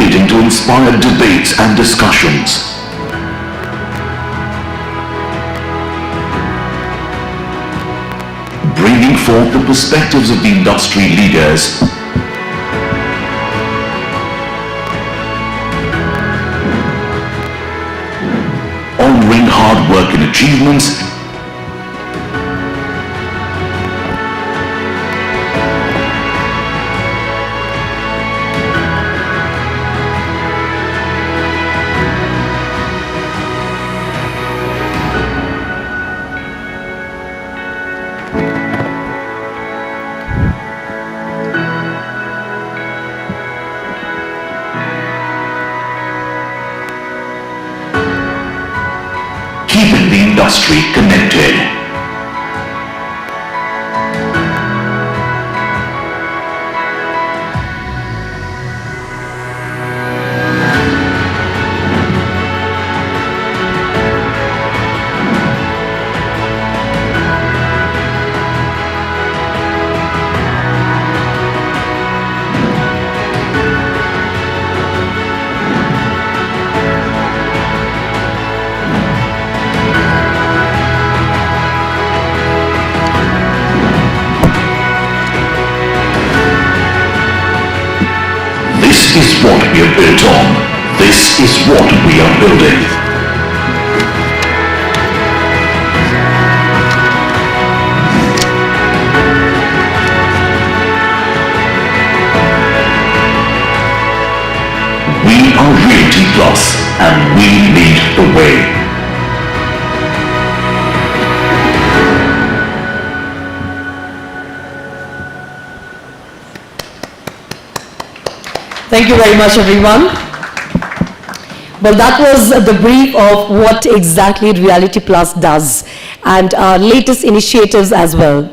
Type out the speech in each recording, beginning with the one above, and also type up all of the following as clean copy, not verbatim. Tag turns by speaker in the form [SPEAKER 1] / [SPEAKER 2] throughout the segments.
[SPEAKER 1] leading to inspired debates and discussions. Bringing forth the perspectives of the industry leaders, honoring hard work and achievements, keeping the industry connected. This is what we are built on. This is what we are building. We are Realty Plus, and we lead the way.
[SPEAKER 2] Thank you very much, everyone. Well, that was the brief of what exactly Realty Plus does and our latest initiatives as well.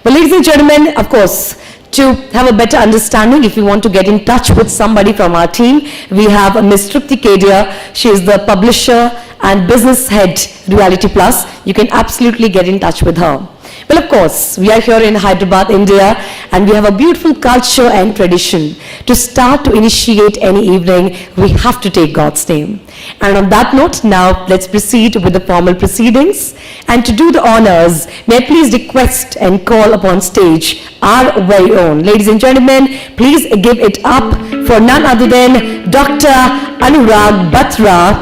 [SPEAKER 2] Well, ladies and gentlemen, of course, to have a better understanding, if you want to get in touch with somebody from our team, we have Ms. Trupti Kedia. She is the publisher and business head, Realty Plus. You can absolutely get in touch with her. Well, of course, we are here in Hyderabad, India, and we have a beautiful culture and tradition. To start to initiate any evening, we have to take God's name. And on that note, now let's proceed with the formal proceedings. And to do the honors, may I please request and call upon stage our very own. Ladies and gentlemen, please give it up for none other than Dr. Anurag Batra,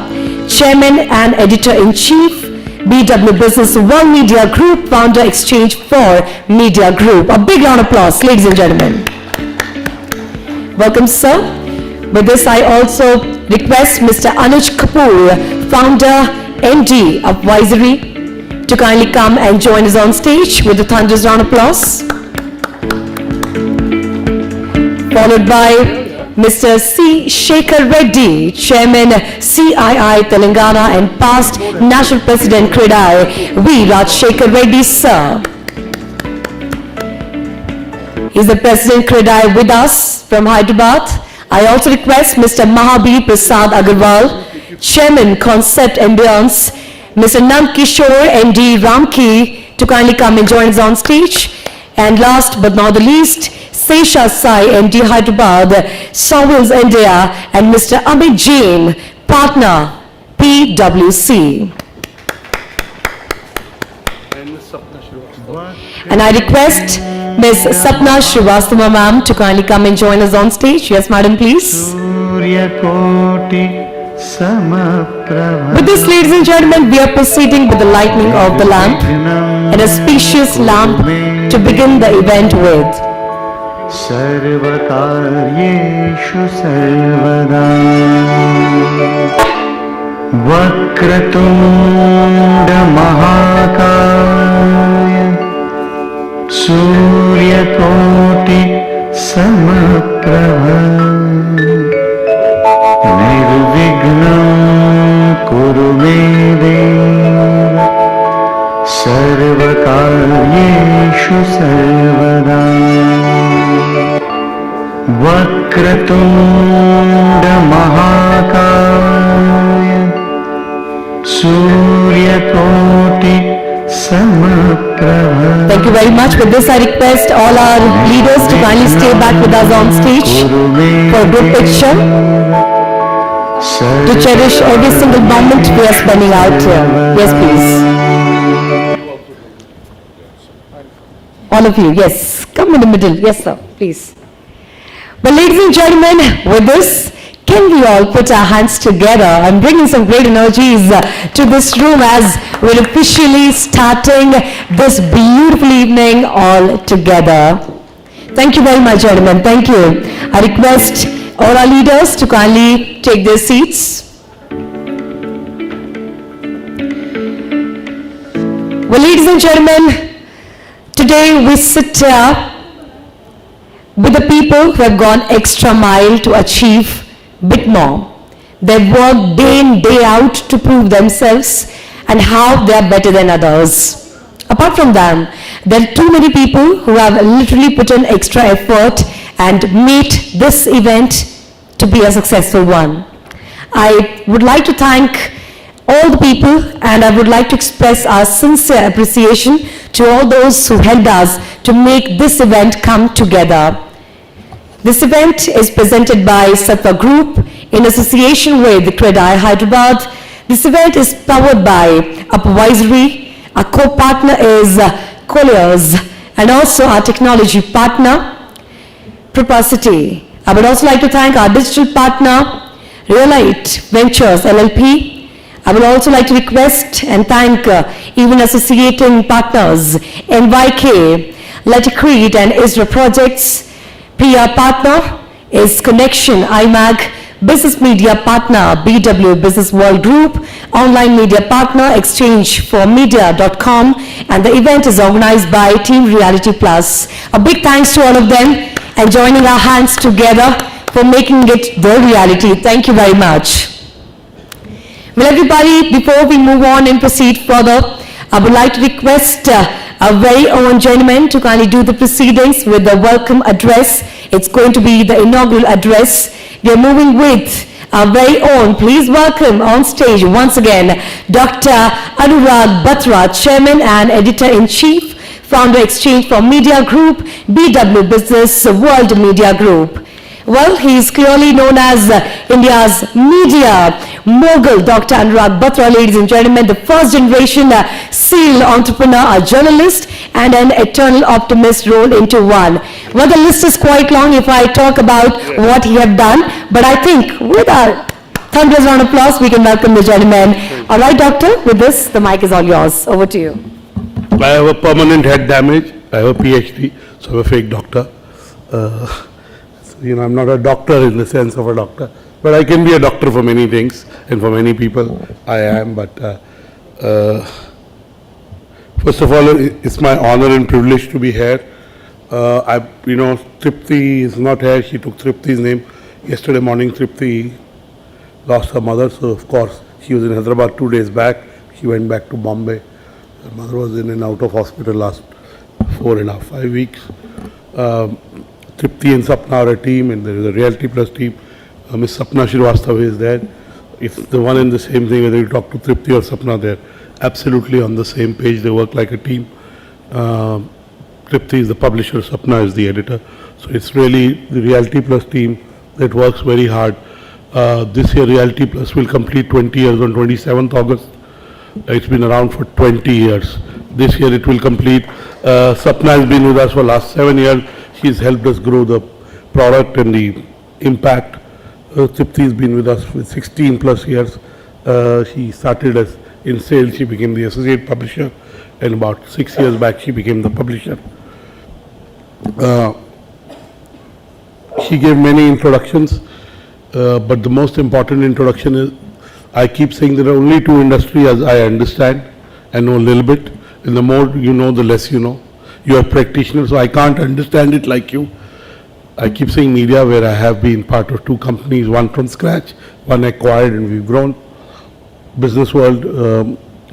[SPEAKER 2] Chairman and Editor-in-Chief, BW Business World Media Group, Founder Exchange for Media Group. A big round of applause, ladies and gentlemen. Welcome, sir. With this, I also request Mr. Anuj Kapoor, Founder, MD of Visory, to kindly come and join us on stage with a thunderous round of applause. Followed by Mr. C. Shekhar Reddy, Chairman CII Telangana and past National President CREDAI, V. Rajshekhar Reddy, sir. He's the President CREDAI with us from Hyderabad. I also request Mr. Mahabir Prasad Agarwal, Chairman Concept Ambience, Mr. Nand Kishore, MD Ramki, to kindly come and join us on stage. And last but not the least, Sesha Sai, MD Hyderabad, Sawils India, and Mr. Amit Jain, Partner, PwC. And I request Ms. Sapna Srivastava ma'am to kindly come and join us on stage. Yes, madam, please. With this, ladies and gentlemen, we are proceeding with the lighting of the lamp, and a spacious lamp to begin the event with.
[SPEAKER 3] सर्वकार्येषु सर्वदा वक्रतुण्ड महाकाय सूर्यकोटि समप्रभ निर्विघ्नं कुरु मे देव सर्वकार्येषु सर्वदा वक्रतुण्ड महाकाय सूर्यकोटि समप्रभ.
[SPEAKER 2] Thank you very much. With this, I request all our leaders to kindly stay back with us on stage for a good picture. to cherish every single moment we are spending out here. Yes, please. All of you, yes. Come in the middle. Yes, sir. Please. Well, ladies and gentlemen, with this, can we all put our hands together and bring in some great energies to this room as we're officially starting this beautiful evening all together. Thank you very much, gentlemen. Thank you. I request all our leaders to kindly take their seats. Well, ladies and gentlemen, today we sit here with the people who have gone extra mile to achieve bit more. They've worked day in, day out to prove themselves and how they are better than others. Apart from them, there are too many people who have literally put in extra effort and made this event to be a successful one. I would like to thank all the people and I would like to express our sincere appreciation to all those who helped us to make this event come together. This event is presented by Sattva Group in association with Credai Hyderabad. This event is powered by Upvisory. Our co-partner is Colliers and also our technology partner, Propacity. I would also like to thank our digital partner, Realty Ventures LLP. I would also like to request and thank even associating partners, NYK, Lettercreed and Isra Projects. PR partner is Connection IMAG, business media partner BW Business World Group, online media partner exchangeformedia.com, and the event is organized by Team Reality Plus. A big thanks to all of them and joining our hands together for making it their reality. Thank you very much. Well, everybody, before we move on and proceed further, I would like to request our very own gentleman to kindly do the proceedings with the welcome address. It's going to be the inaugural address. We are moving with our very own, please welcome on stage once again, Dr. Anurag Batra, Chairman and Editor-in-Chief, Founder Exchange for Media Group, BW Business World Media Group. Well, he is clearly known as India's media mogul, Dr. Anurag Batra, ladies and gentlemen, the first generation serial entrepreneur, a journalist, and an eternal optimist rolled into one. Well, the list is quite long if I talk about what he has done, but I think with our thunderous round of applause, we can welcome the gentleman. All right, doctor, with this, the mic is all yours. Over to you.
[SPEAKER 4] I have a permanent head damage. I have a PhD, so I'm a fake doctor. I'm not a doctor in the sense of a doctor, but I can be a doctor for many things, and for many people I am. But first of all, it's my honor and privilege to be here. Tripti is not here. She took Tripti's name. Yesterday morning, Tripti lost her mother, so of course, she was in Hyderabad 2 days back. She went back to Bombay. Her mother was in and out of hospital last 4.5, 5 weeks. Tripti and Sapna are a team, and there is a Realty Plus team. Miss Sapna Shrivastava is there. It's the one and the same thing whether you talk to Tripti or Sapna, they're absolutely on the same page. They work like a team. Tripti is the publisher, Sapna is the editor. So it's really the Realty Plus team that works very hard. This year Realty Plus will complete 20 years on 27th August. It's been around for 20 years. This year it will complete. Sapna has been with us for last 7 years. She's helped us grow the product and the impact. Tripti has been with us for 16 plus years. She started as in sales. She became the associate publisher, and about 6 years back she became the publisher. She gave many introductions, but the most important introduction is, I keep saying there are only two industries as I understand and know a little bit, and the more you know, the less you know. You are practitioners, so I can't understand it like you. I keep saying media, where I have been part of 2 companies, one from scratch, one acquired, and we've grown. Business World,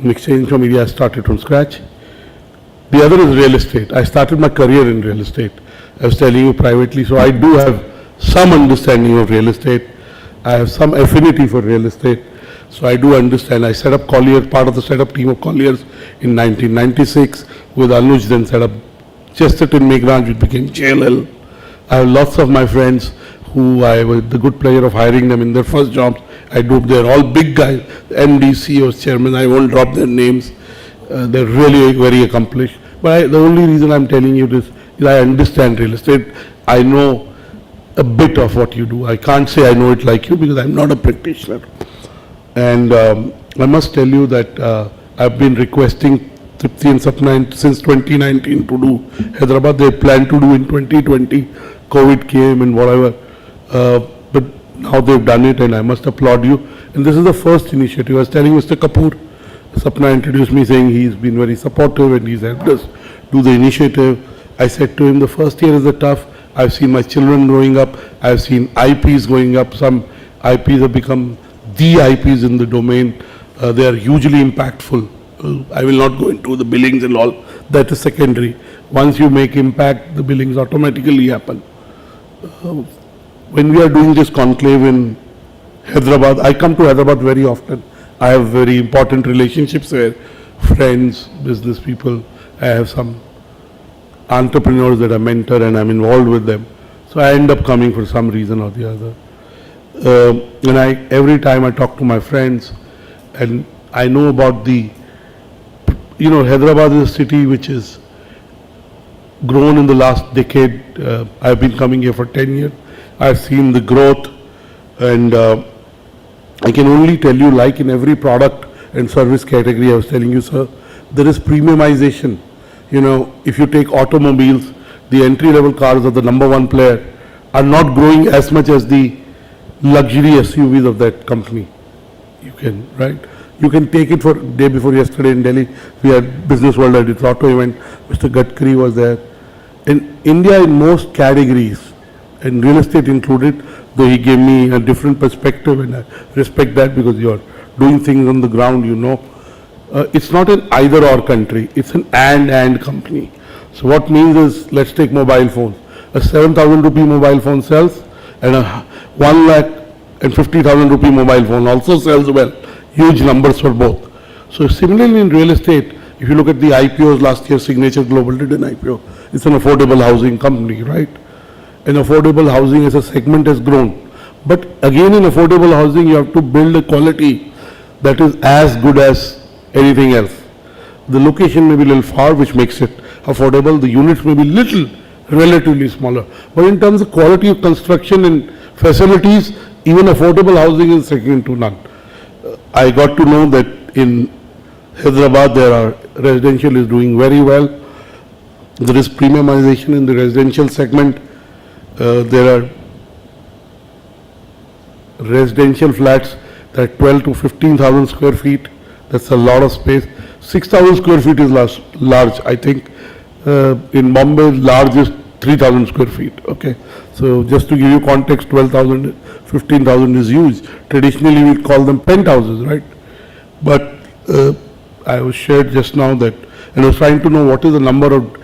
[SPEAKER 4] Exchange for Media, I started from scratch. The other is real estate. I started my career in real estate. I was telling you privately, so I do have some understanding of real estate. I have some affinity for real estate. So I do understand. I set up Colliers, part of the setup team of Colliers in 1996 with Anuj, then set up Chesterton Megrange, which became JLL. I have lots of my friends who I was the good pleasure of hiring them in their first jobs. I do, they're all big guys, MD, CEOs, chairman, I won't drop their names. They're really very accomplished. But the only reason I'm telling you this is I understand real estate. I know a bit of what you do. I can't say I know it like you because I'm not a practitioner. And I must tell you that I've been requesting Tripti and Sapna since 2019 to do Hyderabad. They planned to do in 2020. COVID came and whatever. But now they've done it and I must applaud you. And this is the first initiative. I was telling Mr. Kapoor, Sapna introduced me saying he's been very supportive and he's helped us do the initiative. I said to him, the first year is the tough. I've seen my children growing up. I've seen IPs going up. Some IPs have become the IPs in the domain. They are hugely impactful. I will not go into the billings and all. That is secondary. Once you make impact, the billings automatically happen. When we are doing this conclave in Hyderabad, I come to Hyderabad very often. I have very important relationships there, friends, business people. I have some entrepreneurs that I mentor and I'm involved with them. So I end up coming for some reason or the other. And every time I talk to my friends and I know about Hyderabad is a city which is grown in the last decade. I've been coming here for 10 years. I've seen the growth and I can only tell you, like in every product and service category I was telling you, sir, there is premiumization. If you take automobiles, the entry-level cars of the number one player are not growing as much as the luxury SUVs of that company. You can, right? You can take it for day before yesterday in Delhi. We had Business World at its auto event. Mr. Gadkari was there. In India, in most categories, and real estate included, though he gave me a different perspective, and I respect that because you're doing things on the ground, it's not an either-or country. It's an and company. So what means is, let's take mobile phones. A 7,000 rupee mobile phone sells, and a 1,50,000 rupee mobile phone also sells well. Huge numbers for both. So similarly in real estate, if you look at the IPOs last year, Signature Global did an IPO. It's an affordable housing company, right? And affordable housing as a segment has grown. But again, in affordable housing, you have to build a quality that is as good as anything else. The location may be a little far, which makes it affordable. The units may be relatively smaller. But in terms of quality of construction and facilities, even affordable housing is second to none. I got to know that in Hyderabad, residential is doing very well. There is premiumization in the residential segment. There are residential flats that are 12 to 15,000 square feet. That's a lot of space. 6,000 square feet is large, I think. In Bombay, large is 3,000 square feet. Okay. So just to give you context, 12,000, 15,000 is huge. Traditionally, we call them penthouses, right? But I was shared just now that, and I was trying to know what is the number of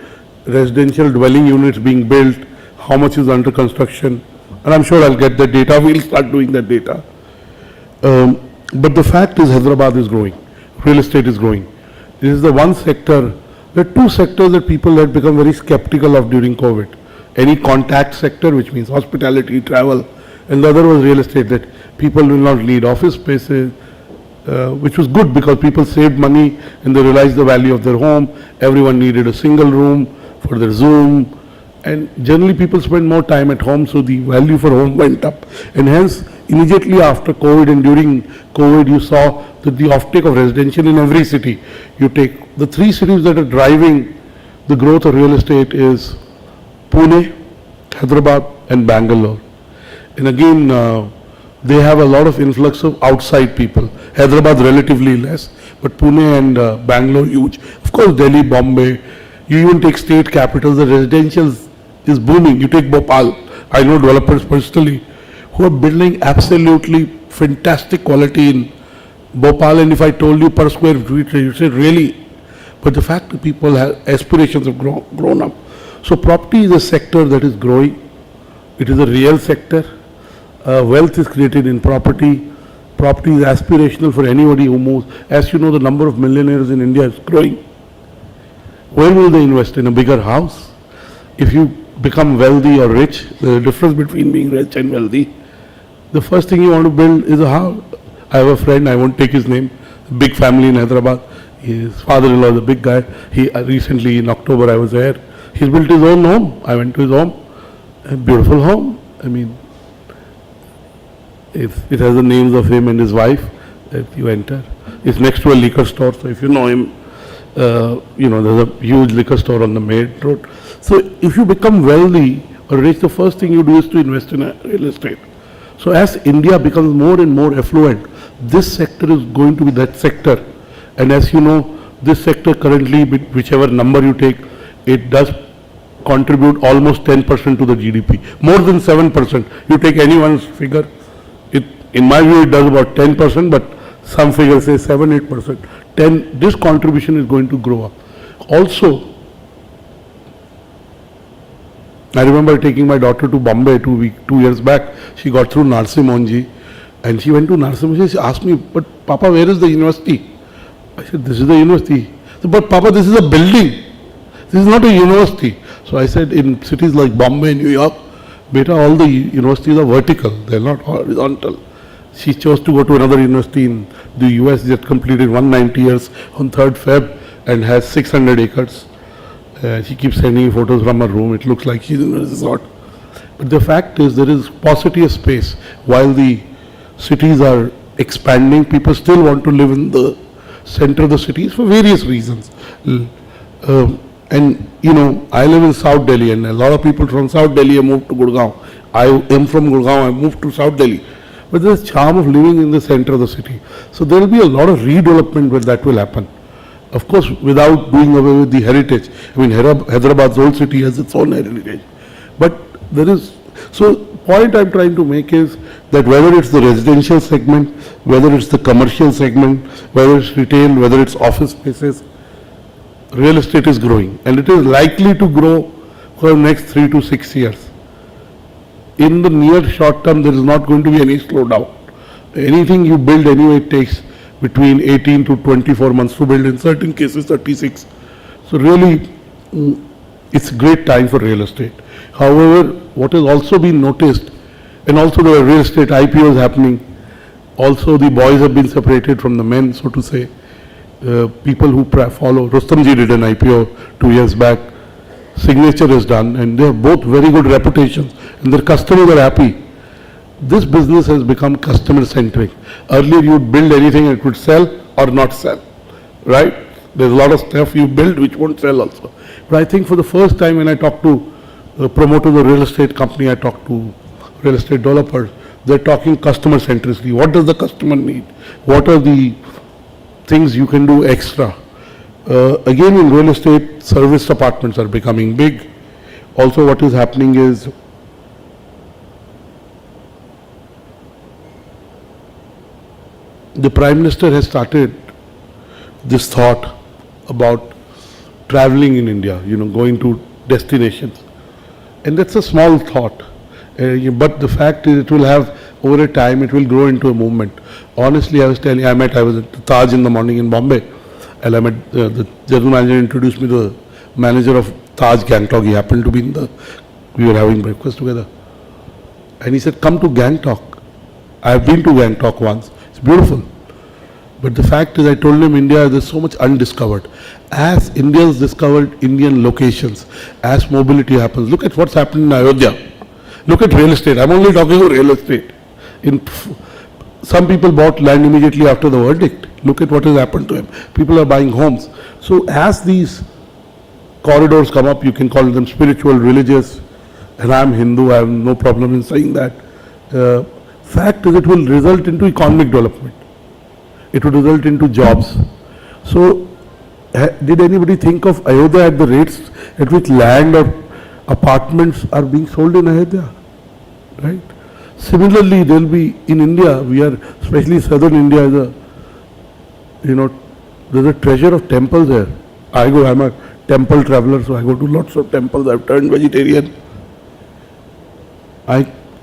[SPEAKER 4] residential dwelling units being built, how much is under construction, and I'm sure I'll get the data. We'll start doing that data. But the fact is Hyderabad is growing. Real estate is growing. This is the one sector. There are two sectors that people had become very skeptical of during COVID. Any contact sector, which means hospitality, travel, and the other was real estate, that people will not need office spaces, which was good because people saved money and they realized the value of their home. Everyone needed a single room for their Zoom, and generally people spend more time at home, so the value for home went up. And hence, immediately after COVID and during COVID, you saw that the offtake of residential in every city. You take the three cities that are driving the growth of real estate is Pune, Hyderabad and Bangalore. And again, they have a lot of influx of outside people. Hyderabad relatively less, but Pune and Bangalore huge. Of course, Delhi, Bombay, you even take state capitals, the residential is booming. You take Bhopal. I know developers personally who are building absolutely fantastic quality in Bhopal, and if I told you per square feet, you say really? But the fact that people have aspirations have grown up. So property is a sector that is growing. It is a real sector. Wealth is created in property. Property is aspirational for anybody who moves. As you know, the number of millionaires in India is growing. Where will they invest? In a bigger house? If you become wealthy or rich, there's a difference between being rich and wealthy. The first thing you want to build is a house. I have a friend, I won't take his name, big family in Hyderabad. His father-in-law is a big guy. He recently in October I was there. He's built his own home. I went to his home. A beautiful home. I mean, it has the names of him and his wife that you enter. It's next to a liquor store, so if you know him, there's a huge liquor store on the main road. So if you become wealthy or rich, the first thing you do is to invest in real estate. So as India becomes more and more affluent, this sector is going to be that sector. And as you know, this sector currently, whichever number you take, it does contribute almost 10% to the GDP. More than 7%. You take anyone's figure, in my view it does about 10%, but some figures say 7-8%. This contribution is going to grow up. Also, I remember taking my daughter to Bombay 2 years back. She got through Narsim Monji, and she went to Narsim Monji. She asked me, "But Papa, where is the university?" I said, "This is the university." She said, "But Papa, this is a building. This is not a university." So I said, in cities like Bombay, New York, beta, all the universities are vertical. They are not horizontal. She chose to go to another university in the US that completed 190 years on 3rd Feb and has 600 acres. She keeps sending me photos from her room. It looks like she's in a resort. But the fact is, there is paucity of space. While the cities are expanding, people still want to live in the center of the cities for various reasons. And I live in South Delhi, and a lot of people from South Delhi have moved to Gurgaon. I am from Gurgaon, I moved to South Delhi. But there's charm of living in the center of the city. So there will be a lot of redevelopment where that will happen. Of course, without doing away with the heritage. I mean, Hyderabad's old city has its own heritage. But there is, so point I'm trying to make is that whether it's the residential segment, whether it's the commercial segment, whether it's retail, whether it's office spaces, real estate is growing. And it is likely to grow for the next 3 to 6 years. In the near short term, there is not going to be any slowdown. Anything you build anyway, it takes between 18 to 24 months to build, in certain cases 36. So really, it's a great time for real estate. However, what has also been noticed, and also there are real estate IPOs happening, also the boys have been separated from the men, so to say. People who follow, Rustamji did an IPO 2 years back, Signature is done, and they have both very good reputations, and their customers are happy. This business has become customer centric. Earlier you would build anything and it would sell or not sell, right? There's a lot of stuff you build which won't sell also. But I think for the first time when I talk to the promoter of the real estate company, I talk to real estate developers, they're talking customer centricity. What does the customer need? What are the things you can do extra? Again, in real estate, service apartments are becoming big. Also, what is happening is the Prime Minister has started this thought about traveling in India, going to destinations. And that's a small thought. But the fact is, it will have, over a time, it will grow into a movement. Honestly, I was at the Taj in the morning in Bombay, and I met the general manager introduced me to the manager of Taj Gangtok. He happened to be we were having breakfast together. And he said, "Come to Gangtok." I have been to Gangtok once. It's beautiful. But the fact is, I told him, India, there's so much undiscovered. As Indians discovered Indian locations, as mobility happens, look at what's happened in Ayodhya. Look at real estate. I'm only talking about real estate. Some people bought land immediately after the verdict. Look at what has happened to them. People are buying homes. So as these corridors come up, you can call them spiritual, religious, and I'm Hindu, I have no problem in saying that. Fact is, it will result into economic development. It will result into jobs. So did anybody think of Ayodhya at the rates at which land or apartments are being sold in Ayodhya? Right? Similarly, there will be in India, we are, especially southern India, there's a treasure of temples there. I'm a temple traveler, so I go to lots of temples. I've turned vegetarian.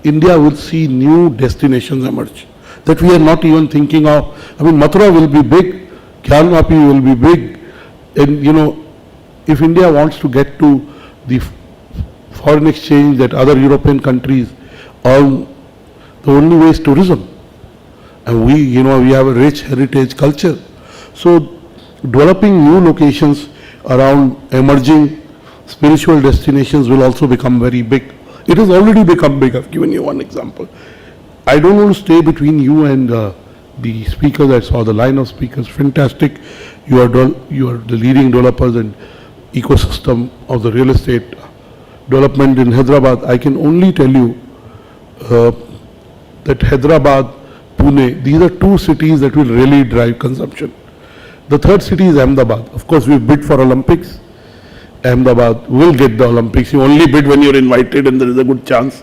[SPEAKER 4] India will see new destinations emerge that we are not even thinking of. I mean, Mathura will be big, Khyalmapi will be big, and if India wants to get to the foreign exchange that other European countries earn, the only way is tourism. And we have a rich heritage culture. So developing new locations around emerging spiritual destinations will also become very big. It has already become big. I've given you one example. I don't want to stay between you and the speakers. I saw the line of speakers. Fantastic. You are the leading developers and ecosystem of the real estate development in Hyderabad. I can only tell you that Hyderabad, Pune, these are two cities that will really drive consumption. The third city is Ahmedabad. Of course, we bid for Olympics. Ahmedabad will get the Olympics. You only bid when you're invited and there is a good chance.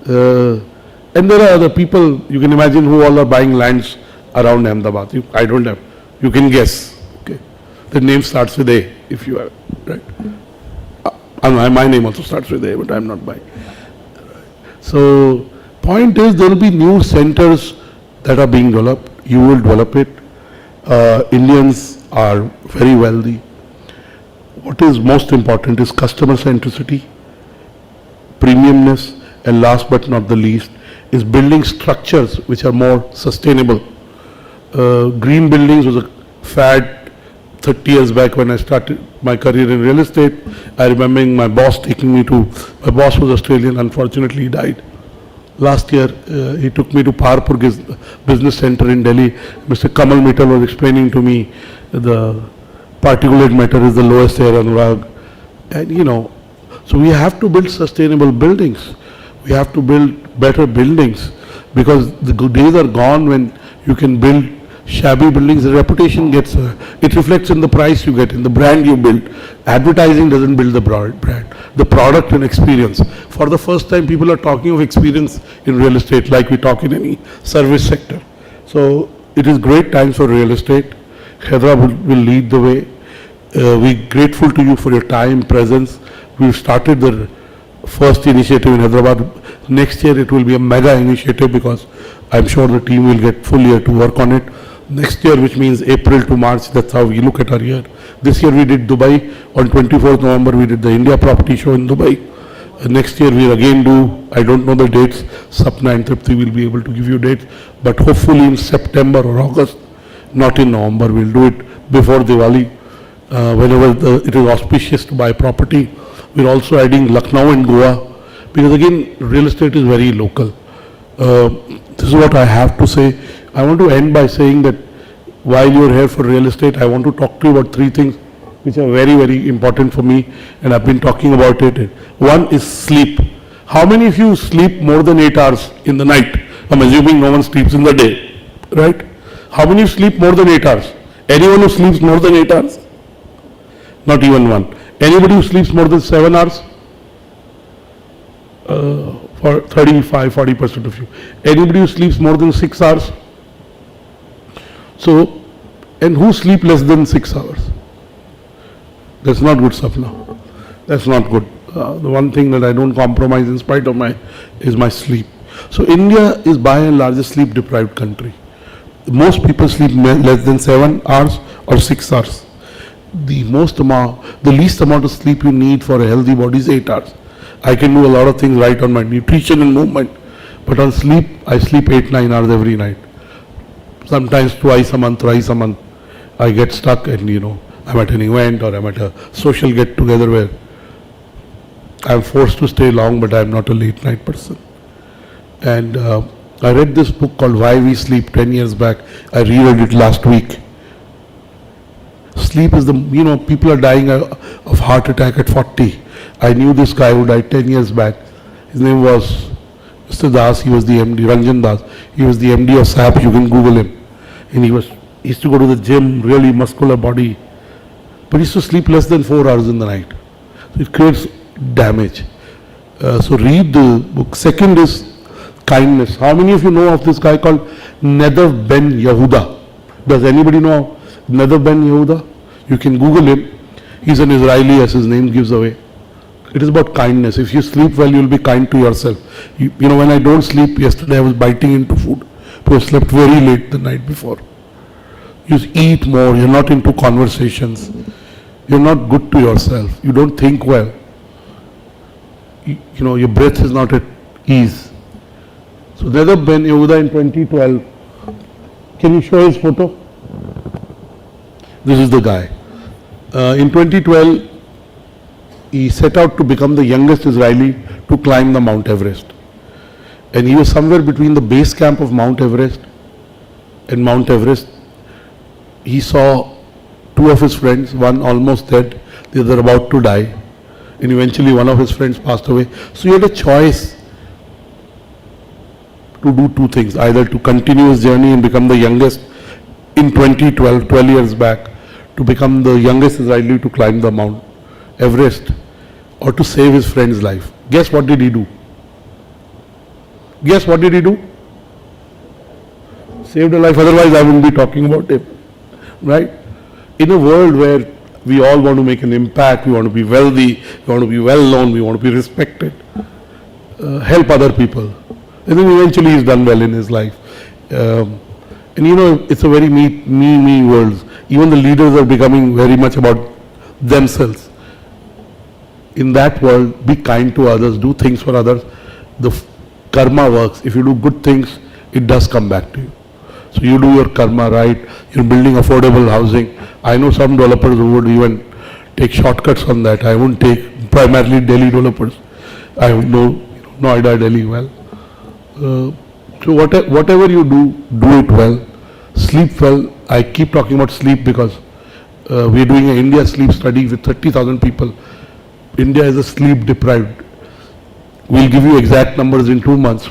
[SPEAKER 4] And there are other people, you can imagine who all are buying lands around Ahmedabad. I don't have, you can guess. Okay. The name starts with A, if you are, right? My name also starts with A, but I'm not buying. So, point is there will be new centers that are being developed. You will develop it. Indians are very wealthy. What is most important is customer centricity, premiumness, and last but not the least is building structures which are more sustainable. Green buildings was a fad 30 years back when I started my career in real estate. I remember my boss my boss was Australian, unfortunately he died. Last year, he took me to Parpur Business Center in Delhi. Mr. Kamal Mittal was explaining to me the particulate matter is the lowest air Anurag. And so we have to build sustainable buildings. We have to build better buildings because the good days are gone when you can build shabby buildings. The reputation gets, it reflects in the price you get, in the brand you build. Advertising doesn't build the brand, the product and experience. For the first time, people are talking of experience in real estate like we talk in any service sector. So it is great times for real estate. Hyderabad will lead the way. We're grateful to you for your time, presence. We've started the first initiative in Hyderabad. Next year it will be a mega initiative because I'm sure the team will get full year to work on it. Next year, which means April to March, that's how we look at our year. This year we did Dubai. On 24th November we did the India property show in Dubai. Next year we'll again do, I don't know the dates, Sapna and Tripti will be able to give you dates, but hopefully in September or August, not in November, we'll do it before Diwali. Whenever it is auspicious to buy property. We're also adding Lucknow and Goa because again real estate is very local. This is what I have to say. I want to end by saying that while you're here for real estate, I want to talk to you about three things which are very, very important for me and I've been talking about it. One is sleep. How many of you sleep more than 8 hours in the night? I'm assuming no one sleeps in the day, right? How many sleep more than 8 hours? Anyone who sleeps more than 8 hours? Not even one. Anybody who sleeps more than 7 hours? For 35-40% of you. Anybody who sleeps more than 6 hours? So, and who sleep less than 6 hours? That's not good stuff now. That's not good. The one thing that I don't compromise in spite of is my sleep. So India is by and large a sleep deprived country. Most people sleep less than 7 hours or 6 hours. The least amount of sleep you need for a healthy body is 8 hours. I can do a lot of things right on my nutrition and movement, but on sleep, I sleep 8-9 hours every night. Sometimes twice a month, thrice a month, I get stuck and I'm at an event or I'm at a social get together where I'm forced to stay long, but I'm not a late night person. And I read this book called Why We Sleep 10 years back. I reread it last week. Sleep is people are dying of heart attack at 40. I knew this guy who died 10 years back. His name was Mr. Das. He was the MD, Ranjan Das. He was the MD of SAP. You can Google him. And he used to go to the gym, really muscular body. But he used to sleep less than 4 hours in the night. So it creates damage. So read the book. Second is kindness. How many of you know of this guy called Nadav Ben Yehuda? Does anybody know Nadav Ben Yehuda? You can Google him. He's an Israeli, as his name gives away. It is about kindness. If you sleep well, you'll be kind to yourself. When I don't sleep, yesterday I was biting into food because I slept very late the night before. You eat more, you're not into conversations. You're not good to yourself. You don't think well. your breath is not at ease. So Nedab Ben Yehuda in 2012, can you show his photo? This is the guy. In 2012, he set out to become the youngest Israeli to climb the Mount Everest. And he was somewhere between the base camp of Mount Everest and Mount Everest. He saw two of his friends, one almost dead, the other about to die. And eventually one of his friends passed away. So he had a choice to do two things, either to continue his journey and become the youngest in 2012, 12 years back, to become the youngest Israeli to climb the Mount Everest, or to save his friend's life. Guess what did he do? Guess what did he do? Saved a life, otherwise I wouldn't be talking about him. Right? In a world where we all want to make an impact, we want to be wealthy, we want to be well known, we want to be respected, help other people. And then eventually he's done well in his life. And it's a very me world. Even the leaders are becoming very much about themselves. In that world, be kind to others, do things for others. The karma works. If you do good things, it does come back to you. So you do your karma right, you're building affordable housing. I know some developers who would even take shortcuts on that. I won't take primarily Delhi developers. I know Noida, Delhi well. So whatever you do it well. Sleep well. I keep talking about sleep because we're doing an India sleep study with 30,000 people. India is a sleep deprived. We'll give you exact numbers in 2 months,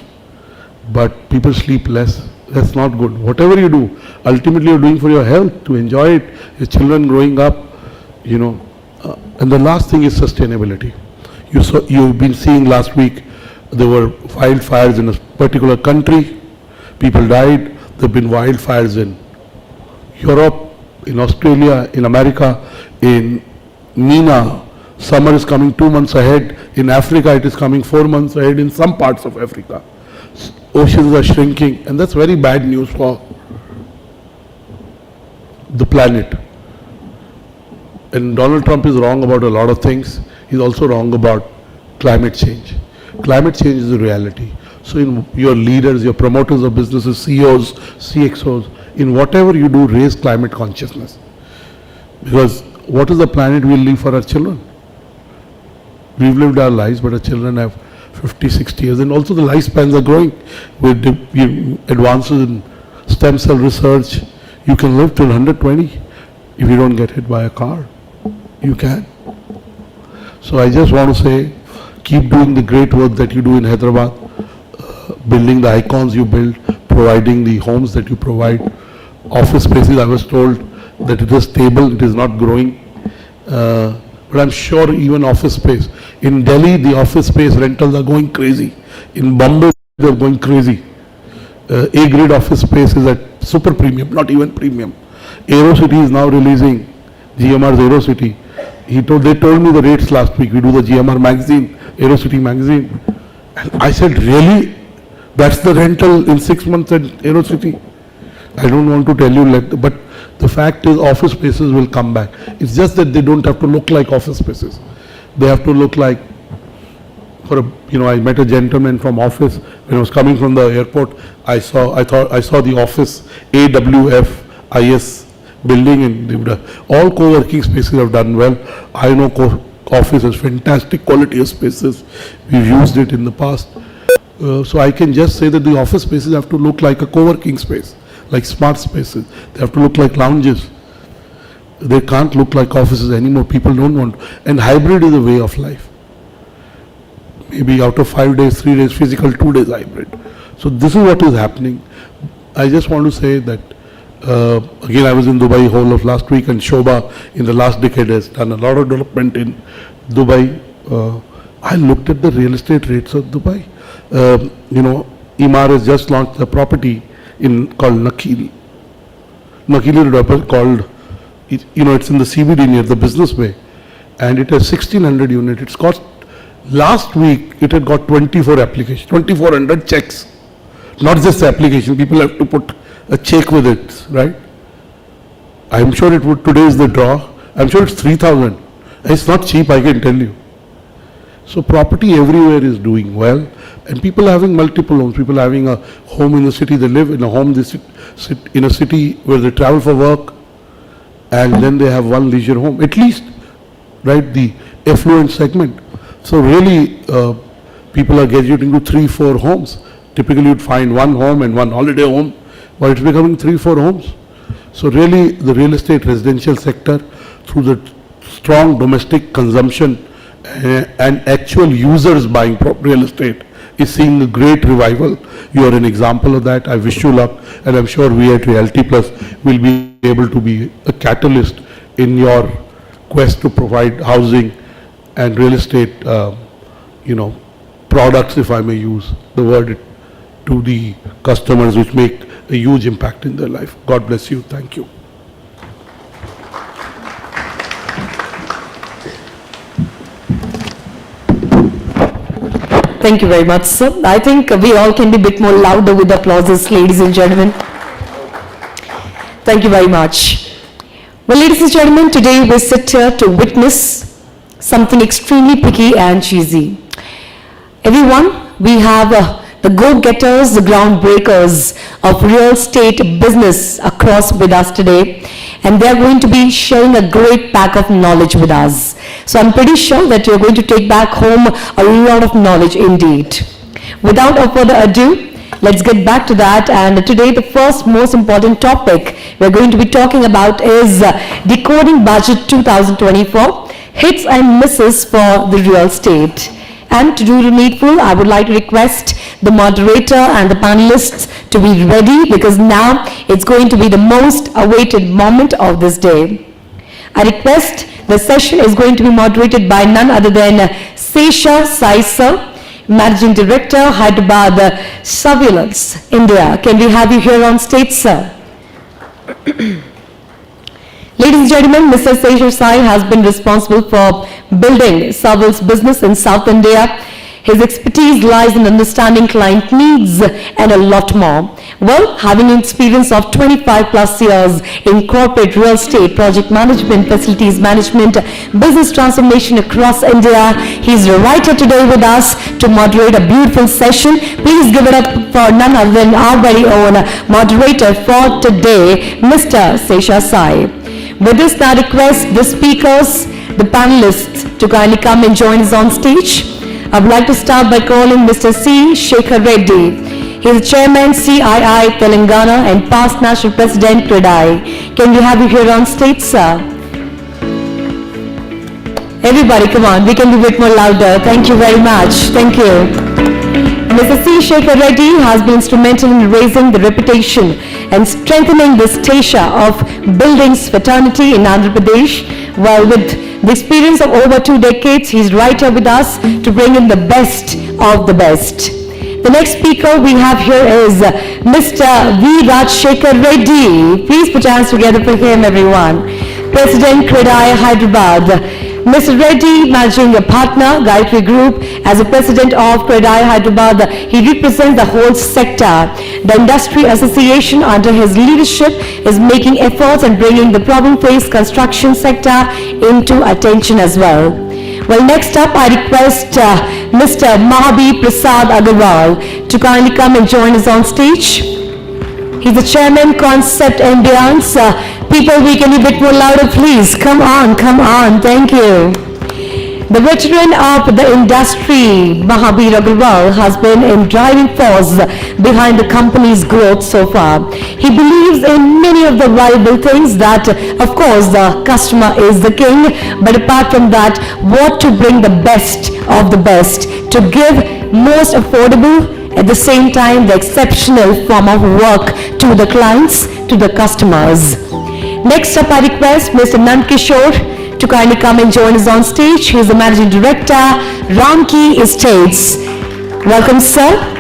[SPEAKER 4] but people sleep less. That's not good. Whatever you do, ultimately you're doing for your health, to enjoy it, your children growing up, and the last thing is sustainability. You've been seeing last week, there were wildfires in a particular country, people died. There have been wildfires in Europe, in Australia, in America, in MENA. Summer is coming 2 months ahead. In Africa, it is coming 4 months ahead in some parts of Africa. Oceans are shrinking, and that's very bad news for the planet. And Donald Trump is wrong about a lot of things. He's also wrong about climate change. Climate change is a reality. So in your leaders, your promoters of businesses, CEOs, CXOs, in whatever you do, raise climate consciousness. Because what is the planet we'll leave for our children? We've lived our lives, but our children have 50, 60 years. And also the lifespans are growing. With advances in stem cell research, you can live till 120 if you don't get hit by a car. You can. So I just want to say, keep doing the great work that you do in Hyderabad, building the icons you build, providing the homes that you provide. Office spaces, I was told that it is stable, it is not growing. But I'm sure even office space. In Delhi, the office space rentals are going crazy. In Bombay, they're going crazy. A-grade office space is at super premium, not even premium. AeroCity is now releasing GMR's AeroCity. They told me the rates last week. We do the GMR magazine, AeroCity magazine. And I said, really? That's the rental in 6 months at AeroCity? I don't want to tell you, but the fact is office spaces will come back. It's just that they don't have to look like office spaces. They have to look like, I met a gentleman from office. When I was coming from the airport, I saw the office AWFIS building, and all co-working spaces have done well. I know office has fantastic quality of spaces. We've used it in the past. So I can just say that the office spaces have to look like a co-working space, like smart spaces. They have to look like lounges. They can't look like offices anymore. People don't want. And hybrid is a way of life. Maybe out of 5 days, 3 days physical, 2 days hybrid. So this is what is happening. I just want to say that, again, I was in Dubai whole of last week, and Shobha in the last decade has done a lot of development in Dubai. I looked at the real estate rates of Dubai. Emaar has just launched a property called Nakheel. Nakheel developer called, it's in the CBD near the Business Bay, and it has 1,600 units. It's got, last week it had got 24 applications, 2,400 checks. Not just the application, people have to put a check with it, right? I'm sure today is the draw. I'm sure it's 3,000. It's not cheap, I can tell you. So property everywhere is doing well, and people are having multiple homes. People are having a home in the city, they live in a home, they sit in a city where they travel for work, and then they have one leisure home, at least, right, the affluent segment. So really, people are getting to 3-4 homes. Typically, you'd find one home and one holiday home, but it's becoming 3-4 homes. So really, the real estate residential sector, through the strong domestic consumption and actual users buying real estate, is seeing a great revival. You are an example of that. I wish you luck, and I'm sure we at Realty Plus will be able to be a catalyst in your quest to provide housing and real estate, products, if I may use the word, to the customers, which make a huge impact in their life. God bless you. Thank you.
[SPEAKER 2] Thank you very much, sir. I think we all can be a bit more louder with applauses, ladies and gentlemen. Thank you very much. Well, ladies and gentlemen, today we sit here to witness something extremely picky and cheesy. Everyone, we have the go-getters, the groundbreakers of real estate business across with us today, and they're going to be sharing a great pack of knowledge with us. So I'm pretty sure that you're going to take back home a lot of knowledge indeed. Without further ado, let's get back to that, and today the first most important topic we're going to be talking about is Decoding Budget 2024, Hits and Misses for the Real Estate. And to do the needful, I would like to request the moderator and the panelists to be ready, because now it's going to be the most awaited moment of this day. I request the session is going to be moderated by none other than Sesha Sai sir, Managing Director, Hyderabad Surveillance, India. Can we have you here on stage, sir? Ladies and gentlemen, Mr. Sesha Sai has been responsible for building Savil's business in South India. His expertise lies in understanding client needs and a lot more. Well, having an experience of 25 plus years in corporate real estate, project management, facilities management, business transformation across India, he's right here today with us to moderate a beautiful session. Please give it up for none other than our very own moderator for today, Mr. Sesha Sai. With this, I request the speakers, the panelists to kindly come and join us on stage. I would like to start by calling Mr. C. Shekhar Reddy. He is Chairman, CII Telangana and past National President, CREDAI. Can we have you here on stage, sir? Everybody, come on, we can be a bit more louder. Thank you very much. Thank you. Mr. C. Shekhar Reddy has been instrumental in raising the reputation and strengthening the stature of buildings fraternity in Andhra Pradesh. Well, with the experience of over 2 decades, he's right here with us to bring in the best of the best. The next speaker we have here is Mr. V. Rajshekhar Reddy. Please put your hands together for him, everyone. President, CREDAI, Hyderabad. Mr. Reddy, managing a partner, Gayatri Group, as a president of CREDAI Hyderabad, he represents the whole sector. The industry association under his leadership is making efforts and bringing the problem-faced construction sector into attention as well. Well, next up, I request Mr. Mahabir Prasad Agarwal to kindly come and join us on stage. He's the chairman, Concept Ambience. People, we can be a bit more louder, please. Come on, come on. Thank you. The veteran of the industry, Mahabir Agarwal, has been a driving force behind the company's growth so far. He believes in many of the valuable things that, of course, the customer is the king, but apart from that, what to bring the best of the best, to give most affordable, at the same time, the exceptional form of work to the clients, to the customers. Next up, I request Mr. Nand Kishore to kindly come and join us on stage. He is the Managing Director, Ramki Estates. Welcome, sir.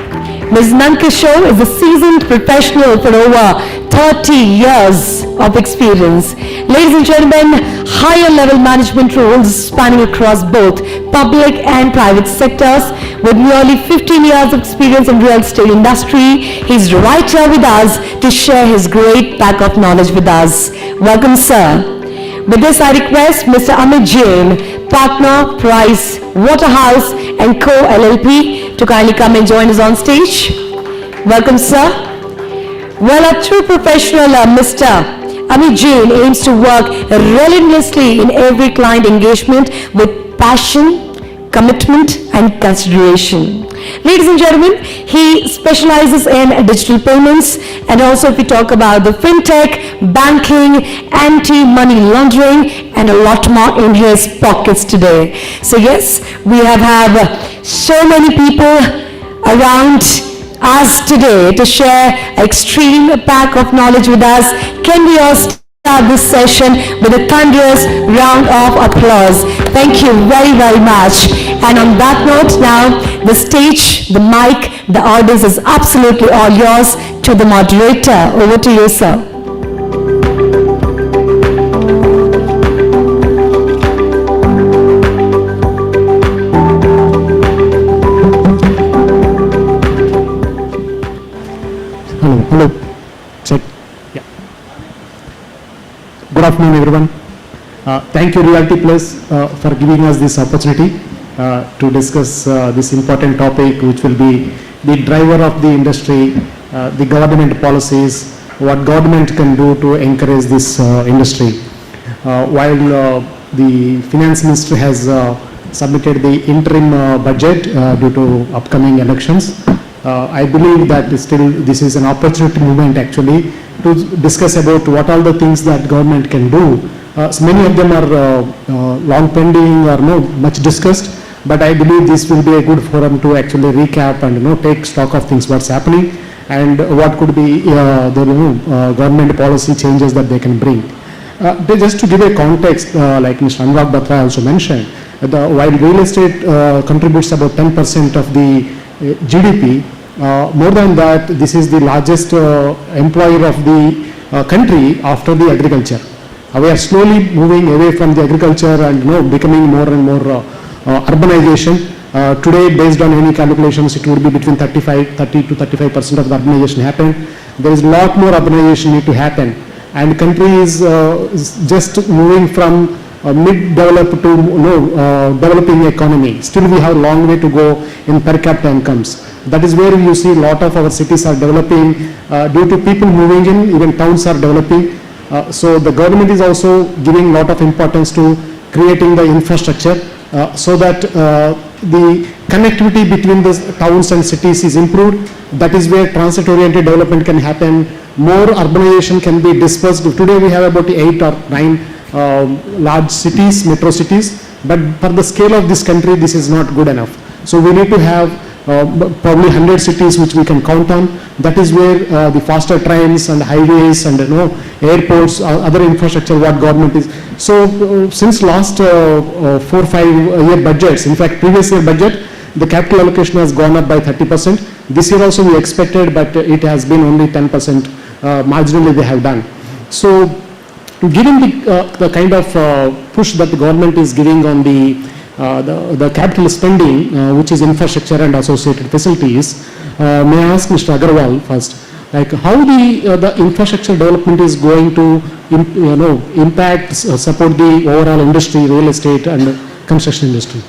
[SPEAKER 2] Ms. Nand Kishore is a seasoned professional for over 30 years of experience. Ladies and gentlemen, higher level management roles spanning across both public and private sectors. With nearly 15 years of experience in real estate industry, he's right here with us to share his great pack of knowledge with us. Welcome, sir. With this, I request Mr. Amit Jain, partner, Price Waterhouse and Co. LLP, to kindly come and join us on stage. Welcome, sir. Well, a true professional, Mr. Amit Jain aims to work relentlessly in every client engagement with passion, commitment and consideration. Ladies and gentlemen, he specializes in digital payments, and also if we talk about the fintech, banking, anti-money laundering and a lot more in his pockets today. So yes, we have so many people around us today to share an extreme pack of knowledge with us. Can we all start this session with a thunderous round of applause? Thank you very, very much. And on that note, now the stage, the mic, the audience is absolutely all yours. To the moderator, over to you, sir.
[SPEAKER 5] Hello. Check. Yeah. Good afternoon, everyone. Thank you, Realty Plus, for giving us this opportunity to discuss this important topic, which will be the driver of the industry, the government policies, what government can do to encourage this industry. While the finance ministry has submitted the interim budget due to upcoming elections, I believe that still this is an opportunity moment actually to discuss about what all the things that government can do. So many of them are long pending or no much discussed, but I believe this will be a good forum to actually recap and take stock of things what's happening and what could be the government policy changes that they can bring. Just to give a context, like Mr. Anurag Batra also mentioned, while real estate contributes about 10% of the GDP, more than that, this is the largest employer of the country after the agriculture. We are slowly moving away from the agriculture and becoming more and more urbanization. Today, based on any calculations, it would be between 30 to 35% of the urbanization happen. There is a lot more urbanization need to happen, and country is just moving from mid-developed to developing economy. Still, we have a long way to go in per capita incomes. That is where you see a lot of our cities are developing due to people moving in. Even towns are developing. So the government is also giving a lot of importance to creating the infrastructure so that the connectivity between the towns and cities is improved. That is where transit-oriented development can happen. More urbanization can be dispersed. Today we have about 8 or 9 large cities, metro cities, but for the scale of this country, this is not good enough. So we need to have probably 100 cities which we can count on. That is where the faster trains and highways and airports, other infrastructure what government is. So since last 4-5 year budgets, in fact previous year budget, the capital allocation has gone up by 30%. This year also we expected, but it has been only 10%, marginally they have done. So given the kind of push that the government is giving on the capital spending, which is infrastructure and associated facilities, may I ask Mr. Agarwal first, like how the infrastructure development is going to impact, support the overall industry, real estate and construction industry?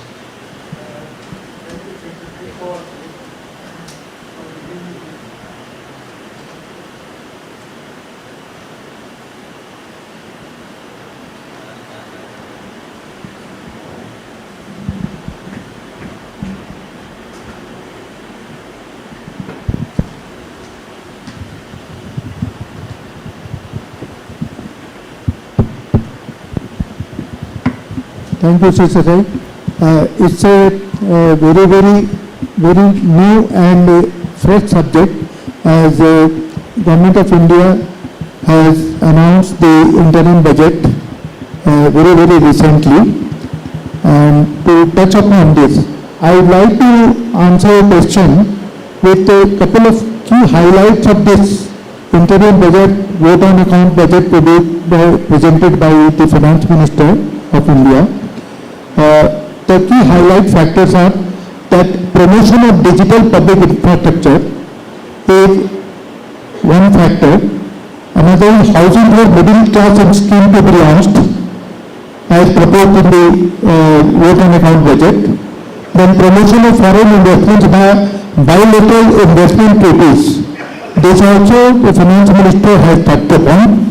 [SPEAKER 6] Thank you, Sir. It's a very new and fresh subject, as Government of India has announced the interim budget very recently. And to touch upon this, I would like to answer a question with a couple of key highlights of this interim budget, vote on account budget presented by the Finance Minister of India. The key highlight factors are that promotion of digital public infrastructure is one factor. Another is housing for middle class and scheme to be launched. as proposed in the vote and account budget. Then promotion of foreign investments by bilateral investment treaties. This also the finance minister has touched upon.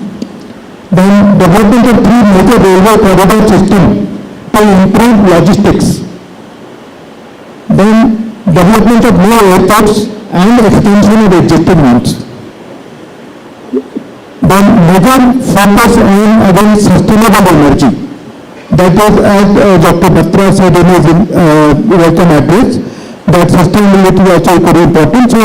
[SPEAKER 6] Then development of 3 major railway corridor system to improve logistics. Then development of new airports and extension of existing ones. Then major focus on again sustainable energy. That is, as Dr. Batra said in his welcome address, that sustainability is also very important. So,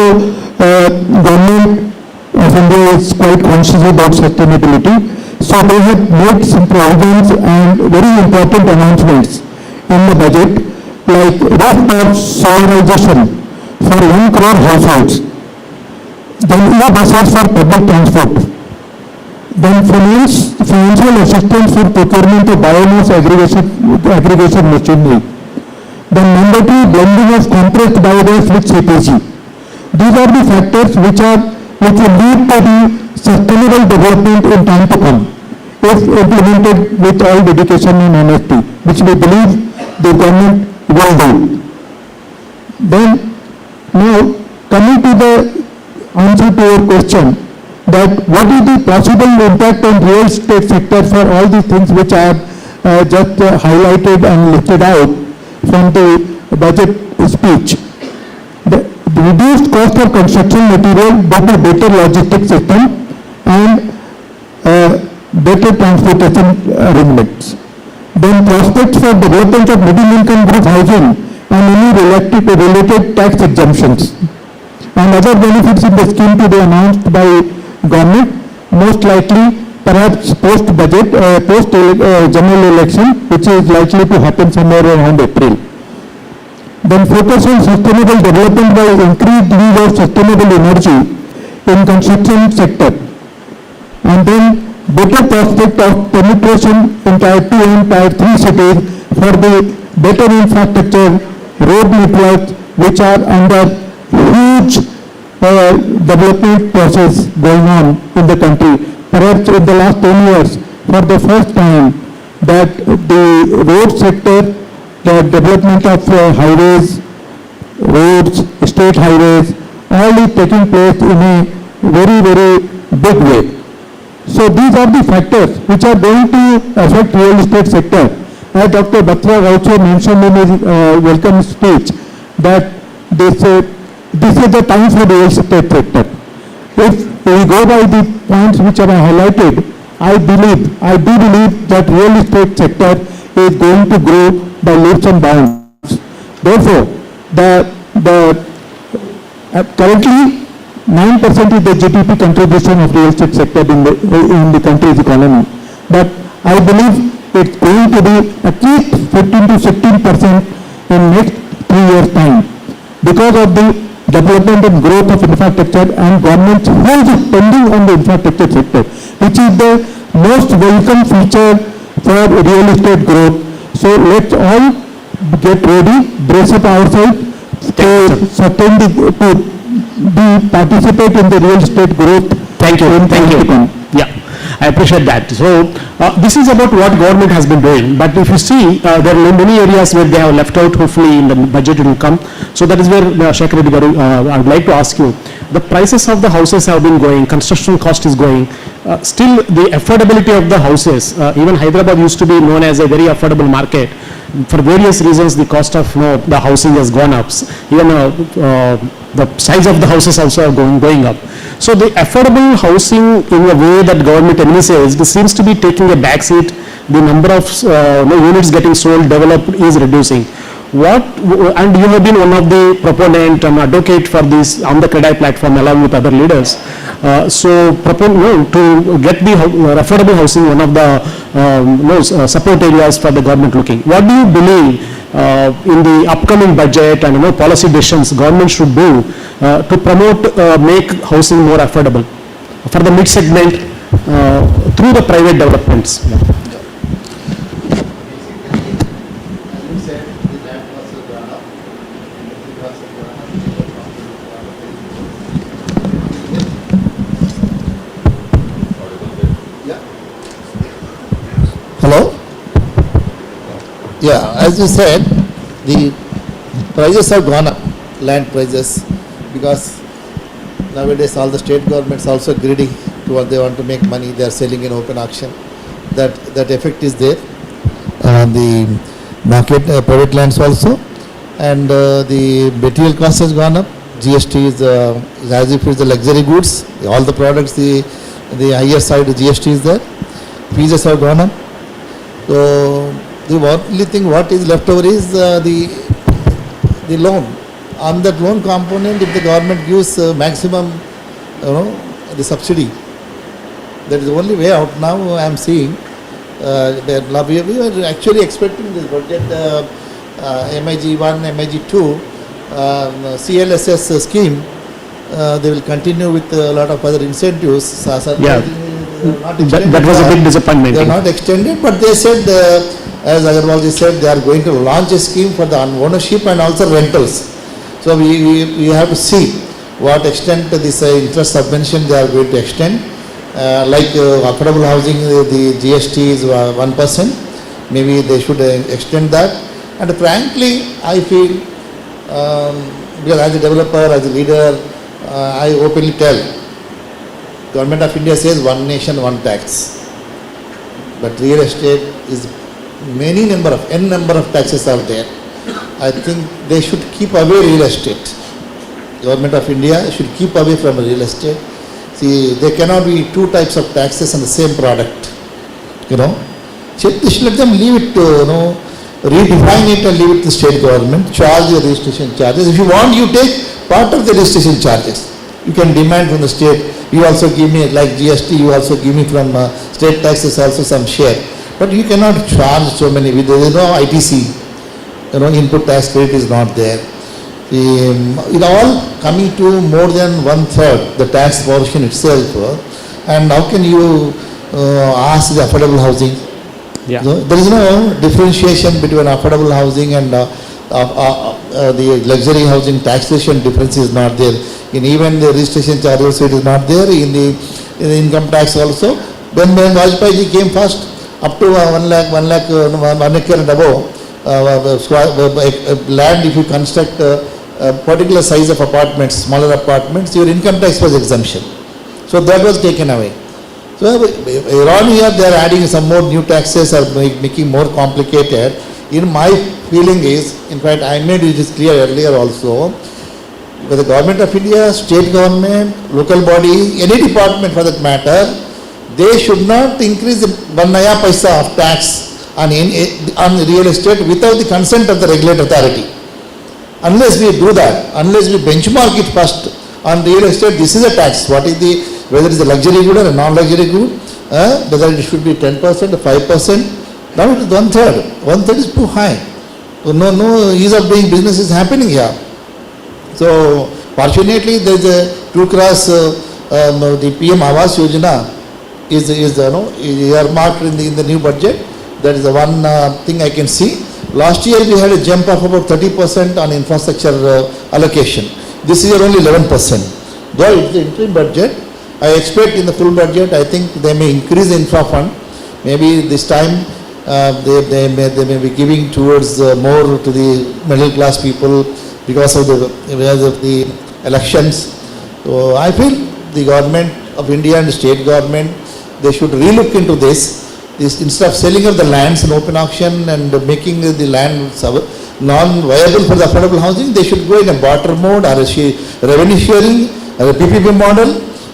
[SPEAKER 6] government of India is quite conscious about sustainability. So they have made some provisions and very important announcements in the budget, like rooftop solarization for 1 crore households, then e-buses for public transport, then financial assistance for procurement of biomass aggregation machinery, then mandatory blending of compressed biogas with CPC. These are the factors which will lead to the sustainable development in time to come, if implemented with all dedication and honesty, which we believe the government will do. Then, now coming to the answer to your question, that what is the possible impact on real estate sector for all these things which I have just highlighted and listed out from the budget speech. The reduced cost of construction material due to better logistics system and better transportation arrangements. Then prospects for development of middle income group housing and any related tax exemptions and other benefits in the scheme to be announced by government, most likely perhaps post-budget, post-general election, which is likely to happen somewhere around April. Then focus on sustainable development by increased use of sustainable energy in construction sector. And then better prospect of penetration in Tier 2 and Tier 3 cities for the better infrastructure, road networks, which are under huge development process going on in the country. Perhaps in the last 10 years, for the first time, that the road sector, the development of highways, roads, state highways, all is taking place in a very, very big way. So these are the factors which are going to affect real estate sector. As Dr. Batra also mentioned in his welcome speech, that this is the time for real estate sector. If we go by the points which are highlighted, I do believe that real estate sector is going to grow by leaps and bounds. Therefore, currently 9% is the GDP contribution of real estate sector in the country's economy. But I believe it's going to be at least 15 to 16% in next 3 years' time, because of the development and growth of infrastructure and government's huge spending on the infrastructure sector, which is the most welcome feature for real estate growth. So let's all get ready, brace up ourselves to participate in the real estate growth.
[SPEAKER 5] Thank you. Yeah, I appreciate that. So this is about what government has been doing. But if you see, there are many areas where they have left out. Hopefully, in the budget it will come. So that is where Shekhar Reddy Garu, I would like to ask you. The prices of the houses have been going. Construction cost is going. Still, the affordability of the houses. Even Hyderabad used to be known as a very affordable market. For various reasons, the cost of the housing has gone up. Even the size of the houses also are going up. So the affordable housing, in a way that government envisages, seems to be taking a backseat. The number of units getting sold, developed is reducing. And you have been one of the proponent and advocate for this on the CREDAI platform along with other leaders. So to get the affordable housing, one of the support areas for the government looking. What do you believe in the upcoming budget and policy decisions government should do to promote, make housing more affordable for the mid-segment through the private developments?
[SPEAKER 6] Hello?
[SPEAKER 7] Yeah, as you said, the prices have gone up, land prices, because nowadays all the state governments also greedy to what they want to make money, they are selling in open auction. That effect is there. The market, private lands also, and the material cost has gone up. GST is as if it's the luxury goods, all the products, the higher side GST is there. Fees have gone up. So the only thing what is left over is the loan. On that loan component, if the government gives maximum, the subsidy, that is the only way out. Now I am seeing that we were actually expecting this budget, MIG 1, MIG 2, CLSS scheme. They will continue with a lot of other incentives.
[SPEAKER 5] Yeah. That was a big disappointment.
[SPEAKER 7] They are not extended, but they said, as Agarwalji said, they are going to launch a scheme for the ownership and also rentals. So we have to see what extent this interest subvention they are going to extend. Like affordable housing, the GST is 1%. Maybe they should extend that. And frankly, I feel, because as a developer, as a leader, I openly tell, Government of India says one nation, one tax. But real estate is n number of taxes are there. I think they should keep away real estate. Government of India should keep away from real estate. See, there cannot be two types of taxes on the same product. They should let them leave it to, redefine it and leave it to the state government, charge the registration charges. If you want, you take part of the registration charges. You can demand from the state, you also give me, like GST, you also give me from state taxes also some share. But you cannot charge so many, there is no ITC, input tax credit is not there. It all coming to more than 1/3, the tax portion itself. And how can you ask the affordable housing?
[SPEAKER 5] Yeah.
[SPEAKER 7] So there is no differentiation between affordable housing and the luxury housing. Taxation difference is not there. In even the registration charges, it is not there. In the income tax also. When Vajpayee came first, up to 1 acre and above, land, if you construct a particular size of apartments, smaller apartments, your income tax was exemption. So that was taken away. So around here they are adding some more new taxes or making more complicated. In my feeling is, in fact I made it clear earlier also, with the Government of India, state government, local body, any department for that matter, they should not increase 1 naya paisa of tax on real estate without the consent of the regulatory authority. Unless we do that, unless we benchmark it first on real estate, this is a tax. What is whether it is a luxury good or a non-luxury good, whether it should be 10% or 5%, now it is 1/3. 1/3 is too high. So no ease of doing business is happening here. So fortunately there is a 2 crores, the PM Awas Yojana is earmarked in the new budget. That is the one thing I can see. Last year we had a jump of about 30% on infrastructure allocation. This year only 11%. Though it's the interim budget, I expect in the full budget, I think they may increase the infra fund. Maybe this time they may be giving towards more to the middle class people because of the elections. So I feel the Government of India and the state government, they should relook into this. Instead of selling of the lands in open auction and making the land non-viable for the affordable housing, they should go in a barter mode or a revenue sharing or a PPP model.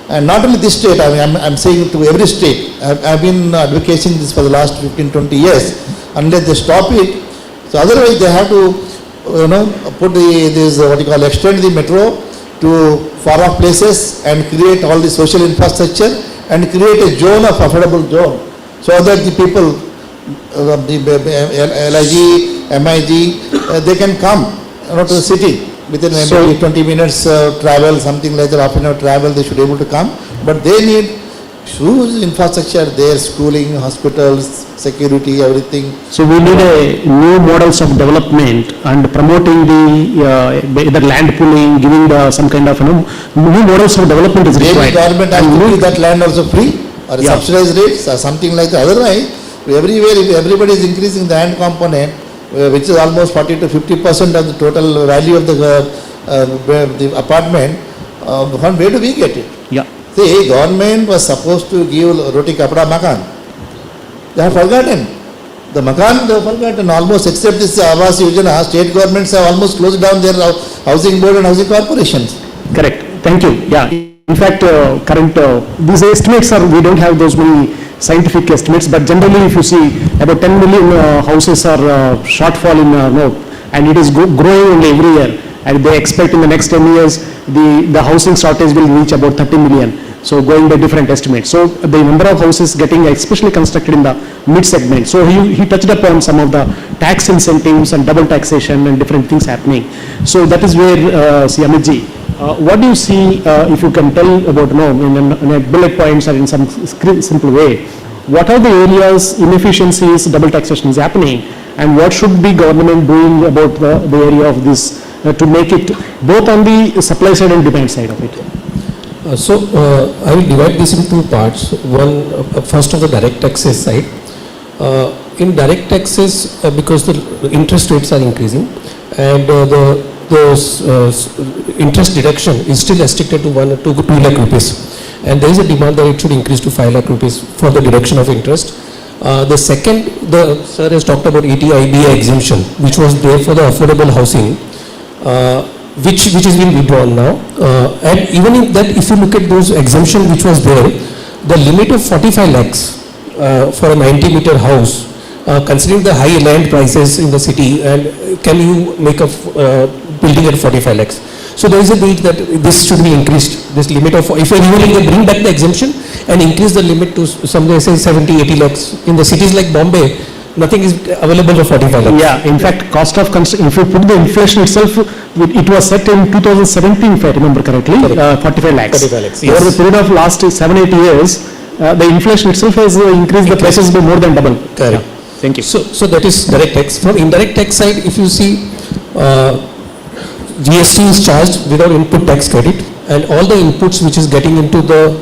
[SPEAKER 7] And not only this state, I'm saying to every state. I've been advocating this for the last 15-20 years. Unless they stop it, so otherwise they have to, put extend the metro to far off places and create all the social infrastructure and create a zone of affordable zone, so that the people, the LIG, MIG, they can come to the city. Within maybe 20 minutes travel, something like that, half an hour travel, they should be able to come. But they need huge infrastructure there, schooling, hospitals, security, everything.
[SPEAKER 5] So we need a new models of development and promoting the either land pooling, giving some kind of new models of development is required.
[SPEAKER 7] Maybe government has to give that land also free or subsidized rates or something like that. Otherwise, everywhere if everybody is increasing the land component, which is almost 40 to 50% of the total value of the apartment, from where do we get it?
[SPEAKER 5] Yeah.
[SPEAKER 7] See, government was supposed to give roti kapda makan. They have forgotten. The makan they have forgotten almost, except this Awas Yojana, state governments have almost closed down their housing board and housing corporations.
[SPEAKER 5] Correct. Thank you. Yeah. In fact, these estimates are, we don't have those many scientific estimates, but generally if you see about 10 million houses are shortfall in and it is growing only every year, and they expect in the next 10 years the housing shortage will reach about 30 million. So going by different estimates. So the number of houses getting especially constructed in the mid segment. So he touched upon some of the tax incentives and double taxation and different things happening. So that is where, Amitji, what do you see, if you can tell about, in a bullet points or in some simple way, what are the areas inefficiencies, double taxation is happening, and what should be government doing about the area of this to make it both on the supply side and demand side of it?
[SPEAKER 8] I will divide this into two parts. One, first of the direct taxes side. In direct taxes, because the interest rates are increasing, and the interest deduction is still restricted to 1 to 2 lakh rupees, and there is a demand that it should increase to 5 lakh rupees for the deduction of interest. The second, the sir has talked about ETIBA exemption, which was there for the affordable housing, which has been withdrawn now, and even in that, if you look at those exemption which was there, the limit of 45 lakhs for a 90-meter house, considering the high land prices in the city, and can you make a building at 45 lakhs? So there is a need that this should be increased, this limit of, if they bring back the exemption and increase the limit to some, they say 70, 80 lakhs. In the cities like Bombay, nothing is available for 45 lakhs.
[SPEAKER 5] Yeah, in fact, cost of construction, if you put the inflation itself, it was set in 2017, if I remember correctly, 45 lakhs.
[SPEAKER 8] 45 lakhs, yes.
[SPEAKER 5] Over the period of last 7-8 years, the inflation itself has increased the prices by more than double.
[SPEAKER 8] Correct.
[SPEAKER 5] Yeah. Thank you.
[SPEAKER 8] So that is direct tax. From indirect tax side, if you see, GST is charged without input tax credit, and all the inputs which is getting into the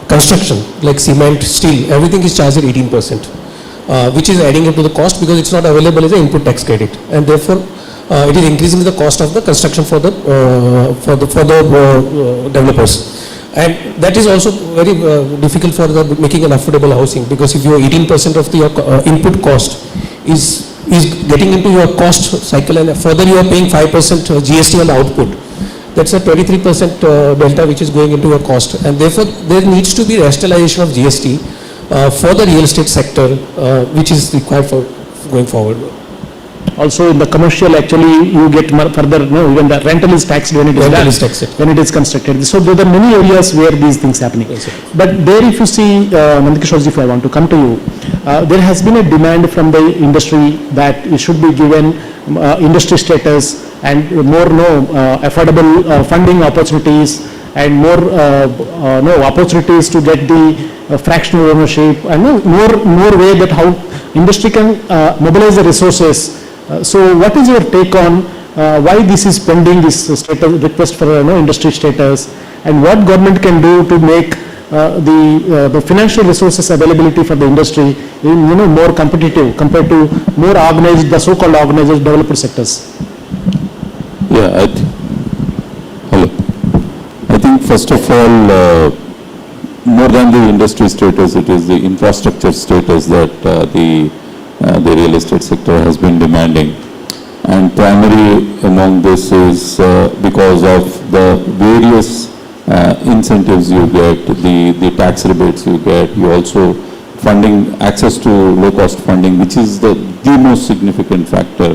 [SPEAKER 8] construction, like cement, steel, everything is charged at 18%. Which is adding up to the cost because it's not available as an input tax credit, and therefore it is increasing the cost of the construction for the developers, and that is also very difficult for making an affordable housing, because if your 18% of the input cost is getting into your cost cycle, and further you are paying 5% GST on the output, that's a 23% delta which is going into your cost, and therefore there needs to be rationalization of GST for the real estate sector, which is required for going forward.
[SPEAKER 5] Also in the commercial, actually, you get further, even the rental is taxed when it is
[SPEAKER 8] Rental
[SPEAKER 5] done,
[SPEAKER 8] is taxed.
[SPEAKER 5] when it is constructed. So there are many areas where these things happening.
[SPEAKER 8] Yes, sir.
[SPEAKER 5] But there, if you see, Nandakishore, if I want to come to you, there has been a demand from the industry that it should be given industry status and more affordable funding opportunities, and more opportunities to get the fractional ownership, and more way that how industry can mobilize the resources. So what is your take on why this is pending, this status, request for industry status, and what government can do to make the financial resources availability for the industry more competitive compared to more organized, the so-called organized developer sectors?
[SPEAKER 9] Yeah, hello. I think first of all, more than the industry status, it is the infrastructure status that the real estate sector has been demanding. And primary among this is because of the various incentives you get, the tax rebates you get, you also funding, access to low-cost funding, which is the most significant factor,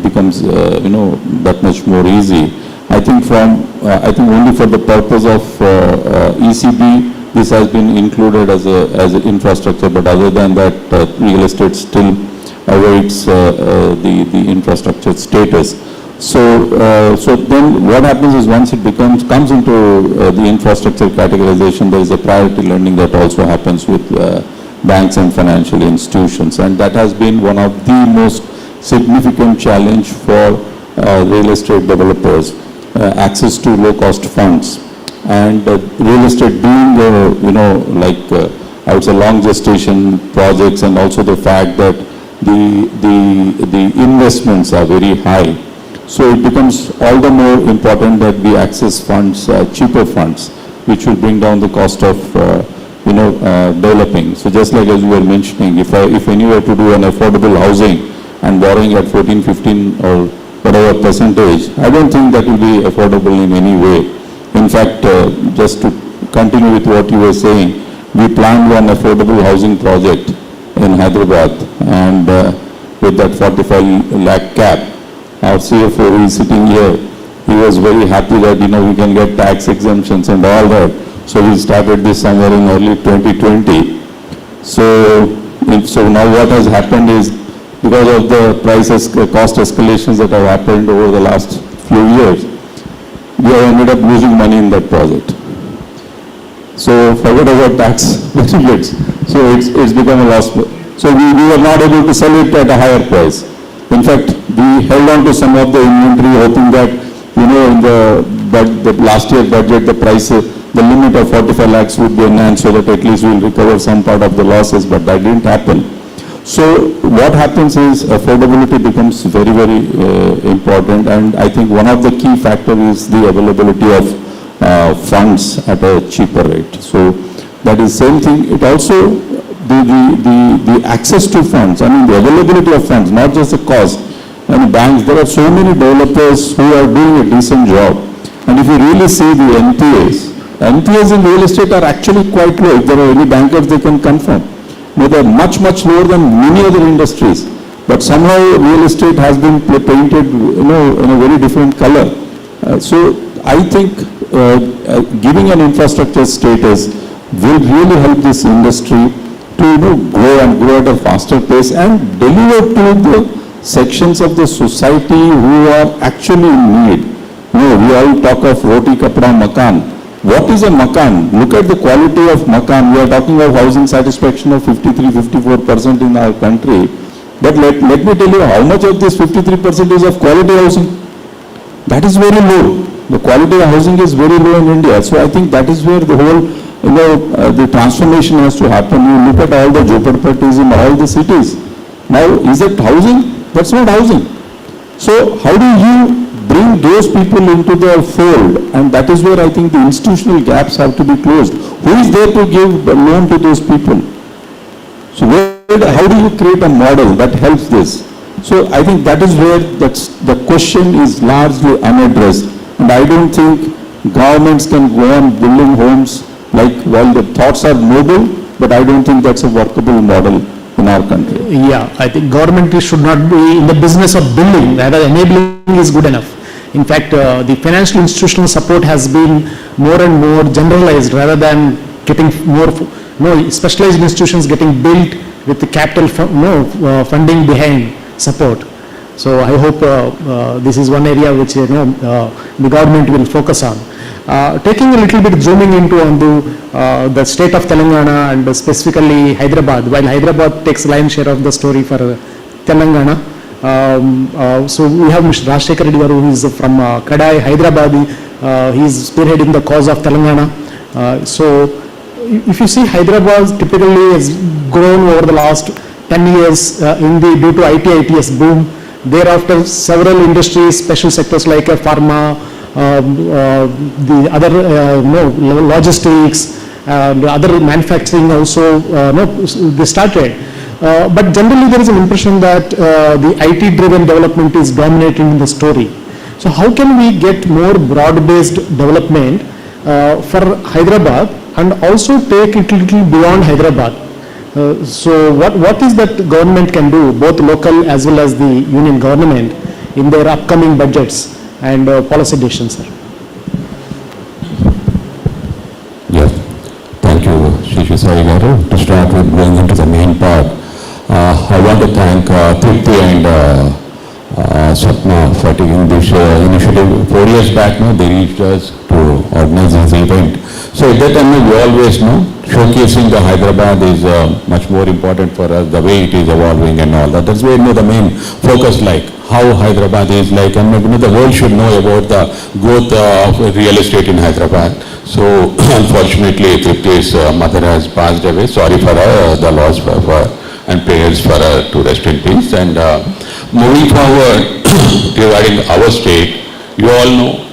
[SPEAKER 9] becomes that much more easy. I think only for the purpose of ECB, this has been included as an infrastructure, but other than that, real estate still awaits the infrastructure status. So then what happens is, once it comes into the infrastructure categorization, there is a priority lending that also happens with banks and financial institutions, and that has been one of the most significant challenge for real estate developers, access to low-cost funds. And real estate being, I would say, long gestation projects, and also the fact that the investments are very high. So it becomes all the more important that we access funds, cheaper funds, which will bring down the cost of, developing. So just like as you were mentioning, if any were to do an affordable housing and borrowing at 14, 15 or whatever percentage, I don't think that will be affordable in any way. In fact, just to continue with what you were saying, we planned one affordable housing project in Hyderabad, and with that 45 lakh cap, our CFO who is sitting here, he was very happy that, we can get tax exemptions and all that. So we started this somewhere in early 2020. So now what has happened is, because of the cost escalations that have happened over the last few years, we have ended up losing money in that project. So forget about tax benefits. So it's become a loss. So we were not able to sell it at a higher price. In fact, we held on to some of the inventory, hoping that, in the last year budget, the price, the limit of 45 lakhs would be enhanced so that at least we'll recover some part of the losses, but that didn't happen. So what happens is affordability becomes very, very important, and I think one of the key factors is the availability of funds at a cheaper rate. So that is same thing. It also, the access to funds, the availability of funds, not just the cost. And banks, there are so many developers who are doing a decent job. And if you really see the NPAs in real estate are actually quite low. If there are any bankers, they can confirm. They are much, much lower than many other industries. But somehow real estate has been painted, in a very different color. So I think giving an infrastructure status will really help this industry to grow at a faster pace and deliver to the sections of the society who are actually in need. We all talk of roti, kapda, makan. What is a makan? Look at the quality of makan. We are talking of housing satisfaction of 53-54% in our country. But let me tell you how much of this 53% is of quality housing. That is very low. The quality of housing is very low in India. So I think that is where the whole, the transformation has to happen. You look at all the jhopadpattis in all the cities. Now, is it housing? That's not housing. So how do you bring those people into the fold? And that is where I think the institutional gaps have to be closed. Who is there to give a loan to those people? So how do you create a model that helps this? So I think that is where the question is largely unaddressed. And I don't think governments can go on building homes while the thoughts are noble, but I don't think that's a workable model in our country.
[SPEAKER 5] Yeah, I think government should not be in the business of building, rather enabling is good enough. In fact, the financial institutional support has been more and more generalized rather than getting more, specialized institutions getting built with the capital funding behind support. So I hope this is one area which the government will focus on. Taking a little bit zooming into on the state of Telangana and specifically Hyderabad, while Hyderabad takes lion's share of the story for Telangana. So we have Mr. Rajshekhar Reddy Garu, who is from Kadai, Hyderabad. He is spearheading the cause of Telangana. So if you see, Hyderabad typically has grown over the last 10 years due to IT/ITES boom. Thereafter, several industries, special sectors like pharma, the other logistics, the other manufacturing also they started. But generally there is an impression that the IT driven development is dominating the story. So how can we get more broad based development for Hyderabad and also take it a little beyond Hyderabad? So what is that government can do, both local as well as the union government, in their upcoming budgets and policy decisions, sir?
[SPEAKER 10] Yes, thank you, Shishasari Garu. To start with, going into the main part, I want to thank Tripti and Swapna for taking this initiative. 4 years back now, they reached us to organize this event. So at that time, we always know showcasing the Hyderabad is much more important for us, the way it is evolving and all that. That's where the main focus, like how Hyderabad is like, and the world should know about the growth of real estate in Hyderabad. So unfortunately, Tripti's mother has passed away. Sorry for the loss for and prayers for her to rest in peace. And moving forward, regarding our state, you all know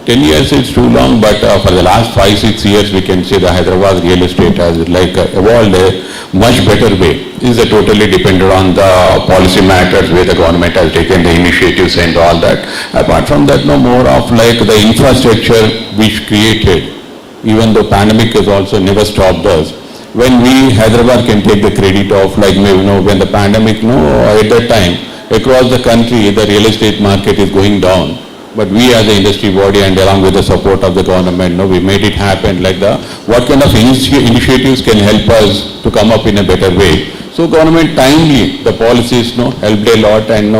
[SPEAKER 10] 10 years is too long, but for the last 5-6 years, we can say the Hyderabad real estate has evolved a much better way. This is totally dependent on the policy matters where the government has taken the initiatives and all that. Apart from that, no more of the infrastructure which created, even though pandemic has also never stopped us. When we, Hyderabad, can take the credit of when the pandemic, at that time, across the country, the real estate market is going down. But we as an industry body and along with the support of the government, we made it happen what kind of initiatives can help us to come up in a better way. So government timely, the policies helped a lot, and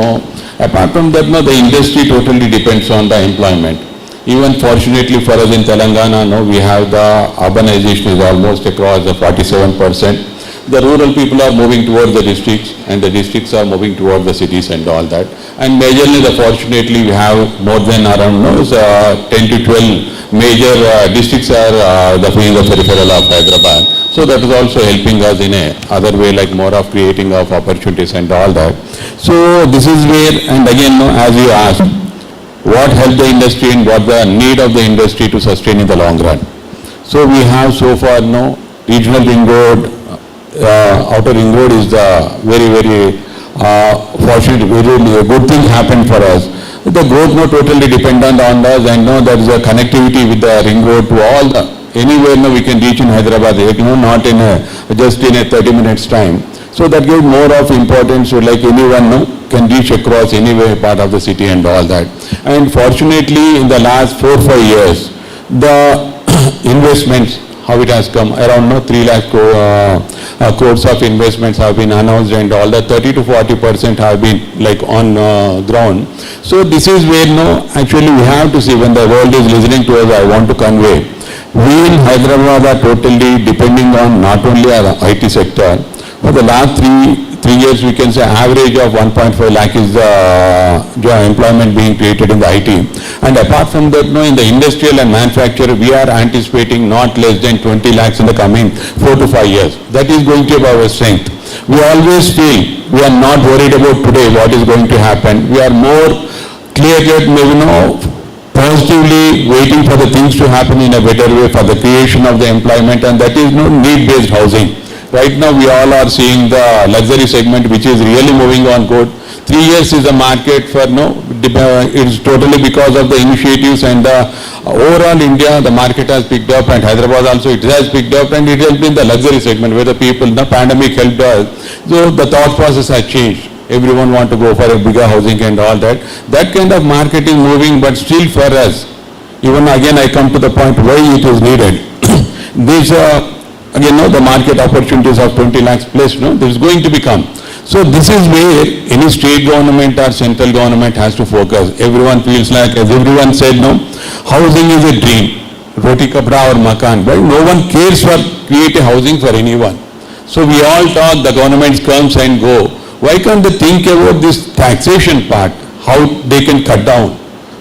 [SPEAKER 10] apart from that, the industry totally depends on the employment. Even fortunately for us in Telangana, we have the urbanization is almost across the 47%. The rural people are moving towards the districts, and the districts are moving towards the cities and all that. And majorly, fortunately, we have more than around 10 to 12 major districts are the peripheral of Hyderabad. So that is also helping us in a other way, more of creating of opportunities and all that. So this is where, and again, as you asked, what helped the industry and what the need of the industry to sustain in the long run. So we have so far regional ring road, outer ring road is the very, very fortunate, very good thing happened for us. The growth totally dependent on us, and there is a connectivity with the ring road to all the, anywhere we can reach in Hyderabad, not in just in a 30 minutes time. So that gives more of importance to anyone can reach across any part of the city and all that. And fortunately, in the last 4-5 years, the investments, how it has come, around 3 lakh crores of investments have been announced, and all the 30 to 40% have been on ground. So this is where actually we have to see, when the world is listening to us, I want to convey, we in Hyderabad are totally depending on not only our IT sector, but the last three years we can say average of 1.5 lakh is the employment being created in the IT. And apart from that, in the industrial and manufacturing, we are anticipating not less than 20 lakhs in the coming 4 to 5 years. That is going to be our strength. We always feel we are not worried about today what is going to happen. We are more clear-cut, positively waiting for the things to happen in a better way for the creation of the employment, and that is need-based housing. Right now we all are seeing the luxury segment which is really moving on good. 3 years is the market for it's totally because of the initiatives, and the overall India, the market has picked up, and Hyderabad also it has picked up, and it has been the luxury segment where the people, the pandemic helped us. So the thought process has changed. Everyone want to go for a bigger housing and all that. That kind of market is moving, but still for us, even again I come to the point why it is needed. This again, the market opportunities of 20 lakhs plus, there is going to become. So this is where any state government or central government has to focus. Everyone feels like, as everyone said, housing is a dream, roti kapda or makan, but no one cares for creating housing for anyone. So we all talk, the government comes and go. Why can't they think about this taxation part, how they can cut down?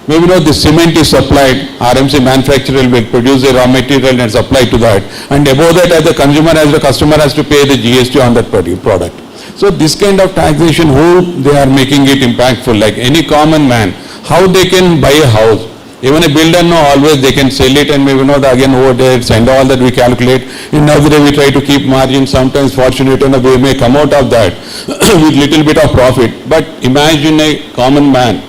[SPEAKER 10] Maybe the cement is supplied, RMC manufacturer will produce the raw material and supply to that. And above that, as the consumer, as the customer has to pay the GST on that product. So this kind of taxation, who they are making it impactful, like any common man, how they can buy a house. Even a builder, always they can sell it, and maybe again overheads and all that we calculate. In another way we try to keep margin, sometimes fortunate enough we may come out of that with little bit of profit. But imagine a common man,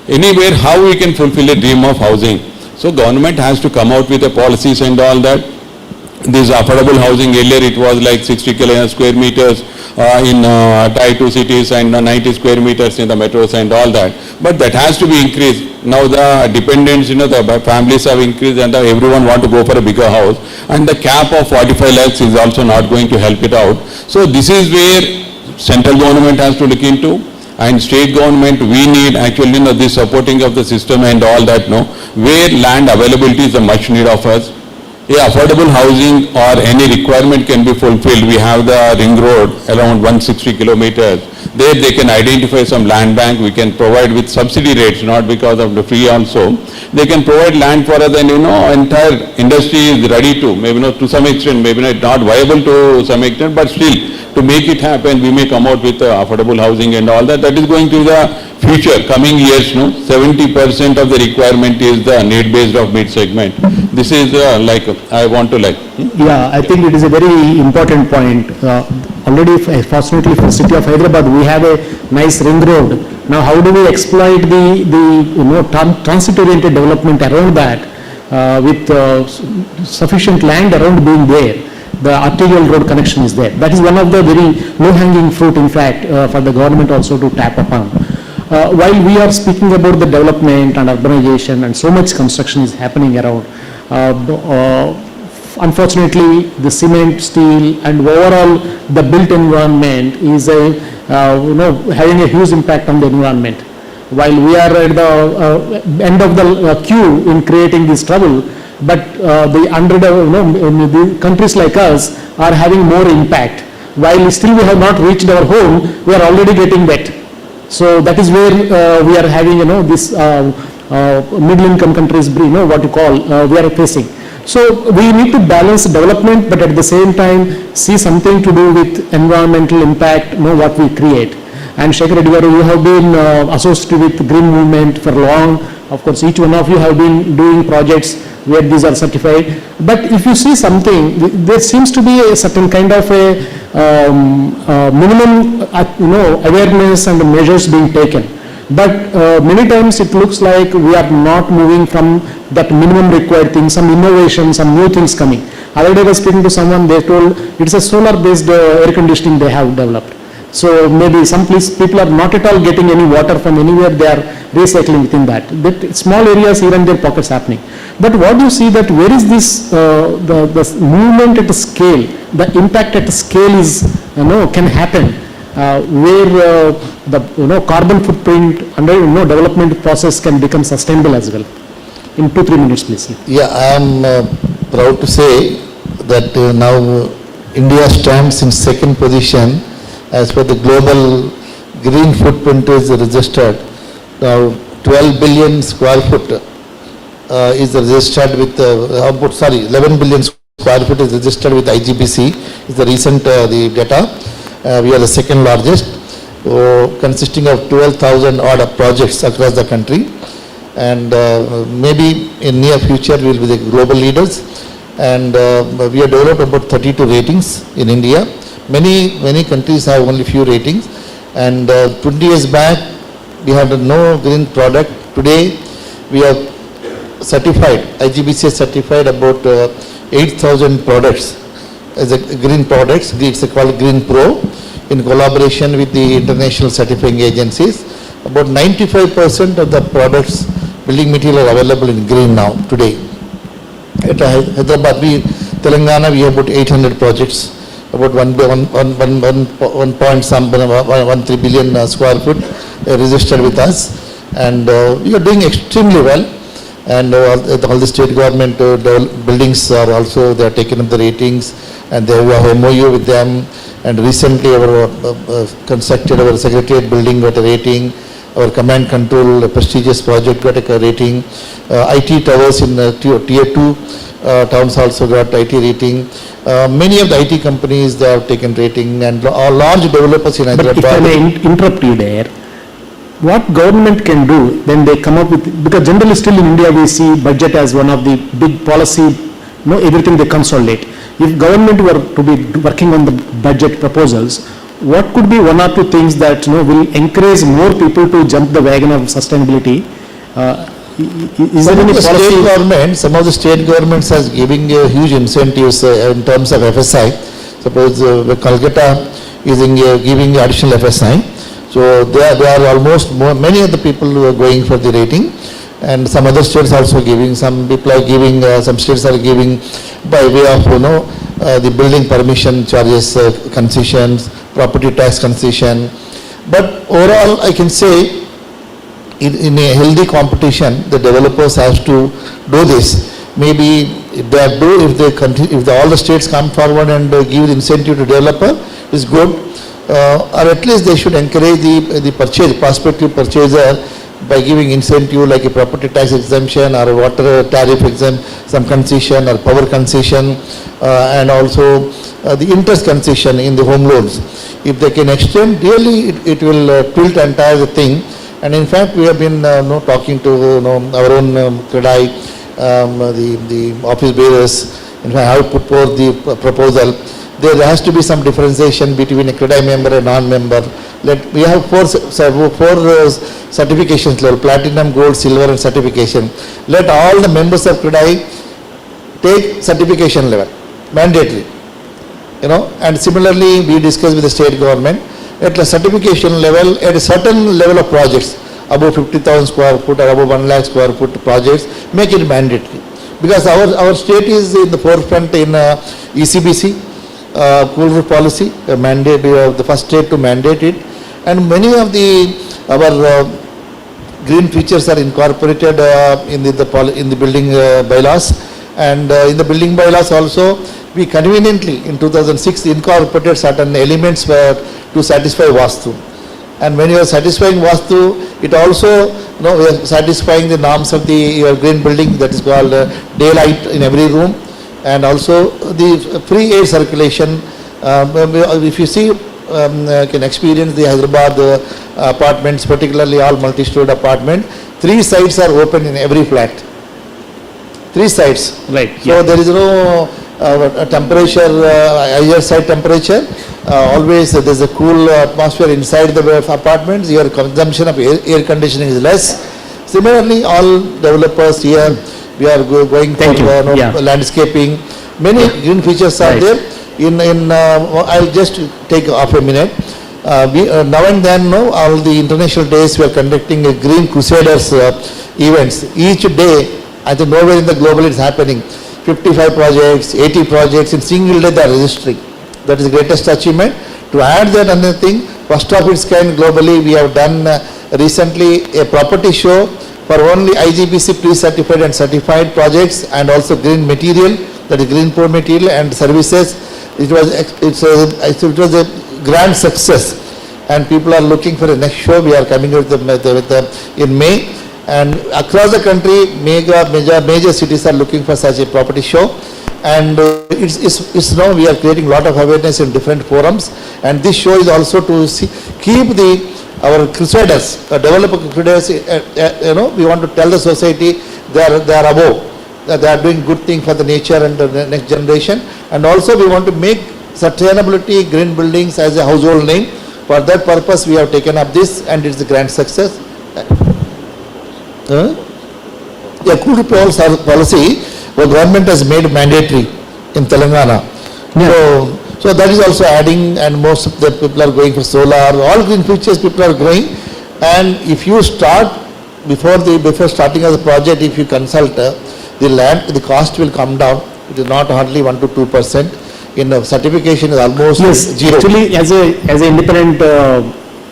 [SPEAKER 10] anywhere how we can fulfill a dream of housing. So government has to come out with the policies and all that. This affordable housing, earlier it was like 60 square meters in Tier 2 cities and 90 square meters in the metros and all that. But that has to be increased. Now the dependents, the families have increased, and everyone want to go for a bigger house. And the cap of 45 lakhs is also not going to help it out. So this is where central government has to look into. And state government, we need actually this supporting of the system and all that, where land availability is the much need of us.
[SPEAKER 9] affordable housing or any requirement can be fulfilled. We have the ring road around 160 kilometers. There they can identify some land bank. We can provide with subsidy rates, not because of the free also. They can provide land for us, and entire industry is ready to, maybe not to some extent, maybe not viable to some extent, but still to make it happen, we may come out with affordable housing and all that. That is going to the future, coming years, 70% of the requirement is the need-based of mid-segment. This is I want to
[SPEAKER 5] Yeah, I think it is a very important point. Already, fortunately for the city of Hyderabad, we have a nice ring road. Now, how do we exploit the transit-oriented development around that with sufficient land around being there? The arterial road connection is there. That is one of the very low-hanging fruit, in fact, for the government also to tap upon. While we are speaking about the development and urbanization and so much construction is happening around, unfortunately, the cement, steel, and overall the built environment is having a huge impact on the environment. While we are at the end of the queue in creating this trouble, but the countries like us are having more impact. While still we have not reached our home, we are already getting wet. So that is where we are having this middle income countries, what you call, we are facing. So we need to balance development, but at the same time see something to do with environmental impact, what we create. And Shekhar Reddy garu, you have been associated with green movement for long. Of course, each one of you have been doing projects where these are certified. But if you see something, there seems to be a certain kind of a minimum, awareness and measures being taken. But many times it looks like we are not moving from that minimum required thing, some innovation, some new things coming. Other day I was speaking to someone, they told it's a solar-based air conditioning they have developed. So maybe some people are not at all getting any water from anywhere, they are recycling within that. Small areas here and there pockets happening. But what do you see that where is this, the movement at a scale, the impact at a scale is, can happen, where the carbon footprint under development process can become sustainable as well. In 2-3 minutes, please.
[SPEAKER 7] Yeah, I am proud to say that now India stands in second position as per the global green footprint is registered. Now 12 billion square foot is registered with 11 billion square foot is registered with IGBC is the recent the data. We are the second largest, consisting of 12,000 odd projects across the country, and maybe in near future we will be the global leaders. And we have developed about 32 ratings in India. Many countries have only few ratings, and 20 years back we had no green product. Today we have certified, IGBC has certified about 8,000 products as a green products. It's called Green Pro in collaboration with the international certifying agencies. About 95% of the products, building material are available in green now today. At Hyderabad, Telangana, we have about 800 projects, about 1.13 billion square foot registered with us, and we are doing extremely well. And all the state government buildings are also, they are taking up the ratings, and they have MOU with them. And recently our constructed our secretariat building got a rating, our command control, a prestigious project got a rating, IT towers in tier 2 towns also got IT rating. Many of the IT companies, they have taken rating, and large developers in Hyderabad.
[SPEAKER 5] But if I may interrupt you there, what government can do when they come up with, because generally still in India we see budget as one of the big policy, everything they consolidate. If government were to be working on the budget proposals, what could be one or two things that will encourage more people to jump the wagon of sustainability? Is there any policy?
[SPEAKER 7] Some of the state governments are giving huge incentives in terms of FSI. Suppose Calcutta is giving additional FSI. So they are almost many of the people who are going for the rating, and some other states also giving. Some people are giving. Some states are giving by way of the building permission charges, concessions, property tax concession. But overall, I can say, in a healthy competition, the developers have to do this. Maybe If they do, if they continue, if all the states come forward and give the incentive to developer, is good. Or at least they should encourage the prospective purchaser by giving incentive like a property tax exemption or a water tariff exemption, some concession or power concession, and also the interest concession in the home loans. If they can extend, really it will tilt entire thing. And in fact, we have been talking to our own Kredai, the office bearers. In fact, I have put forth the proposal. There has to be some differentiation between a Kredai member and non-member. We have four certifications level: platinum, gold, silver, and certification. Let all the members of Kredai take certification level, mandatory. And similarly, we discussed with the state government at a certification level, at a certain level of projects, above 50,000 square foot or above 1 lakh square foot projects, make it mandatory. Because our state is in the forefront in ECBC, cool roof policy, mandate, the first state to mandate it. And many of our green features are incorporated in the building bylaws. And in the building bylaws also, we conveniently in 2006 incorporated certain elements to satisfy Vastu. And when you are satisfying Vastu, it also we are satisfying the norms of your green building, that is called daylight in every room, and also the free air circulation. If you see, can experience the Hyderabad apartments, particularly all multi-stored apartment, 3 sides are open in every flat. 3 sides.
[SPEAKER 5] Right.
[SPEAKER 7] So there is no temperature, higher side temperature. Always there is a cool atmosphere inside the apartments. Your consumption of air conditioning is less. Similarly, all developers here, we are going for landscaping. Many green features are there. I'll just take half a minute. Now and then, all the international days we are conducting a Green Crusaders events. Each day, I think nowhere in the global it's happening. 55 projects, 80 projects in single day they are registering. That is the greatest achievement. To add that another thing, first of its kind globally, we have done recently a property show for only IGBC pre-certified and certified projects, and also green material, that is green poor material and services. It was a grand success, and people are looking for the next show. We are coming with in May, and across the country, major cities are looking for such a property show. And it's now we are creating a lot of awareness in different forums, and this show is also to keep our crusaders, developer crusaders. We want to tell the society they are above. They are doing good thing for the nature and the next generation. And also we want to make sustainability, green buildings as a household name. For that purpose we have taken up this, and it's a grand success. Cool policy, the government has made mandatory in Telangana. So that is also adding, and most of the people are going for solar. All green features people are going. And if you start, before starting as a project, if you consult the land, the cost will come down. It is not hardly 1 to 2%. In certification is almost zero.
[SPEAKER 5] Actually, as an independent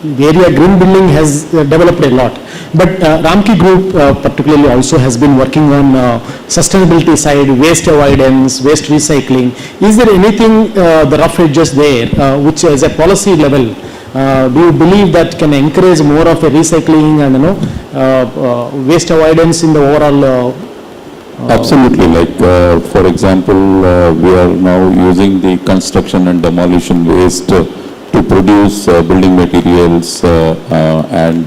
[SPEAKER 5] area, green building has developed a lot. But Ramki Group particularly also has been working on sustainability side, waste avoidance, waste recycling. Is there anything, the rough edges there, which as a policy level, do you believe that can encourage more of a recycling and waste avoidance in the overall?
[SPEAKER 9] Absolutely. Like for example, we are now using the construction and demolition waste to produce building materials and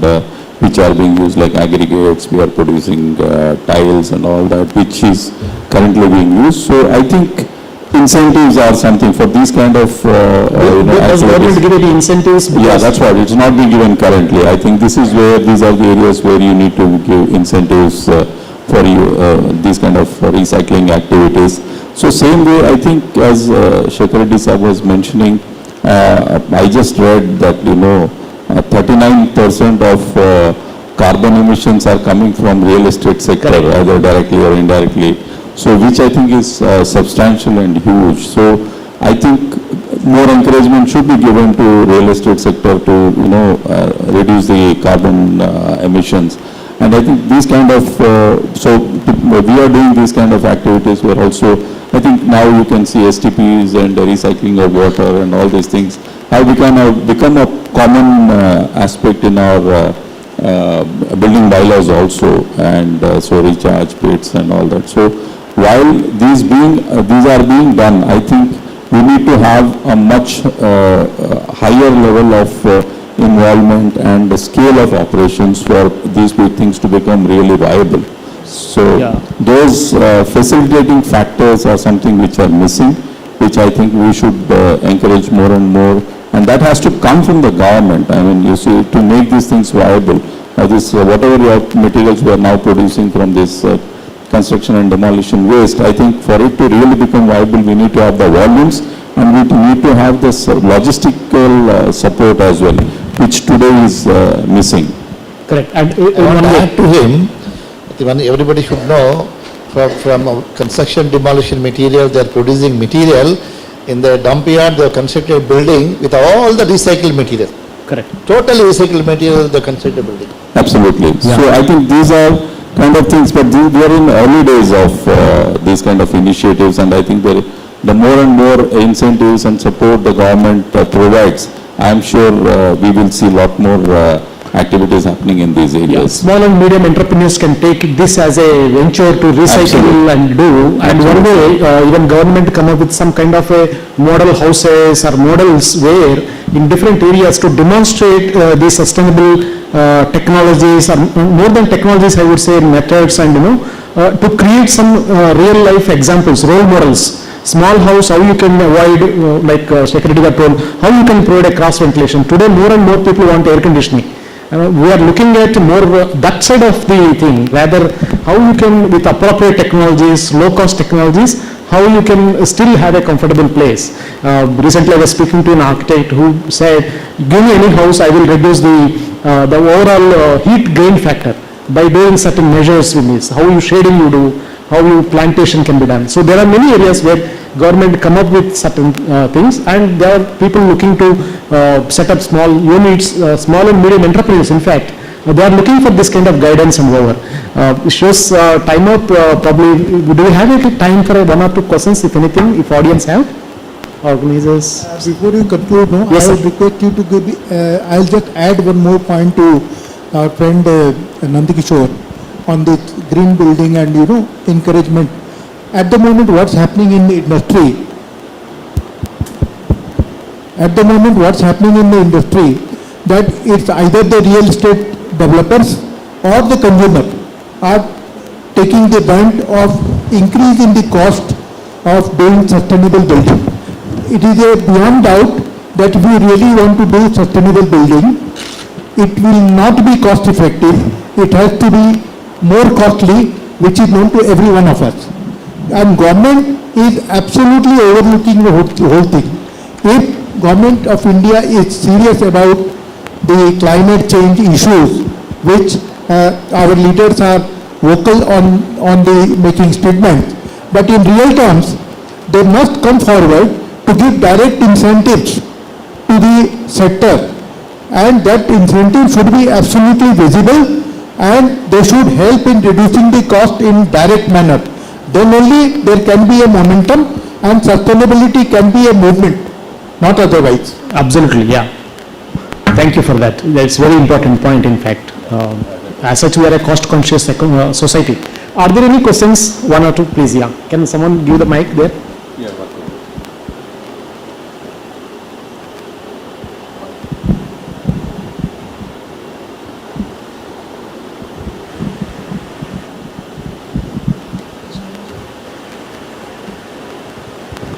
[SPEAKER 9] which are being used like aggregates. We are producing tiles and all that, which is currently being used. So I think incentives are something for these kind of
[SPEAKER 5] Does government give any incentives?
[SPEAKER 9] Yeah, that's what. It's not being given currently. I think these are the areas where you need to give incentives for these kind of recycling activities. So same way, I think as Shekhar Reddy Sahab was mentioning, I just read that 39% of carbon emissions are coming from real estate sector, either directly or indirectly. So which I think is substantial and huge. So I think more encouragement should be given to real estate sector to reduce the carbon emissions. And I think these kind of, we are doing these kind of activities. We're also, I think now you can see STPs and recycling of water and all these things have become a common aspect in our building bylaws also, and so recharge pits and all that. So while these are being done, I think we need to have a much higher level of involvement and the scale of operations for these big things to become really viable. So those facilitating factors are something which are missing, which I think we should encourage more and more. And that has to come from the government. I mean, you see, to make these things viable, whatever materials we are now producing from this construction and demolition waste, I think for it to really become viable, we need to have the volumes, and we need to have this logistical support as well, which today is missing.
[SPEAKER 5] Correct. And
[SPEAKER 7] I want to add to him, everybody should know, from construction demolition material, they are producing material. In the dump yard, they have constructed a building with all the recycled material.
[SPEAKER 5] correct.
[SPEAKER 7] Totally recycled material, they constructed a building.
[SPEAKER 9] Absolutely. So I think these are kind of things, but we are in early days of these kind of initiatives, and I think the more and more incentives and support the government provides, I am sure we will see a lot more activities happening in these areas.
[SPEAKER 5] Small and medium entrepreneurs can take this as a venture to recycle
[SPEAKER 9] Absolutely.
[SPEAKER 5] and do, and one day even government come up with some kind of a model houses or models where in different areas to demonstrate the sustainable technologies, or more than technologies, I would say methods, and to create some real life examples, role models. Small house, how you can avoid, like Secretary got told, how you can provide a cross ventilation. Today more and more people want air conditioning. We are looking at more that side of the thing, rather how you can, with appropriate technologies, low cost technologies, how you can still have a comfortable place. Recently I was speaking to an architect who said, give me any house, I will reduce the overall heat gain factor by doing certain measures with this, how you shading you do, how you plantation can be done. So there are many areas where government come up with certain things, and there are people looking to set up small units, small and medium enterprises. In fact, they are looking for this kind of guidance and over. Shows time up, probably, do we have any time for one or two questions, if anything, if audience have? Organizers?
[SPEAKER 6] Before you conclude, no,
[SPEAKER 5] Yes,
[SPEAKER 6] I
[SPEAKER 5] sir.
[SPEAKER 6] will request you to give, I'll just add one more point to our friend Nandikishore on the green building and, encouragement. At the moment, what's happening in the industry, that it's either the real estate developers or the consumer are taking the brunt of increase in the cost of doing sustainable building. It is a beyond doubt that if we really want to do sustainable building, it will not be cost effective. It has to be more costly, which is known to every one of us. And government is absolutely overlooking the whole thing. If government of India is serious about the climate change issues, which our leaders are vocal on the making statements, but in real terms, they must come forward to give direct incentives to the sector, and that incentive should be absolutely visible, and they should help in reducing the cost in direct manner. Then only there can be a momentum and sustainability can be a movement, not otherwise.
[SPEAKER 5] Absolutely, yeah. Thank you for that. That's very important point, in fact. As such, we are a cost-conscious society. Are there any questions? One or two, please, yeah. Can someone give the mic there?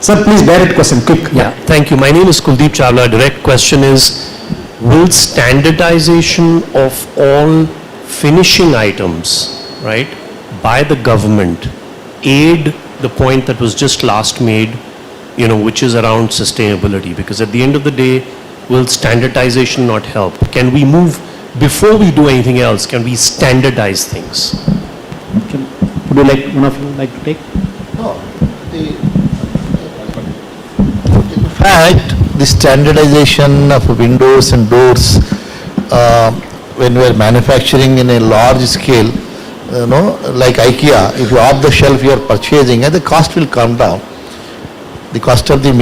[SPEAKER 5] Sir, please bear it question, quick.
[SPEAKER 11] Yeah, thank you. My name is Kuldeep Chawla. Direct question is, will standardization of all finishing items, right, by the government aid the point that was just last made, which is around sustainability? Because at the end of the day, will standardization not help? Can we move, before we do anything else, can we standardize things?
[SPEAKER 5] Would you like, one of you like to take?
[SPEAKER 7] No, in fact, the standardization of windows and doors, when we are manufacturing in a large scale, like IKEA, if you off the shelf you are purchasing, and the cost will come down. The cost of the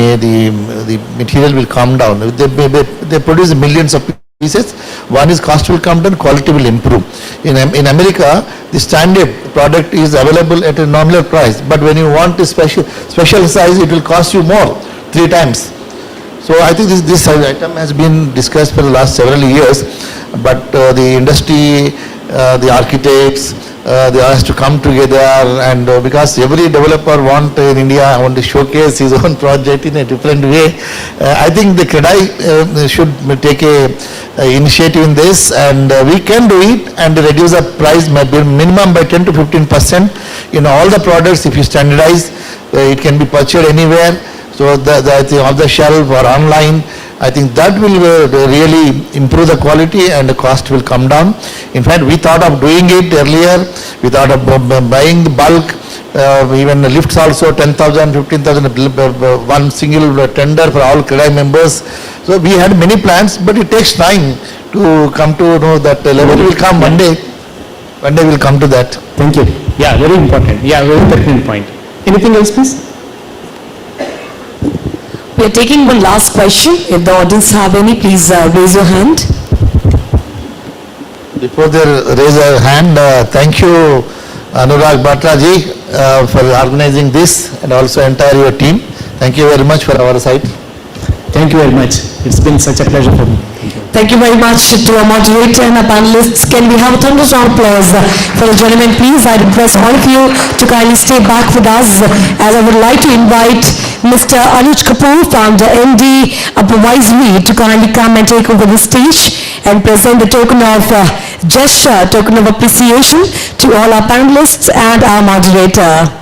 [SPEAKER 7] material will come down. They produce millions of pieces. One is cost will come down, quality will improve. In America, the standard product is available at a nominal price, but when you want a special size, it will cost you more, 3 times. So I think this item has been discussed for the last several years, but the industry, the architects, they has to come together, and because every developer in India want to showcase his own project in a different way. I think the CREDAI should take a initiative in this, and we can do it and reduce the price minimum by 10 to 15%. In all the products, if you standardize, it can be purchased anywhere. So that off the shelf or online, I think that will really improve the quality and the cost will come down. In fact, we thought of doing it earlier. We thought of buying the bulk, even the lifts also 10,000, 15,000, one single tender for all CREDAI members. So we had many plans, but it takes time to come to know that level. Will come one day. One day we'll come to that.
[SPEAKER 5] Thank you. Yeah, very important. Yeah, very pertinent point. Anything else, please?
[SPEAKER 2] We are taking one last question. If the audience have any, please raise your hand.
[SPEAKER 7] Before they raise their hand, thank you Anurag Batra ji for organizing this, and also entire your team. Thank you very much for our side.
[SPEAKER 5] Thank you very much. It's been such a pleasure for me.
[SPEAKER 2] Thank you very much to our moderator and our panelists. Can we have a thunderous round of applause for the gentlemen, please? I request all of you to kindly stay back with us, as I would like to invite Mr. Anuj Kapoor, founder, MD, Advisory, to kindly come and take over the stage and present the token of gesture, token of appreciation to all our panelists and our moderator.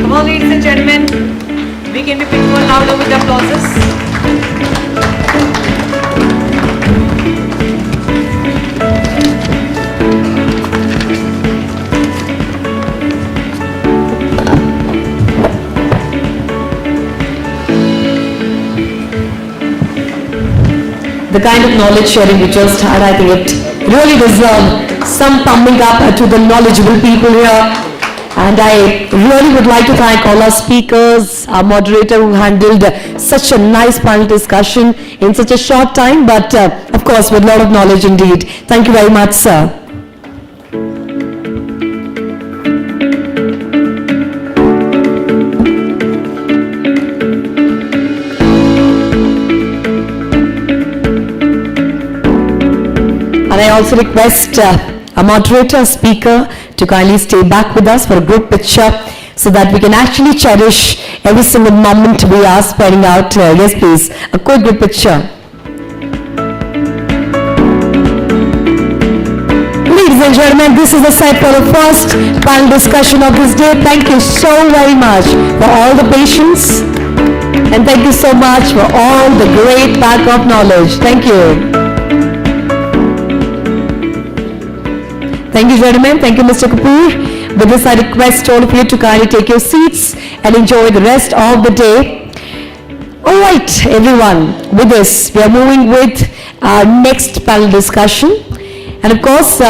[SPEAKER 12] Come on, ladies and gentlemen, we can be a bit more louder with the applauses.
[SPEAKER 2] The kind of knowledge sharing we just had, I think it really deserves some pumping up to the knowledgeable people here. And I really would like to thank all our speakers, our moderator who handled such a nice panel discussion in such a short time, but of course with a lot of knowledge indeed. Thank you very much, sir. And I also request a moderator, speaker, to kindly stay back with us for a group picture so that we can actually cherish every single moment we are spreading out. Yes, please, a quick group picture. Ladies and gentlemen, this is the set for the first panel discussion of this day. Thank you so very much for all the patience, and thank you so much for all the great backup knowledge. Thank you. Thank you, gentlemen. Thank you, Mr. Kapoor. With this, I request all of you to kindly take your seats and enjoy the rest of the day. All right, everyone. With this, we are moving with our next panel discussion. And of course,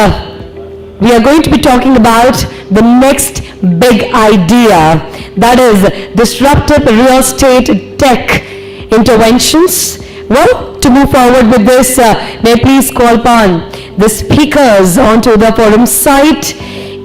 [SPEAKER 2] we are going to be talking about the next big idea. That is disruptive real estate tech interventions. Well, to move forward with this, may I please call upon the speakers onto the forum site,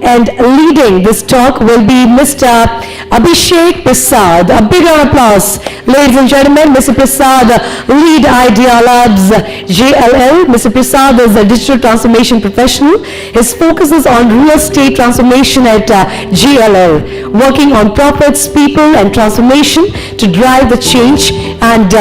[SPEAKER 2] and leading this talk will be Mr. Abhishek Prasad. A big round of applause. Ladies and gentlemen, Mr. Prasad, lead Idea Labs JLL. Mr. Prasad is a digital transformation professional. His focus is on real estate transformation at JLL, working on profits, people and transformation to drive the change. And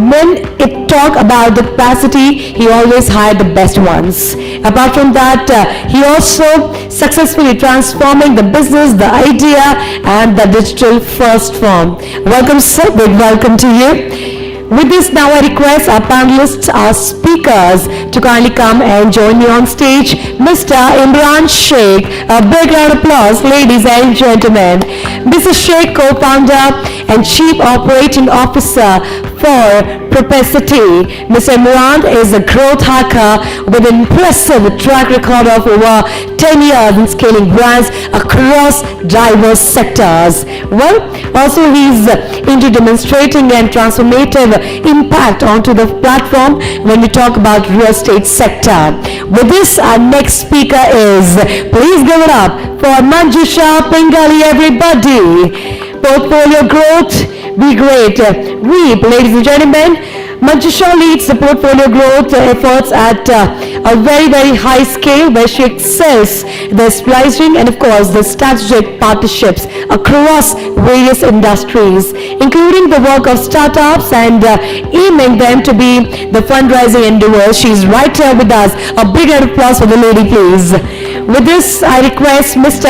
[SPEAKER 2] when it talk about the capacity, he always hired the best ones. Apart from that, he also successfully transforming the business, the idea and the digital first form. Welcome, sir. Big welcome to you. With this, now I request our panelists, our speakers, to kindly come and join me on stage. Mr. Imran Sheikh, a big round of applause, ladies and gentlemen. Mr. Sheikh, co-founder and Chief Operating Officer for Propensity. Mr. Imran is a growth hacker with an impressive track record of over 10 years in scaling brands across diverse sectors. Well, also he's into demonstrating and transformative impact onto the platform when we talk about real estate sector. With this, our next speaker is, please give it up for Manjusha Pingali, everybody. Portfolio growth, be great. Reap, ladies and gentlemen. Manjusha leads the portfolio growth efforts at a very, very high scale where she excels the splicing and of course the strategic partnerships across various industries, including the work of startups and aiming them to be the fundraising endeavors. She's right here with us. A big round of applause for the lady, please. With this, I request Mr.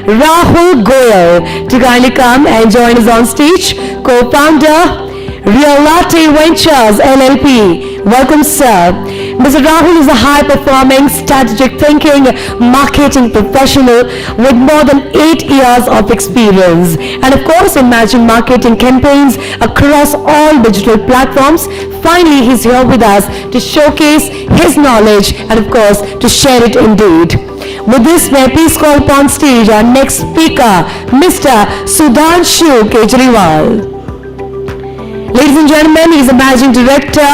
[SPEAKER 2] Rahul Goyal to kindly come and join us on stage, co-founder, Realty Ventures LLP. Welcome, sir. Mr. Rahul is a high-performing, strategic thinking, marketing professional with more than 8 years of experience. And of course, in managing marketing campaigns across all digital platforms. Finally, he's here with us to showcase his knowledge and of course, to share it indeed. With this, may I please call upon stage our next speaker, Mr. Sudhanshu Kejriwal. Ladies and gentlemen, he is a managing director,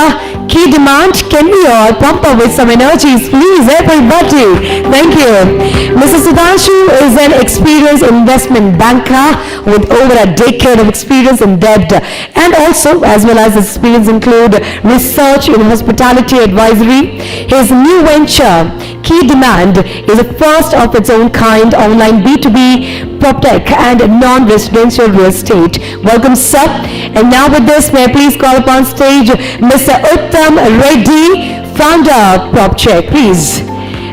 [SPEAKER 2] Key Demand. Can we all pump up with some energies, please, everybody? Thank you. Mr. Sudhanshu is an experienced investment banker with over a decade of experience in debt, and also, as well as his experience include research in hospitality advisory. His new venture, Key Demand, is a first of its own kind online B2B PropTech and non-residential real estate. Welcome, sir. And now with this, may I please call upon stage Mr. Uttam Reddy, founder of PropCheck, please.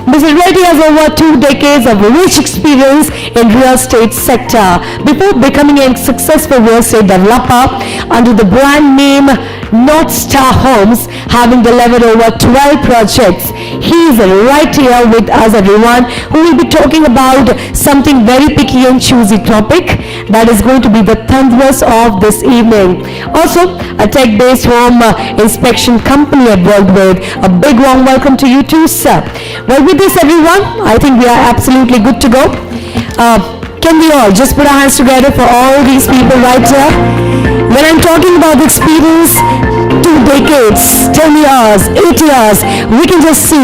[SPEAKER 2] Mr. Reddy has over 2 decades of rich experience in real estate sector before becoming a successful real estate developer under the brand name North Star Homes, having delivered over 12 projects. He is right here with us, everyone, who will be talking about something very picky and choosy topic that is going to be the thunderous of this evening. Also, a tech-based home inspection company I've worked with. A big warm welcome to you too, sir. Well, with this, everyone, I think we are absolutely good to go. Can we all just put our hands together for all these people right here? When I'm talking about experience, 2 decades, 10 years, 8 years, we can just see,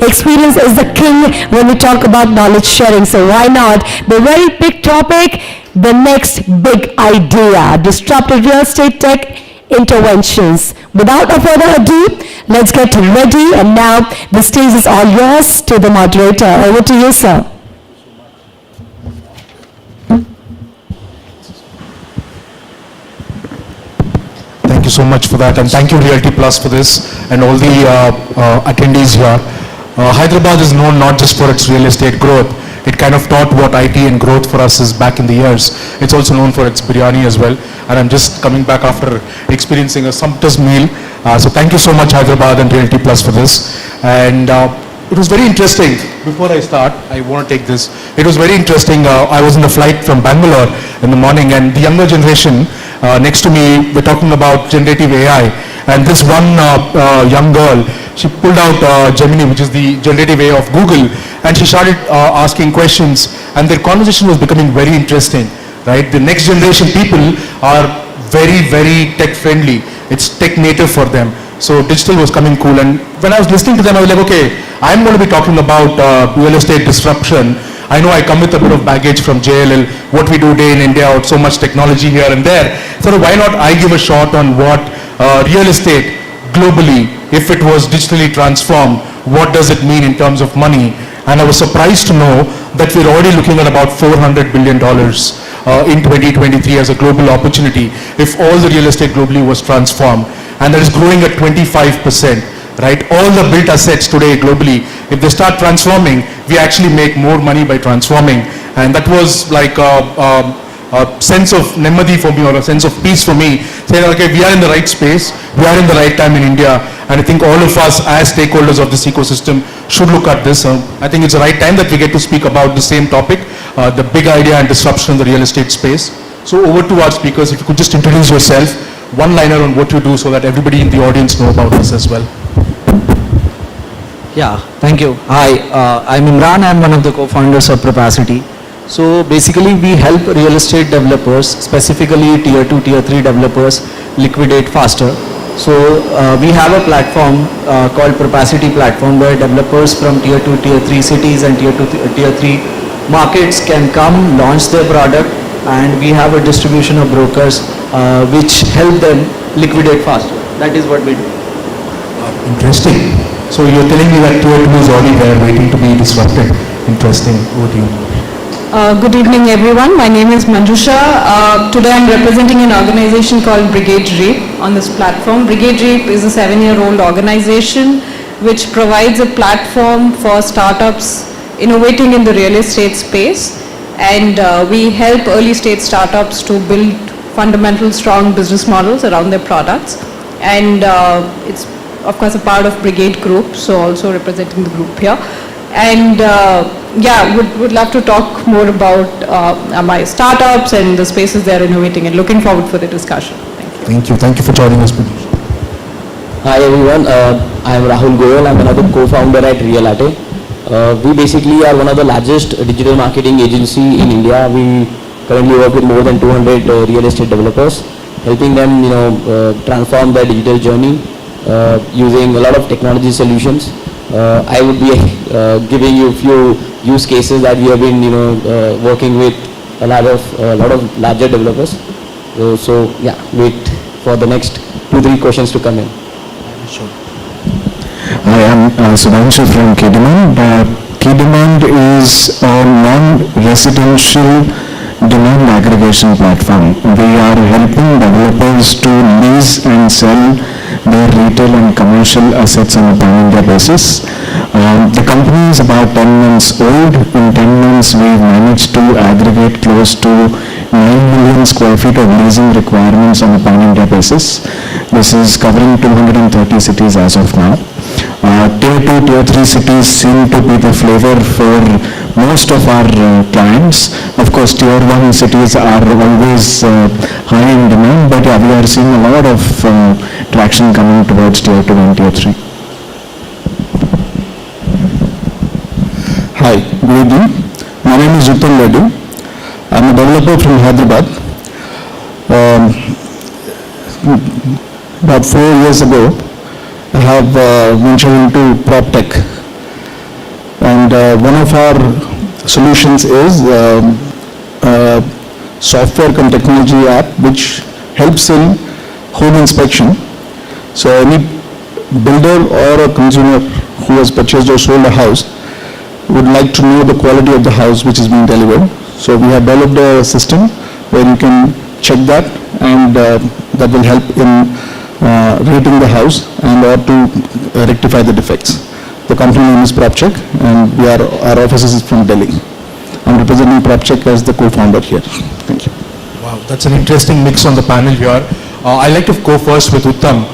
[SPEAKER 2] experience is the king when we talk about knowledge sharing. So why not? The very big topic, the next big idea, disruptive real estate tech interventions. Without a further ado, let's get ready, and now the stage is all yours to the moderator. Over to you, sir.
[SPEAKER 13] Thank you so much for that, and thank you Realty Plus for this and all the attendees here. Hyderabad is known not just for its real estate growth. It kind of taught what IT and growth for us is back in the years. It's also known for its biryani as well, and I'm just coming back after experiencing a sumptuous meal. So thank you so much Hyderabad and Realty Plus for this. And it was very interesting. Before I start, I want to take this. It was very interesting. I was in the flight from Bangalore in the morning, and the younger generation next to me were talking about generative AI. And this one young girl, she pulled out Gemini, which is the generative AI of Google, and she started asking questions, and their conversation was becoming very interesting, right? The next generation people are very, very tech friendly. It's tech native for them. So digital was coming cool, and when I was listening to them, I was like, okay, I'm going to be talking about real estate disruption. I know I come with a bit of baggage from JLL, what we do day in India, with so much technology here and there. So why not I give a shot on what real estate globally, if it was digitally transformed, what does it mean in terms of money? And I was surprised to know that we're already looking at about $400 billion in 2023 as a global opportunity if all the real estate globally was transformed. And that is growing at 25%, right? All the built assets today globally, if they start transforming, we actually make more money by transforming. And that was like sense of nemati for me or a sense of peace for me, saying, okay, we are in the right space, we are in the right time in India, and I think all of us as stakeholders of this ecosystem should look at this. I think it's the right time that we get to speak about the same topic, the big idea and disruption in the real estate space. So over to our speakers, if you could just introduce yourself, one-liner on what you do so that everybody in the audience know about this as well.
[SPEAKER 14] Yeah, thank you. Hi, I'm Imran. I'm one of the co-founders of Propacity. So basically we help real estate developers, specifically tier 2, tier 3 developers, liquidate faster. So we have a platform called Propacity platform where developers from tier 2, tier 3 cities and tier 2, tier 3 markets can come, launch their product, and we have a distribution of brokers which help them liquidate faster. That is what we do.
[SPEAKER 13] Interesting. So you're telling me that tier 2 is already there waiting to be disrupted. Interesting. Over to you.
[SPEAKER 12] Good evening, everyone. My name is Manjusha. Today I'm representing an organization called Brigade REAP on this platform. Brigade REAP is a 7-year-old organization which provides a platform for startups innovating in the real estate space, and we help early stage startups to build fundamental strong business models around their products, and it's of course a part of Brigade Group, so also representing the group here. And yeah, would love to talk more about my startups and the spaces they're innovating, and looking forward for the discussion. Thank you.
[SPEAKER 13] Thank you for joining us.
[SPEAKER 15] Hi everyone, I am Rahul Goyal. I'm another co-founder at Realty. We basically are one of the largest digital marketing agency in India. We currently work with more than 200 real estate developers, helping them transform their digital journey using a lot of technology solutions. I would be giving you a few use cases that we have been working with a lot of larger developers. So yeah, wait for the next 2-3 questions to come in.
[SPEAKER 13] Sure.
[SPEAKER 16] I am Sudhanshu from Key-Demand. Key-Demand is a non-residential demand aggregation platform. We are helping developers to lease and sell their retail and commercial assets on a pan-India basis. The company is about 10 months old. In 10 months, we've managed to aggregate close to 9 million square feet of leasing requirements on a pan-India basis. This is covering 230 cities as of now. Tier 2, tier 3 cities seem to be the flavor for most of our clients. Of course, tier 1 cities are always high in demand, but yeah, we are seeing a lot of traction coming towards tier 2 and tier 3.
[SPEAKER 17] Hi, good evening. My name is Uttam Reddy. I'm a developer from Hyderabad. About 4 years ago, I have ventured into prop tech, and one of our solutions is a software and technology app which helps in home inspection. So any builder or a consumer who has purchased or sold a house would like to know the quality of the house which is being delivered. So we have developed a system where you can check that, and that will help in rating the house and or to rectify the defects. The company name is PropCheck, and our offices is from Delhi. I'm representing PropCheck as the co-founder here. Thank you.
[SPEAKER 13] Wow, that's an interesting mix on the panel here. I'd like to go first with Uttam.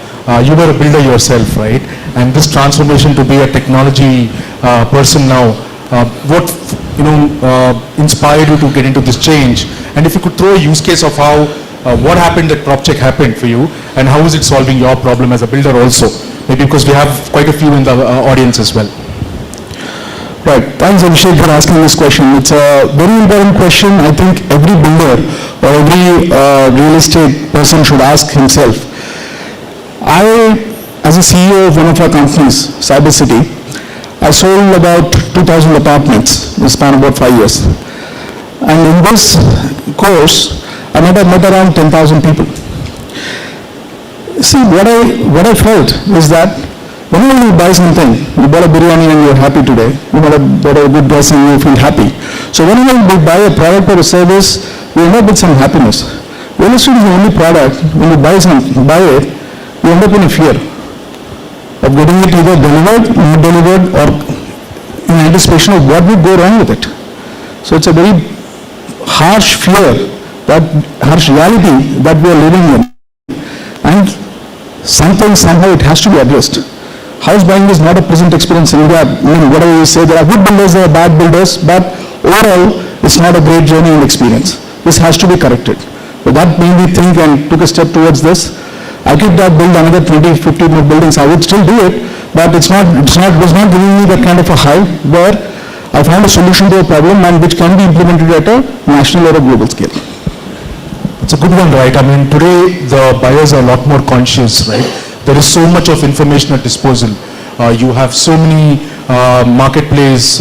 [SPEAKER 13] You were a builder yourself, right? And this transformation to be a technology person now, what inspired you to get into this change? And if you could throw a use case of how what happened that PropCheck happened for you, and how is it solving your problem as a builder also? Maybe because we have quite a few in the audience as well.
[SPEAKER 17] Right. Thanks, Abhishek, for asking this question. It's a very important question. I think every builder or every real estate person should ask himself. I, as a CEO of one of our companies, CyberCity, I sold about 2,000 apartments in the span of about 5 years. And in this course, I met around 10,000 people. See, what I felt is that whenever you buy something, you bought a biryani and you're happy today, you bought a good dress and you feel happy. So whenever you buy a product or a service, you end up with some happiness. Real estate is the only product, when you buy it, you end up in a fear of getting it either delivered, not delivered, or in anticipation of what would go wrong with it. So it's a very harsh fear that harsh reality that we are living in. And somehow it has to be addressed. House buying is not a pleasant experience in India. I mean, whatever you say, there are good builders, there are bad builders, but overall, it's not a great journey and experience. This has to be corrected. So that made me think and took a step towards this. I could build another 20, 50 more buildings. I would still do it, but it was not giving me that kind of a high where I found a solution to a problem and which can be implemented at a national or a global scale.
[SPEAKER 13] It's a good one, right? I mean, today the buyers are a lot more conscious, right? There is so much of information at disposal. You have so many marketplace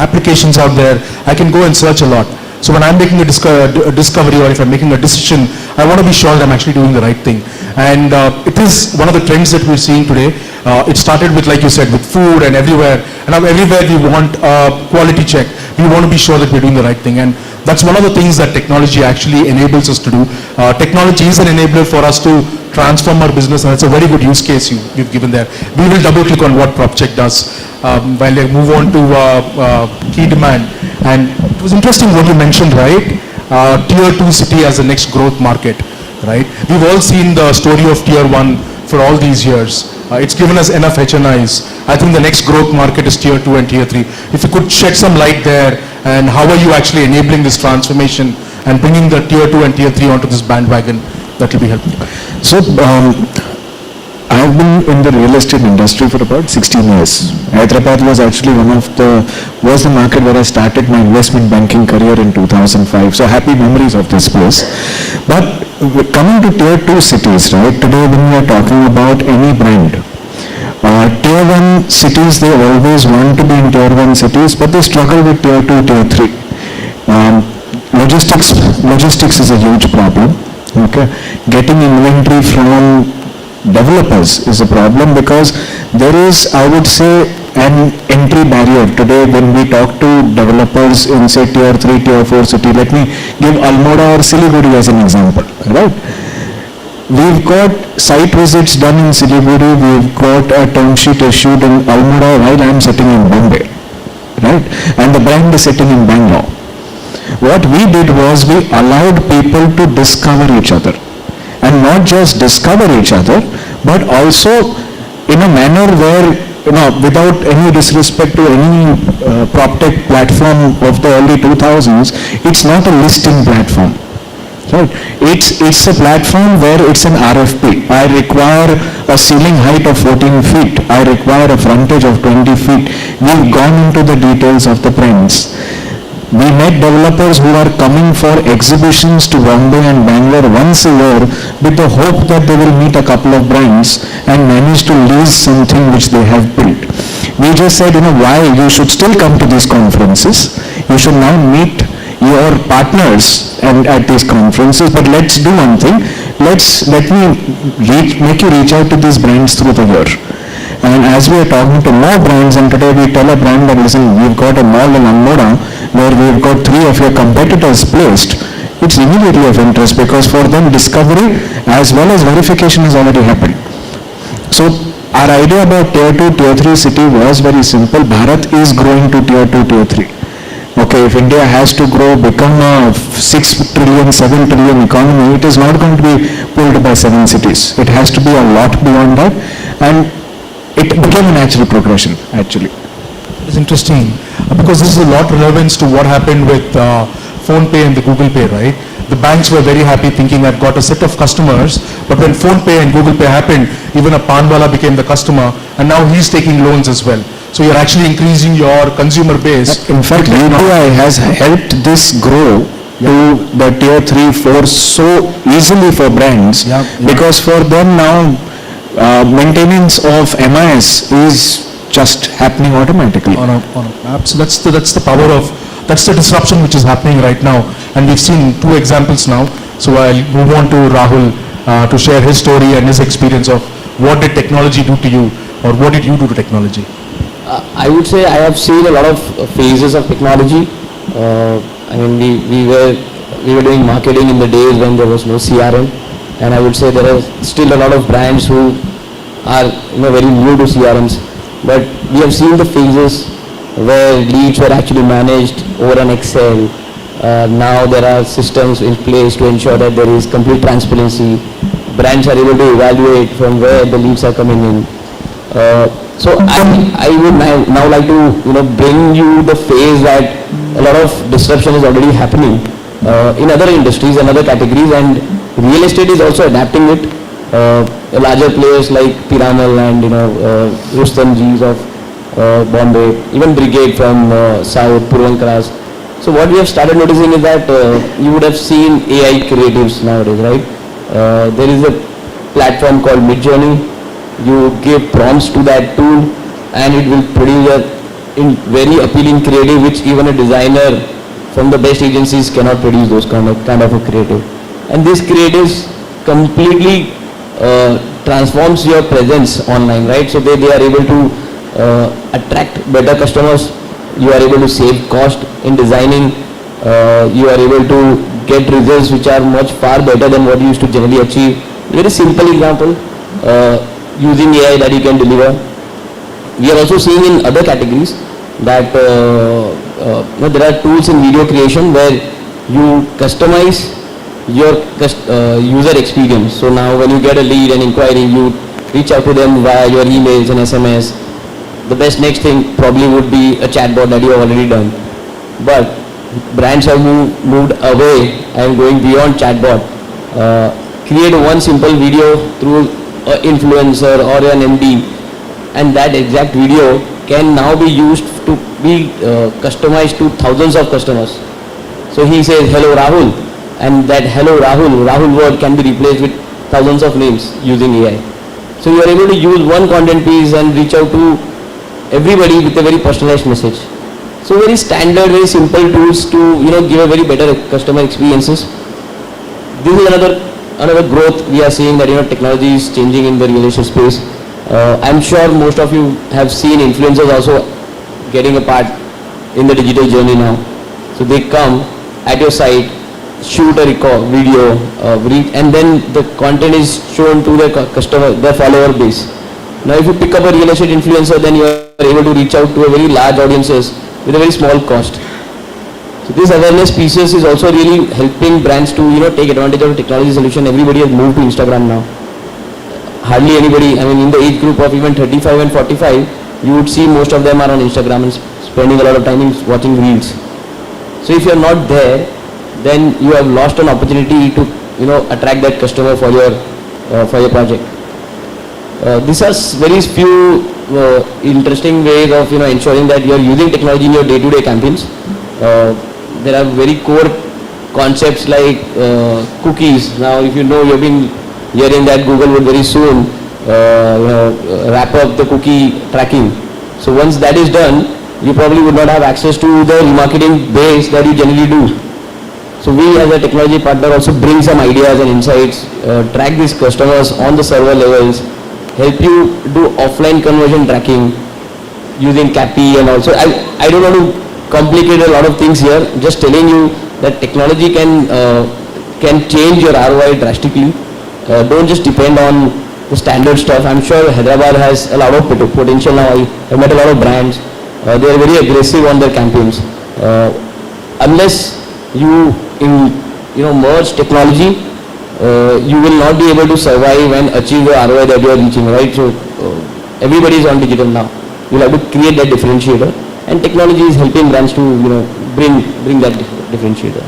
[SPEAKER 13] applications out there. I can go and search a lot. So when I'm making a discovery or if I'm making a decision, I want to be sure that I'm actually doing the right thing. And it is one of the trends that we're seeing today. It started with, like you said, with food and everywhere. And now everywhere we want a quality check. We want to be sure that we're doing the right thing. And that's one of the things that technology actually enables us to do. Technology is an enabler for us to transform our business, and it's a very good use case you've given there. We will double click on what PropCheck does while I move on to key demand. And it was interesting what you mentioned, right? Tier 2 city as the next growth market, right? We've all seen the story of Tier 1 for all these years. It's given us enough HNIs. I think the next growth market is Tier 2 and Tier 3. If you could shed some light there, and how are you actually enabling this transformation and bringing the Tier 2 and Tier 3 onto this bandwagon, that will be helpful.
[SPEAKER 16] So, I've been in the real estate industry for about 16 years. Hyderabad was actually was the market where I started my investment banking career in 2005. So happy memories of this place. But coming to Tier 2 cities, right, today when we are talking about any brand, Tier 1 cities, they always want to be in Tier 1 cities, but they struggle with Tier 2, Tier 3. Logistics is a huge problem. Okay, getting inventory from developers is a problem because there is, I would say, an entry barrier. Today when we talk to developers in say Tier 3, Tier 4 city, let me give Almora or Siliguri as an example, right? We've got site visits done in Siliguri, we've got a term sheet issued in Almora while I'm sitting in Bombay, right? And the brand is sitting in Bangalore. What we did was we allowed people to discover each other. And not just discover each other, but also in a manner where, without any disrespect to any PropTech platform of the early 2000s, it's not a listing platform. Right? It's a platform where it's an RFP. I require a ceiling height of 14 feet. I require a frontage of 20 feet. We've gone into the details of the prints. We met developers who are coming for exhibitions to Bombay and Bangalore once a year with the hope that they will meet a couple of brands and manage to lease something which they have built. We just said, why you should still come to these conferences. You should now meet your partners and at these conferences, but let's do one thing. Let me make you reach out to these brands through the year. And as we are talking to more brands, and today we tell a brand that, listen, we've got a mall in Almora where we've got 3 of your competitors placed, it's immediately of interest because for them discovery as well as verification has already happened. So our idea about Tier 2, Tier 3 city was very simple. Bharat is growing to Tier 2, Tier 3. Okay, if India has to grow, become a 6 trillion, 7 trillion economy, it is not going to be pulled by 7 cities. It has to be a lot beyond that. And it became a natural progression, actually.
[SPEAKER 13] It's interesting because this is a lot relevance to what happened with Phone Pay and the Google Pay, right? The banks were very happy thinking I've got a set of customers, but when Phone Pay and Google Pay happened, even a Panwala became the customer, and now he's taking loans as well. So you're actually increasing your consumer base.
[SPEAKER 16] In fact, UPI has helped this grow to the Tier 3, 4 so easily for brands because for them now maintenance of MIS is just happening automatically.
[SPEAKER 13] On a app. So that's the power of, that's the disruption which is happening right now. And we've seen 2 examples now. So I'll move on to Rahul to share his story and his experience of what did technology do to you, or what did you do to technology?
[SPEAKER 15] I would say I have seen a lot of phases of technology. I mean, we were doing marketing in the days when there was no CRM, and I would say there are still a lot of brands who are very new to CRMs. But we have seen the phases where leads were actually managed over an Excel. Now there are systems in place to ensure that there is complete transparency. Brands are able to evaluate from where the leads are coming in. So I would now like to bring you the phase that a lot of disruption is already happening in other industries and other categories, and real estate is also adapting it. Larger players like Piramal and Rustam G's of Bombay, even Brigade from South, Purvankaras. So what we have started noticing is that you would have seen AI creatives nowadays, right? There is a platform called Midjourney. You give prompts to that tool and it will produce a very appealing creative which even a designer from the best agencies cannot produce those kind of a creative. And this creatives completely transforms your presence online, right? So they are able to attract better customers. You are able to save cost in designing. You are able to get results which are much far better than what you used to generally achieve. Very simple example, using AI that you can deliver. We are also seeing in other categories that there are tools in video creation where you customize your user experience. So now when you get a lead and inquiry, you reach out to them via your emails and SMS. The best next thing probably would be a chatbot that you have already done. But brands have moved away and going beyond chatbot. Create one simple video through an influencer or an MD, and that exact video can now be used to be customized to thousands of customers. So he says, "Hello Rahul," and that "Hello Rahul word can be replaced with thousands of names using AI. So you are able to use one content piece and reach out to everybody with a very personalized message. So very standard, very simple tools to give a very better customer experiences. This is another growth we are seeing, that technology is changing in the real estate space. I'm sure most of you have seen influencers also getting a part in the digital journey now. So they come at your site, shoot a video, and then the content is shown to the customer, their follower base. Now if you pick up a real estate influencer, then you are able to reach out to a very large audiences with a very small cost. So this awareness pieces is also really helping brands to take advantage of the technology solution. Everybody has moved to Instagram now. Hardly anybody, in the age group of even 35 and 45, you would see most of them are on Instagram and spending a lot of time in watching reels. So if you are not there, then you have lost an opportunity to attract that customer for your project. These are very few interesting ways of ensuring that you are using technology in your day-to-day campaigns. There are very core concepts like cookies. Now, if you've been hearing that Google would very soon wrap up the cookie tracking. So once that is done, you probably would not have access to the remarketing base that you generally do. So we as a technology partner also bring some ideas and insights, track these customers on the server levels, help you do offline conversion tracking using CAPI, and also I don't want to complicate a lot of things here, just telling you that technology can change your ROI drastically. Don't just depend on the standard stuff. I'm sure Hyderabad has a lot of potential now. I've met a lot of brands. They are very aggressive on their campaigns. Unless you merge technology, you will not be able to survive and achieve the ROI that you are reaching, right? So everybody is on digital now. You'll have to create that differentiator, and technology is helping brands to bring that differentiator.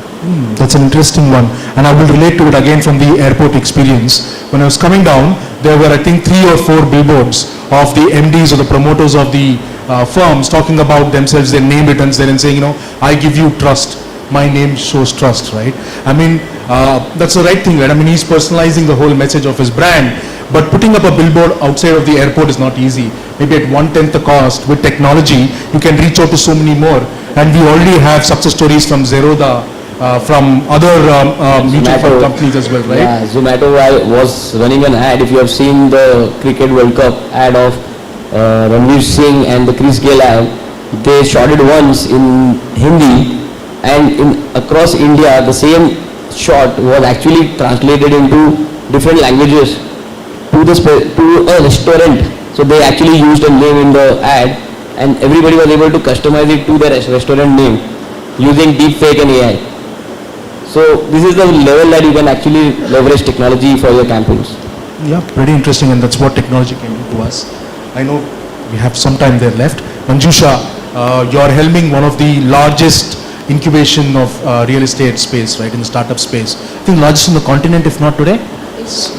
[SPEAKER 13] That's an interesting one, and I will relate to it again from the airport experience. When I was coming down, there were I think 3 or 4 billboards of the MDs or the promoters of the firms talking about themselves, their name written there and saying, I give you trust. My name shows trust, right? That's the right thing, right? He's personalizing the whole message of his brand, but putting up a billboard outside of the airport is not easy. Maybe at 1/10 the cost. With technology, you can reach out to so many more, and we already have success stories from Zerodha, from other mutual fund companies as well, right?
[SPEAKER 15] Yeah, Zomato was running an ad. If you have seen the Cricket World Cup ad of Ranveer Singh and the Chris Gayle ad, they shot it once in Hindi, and across India the same shot was actually translated into different languages to a restaurant. So they actually used a name in the ad, and everybody was able to customize it to their restaurant name using deepfake and AI. So this is the level that you can actually leverage technology for your campaigns.
[SPEAKER 13] Yeah, pretty interesting, and that's what technology can do to us. I know we have some time there left. Manjusha, you're helming one of the largest incubation of real estate space, right, in the startup space. I think largest in the continent, if not today.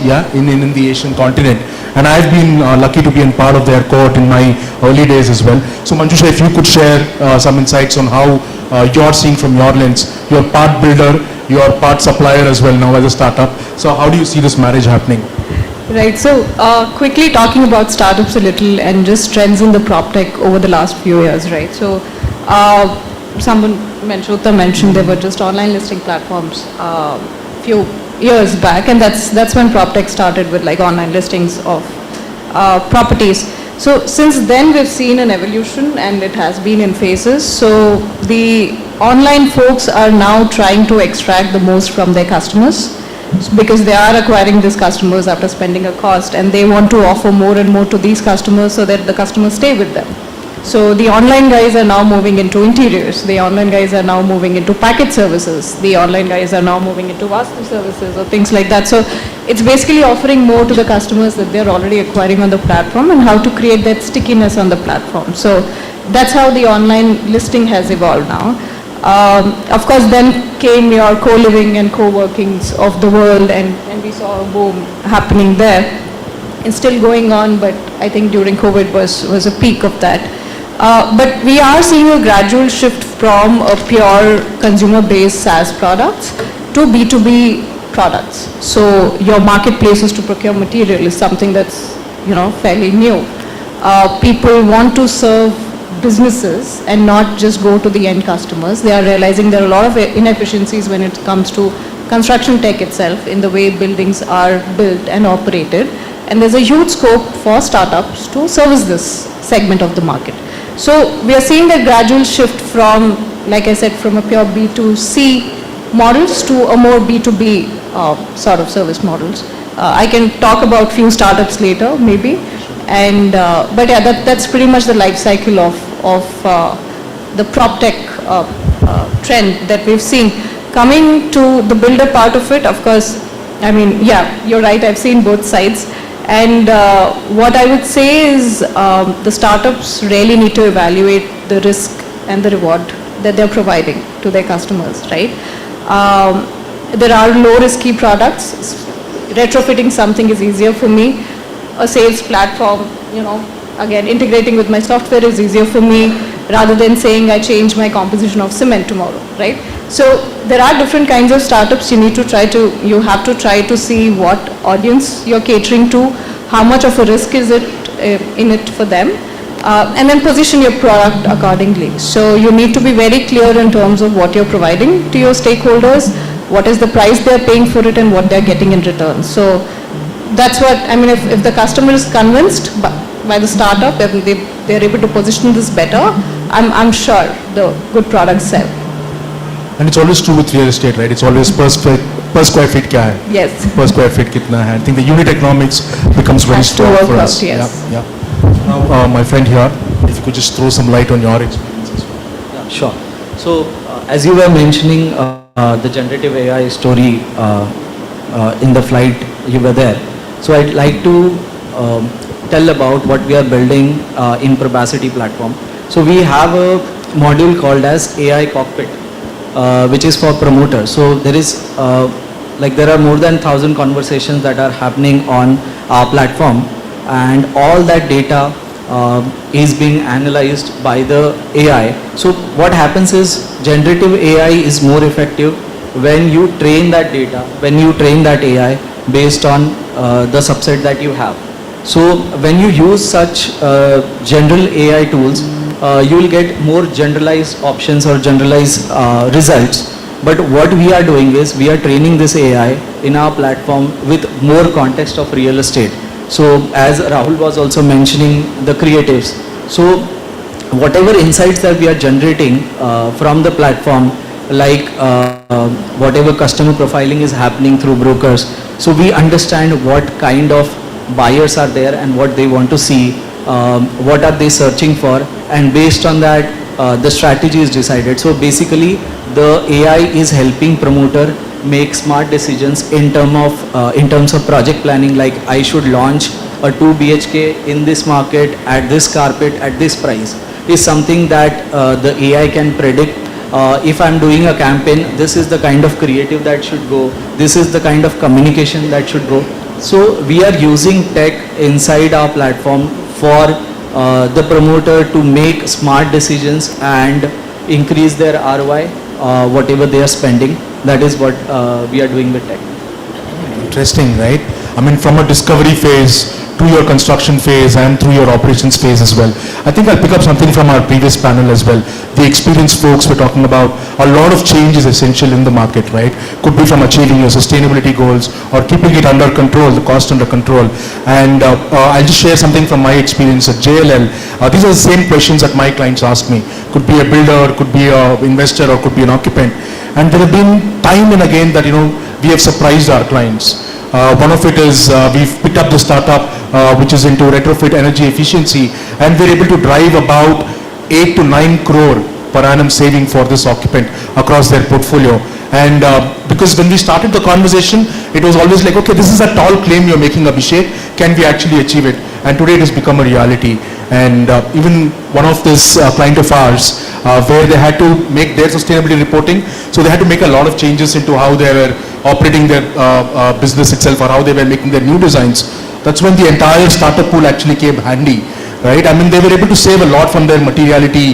[SPEAKER 13] Yeah, in the Asian continent. And I've been lucky to be a part of their cohort in my early days as well. So Manjusha, if you could share some insights on how you're seeing from your lens. You're part builder, you're part supplier as well now as a startup. So how do you see this marriage happening?
[SPEAKER 12] Right, so quickly talking about startups a little and just trends in the prop tech over the last few years, right? So Uttam mentioned there were just online listing platforms few years back, and that's when prop tech started with like online listings of properties. So since then we've seen an evolution, and it has been in phases. So the online folks are now trying to extract the most from their customers, because they are acquiring these customers after spending a cost, and they want to offer more and more to these customers so that the customers stay with them. So the online guys are now moving into interiors, the online guys are now moving into package services, the online guys are now moving into vastu services or things like that. So it's basically offering more to the customers that they're already acquiring on the platform, and how to create that stickiness on the platform. So that's how the online listing has evolved now. Of course, then came your co-living and co-workings of the world, and we saw a boom happening there. It's still going on, but I think during COVID was a peak of that. But we are seeing a gradual shift from a pure consumer-based SaaS products to B2B products. So your marketplaces to procure material is something that's, fairly new. People want to serve businesses and not just go to the end customers. They are realizing there are a lot of inefficiencies when it comes to construction tech itself, in the way buildings are built and operated. And there's a huge scope for startups to service this segment of the market. So we are seeing a gradual shift from, like I said, from a pure B2C models to a more B2B sort of service models. I can talk about few startups later, maybe. And but yeah, that's pretty much the life cycle of the prop tech trend that we've seen. Coming to the builder part of it, of course, I mean, yeah, you're right, I've seen both sides. And what I would say is the startups really need to evaluate the risk and the reward that they're providing to their customers, right? There are low risky products. Retrofitting something is easier for me. A sales platform, again, integrating with my software is easier for me, rather than saying I change my composition of cement tomorrow, right? So there are different kinds of startups. You have to try to see what audience you're catering to, how much of a risk is it in it for them, and then position your product accordingly. So you need to be very clear in terms of what you're providing to your stakeholders, what is the price they're paying for it, and what they're getting in return. So that's what, I mean, if the customer is convinced by the startup, if they're able to position this better, I'm sure the good products sell.
[SPEAKER 13] And it's always true with real estate, right? It's always per square feet kya hai?
[SPEAKER 12] Yes.
[SPEAKER 13] Per square feet kitna hai? I think the unit economics becomes very strong for us.
[SPEAKER 12] Yes.
[SPEAKER 13] Yeah. Now, my friend here, if you could just throw some light on your experience as well.
[SPEAKER 14] Yeah, sure. So, as you were mentioning the generative AI story in the flight, you were there. So, I'd like to tell about what we are building in Probacity platform. So, we have a module called as AI Cockpit, which is for promoters. So there is there are more than 1,000 conversations that are happening on our platform, and all that data is being analyzed by the AI. So what happens is generative AI is more effective when you train that data, when you train that AI based on the subset that you have. So when you use such general AI tools, you will get more generalized options or generalized results. But what we are doing is we are training this AI in our platform with more context of real estate. So as Rahul was also mentioning, the creatives. So whatever insights that we are generating from the platform, like whatever customer profiling is happening through brokers, so we understand what kind of buyers are there and what they want to see, what are they searching for, and based on that the strategy is decided. So basically the AI is helping promoter make smart decisions in terms of project planning, like I should launch a 2 BHK in this market at this carpet at this price, is something that the AI can predict. If I'm doing a campaign, this is the kind of creative that should go, this is the kind of communication that should go. So we are using tech inside our platform for the promoter to make smart decisions and increase their ROI, whatever they are spending. That is what we are doing with tech.
[SPEAKER 13] Interesting, right? I mean, from a discovery phase to your construction phase and through your operations phase as well. I think I'll pick up something from our previous panel as well. The experienced folks were talking about a lot of change is essential in the market, right? Could be from achieving your sustainability goals or keeping it under control, the cost under control. And I'll just share something from my experience at JLL. These are the same questions that my clients ask me. Could be a builder, could be an investor, or could be an occupant. And there have been time and again that, we have surprised our clients. One of it is we've picked up the startup which is into retrofit energy efficiency, and we're able to drive about 8 to 9 crore per annum saving for this occupant across their portfolio. And because when we started the conversation, it was always like, okay, this is a tall claim you're making, Abhishek, can we actually achieve it? And today it has become a reality. And even one of this client of ours, where they had to make their sustainability reporting, so they had to make a lot of changes into how they were operating their business itself, or how they were making their new designs. That's when the entire startup pool actually came handy, right? I mean, they were able to save a lot from their materiality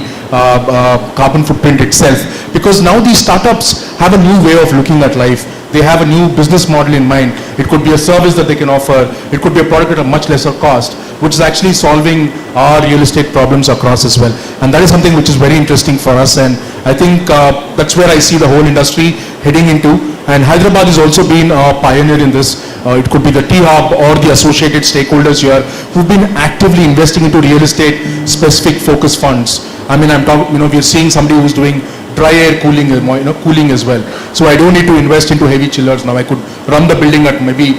[SPEAKER 13] carbon footprint itself, because now these startups have a new way of looking at life. They have a new business model in mind. It could be a service that they can offer. It could be a product at a much lesser cost, which is actually solving our real estate problems across as well. And that is something which is very interesting for us. And I think that's where I see the whole industry heading into. And Hyderabad has also been a pioneer in this. It could be the T-Hub or the associated stakeholders here who've been actively investing into real estate specific focus funds. I mean, I'm talking, we're seeing somebody who's doing dry air cooling, cooling as well. So I don't need to invest into heavy chillers now. I could run the building at maybe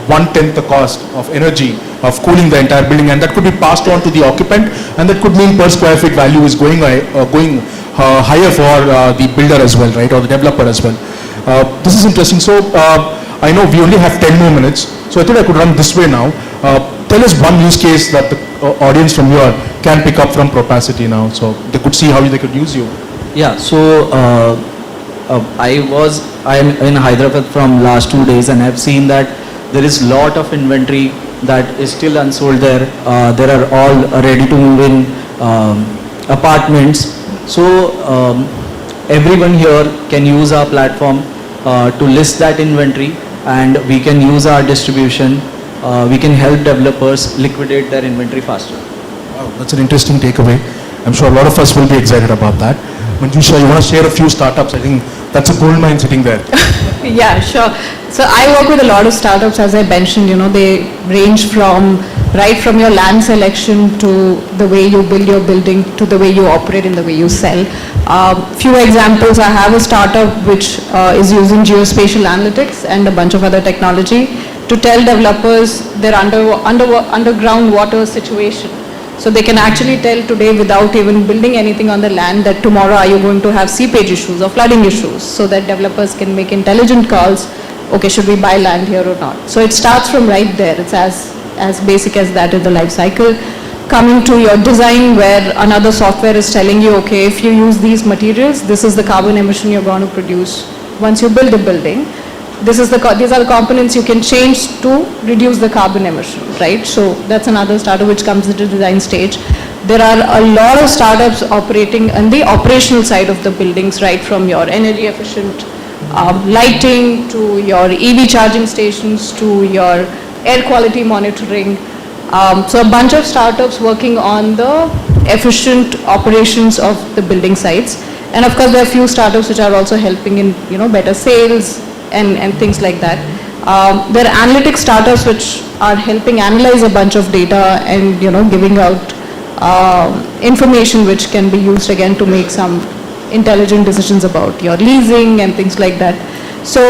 [SPEAKER 13] 1/10 the cost of energy of cooling the entire building, and that could be passed on to the occupant, and that could mean per square feet value is going higher for the builder as well, right, or the developer as well. This is interesting. So I know we only have 10 more minutes, so I thought I could run this way now. Tell us one use case that the audience from here can pick up from Propacity now, so they could see how they could use you.
[SPEAKER 14] Yeah, so I am in Hyderabad from last 2 days, and I've seen that there is lot of inventory that is still unsold there. There are all ready to move in apartments. So everyone here can use our platform to list that inventory, and we can use our distribution. We can help developers liquidate their inventory faster.
[SPEAKER 13] Wow, that's an interesting takeaway. I'm sure a lot of us will be excited about that. Manjusha, you want to share a few startups? I think that's a gold mine sitting there.
[SPEAKER 12] Yeah, sure. So I work with a lot of startups, as I mentioned, they range from right from your land selection to the way you build your building to the way you operate and the way you sell. Few examples, I have a startup which is using geospatial analytics and a bunch of other technology to tell developers their underground water situation. So they can actually tell today without even building anything on the land that tomorrow are you going to have seepage issues or flooding issues, so that developers can make intelligent calls, okay, should we buy land here or not. So it starts from right there. It's as basic as that in the life cycle. Coming to your design, where another software is telling you, okay, if you use these materials, this is the carbon emission you're going to produce once you build a building. These are the components you can change to reduce the carbon emission, right? So that's another startup which comes into design stage. There are a lot of startups operating on the operational side of the buildings, right, from your energy efficient lighting to your EV charging stations to your air quality monitoring. So a bunch of startups working on the efficient operations of the building sites. And of course there are few startups which are also helping in better sales and things like that. There are analytics startups which are helping analyze a bunch of data and giving out information which can be used again to make some intelligent decisions about your leasing and things like that. So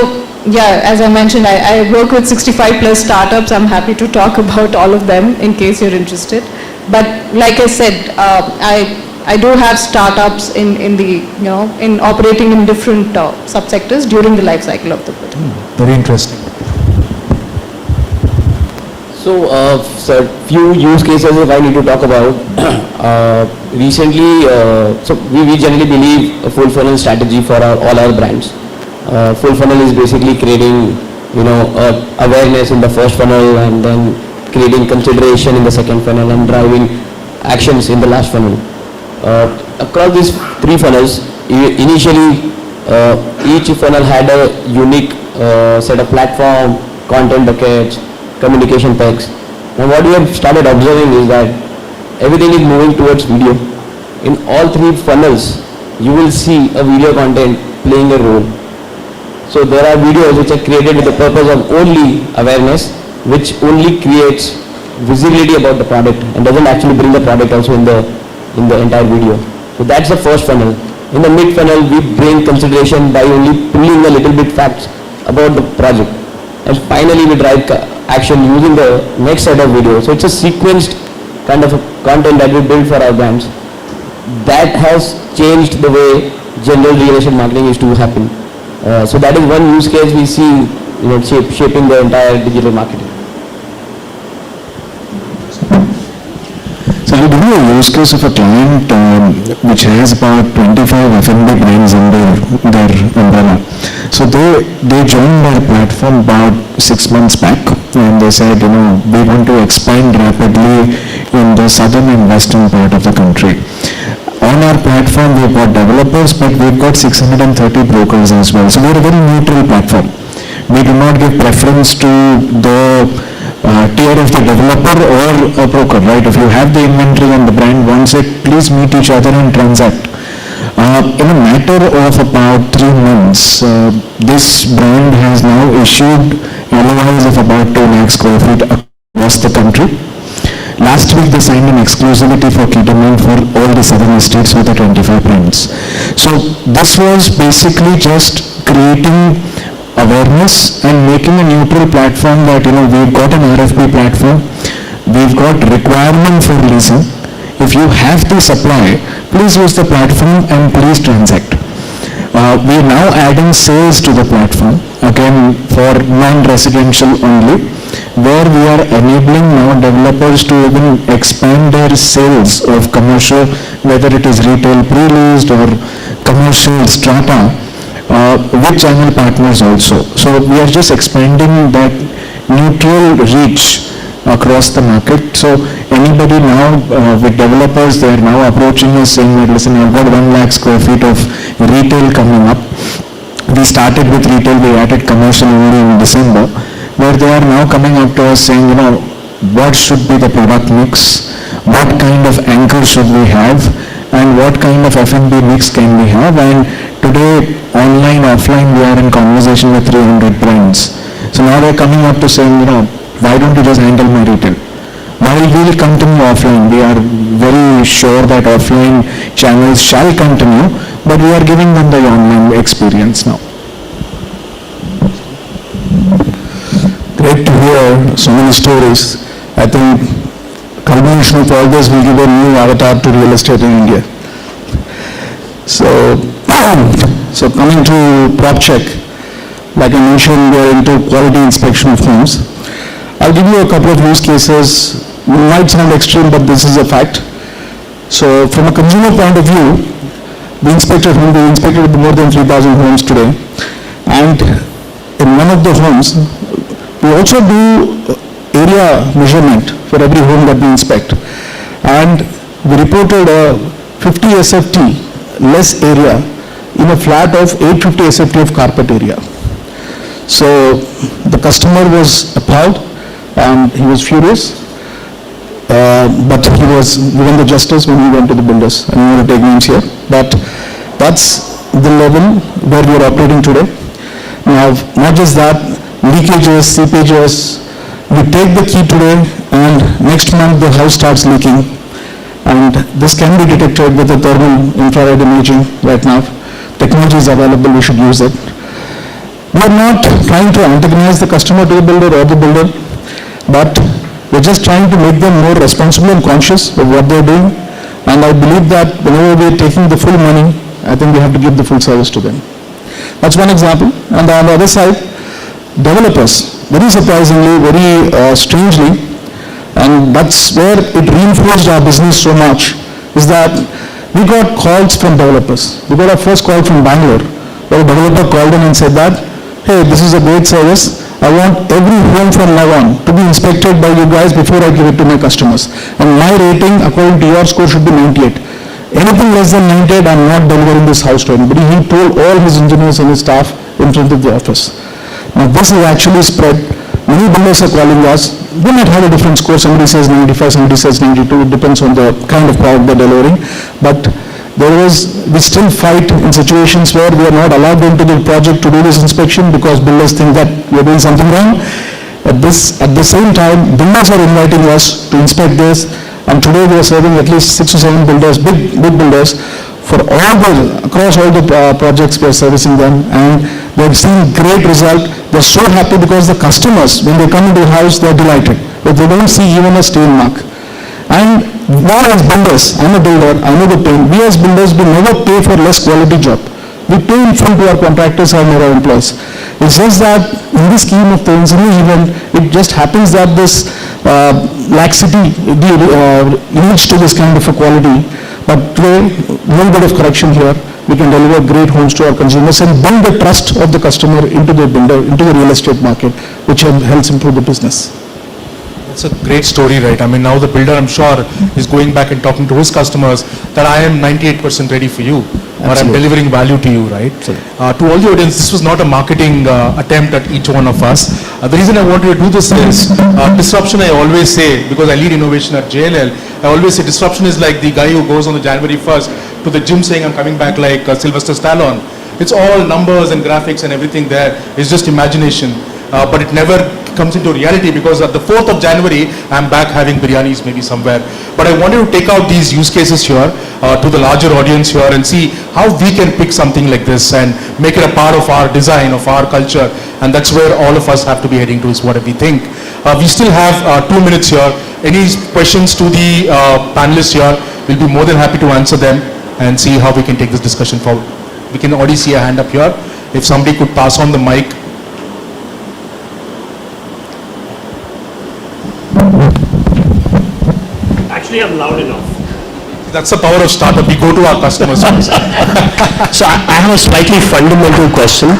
[SPEAKER 12] yeah, as I mentioned, I work with 65 plus startups. I'm happy to talk about all of them in case you're interested. But like I said, I do have startups in the, in operating in different subsectors during the life cycle of the product.
[SPEAKER 13] Very interesting.
[SPEAKER 15] So, sir, few use cases if I need to talk about. Recently, so we generally believe a full funnel strategy for all our brands. Full funnel is basically creating, awareness in the first funnel and then creating consideration in the second funnel and driving actions in the last funnel. Across these three funnels, initially each funnel had a unique set of platform, content buckets, communication packs. And what we have started observing is that everything is moving towards video. In all three funnels, you will see a video content playing a role. So there are videos which are created with the purpose of only awareness, which only creates visibility about the product and doesn't actually bring the product also in the entire video. So that's the first funnel. In the mid funnel, we bring consideration by only pulling a little bit facts about the project. And finally, we drive action using the next set of videos. So it's a sequenced kind of a content that we build for our brands. That has changed the way general real estate marketing used to happen. So that is one use case we see, shaping the entire digital marketing.
[SPEAKER 16] So I'll give you a use case of a client which has about 25 F&B brands under their umbrella. So they joined our platform about 6 months back, and they said, we want to expand rapidly in the southern and western part of the country. On our platform, we've got developers, but we've got 630 brokers as well. So we're a very neutral platform. We do not give preference to the tier of the developer or a broker, right? If you have the inventory and the brand wants it, please meet each other and transact. In a matter of about 3 months, this brand has now issued LOIs of about 2 lakh square feet across the country. Last week they signed an exclusivity for Ketamine for all the southern estates with the 25 brands. So this was basically just creating awareness and making a neutral platform that, we've got an RFP platform, we've got requirement for leasing. If you have the supply, please use the platform and please transact. We are now adding sales to the platform, again for non-residential only, where we are enabling now developers to even expand their sales of commercial, whether it is retail pre-leased or commercial strata, with channel partners also. So we are just expanding that neutral reach across the market. So anybody now with developers, they are now approaching us saying that, listen, I've got 1 lakh square feet of retail coming up. We started with retail, we added commercial only in December, where they are now coming up to us saying, what should be the product mix, what kind of anchor should we have, and what kind of F&B mix can we have. And today, online, offline, we are in conversation with 300 brands. So now they're coming up to saying, why don't you just handle my retail? While we will continue offline, we are very sure that offline channels shall continue, but we are giving them the online experience now.
[SPEAKER 17] Great to hear so many stories. I think culmination of all this will give a new avatar to real estate in India. So coming to PropCheck, like I mentioned, we are into quality inspection of homes. I'll give you a couple of use cases. It might sound extreme, but this is a fact. So from a consumer point of view, we inspected more than 3,000 homes today. And in one of the homes, we also do area measurement for every home that we inspect. And we reported a 50 SFT less area in a flat of 850 SFT of carpet area. So the customer was appalled and he was furious, but he was given the justice when he went to the builders. I don't want to take names here, but that's the level where we are operating today. Now, not just that, leakages, seepages, we take the key today and next month the house starts leaking, and this can be detected with the thermal infrared imaging right now. Technology is available, we should use it. We are not trying to antagonize the customer to the builder or the builder, but we're just trying to make them more responsible and conscious of what they're doing. And I believe that whenever we are taking the full money, I think we have to give the full service to them. That's one example. And on the other side, developers, very surprisingly, very strangely, and that's where it reinforced our business so much, is that we got calls from developers. We got our first call from Bangalore, where a developer called in and said that, hey, this is a great service. I want every home from now on to be inspected by you guys before I give it to my customers. And my rating, according to your score, should be 98. Anything less than 98, I'm not delivering this house to anybody. He told all his engineers and his staff in front of the office. Now this has actually spread. Many builders are calling us. We might have a different score. Somebody says 95, somebody says 92. It depends on the kind of product they're delivering. But we still fight in situations where we are not allowed into the project to do this inspection because builders think that we're doing something wrong. At the same time, builders are inviting us to inspect this. And today we are serving at least 6 or 7 builders, big builders, across all the projects we are servicing them, and they've seen great result. They're so happy because the customers, when they come into the house, they're delighted. But they don't see even a stain mark. And now as builders, I'm a builder, I know the pain. We as builders, we never pay for less quality job. We pay in full to our contractors and our employees. It's just that in the scheme of things, in the event, it just happens that this laxity leads to this kind of a quality. But today, a little bit of correction here, we can deliver great homes to our consumers and build the trust of the customer into the builder, into the real estate market, which helps improve the business.
[SPEAKER 13] It's a great story, right? I mean, now the builder, I'm sure, is going back and talking to his customers that I am 98% ready for you, or I'm delivering value to you, right? To all the audience, this was not a marketing attempt at each one of us. The reason I wanted to do this is disruption, I always say, because I lead innovation at JLL, I always say disruption is like the guy who goes on the January 1st to the gym saying, I'm coming back like Sylvester Stallone. It's all numbers and graphics and everything there. It's just imagination. But it never comes into reality because at the 4th of January, I'm back having biryanis maybe somewhere. But I wanted to take out these use cases here to the larger audience here and see how we can pick something like this and make it a part of our design, of our culture. And that's where all of us have to be heading to, is what we think. We still have 2 minutes here. Any questions to the panelists here? We'll be more than happy to answer them and see how we can take this discussion forward. We can already see a hand up here. If somebody could pass on the mic.
[SPEAKER 11] Actually, I'm loud enough.
[SPEAKER 13] That's the power of startup. We go to our customers first.
[SPEAKER 11] So I have a slightly fundamental question,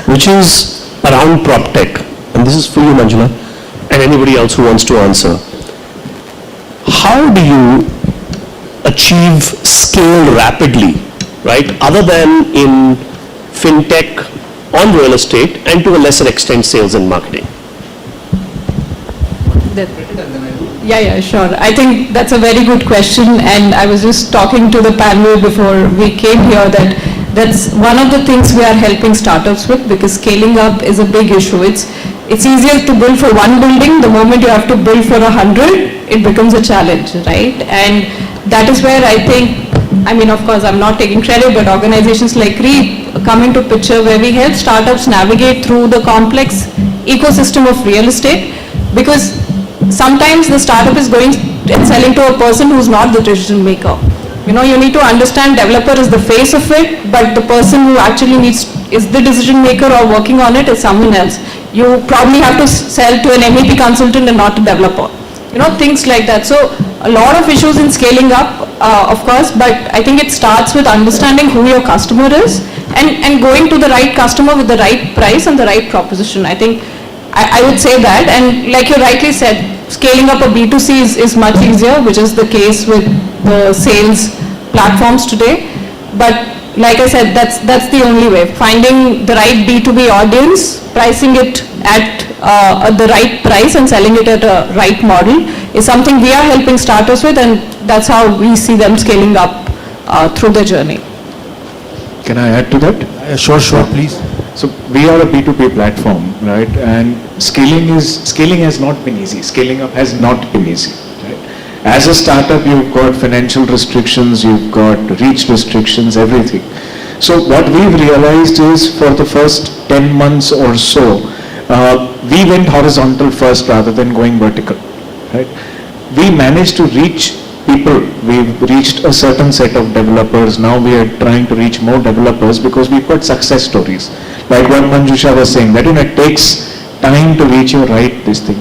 [SPEAKER 11] which is around PropTech. And this is for you, Manjula, and anybody else who wants to answer. How do you achieve scale rapidly, right, other than in fintech, on real estate, and to a lesser extent sales and marketing?
[SPEAKER 12] Yeah, sure. I think that's a very good question, and I was just talking to the panel before we came here that that's one of the things we are helping startups with, because scaling up is a big issue. It's easier to build for one building. The moment you have to build for 100, it becomes a challenge, right? And that is where I think, I mean, of course, I'm not taking credit, but organizations like REAP come into picture where we help startups navigate through the complex ecosystem of real estate, because sometimes the startup is going and selling to a person who's not the decision maker. You know, you need to understand developer is the face of it, but the person who actually is the decision maker or working on it is someone else. You probably have to sell to an MEP consultant and not a developer. You know, things like that. So a lot of issues in scaling up, of course, but I think it starts with understanding who your customer is and going to the right customer with the right price and the right proposition. I think I would say that, and like you rightly said, scaling up a B2C is much easier, which is the case with the sales platforms today. But like I said, that's the only way. Finding the right B2B audience, pricing it at the right price and selling it at a right model is something we are helping startups with, and that's how we see them scaling up through the journey.
[SPEAKER 18] Can I add to that?
[SPEAKER 13] Sure, please.
[SPEAKER 18] So we are a B2B platform, right? And scaling has not been easy. Scaling up has not been easy, right? As a startup, you've got financial restrictions, you've got reach restrictions, everything. So what we've realized is for the first 10 months or so, we went horizontal first rather than going vertical, right? We managed to reach people, we've reached a certain set of developers. Now we are trying to reach more developers because we've got success stories. Like what Manjusha was saying, that it takes time to reach your this thing.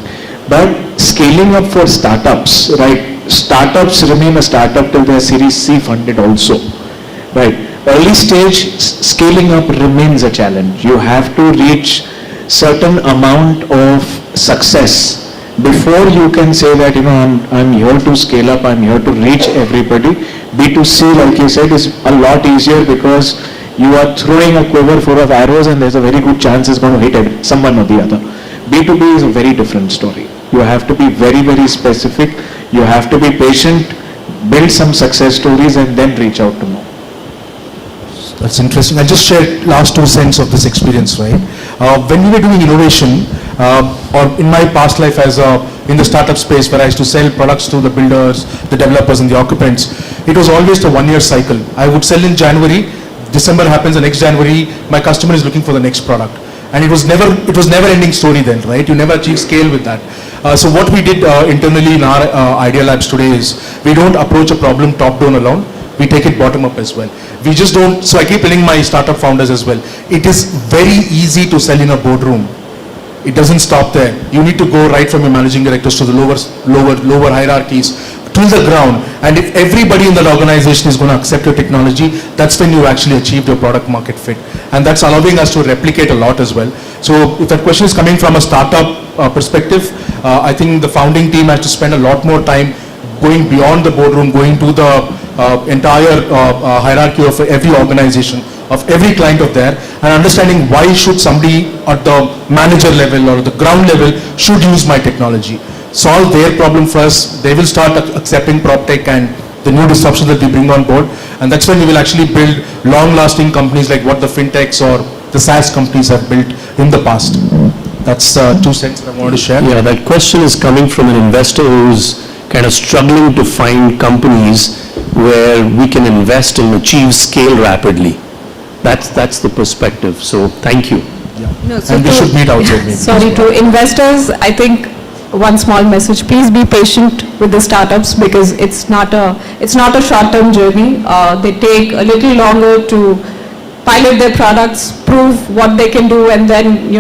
[SPEAKER 18] But scaling up for startups, right? Startups remain a startup till their Series C funded also, right? Early stage scaling up remains a challenge. You have to reach certain amount of success before you can say that, I'm here to scale up, I'm here to reach everybody. B2C, like you said, is a lot easier because you are throwing a quiver full of arrows and there's a very good chance it's going to hit someone or the other. B2B is a very different story. You have to be very, very specific. You have to be patient, build some success stories and then reach out to more.
[SPEAKER 13] That's interesting. I'll just share last 2 cents of this experience, right? When we were doing innovation, or in my past life in the startup space where I used to sell products to the builders, the developers and the occupants, it was always a 1-year cycle. I would sell in January, December happens, the next January, my customer is looking for the next product. And it was never ending story then, right? You never achieve scale with that. So what we did internally in our Idea Labs today is, we don't approach a problem top down alone. We take it bottom up as well. We just don't, so I keep telling my startup founders as well, it is very easy to sell in a boardroom. It doesn't stop there. You need to go right from your managing directors to the lower hierarchies to the ground. And if everybody in that organization is going to accept your technology, that's when you actually achieve your product market fit. And that's allowing us to replicate a lot as well. So if that question is coming from a startup perspective, I think the founding team has to spend a lot more time going beyond the boardroom, going to the entire hierarchy of every organization, of every client of there, and understanding why should somebody at the manager level or the ground level should use my technology. Solve their problem first, they will start accepting PropTech and the new disruption that we bring on board, and that's when we will actually build long-lasting companies like what the fintechs or the SaaS companies have built in the past. That's 2 cents that I wanted to share.
[SPEAKER 11] Yeah, that question is coming from an investor who's kind of struggling to find companies where we can invest and achieve scale rapidly. That's the perspective. So thank you.
[SPEAKER 13] Yeah.
[SPEAKER 12] No, so
[SPEAKER 13] and we should meet outside maybe.
[SPEAKER 12] Sorry, to investors, I think one small message, please be patient with the startups because it's not a short-term journey. They take a little longer to pilot their products, prove what they can do, and then,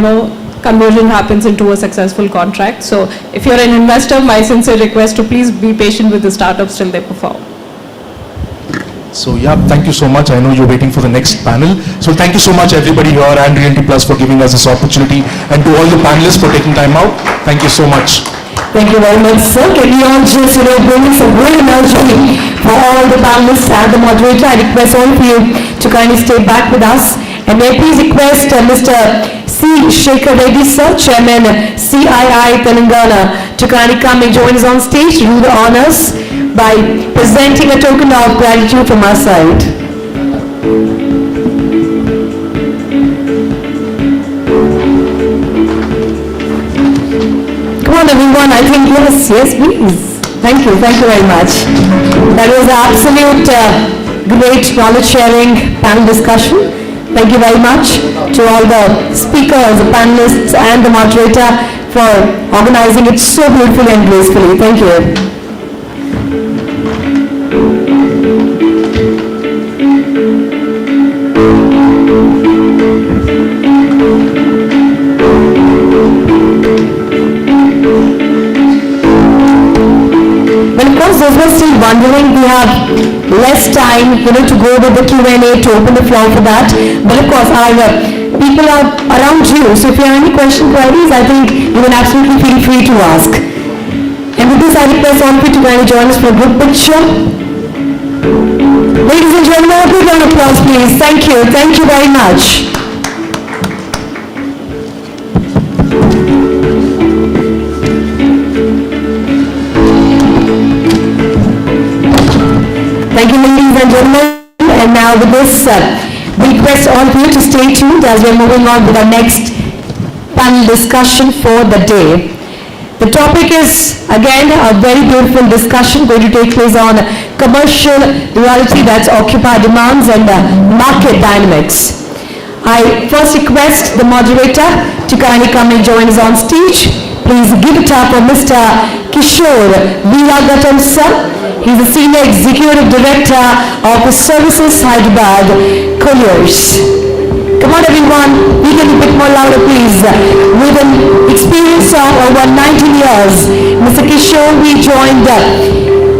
[SPEAKER 12] conversion happens into a successful contract. So if you're an investor, my sincere request to please be patient with the startups till they perform.
[SPEAKER 13] So yeah, thank you so much. I know you're waiting for the next panel. So thank you so much everybody here and Realty Plus for giving us this opportunity, and to all the panelists for taking time out. Thank you so much.
[SPEAKER 2] Thank you very much, sir. Can we all just, bring some great energy for all the panelists and the moderator? I request all of you to kindly stay back with us. And may I please request Mr. C. Shekhar Reddy, sir, Chairman, CII Telangana, to kindly come and join us on stage to do the honors by presenting a token of gratitude from our side. Come on everyone, I think yes please. Thank you very much. That was an absolute great knowledge sharing panel discussion. Thank you very much to all the speakers, the panelists and the moderator for organizing it so beautifully and gracefully. Thank you. Those who are still wondering, we have less time, to go with the Q&A, to open the floor for that. But of course, our people are around you. So if you have any questions, queries, I think you can absolutely feel free to ask. And with this, I request all of you to kindly join us for a group picture. Ladies and gentlemen, a big round of applause, please. Thank you. Thank you very much. Thank you, ladies and gentlemen. And now with this, we request all of you to stay tuned as we're moving on with our next panel discussion for the day. The topic is, again, a very beautiful discussion going to take place on commercial reality, that's occupier demands and market dynamics. I first request the moderator to kindly come and join us on stage. Please give it up for Mr. Kishore Veeragatam, sir. He's the Senior Executive Director of Services Hyderabad, Colliers. Come on everyone, we can be a bit more louder please. With an experience of over 19 years, Mr. Kishore, we joined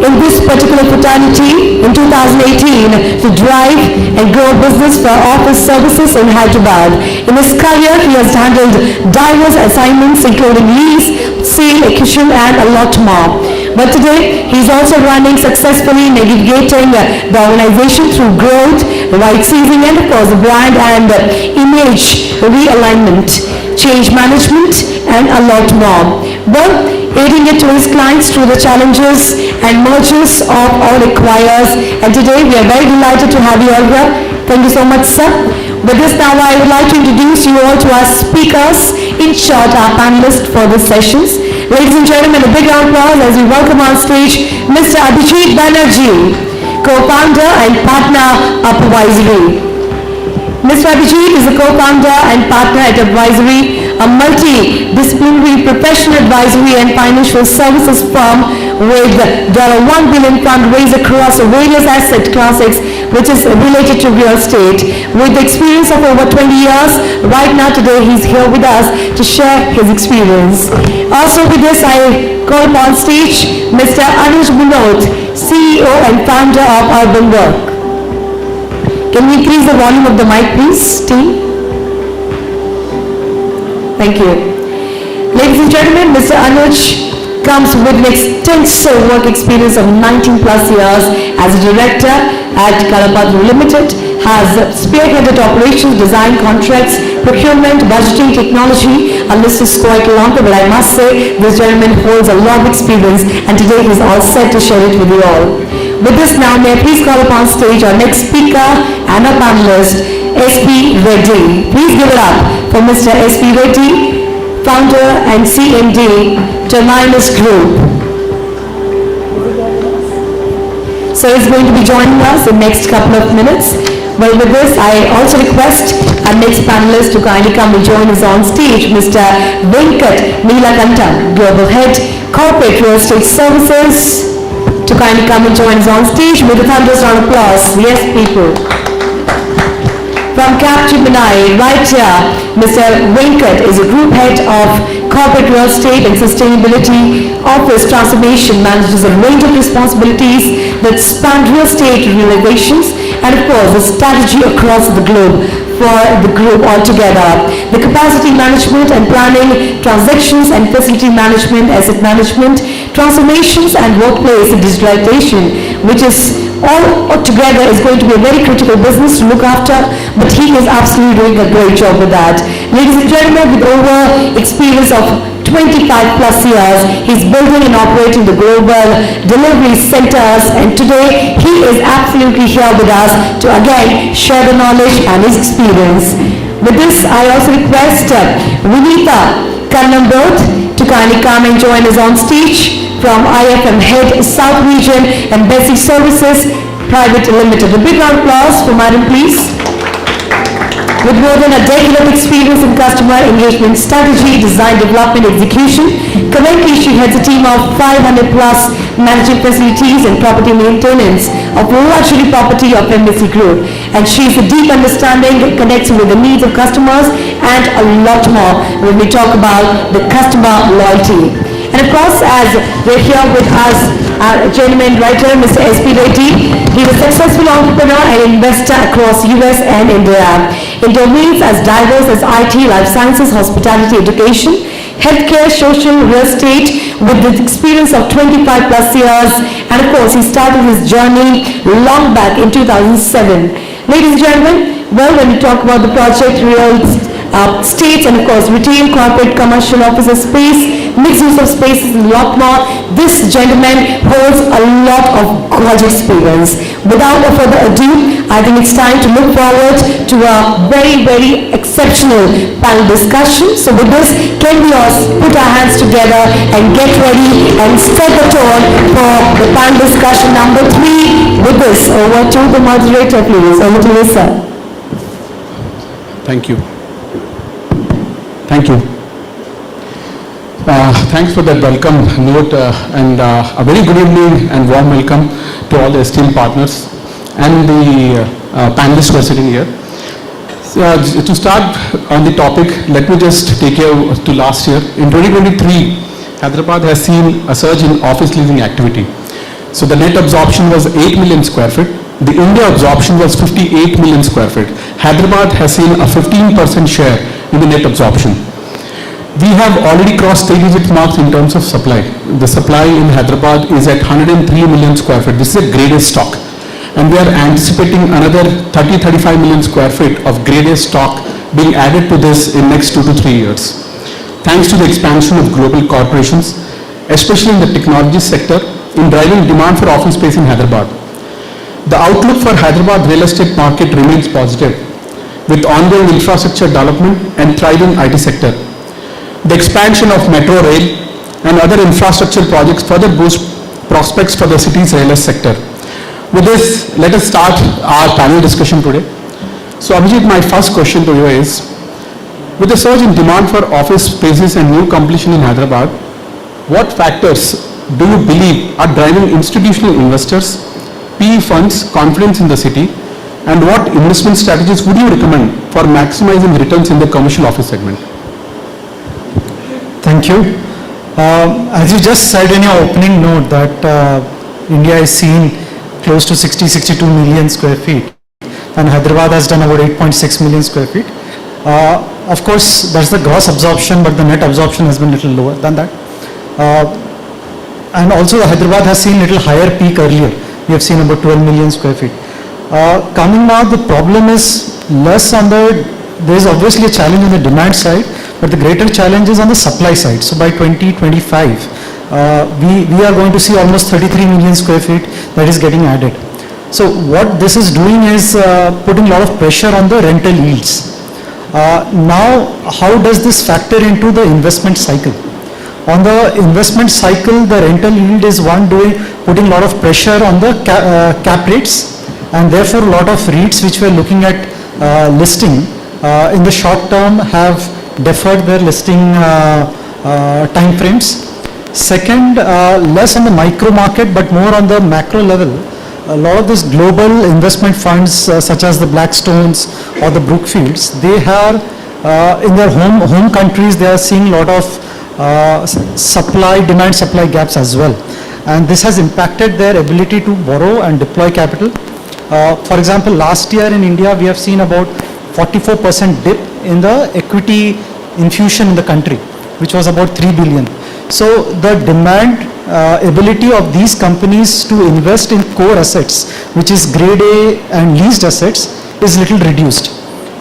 [SPEAKER 2] in this particular fraternity in 2018 to drive and grow a business for office services in Hyderabad. In his career, he has handled diverse assignments including lease, sale, acquisition and a lot more. But today, he's also running successfully, navigating the organization through growth, right seizing and of course the brand and image realignment, change management and a lot more. But aiding it to his clients through the challenges and mergers of all acquirers. And today we are very delighted to have you all here. Thank you so much, sir. With this now I would like to introduce you all to our speakers, in short our panelists for this sessions. Ladies and gentlemen, a big round of applause as we welcome on stage Mr. Abhijit Banerjee, co-founder and partner Advisory. Mr. Abhijit is a co-founder and partner at Advisory, a multidisciplinary professional advisory and financial services firm with $1 billion fundraise across various asset classes which is related to real estate. With the experience of over 20 years, right now today he's here with us to share his experience. Also with this I call upon stage Mr. Anuj Munot, CEO and founder of Urban Work. Can we increase the volume of the mic please, team? Thank you. Ladies and gentlemen, Mr. Anuj comes with an extensive work experience of 19 plus years as a director at Kalapatru Limited, has spearheaded operations, design contracts, procurement, budgeting, technology. Our list is quite longer, but I must say this gentleman holds a lot of experience and today he is all set to share it with you all. With this now, may I please call upon stage our next speaker and our panelist, S.P. Reddy. Please give it up for Mr. S.P. Reddy, founder and CMD, Terminus Group. So he's going to be joining us in the next couple of minutes. Well, with this, I also request our next panelist to kindly come and join us on stage, Mr. Venkat Neelakantam, Global Head, Corporate Real Estate Services, to kindly come and join us on stage with a thunderous round of applause. Yes, people. From Capgemini, right here, Mr. Venkat is a group head of corporate real estate and sustainability office transformation, manages a range of responsibilities that span real estate realizations and of course the strategy across the globe for the group altogether. The capacity management and planning, transactions and facility management, asset management, transformations and workplace digitalization, which is all together is going to be a very critical business to look after, but he is absolutely doing a great job with that. Ladies and gentlemen, with over experience of 25 plus years, he's building and operating the global delivery centers, and today he is absolutely here with us to again share the knowledge and his experience. With this, I also request Vinitha Kannambot to kindly come and join us on stage from IFM Head South Region and Bessie Services Private Limited. A big round of applause for Madam, please. With more than a decade of experience in customer engagement strategy, design, development, execution, currently she heads a team of 500 plus managing facilities and property maintenance of luxury property of Embassy Group. And she has a deep understanding, connects with the needs of customers and a lot more when we talk about the customer loyalty. And of course, as we're here with us, our gentleman writer, Mr. S.P. Reddy, he is a successful entrepreneur and investor across US and India in domains as diverse as IT, life sciences, hospitality, education, healthcare, social, real estate, with the experience of 25 plus years. And of course, he started his journey long back in 2007. Ladies and gentlemen, well, when we talk about the project, real states and of course retail, corporate, commercial, office space, mixed use of spaces and a lot more, this gentleman holds a lot of gorgeous experience. Without further ado, I think it's time to look forward to a very, very exceptional panel discussion. So with this, can we all put our hands together and get ready and set the tone for the panel discussion number 3. With this, over to the moderator, please. Over to you, sir.
[SPEAKER 5] Thank you. Thank you.
[SPEAKER 13] Thanks for that welcome note and a very good evening and warm welcome to all the esteemed partners and the panelists who are sitting here. So, to start on the topic, let me just take you to last year. In 2023, Hyderabad has seen a surge in office leasing activity. So the net absorption was 8 million square feet. The India absorption was 58 million square feet. Hyderabad has seen a 15% share in the net absorption. We have already crossed 3-digit marks in terms of supply. The supply in Hyderabad is at 103 million square feet. This is a grade A stock. And we are anticipating another 30-35 million square feet of grade A stock being added to this in next 2 to 3 years. Thanks to the expansion of global corporations, especially in the technology sector, in driving demand for office space in Hyderabad. The outlook for Hyderabad real estate market remains positive, with ongoing infrastructure development and thriving IT sector. The expansion of metro rail and other infrastructure projects further boost prospects for the city's real estate sector. With this, let us start our panel discussion today. So Abhijit, my first question to you is, with the surge in demand for office spaces and new completion in Hyderabad, what factors do you believe are driving institutional investors, PE funds confidence in the city, and what investment strategies would you recommend for maximizing returns in the commercial office segment?
[SPEAKER 19] Thank you. As you just said in your opening note that India is seeing close to 60-62 million square feet and Hyderabad has done about 8.6 million square feet. Of course, that's the gross absorption, but the net absorption has been a little lower than that. And also Hyderabad has seen a little higher peak earlier. We have seen about 12 million square feet. Coming now, the problem is less on there is obviously a challenge on the demand side, but the greater challenge is on the supply side. So by 2025, we are going to see almost 33 million square feet that is getting added. So what this is doing is putting a lot of pressure on the rental yields. Now, how does this factor into the investment cycle? On the investment cycle, the rental yield is putting a lot of pressure on the cap rates, and therefore a lot of REITs which were looking at listing in the short term have deferred their listing time frames. Second, less on the micro market but more on the macro level. A lot of these global investment funds such as the Blackstones or the Brookfields, they are in their home countries, they are seeing a lot of demand supply gaps as well, and this has impacted their ability to borrow and deploy capital. For example, last year in India we have seen about 44% dip in the equity infusion in the country, which was about 3 billion. So the demand ability of these companies to invest in core assets, which is grade A and leased assets, is little reduced.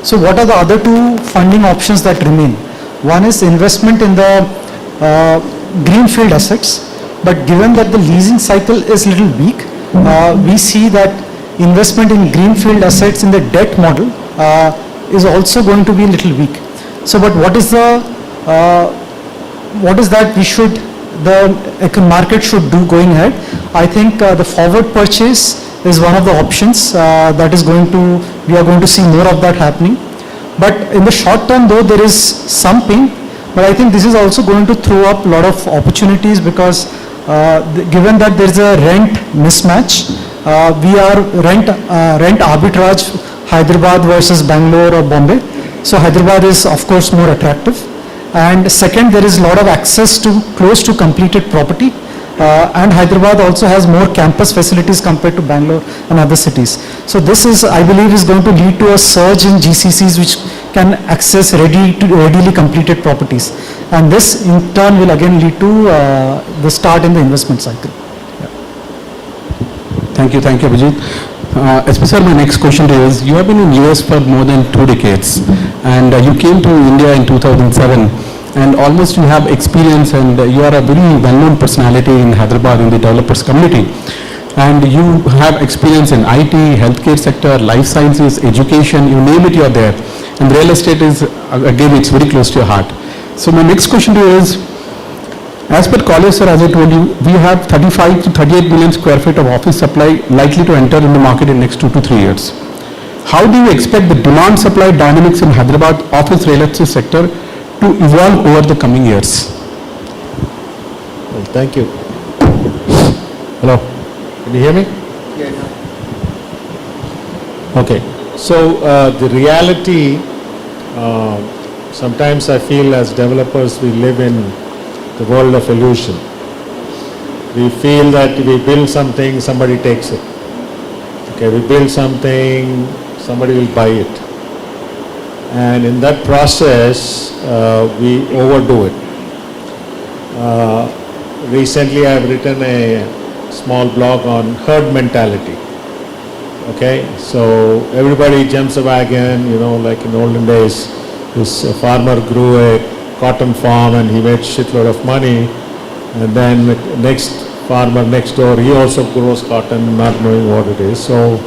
[SPEAKER 19] So what are the other two funding options that remain? One is investment in the greenfield assets, but given that the leasing cycle is little weak, we see that investment in greenfield assets in the debt model is also going to be a little weak. So but what is that the market should do going ahead? I think the forward purchase is one of the options that is we are going to see more of that happening. But in the short term though, there is some pain, but I think this is also going to throw up a lot of opportunities because given that there is a rent mismatch, we are rent arbitrage Hyderabad versus Bangalore or Bombay. So Hyderabad is of course more attractive. And second, there is a lot of access to close to completed property, and Hyderabad also has more campus facilities compared to Bangalore and other cities. So this is, I believe, is going to lead to a surge in GCCs which can access readily completed properties, and this in turn will again lead to the start in the investment cycle.
[SPEAKER 13] Thank you, Abhijit. Especially my next question to you is, you have been in US for more than 2 decades and you came to India in 2007 and almost you have experience and you are a very well-known personality in Hyderabad in the developers community, and you have experience in IT, healthcare sector, life sciences, education, you name it, you are there, and real estate is, again, it's very close to your heart. So my next question to you is, as per college, sir, as I told you, we have 35 to 38 million square feet of office supply likely to enter in the market in next 2 to 3 years. How do you expect the demand supply dynamics in Hyderabad office real estate sector to evolve over the coming years?
[SPEAKER 20] Oh, thank you. Hello, can you hear me? Okay, so the reality, sometimes I feel as developers we live in the world of illusion. We feel that we build something, somebody takes it. Okay, we build something, somebody will buy it. And in that process, we overdo it. Recently I have written a small blog on herd mentality. Okay, so everybody jumps a wagon, like in olden days, this farmer grew a cotton farm and he made shitload of money, and then the next farmer next door, he also grows cotton, not knowing what it is. So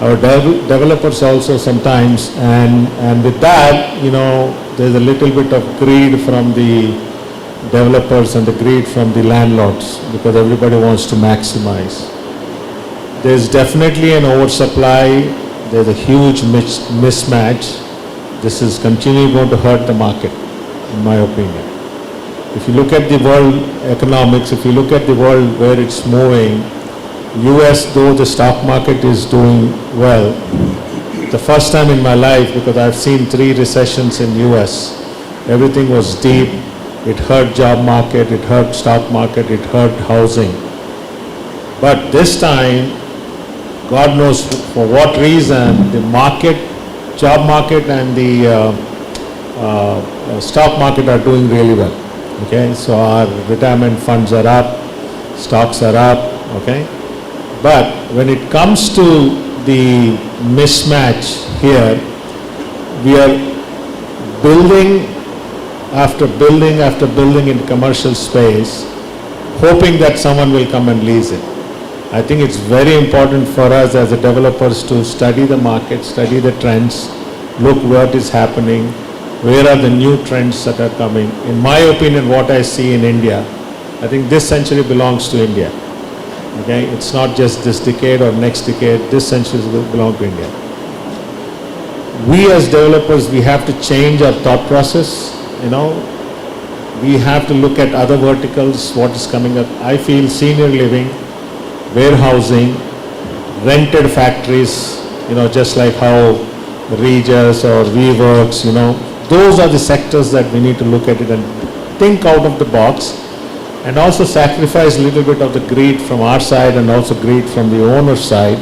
[SPEAKER 20] our developers also sometimes, and with that, there's a little bit of greed from the developers and the greed from the landlords, because everybody wants to maximize. There's definitely an oversupply, there's a huge mismatch. This is continually going to hurt the market, in my opinion. If you look at the world economics, if you look at the world where it's moving, US, though the stock market is doing well, the first time in my life, because I've seen 3 recessions in US, everything was deep, it hurt job market, it hurt stock market, it hurt housing. But this time, God knows for what reason, the market, job market and the stock market are doing really well. Okay, so our retirement funds are up, stocks are up, okay. But when it comes to the mismatch here, we are building after building after building in commercial space, hoping that someone will come and lease it. I think it's very important for us as a developers to study the market, study the trends, look what is happening, where are the new trends that are coming. In my opinion, what I see in India, I think this century belongs to India. Okay, it's not just this decade or next decade, this century will belong to India. We as developers, we have to change our thought process, we have to look at other verticals, what is coming up. I feel senior living, warehousing, rented factories, just like how Regis or WeWorks, those are the sectors that we need to look at it and think out of the box, and also sacrifice a little bit of the greed from our side and also greed from the owner's side.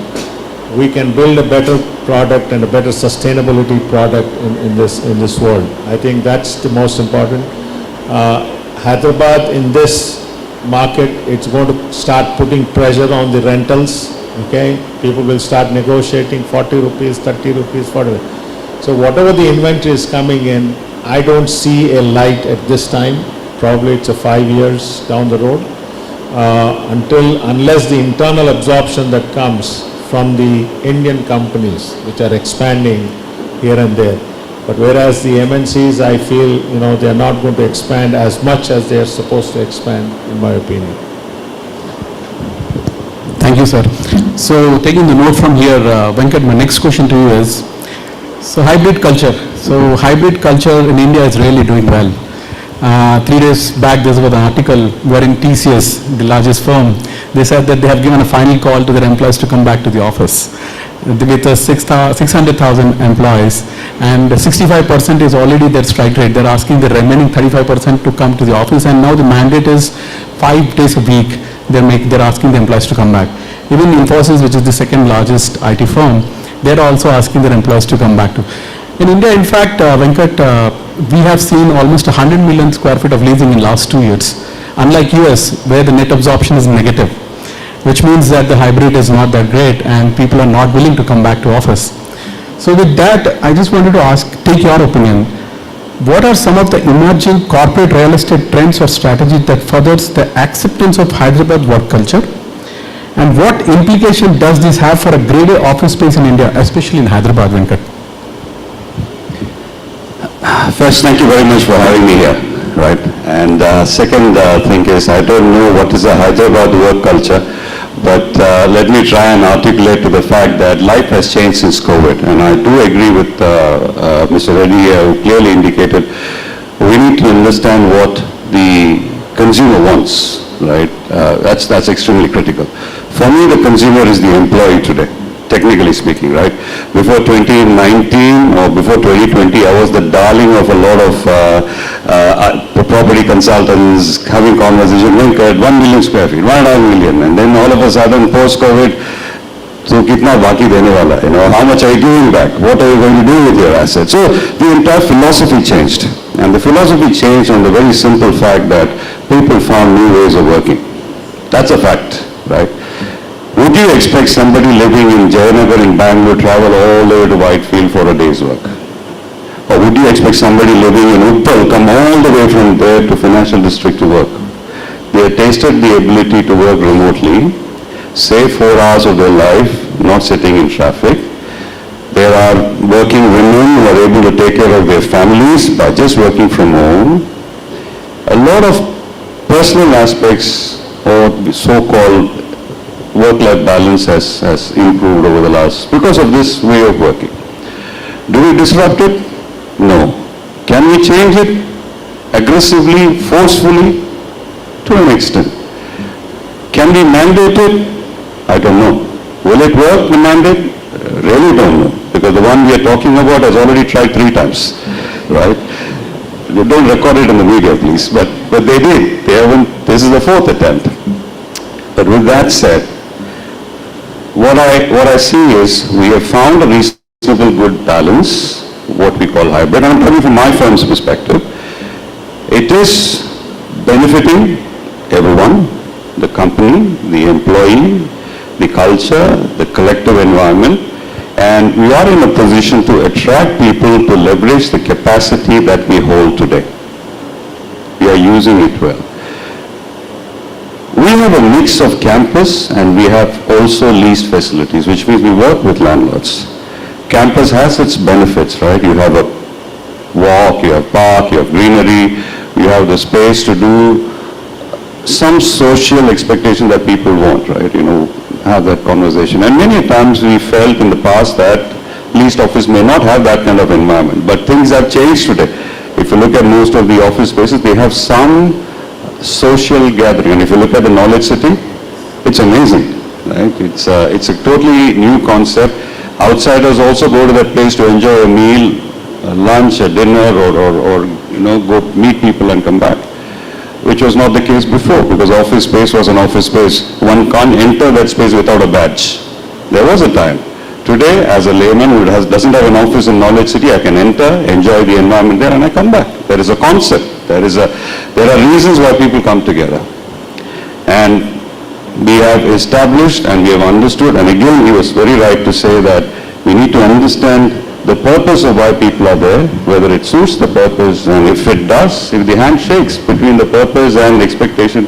[SPEAKER 20] We can build a better product and a better sustainability product in this world. I think that's the most important. Hyderabad in this market, it's going to start putting pressure on the rentals. Okay, people will start negotiating 40 rupees, 30 rupees, 40. So whatever the inventory is coming in, I don't see a light at this time. Probably it's a 5 years down the road, unless the internal absorption that comes from the Indian companies which are expanding here and there. But whereas the MNCs, I feel, they are not going to expand as much as they are supposed to expand, in my opinion.
[SPEAKER 13] Thank you, sir. So taking the note from here, Venkat, my next question to you is, so hybrid culture. So hybrid culture in India is really doing well. 3 days back, there was an article wherein TCS, the largest firm, they said that they have given a final call to their employees to come back to the office. With 600,000 employees, and 65% is already their strike rate. They're asking the remaining 35% to come to the office, and now the mandate is 5 days a week. They're asking the employees to come back. Even Infosys, which is the second largest IT firm, they're also asking their employees to come back to. In India, in fact, Venkat, we have seen almost 100 million square feet of leasing in last 2 years. Unlike US, where the net absorption is negative, which means that the hybrid is not that great and people are not willing to come back to office. So with that, I just wanted to take your opinion. What are some of the emerging corporate real estate trends or strategies that furthers the acceptance of Hyderabad work culture? And what implication does this have for a grade A office space in India, especially in Hyderabad, Venkat?
[SPEAKER 21] First, thank you very much for having me here, right? And second thing is, I don't know what is a Hyderabad work culture, but let me try and articulate to the fact that life has changed since COVID. And I do agree with Mr. Reddy, who clearly indicated we need to understand what the consumer wants, right? That's extremely critical. For me, the consumer is the employee today, technically speaking, right? Before 2019 or before 2020, I was the darling of a lot of property consultants, having conversation, look at 1 million square feet, 1.5 million, and then all of a sudden, post-COVID, so kitna baki dene wala, how much are you giving back? What are you going to do with your assets? So the entire philosophy changed. And the philosophy changed on the very simple fact that people found new ways of working. That's a fact, right? Would you expect somebody living in Jayanagar in Bangalore travel all the way to Whitefield for a day's work? Or would you expect somebody living in Uppal come all the way from there to Financial District to work? They have tasted the ability to work remotely, save 4 hours of their life, not sitting in traffic. There are working women who are able to take care of their families by just working from home. A lot of personal aspects or so-called work-life balance has improved over the last, because of this way of working. Do we disrupt it? No. Can we change it aggressively, forcefully? To an extent. Can we mandate it? I don't know. Will it work, the mandate? Really don't know. Because the one we are talking about has already tried 3 times, right? They don't record it in the media, please, but they did. They haven't, this is the 4th attempt. But with that said, what I see is we have found a reasonable good balance, what we call hybrid. I'm talking from my firm's perspective. It is benefiting everyone, the company, the employee, the culture, the collective environment, and we are in a position to attract people to leverage the capacity that we hold today. We are using it well. We have a mix of campus and we have also leased facilities, which means we work with landlords. Campus has its benefits, right? You have a walk, you have park, you have greenery, you have the space to do some social expectation that people want, right? Have that conversation. And many times we felt in the past that leased office may not have that kind of environment, but things have changed today. If you look at most of the office spaces, they have some social gathering. And if you look at the Knowledge City, it's amazing, right? It's a totally new concept. Outsiders also go to that place to enjoy a meal, a lunch, a dinner, or go meet people and come back, which was not the case before, because office space was an office space. One can't enter that space without a badge. There was a time. Today, as a layman who doesn't have an office in Knowledge City, I can enter, enjoy the environment there, and I come back. There is a concept. There are reasons why people come together. And we have established and we have understood, and again, he was very right to say that we need to understand the purpose of why people are there, whether it suits the purpose, and if it does, if the hand shakes between the purpose and the expectation,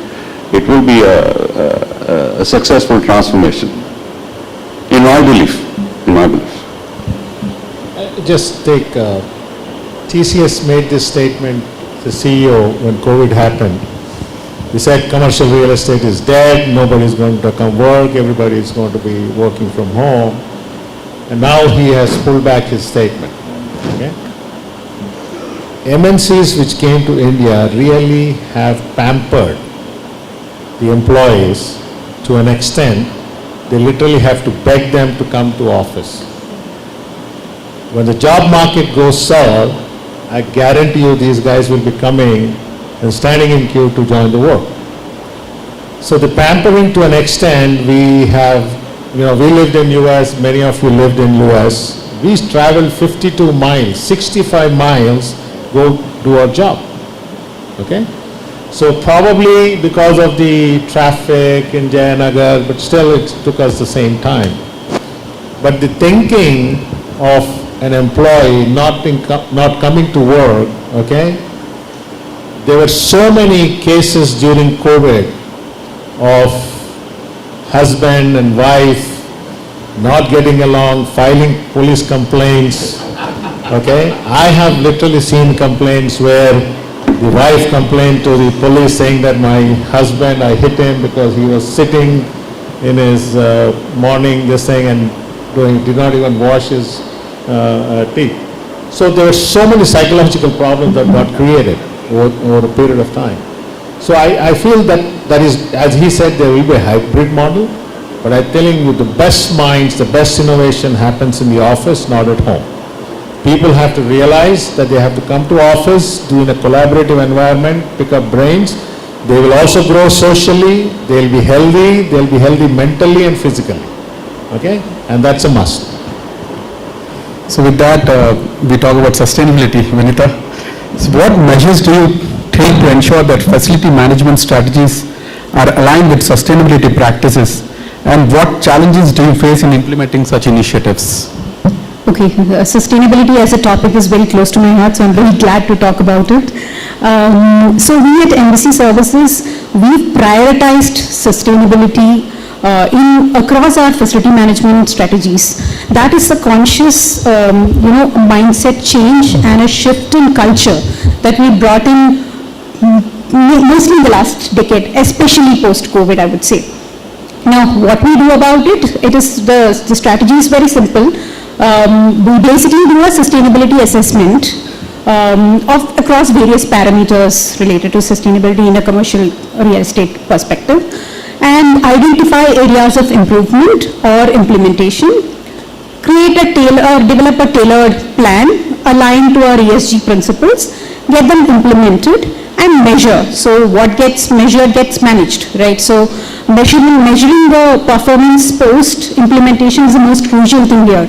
[SPEAKER 21] it will be a successful transformation. In my belief.
[SPEAKER 20] Just take, TCS made this statement, the CEO, when COVID happened. He said commercial real estate is dead, nobody is going to come work, everybody is going to be working from home. And now he has pulled back his statement. Okay? MNCs which came to India really have pampered the employees to an extent they literally have to beg them to come to office. When the job market goes sour, I guarantee you these guys will be coming and standing in queue to join the work. So the pampering to an extent, we have, we lived in US, many of you lived in US. We traveled 52 miles, 65 miles, go do our job. Okay? So probably because of the traffic in Jayanagar, but still it took us the same time. But the thinking of an employee not coming to work, okay? There were so many cases during COVID of husband and wife not getting along, filing police complaints, okay? I have literally seen complaints where the wife complained to the police saying that my husband, I hit him because he was sitting in his morning this thing and did not even wash his teeth. So there were so many psychological problems that got created over a period of time. So I feel that is, as he said, there will be a hybrid model, but I'm telling you, the best minds, the best innovation happens in the office, not at home. People have to realize that they have to come to office, do in a collaborative environment, pick up brains. They will also grow socially, they'll be healthy mentally and physically. Okay? And that's a must.
[SPEAKER 13] So with that, we talk about sustainability. Vinita, so what measures do you take to ensure that facility management strategies are aligned with sustainability practices, and what challenges do you face in implementing such initiatives?
[SPEAKER 1] Okay, sustainability as a topic is very close to my heart, so I'm very glad to talk about it. So we at Embassy Services, we've prioritized sustainability across our facility management strategies. That is a conscious, mindset change and a shift in culture that we brought in mostly in the last decade, especially post-COVID, I would say. Now, what we do about it, the strategy is very simple. We basically do a sustainability assessment across various parameters related to sustainability in a commercial real estate perspective, and identify areas of improvement or implementation, develop a tailored plan aligned to our ESG principles, get them implemented, and measure. So what gets measured gets managed, right? So measuring the performance post implementation is the most crucial thing here.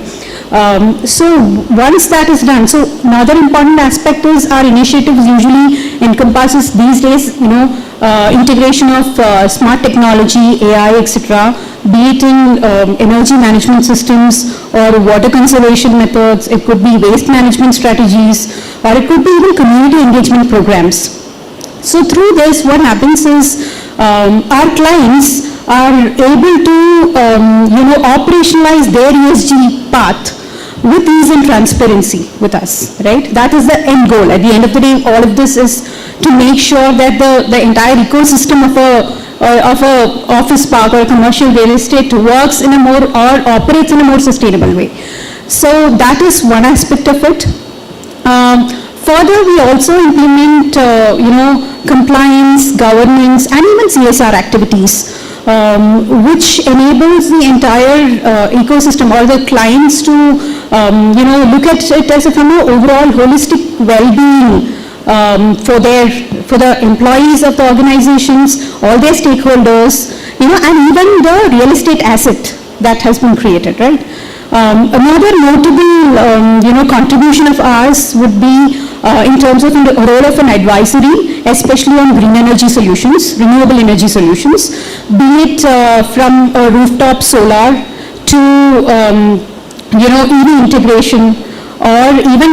[SPEAKER 1] So once that is done, so another important aspect is our initiatives usually encompasses these days, integration of smart technology, AI, etc., be it in energy management systems or water conservation methods. It could be waste management strategies, or it could be even community engagement programs. So through this, what happens is our clients are able to operationalize their ESG path with ease and transparency with us, right? That is the end goal. At the end of the day, all of this is to make sure that the entire ecosystem of a office park or a commercial real estate works in a more, or operates in a more sustainable way. So that is one aspect of it. Further, we also implement, compliance, governance, and even CSR activities, which enables the entire ecosystem or the clients to, look at it as from an overall holistic well-being for the employees of the organizations, all their stakeholders, and even the real estate asset that has been created, right? Another notable, contribution of ours would be in terms of the role of an advisory, especially on green energy solutions, renewable energy solutions, be it from rooftop solar to, EV integration, or even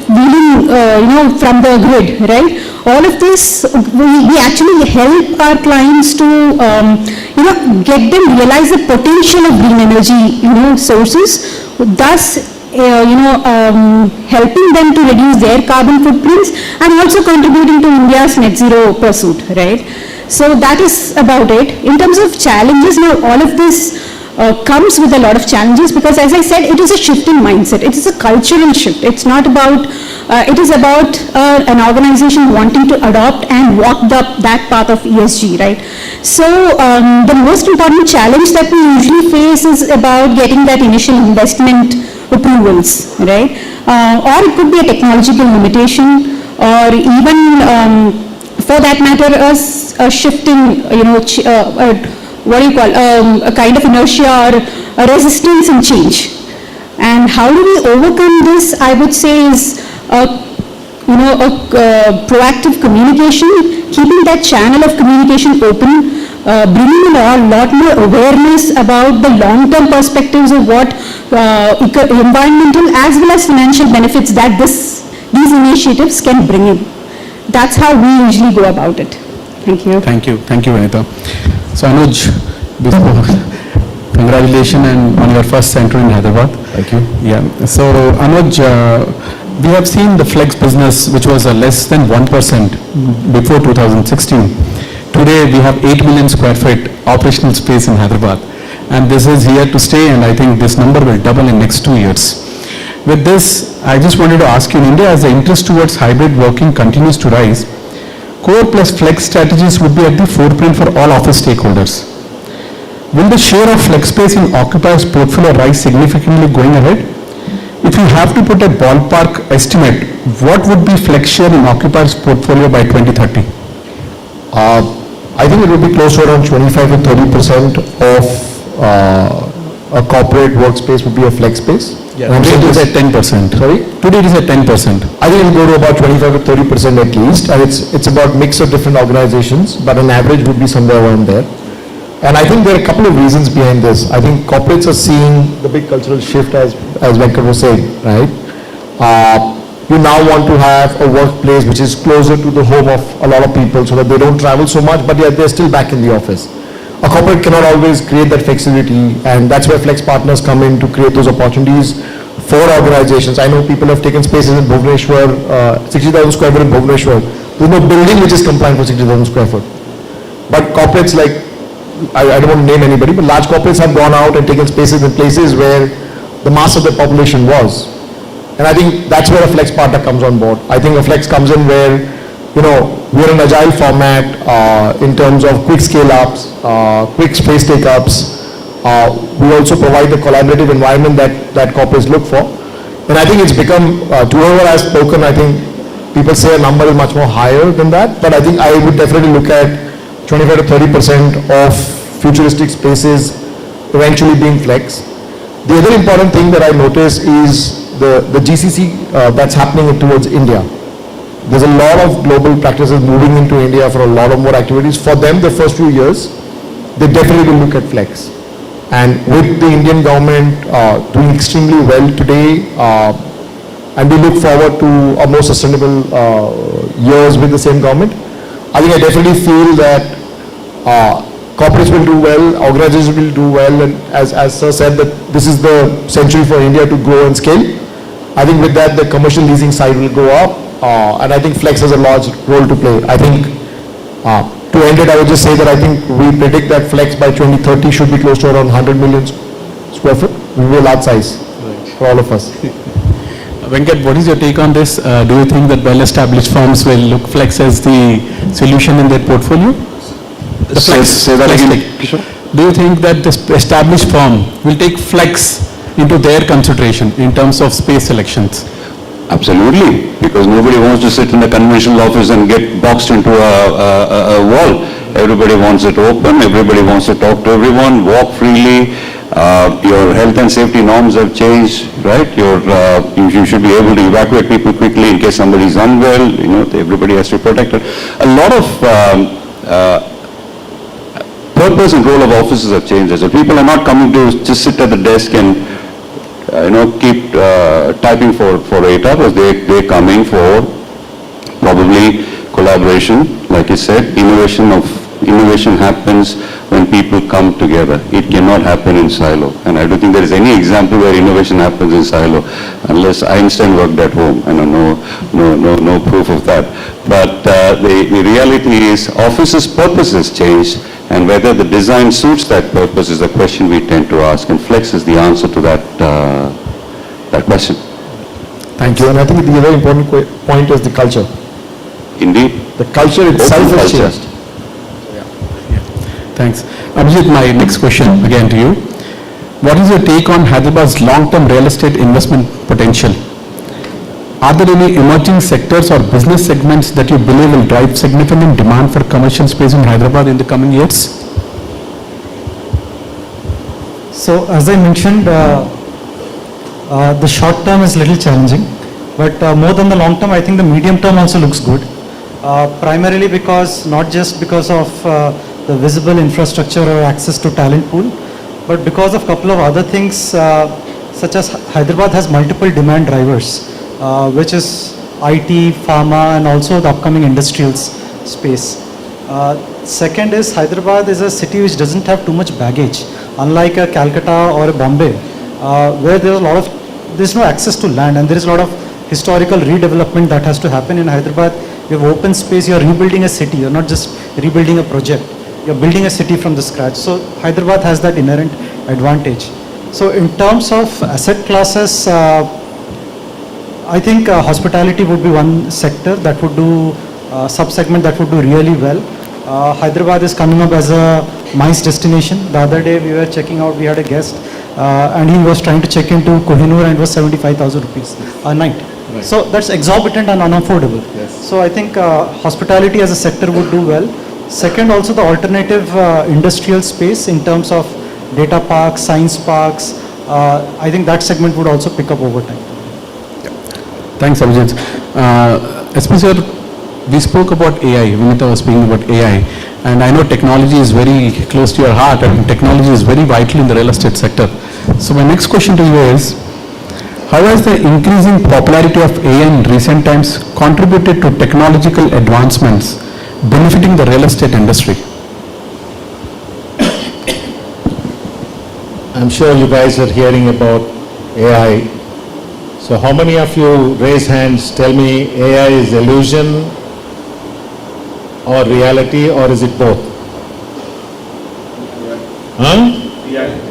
[SPEAKER 1] wheeling, from the grid, right? All of this, we actually help our clients to, get them realize the potential of green energy, sources, thus, helping them to reduce their carbon footprints and also contributing to India's net zero pursuit, right? So that is about it. In terms of challenges, now all of this comes with a lot of challenges because, as I said, it is a shift in mindset. It is a cultural shift. It's not about, it is about an organization wanting to adopt and walk that path of ESG, right? So the most important challenge that we usually face is about getting that initial investment approvals, right? Or it could be a technological limitation, or even, for that matter, a shifting, a kind of inertia or a resistance in change. And how do we overcome this? I would say is, proactive communication, keeping that channel of communication open, bringing a lot more awareness about the long-term perspectives of what environmental as well as financial benefits that these initiatives can bring in. That's how we usually go about it. Thank you.
[SPEAKER 13] Thank you, Vanita. So Anuj, congratulations on your first center in Hyderabad.
[SPEAKER 18] Thank you.
[SPEAKER 13] Yeah. So Anuj, we have seen the flex business, which was less than 1% before 2016. Today we have 8 million square feet operational space in Hyderabad, and this is here to stay, and I think this number will double in next 2 years. With this, I just wanted to ask you, in India, as the interest towards hybrid working continues to rise, core plus flex strategies would be at the forefront for all office stakeholders. Will the share of flex space in occupiers' portfolio rise significantly going ahead? If you have to put a ballpark estimate, what would be flex share in occupiers' portfolio by 2030?
[SPEAKER 3] I think it would be close to around 25 to 30% of a corporate workspace would be a flex space.
[SPEAKER 13] Today it is at 10%.
[SPEAKER 3] Sorry?
[SPEAKER 13] Today it is at 10%.
[SPEAKER 3] I think it will go to about 25 to 30% at least, and it's about mix of different organizations, but an average would be somewhere around there. And I think there are a couple of reasons behind this. I think corporates are seeing the big cultural shift, as Venkat was saying, right? You now want to have a workplace which is closer to the home of a lot of people so that they don't travel so much, but yet they're still back in the office. A corporate cannot always create that flexibility, and that's where flex partners come in to create those opportunities for organizations. I know people have taken spaces in Bhubaneswar, 60,000 square foot in Bhubaneswar. There's no building which is compliant for 60,000 square foot. But corporates like, I don't want to name anybody, but large corporates have gone out and taken spaces in places where the mass of the population was. And I think that's where a flex partner comes on board. I think a flex comes in where, you know, we're an agile format in terms of quick scale-ups, quick space take-ups. We also provide the collaborative environment that corporates look for. And I think it's become, to whoever has spoken, I think people say a number is much more higher than that, but I think I would definitely look at 25 to 30% of futuristic spaces eventually being flex. The other important thing that I notice is the GCC that's happening towards India. There's a lot of global practices moving into India for a lot of more activities. For them, the first few years, they definitely will look at flex. And with the Indian government doing extremely well today, and we look forward to a more sustainable years with the same government, I think I definitely feel that corporates will do well, organizations will do well, and as Sir said, that this is the century for India to grow and scale. I think with that, the commercial leasing side will go up, and I think flex has a large role to play. I think, to end it, I would just say that I think we predict that flex by 2030 should be close to around 100 million square foot. It will be a large size for all of us.
[SPEAKER 13] Venkat, what is your take on this? Do you think that well-established firms will look flex as the solution in their portfolio? The flex.
[SPEAKER 21] Say that again, Kishore.
[SPEAKER 13] Do you think that the established firm will take flex into their consideration in terms of space selections?
[SPEAKER 21] Absolutely, because nobody wants to sit in a conventional office and get boxed into a wall. Everybody wants it open, everybody wants to talk to everyone, walk freely. Your health and safety norms have changed, right? You should be able to evacuate people quickly in case somebody is unwell. You know, everybody has to be protected. A lot of purpose and role of offices have changed. So people are not coming to just sit at the desk and keep typing for 8 hours. They're coming for probably collaboration, like you said. Innovation happens when people come together. It cannot happen in silo. And I don't think there is any example where innovation happens in silo, unless Einstein worked at home. I don't know, no proof of that. But the reality is, offices' purpose has changed, and whether the design suits that purpose is the question we tend to ask, and flex is the answer to that question.
[SPEAKER 3] Thank you. And I think the other important point is the culture.
[SPEAKER 21] Indeed.
[SPEAKER 3] The culture itself has changed.
[SPEAKER 13] Thanks. Abhijit, my next question again to you. What is your take on Hyderabad's long-term real estate investment potential? Are there any emerging sectors or business segments that you believe will drive significant demand for commercial space in Hyderabad in the coming years?
[SPEAKER 19] So as I mentioned, the short term is a little challenging, but more than the long term, I think the medium term also looks good. Primarily because, not just because of the visible infrastructure or access to talent pool, but because of a couple of other things, such as Hyderabad has multiple demand drivers, which is IT, pharma, and also the upcoming industrial space. Second is, Hyderabad is a city which doesn't have too much baggage, unlike a Calcutta or a Bombay, where there's no access to land, and there is a lot of historical redevelopment that has to happen. In Hyderabad, you have open space, you are rebuilding a city, you're not just rebuilding a project, you're building a city from the scratch. So Hyderabad has that inherent advantage. So in terms of asset classes, I think hospitality would be one sector that would do sub-segment that would do really well. Hyderabad is coming up as a MICE destination. The other day we were checking out, we had a guest and he was trying to check into Kohinoor and it was 75,000 rupees a night.
[SPEAKER 20] Right.
[SPEAKER 19] So that's exorbitant and unaffordable.
[SPEAKER 20] Yes.
[SPEAKER 19] So I think hospitality as a sector would do well. Second, also the alternative industrial space in terms of data parks, science parks, I think that segment would also pick up over time.
[SPEAKER 13] Thanks, Abhijit. SP sir, we spoke about AI, Vinita was speaking about AI, and I know technology is very close to your heart and technology is very vital in the real estate sector. So my next question to you is, how has the increasing popularity of AI in recent times contributed to technological advancements benefiting the real estate industry?
[SPEAKER 20] I'm sure you guys are hearing about AI. So how many of you, raise hands, tell me AI is illusion or reality, or is it both? Huh?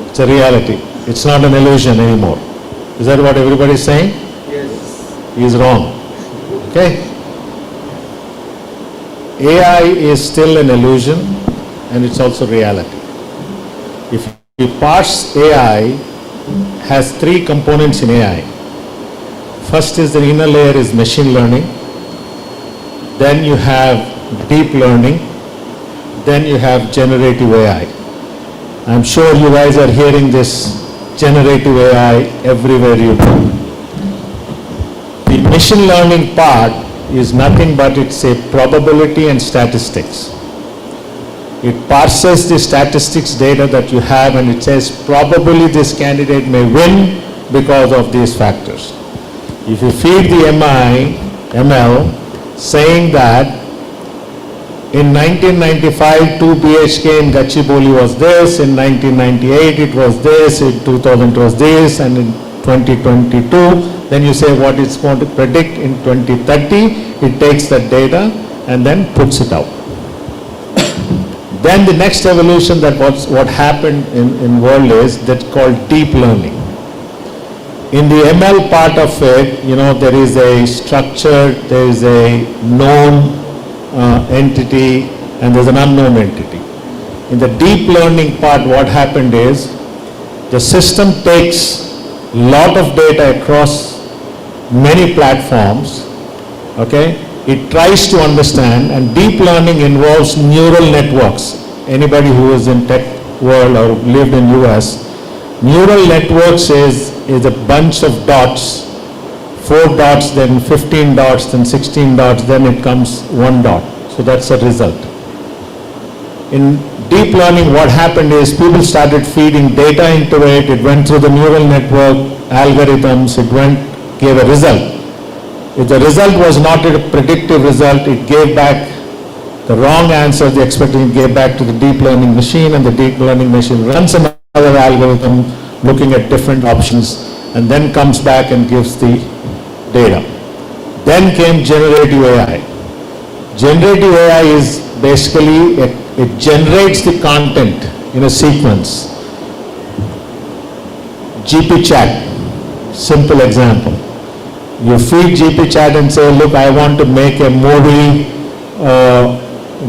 [SPEAKER 20] It's a reality. It's not an illusion anymore. Is that what everybody is saying? Yes. He is wrong. Okay? AI is still an illusion and it's also reality. If you parse AI, has three components in AI. First is the inner layer is machine learning. Then you have deep learning. Then you have generative AI. I'm sure you guys are hearing this generative AI everywhere you go. The machine learning part is nothing but it's a probability and statistics. It parses the statistics data that you have and it says probably this candidate may win because of these factors. If you feed the ML saying that in 1995 2 BHK in Gachibowli was this, in 1998 it was this, in 2000 it was this, and in 2022, then you say what it's going to predict in 2030, it takes that data and then puts it out. Then the next evolution that what happened in world is that's called deep learning. In the ML part of it, there is a structure, there is a known entity, and there's an unknown entity. In the deep learning part, what happened is the system takes lot of data across many platforms, okay? It tries to understand, and deep learning involves neural networks. Anybody who is in tech world or lived in US, neural networks is a bunch of dots, 4 dots, then 15 dots, then 16 dots, then it comes 1 dot. So that's a result. In deep learning, what happened is people started feeding data into it, it went through the neural network, algorithms, it gave a result. If the result was not a predictive result, it gave back the wrong answer, the expectation gave back to the deep learning machine, and the deep learning machine runs another algorithm looking at different options, and then comes back and gives the data. Then came generative AI. Generative AI is basically, it generates the content in a sequence. GP chat, simple example. You feed GP chat and say, look, I want to make a movie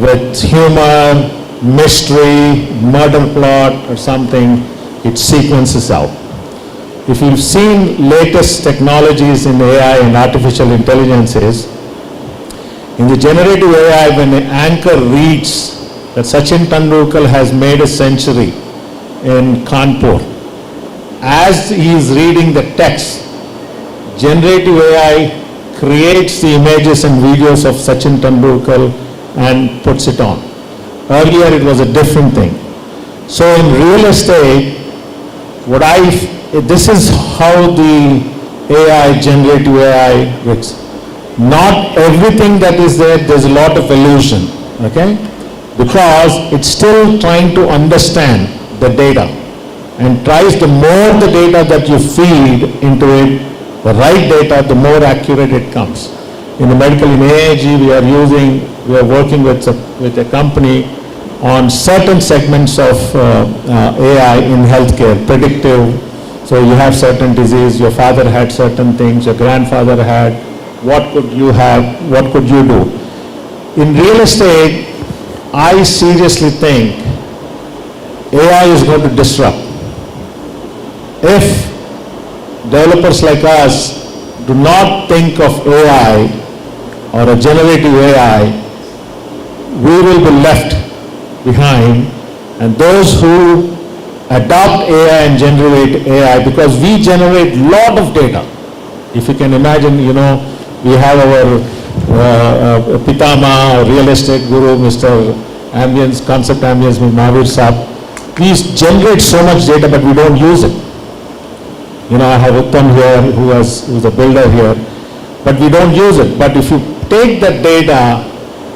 [SPEAKER 20] with humor, mystery, murder plot or something, it sequences out. If you've seen latest technologies in AI and artificial intelligences, in the generative AI, when an anchor reads that Sachin Tendulkar has made a century in Kanpur, as he is reading the text, generative AI creates the images and videos of Sachin Tendulkar and puts it on. Earlier it was a different thing. So in real estate, this is how the AI, generative AI works. Not everything that is there's a lot of illusion, okay? Because it's still trying to understand the data and tries the more the data that you feed into it, the right data, the more accurate it comes. In the medical, in AIG, we are working with a company on certain segments of AI in healthcare, predictive. So you have certain disease, your father had certain things, your grandfather had, what could you have, what could you do? In real estate, I seriously think AI is going to disrupt. If developers like us do not think of AI or a generative AI, we will be left behind, and those who adopt AI and generate AI, because we generate lot of data. If you can imagine, we have our Pitama, real estate guru, Mr. Ambience, Concept Ambience, Mahavir Saab. We generate so much data, but we don't use it. I have Uttam here, who's a builder here, but we don't use it. But if you take that data,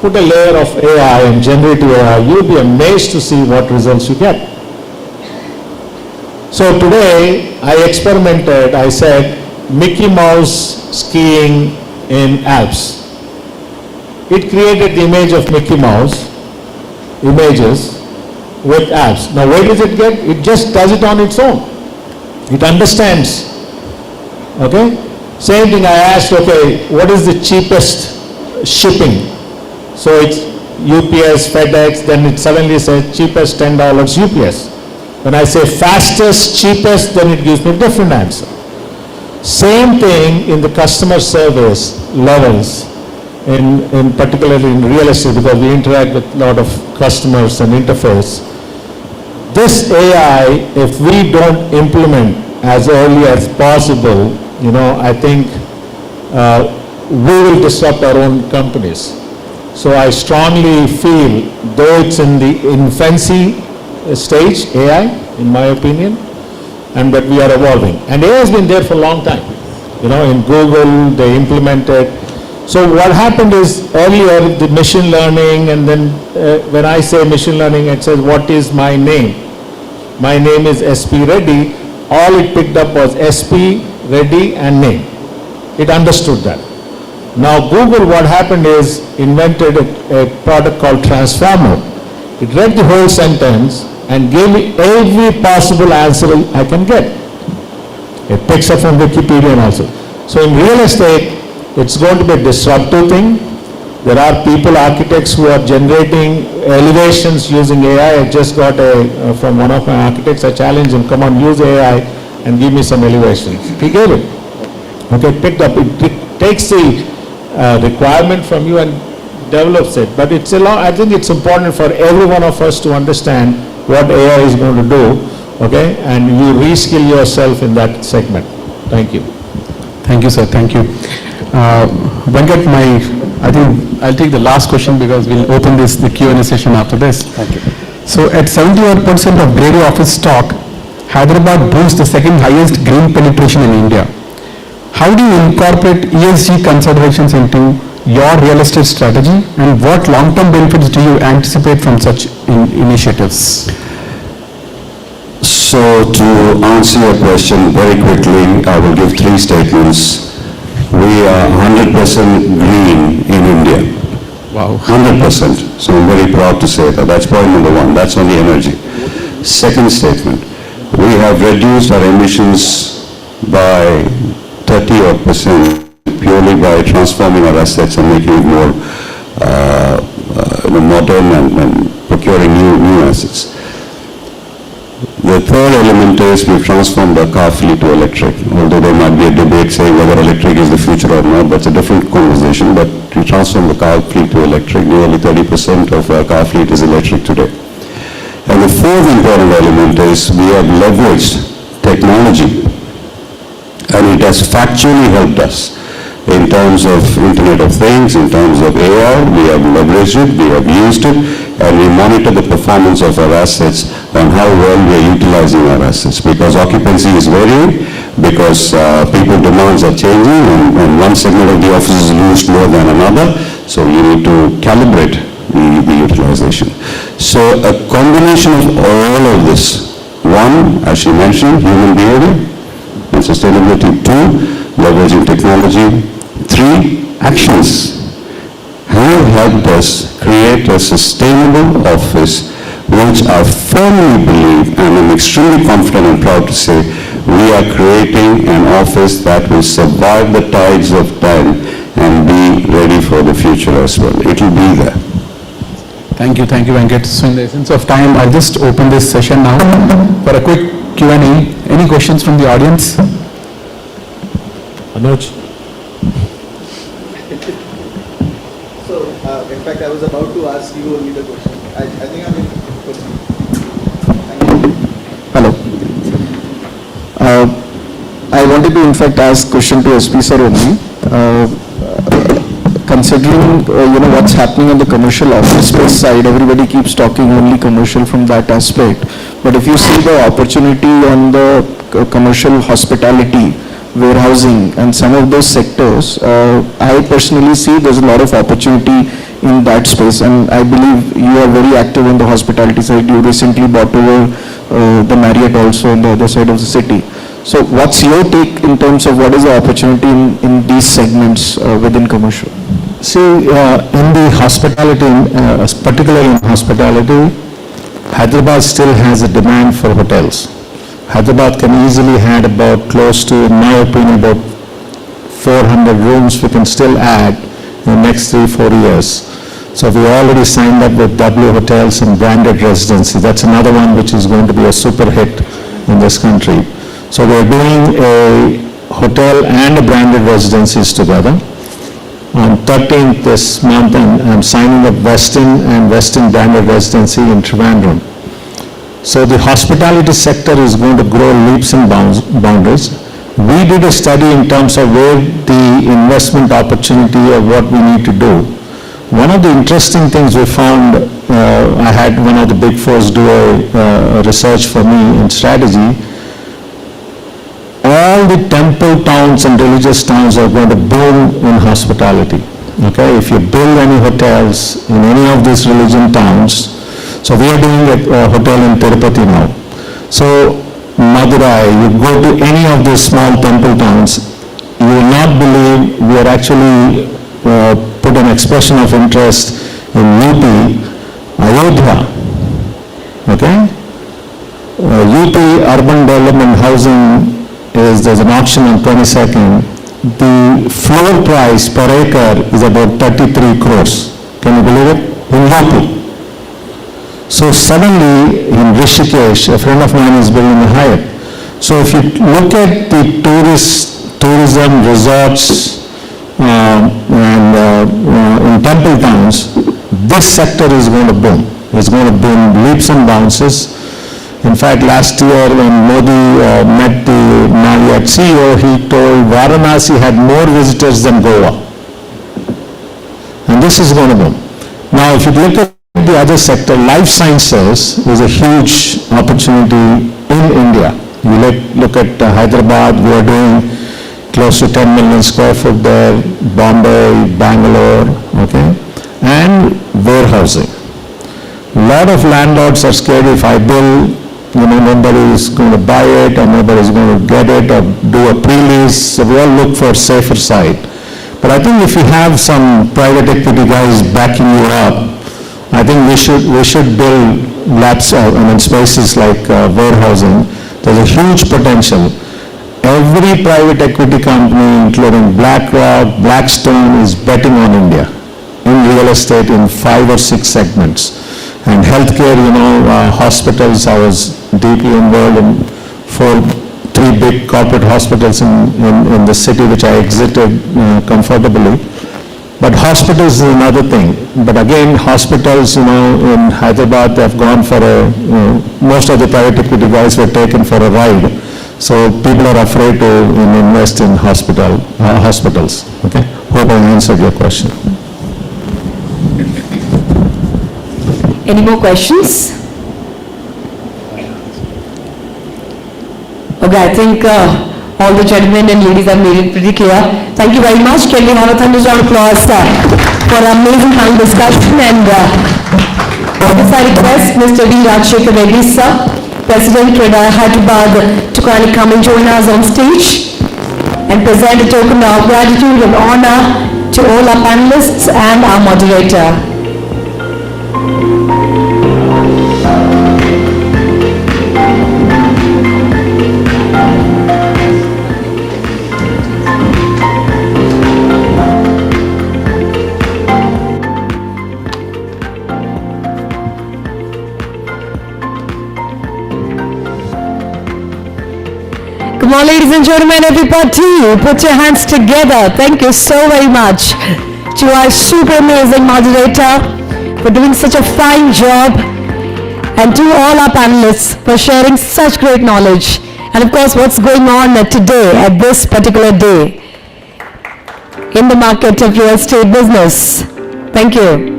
[SPEAKER 20] put a layer of AI and generative AI, you'll be amazed to see what results you get. So today, I experimented, I said, Mickey Mouse skiing in Alps. It created the image of Mickey Mouse, images with Alps. Now where does it get? It just does it on its own. It understands. Okay? Same thing I asked, okay, what is the cheapest shipping? So it's UPS, FedEx, then it suddenly says cheapest $10 UPS. When I say fastest, cheapest, then it gives me a different answer. Same thing in the customer service levels, in particularly in real estate, because we interact with a lot of customers and interface. This AI, if we don't implement as early as possible, I think we will disrupt our own companies. So I strongly feel, though it's in the infancy stage, AI, in my opinion, but we are evolving. And AI has been there for a long time. In Google, they implemented. So what happened is, earlier, the machine learning, and then when I say machine learning, it says, what is my name? My name is SP Reddy. All it picked up was SP, Reddy, and name. It understood that. Now Google, what happened is, invented a product called Transformer. It read the whole sentence and gave me every possible answer I can get. It picks up from Wikipedia also. So in real estate, it's going to be a disruptive thing. There are people, architects, who are generating elevations using AI. I just got from one of my architects, I challenged him, come on, use AI and give me some elevations. He gave it. Okay, picked up. It takes the requirement from you and develops it. But it's I think it's important for every one of us to understand what AI is going to do, okay, and you reskill yourself in that segment. Thank you.
[SPEAKER 4] Thank you, sir. Thank you. Venkat, I think I'll take the last question because we'll open the Q&A session after this.
[SPEAKER 3] Thank you.
[SPEAKER 4] So at 71% of Grade A office stock, Hyderabad boasts the second highest green penetration in India. How do you incorporate ESG considerations into your real estate strategy, and what long-term benefits do you anticipate from such initiatives?
[SPEAKER 21] So to answer your question very quickly, I will give three statements. We are 100% green in India.
[SPEAKER 4] Wow.
[SPEAKER 21] 100%. So I'm very proud to say that. That's point number one. That's on the energy. Second statement, we have reduced our emissions by 30% purely by transforming our assets and making it more modern and procuring new assets. The third element is we've transformed our car fleet to electric. Although there might be a debate saying whether electric is the future or not, that's a different conversation, but we transformed the car fleet to electric. Nearly 30% of our car fleet is electric today. And the fourth important element is we have leveraged technology, and it has factually helped us in terms of Internet of Things, in terms of AI. We have leveraged it, we have used it, and we monitor the performance of our assets and how well we are utilizing our assets, because occupancy is varying, because people demands are changing, and one segment of the office is used more than another, so you need to calibrate the utilization. So a combination of all of this, one, as she mentioned, human behavior and sustainability; two, leveraging technology; three, actions have helped us create a sustainable office, which I firmly believe, and I'm extremely confident and proud to say, we are creating an office that will survive the tides of time and be ready for the future as well. It will be there.
[SPEAKER 4] Thank you, Venkat. So in the essence of time, I'll just open this session now for a quick Q&A. Any questions from the audience?
[SPEAKER 20] Anuj?
[SPEAKER 8] So, in fact, I was about to ask you only the question. I think I'm in.
[SPEAKER 17] Hello. I wanted to in fact ask question to SP sir only. Considering what's happening on the commercial office space side, everybody keeps talking only commercial from that aspect. But if you see the opportunity on the commercial hospitality, warehousing and some of those sectors, I personally see there's a lot of opportunity in that space, and I believe you are very active on the hospitality side. You recently bought over the Marriott also on the other side of the city. So what's your take in terms of what is the opportunity in these segments within commercial?
[SPEAKER 20] See, in the hospitality, particularly in hospitality, Hyderabad still has a demand for hotels. Hyderabad can easily had about close to, in my opinion, about 400 rooms we can still add in the next 3-4 years. So we already signed up with W Hotels and Branded Residency. That's another one which is going to be a super hit in this country. So we're doing a hotel and a branded residencies together. On 13th this month, I'm signing up Westin and Westin Branded Residency in Trivandrum. So the hospitality sector is going to grow leaps and boundaries. We did a study in terms of where the investment opportunity of what we need to do. One of the interesting things we found, I had one of the big fours do a research for me in strategy. All the temple towns and religious towns are going to boom in hospitality. Okay, if you build any hotels in any of these religion towns, so we are doing a hotel in Tirupati now. So Madurai, you go to any of these small temple towns, you will not believe we are actually put an expression of interest in UP, Ayodhya. Okay, UP Urban Development Housing there's an auction on 22nd. The floor price per acre is about 33 crores. Can you believe it? In UP. So suddenly in Rishikesh, a friend of mine is building a Hyatt. So if you look at the tourism resorts in temple towns, this sector is going to boom. It's going to boom leaps and bounces. In fact, last year when Modi met the Marriott CEO, he told Varanasi had more visitors than Goa. And this is going to boom. Now, if you look at the other sector, life sciences is a huge opportunity in India. You look at Hyderabad, we are doing close to 10 million square foot there, Bombay, Bangalore, okay, and warehousing. A lot of landlords are scared if I build, nobody is going to buy it or nobody is going to get it or do a pre-lease. So we all look for safer side. But I think if you have some private equity guys backing you up, I think we should build spaces like warehousing. There's a huge potential. Every private equity company, including BlackRock, Blackstone, is betting on India in real estate in 5 or 6 segments. And healthcare, hospitals, I was deeply involved in 3 big corporate hospitals in the city which I exited comfortably. But hospitals is another thing. But again, hospitals, in Hyderabad, they've gone for most of the private equity guys were taken for a ride. So people are afraid to invest in hospitals. Okay? Hope I answered your question.
[SPEAKER 2] Any more questions? Okay, I think all the gentlemen and ladies have made it pretty clear. Thank you very much. Can we have a thunderous round of applause for an amazing panel discussion? And this I request Mr. V. Rajshekar Reddy, sir, President Hyderabad, to kindly come and join us on stage and present a token of gratitude and honor to all our panelists and our moderator. Come on, ladies and gentlemen, everybody, put your hands together. Thank you so very much to our super amazing moderator for doing such a fine job, and to all our panelists for sharing such great knowledge. And of course, what's going on today at this particular day in the market of real estate business. Thank you.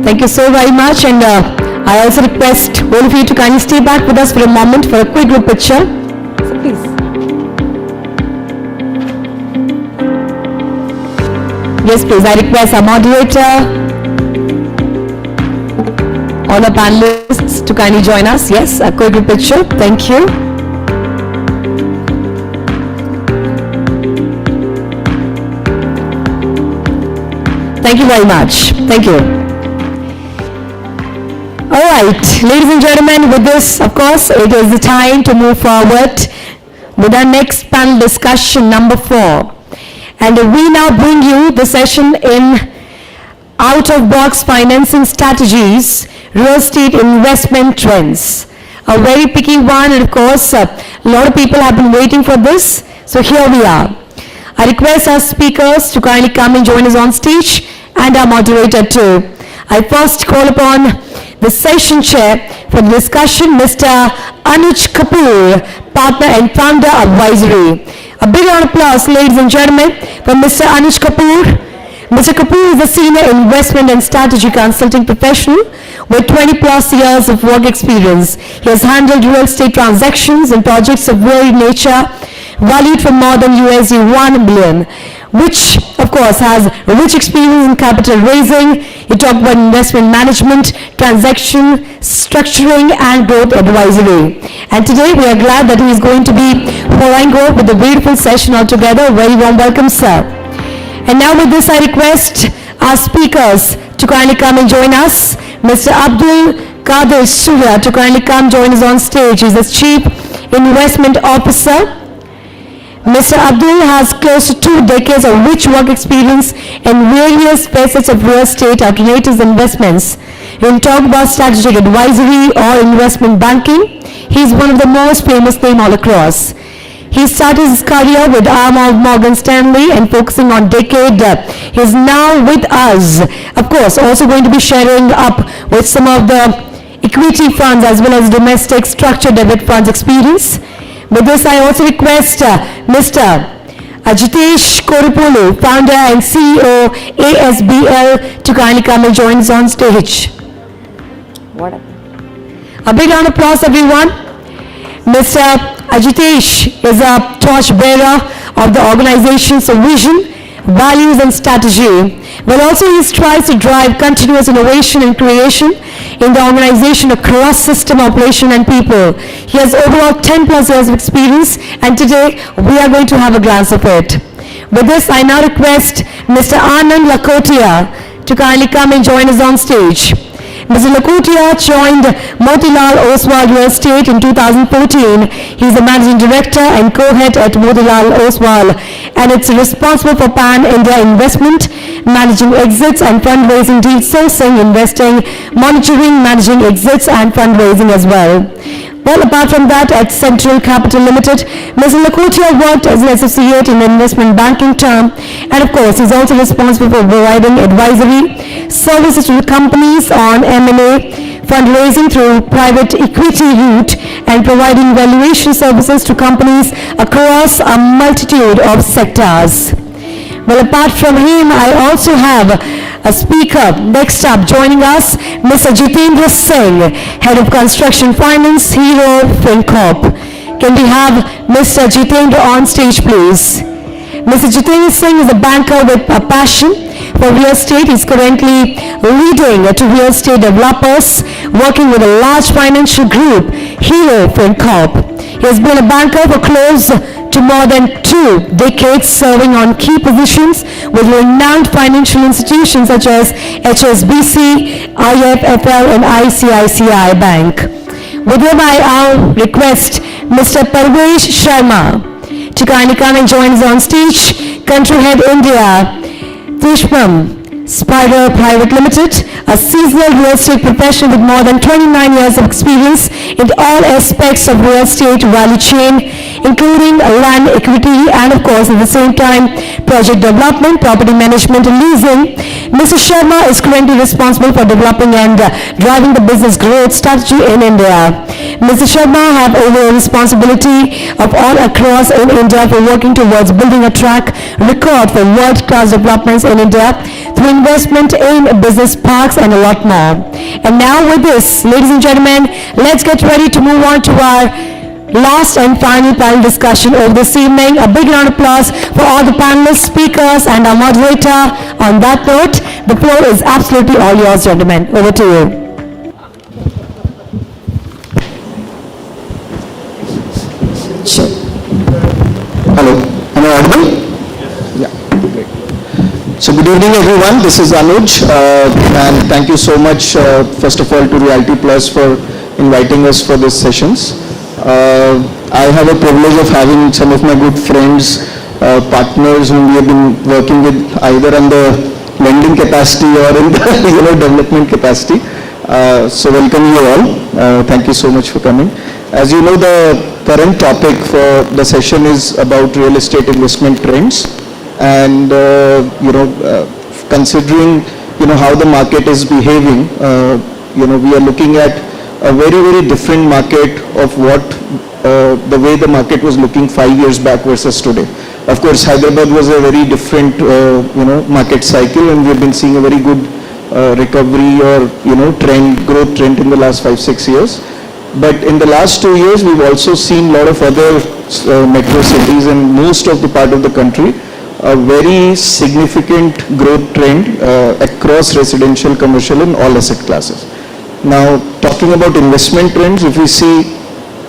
[SPEAKER 2] Thank you so very much, and I also request all of you to kindly stay back with us for a moment for a quick group picture. So please. Yes, please. I request our moderator, all our panelists to kindly join us. Yes, a quick group picture. Thank you. Thank you very much. Thank you. All right, ladies and gentlemen, with this, of course, it is the time to move forward with our next panel discussion, number 4. And we now bring you the session in out-of-box financing strategies, real estate investment trends. A very picky one, and of course, a lot of people have been waiting for this. So here we are. I request our speakers to kindly come and join us on stage, and our moderator too. I first call upon the session chair for the discussion, Mr. Anuj Kapoor, partner and founder advisory. A big round of applause, ladies and gentlemen, for Mr. Anuj Kapoor. Mr. Kapoor is a senior investment and strategy consulting professional with 20 plus years of work experience. He has handled real estate transactions and projects of varied nature, valued for more than $1 billion, which of course has rich experience in capital raising. He talked about investment management, transaction structuring and growth advisory. And today we are glad that he is going to be pouring over with a beautiful session altogether. Very warm welcome, sir. And now with this, I request our speakers to kindly come and join us. Mr. Abdul Qadir Surya to kindly come join us on stage. He's the Chief Investment Officer. Mr. Abdul has close to 2 decades of rich work experience in various facets of real estate, alternatives, investments. He'll talk about strategic advisory or investment banking. He's one of the most famous names all across. He started his career with Morgan Stanley and focusing on decade. He's now with us. Of course, also going to be sharing up with some of the equity funds as well as domestic structured debit funds experience. With this, I also request Mr. Ajitesh Korupulu, founder and CEO, ASBL, to kindly come and join us on stage. A big round of applause, everyone. Mr. Ajitesh is a torchbearer of the organization's vision, values and strategy. But also he strives to drive continuous innovation and creation in the organization across system, operation and people. He has overall 10 plus years of experience, and today we are going to have a glance of it. With this, I now request Mr. Anand Lakotia to kindly come and join us on stage. Mr. Lakotia joined Motilal Oswal Real Estate in 2014. He is the managing director and co-head at Motilal Oswal, and it's responsible for pan-India investment, managing exits and fundraising, deal sourcing, investing, monitoring, managing exits and fundraising as well. Well, apart from that, at Central Capital Limited, Mr. Lakotia worked as an associate in the investment banking firm, and of course, he's also responsible for providing advisory services to the companies on M&A, fundraising through private equity route, and providing valuation services to companies across a multitude of sectors. Well, apart from him, I also have a speaker next up joining us, Mr. Jitendra Singh, Head of Construction Finance, Hero FinCorp. Can we have Mr. Jitendra on stage, please? Mr. Jitendra Singh is a banker with a passion for real estate. He's currently leading to real estate developers, working with a large financial group, Hero FinCorp. He has been a banker for close to more than 2 decades, serving on key positions with renowned financial institutions such as HSBC, IFFL, and ICICI Bank. With whom I request Mr. Parvesh Sharma to kindly come and join us on stage. Country Head India, Pushpam Spider Private Limited, a seasonal real estate professional with more than 29 years of experience in all aspects of real estate value chain, including land equity and of course at the same time project development, property management and leasing. Mr. Sharma is currently responsible for developing and driving the business growth strategy in India. Mr. Sharma have overall responsibility of all across in India for working towards building a track record for world-class developments in India through investment in business parks and a lot more. And now with this, ladies and gentlemen, let's get ready to move on to our last and final panel discussion of this evening. A big round of applause for all the panelists, speakers and our moderator. On that note, the floor is absolutely all yours, gentlemen. Over to you.
[SPEAKER 17] Hello, am I audible? Yeah, great. So good evening everyone, this is Anuj and thank you so much first of all to Realty Plus for inviting us for these sessions. I have a privilege of having some of my good friends, partners whom we have been working with either on the lending capacity or in the development capacity. So welcome you all, thank you so much for coming. As you know, the current topic for the session is about real estate investment trends and considering how the market is behaving, we are looking at a very different market of what the way the market was looking 5 years back versus today. Of course, Hyderabad was a very different market cycle and we've been seeing a very good recovery or growth trend in the last 5-6 years. But in the last 2 years, we've also seen a lot of other metro cities and most of the part of the country, a very significant growth trend across residential, commercial and all asset classes. Now, talking about investment trends, if we see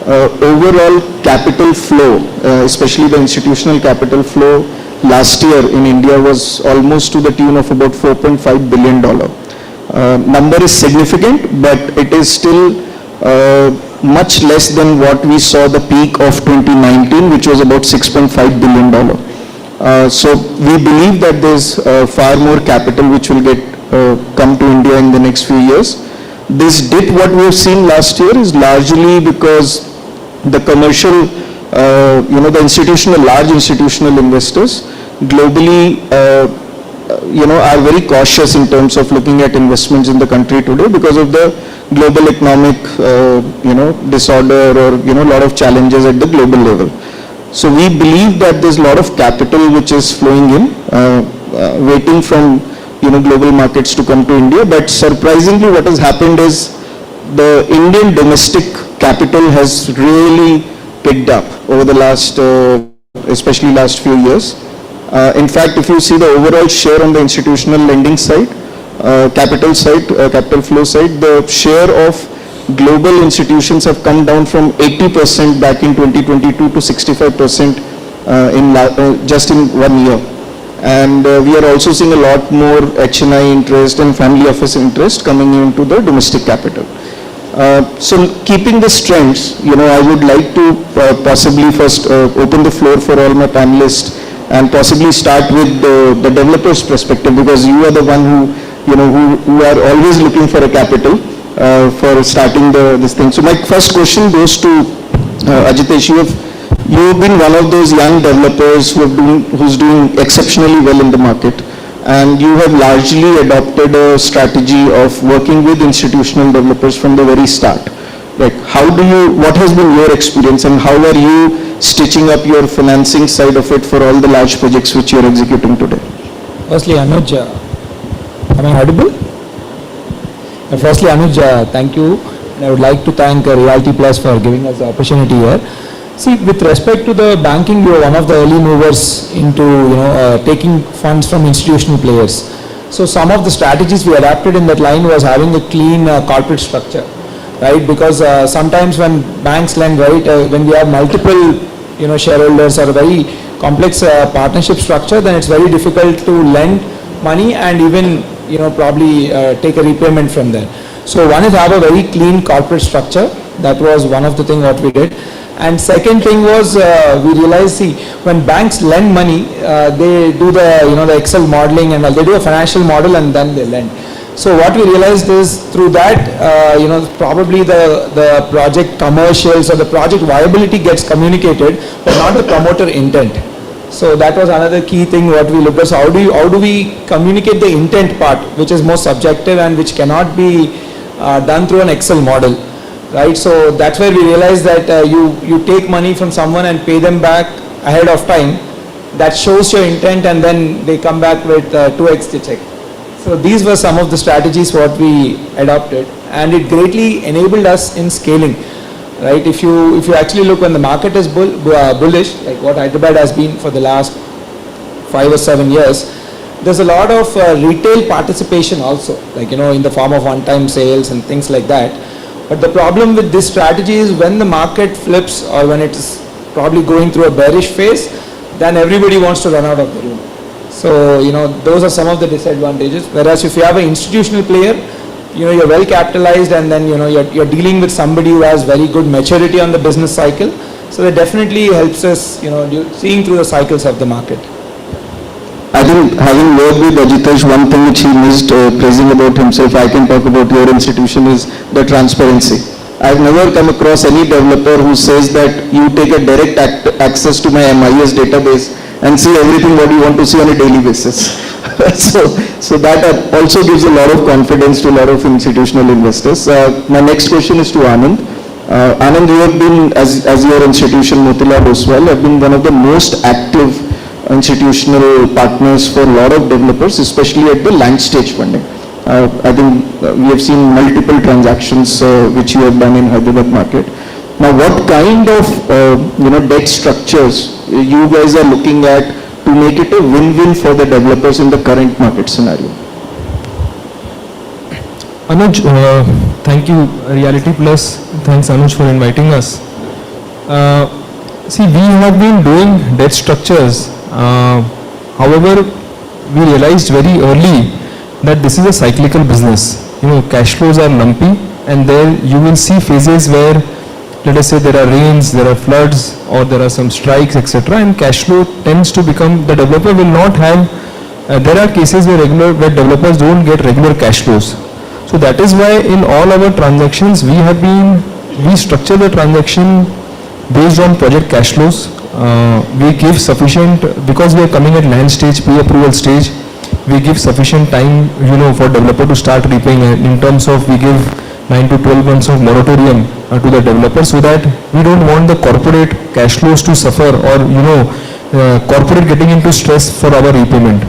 [SPEAKER 17] overall capital flow, especially the institutional capital flow last year in India was almost to the tune of about $4.5 billion. Number is significant, but it is still much less than what we saw the peak of 2019, which was about $6.5 billion. So we believe that there's far more capital which will come to India in the next few years. This dip what we have seen last year is largely because the commercial, the large institutional investors globally are very cautious in terms of looking at investments in the country today because of the global economic disorder or a lot of challenges at the global level. So we believe that there's a lot of capital which is flowing in, waiting from global markets to come to India. But surprisingly, what has happened is the Indian domestic capital has really picked up over the last, especially last few years. In fact, if you see the overall share on the institutional lending side, capital flow side, the share of global institutions have come down from 80% back in 2022 to 65% just in 1 year. And we are also seeing a lot more HNI interest and family office interest coming into the domestic capital. So keeping these trends, I would like to possibly first open the floor for all my panelists and possibly start with the developer's perspective, because you are the one who are always looking for a capital for starting this thing. So my first question goes to Ajitesh. You've been one of those young developers who's doing exceptionally well in the market, and you have largely adopted a strategy of working with institutional developers from the very start. Like, what has been your experience and how are you stitching up your financing side of it for all the large projects which you're executing today?
[SPEAKER 10] Firstly, Anuj, am I audible? Firstly, Anuj, thank you. And I would like to thank Realty Plus for giving us the opportunity here. See, with respect to the banking, you are one of the early movers into taking funds from institutional players. So some of the strategies we adapted in that line was having a clean corporate structure, right? Because sometimes when banks lend, right, when we have multiple shareholders or a very complex partnership structure, then it's very difficult to lend money and even probably take a repayment from there. So one is have a very clean corporate structure, That was one of the thing what we did. And second thing was we realized, see, when banks lend money, they do the Excel modeling and all. They do a financial model and then they lend. So what we realized is through that, probably the project commercials or the project viability gets communicated, but not the promoter intent. So that was another key thing what we looked at. So how do we communicate the intent part, which is more subjective and which cannot be done through an Excel model, right? So that's where we realized that you take money from someone and pay them back ahead of time. That shows your intent, and then they come back with 2x the check. So these were some of the strategies what we adopted, and it greatly enabled us in scaling. Right, if you actually look when the market is bullish, like what Hyderabad has been for the last 5 or 7 years, there's a lot of retail participation also, like in the form of one-time sales and things like that. But the problem with this strategy is when the market flips or when it is probably going through a bearish phase, then everybody wants to run out of the room. So those are some of the disadvantages. Whereas if you have an institutional player, you're well capitalized, and then you're dealing with somebody who has very good maturity on the business cycle. So that definitely helps us seeing through the cycles of the market.
[SPEAKER 17] I think having worked with Ajitesh, one thing which he missed praising about himself, I can talk about your institution, is the transparency. I've never come across any developer who says that you take a direct access to my MIS database and see everything what you want to see on a daily basis. So that also gives a lot of confidence to a lot of institutional investors. My next question is to Anand. Anand, you have been, as your institution, Motilal Oswal, have been one of the most active institutional partners for a lot of developers, especially at the land stage funding. I think we have seen multiple transactions which you have done in Hyderabad market. Now, what kind of debt structures you guys are looking at to make it a win-win for the developers in the current market scenario?
[SPEAKER 9] Anuj, thank you, Realty Plus. Thanks, Anuj, for inviting us. See, we have been doing debt structures. However, we realized very early that this is a cyclical business. Cash flows are lumpy, and there you will see phases where, let us say, there are rains, there are floods, or there are some strikes, etc., and cash flow tends to become, the developer will not have, there are cases where developers don't get regular cash flows. So that is why in all our transactions we structure the transaction based on project cash flows. We give sufficient, because we are coming at land stage, pre-approval stage, we give sufficient time, for developer to start repaying. In terms of, we give 9 to 12 months of moratorium to the developer, so that we don't want the corporate cash flows to suffer, or corporate getting into stress for our repayment.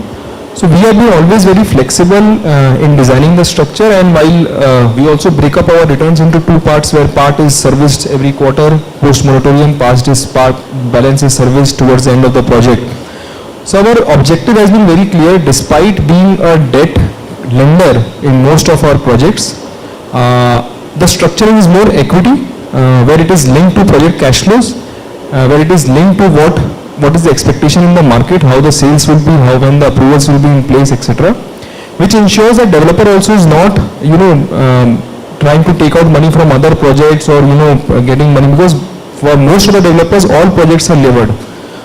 [SPEAKER 9] So we have been always very flexible in designing the structure, and while we also break up our returns into two parts, where part is serviced every quarter post moratorium, balance is serviced towards the end of the project. So our objective has been very clear. Despite being a debt lender in most of our projects, the structuring is more equity, where it is linked to project cash flows, where it is linked to what is the expectation in the market, how the sales will be, when the approvals will be in place, etc., which ensures that developer also is not trying to take out money from other projects, or getting money, because for most of the developers all projects are levered.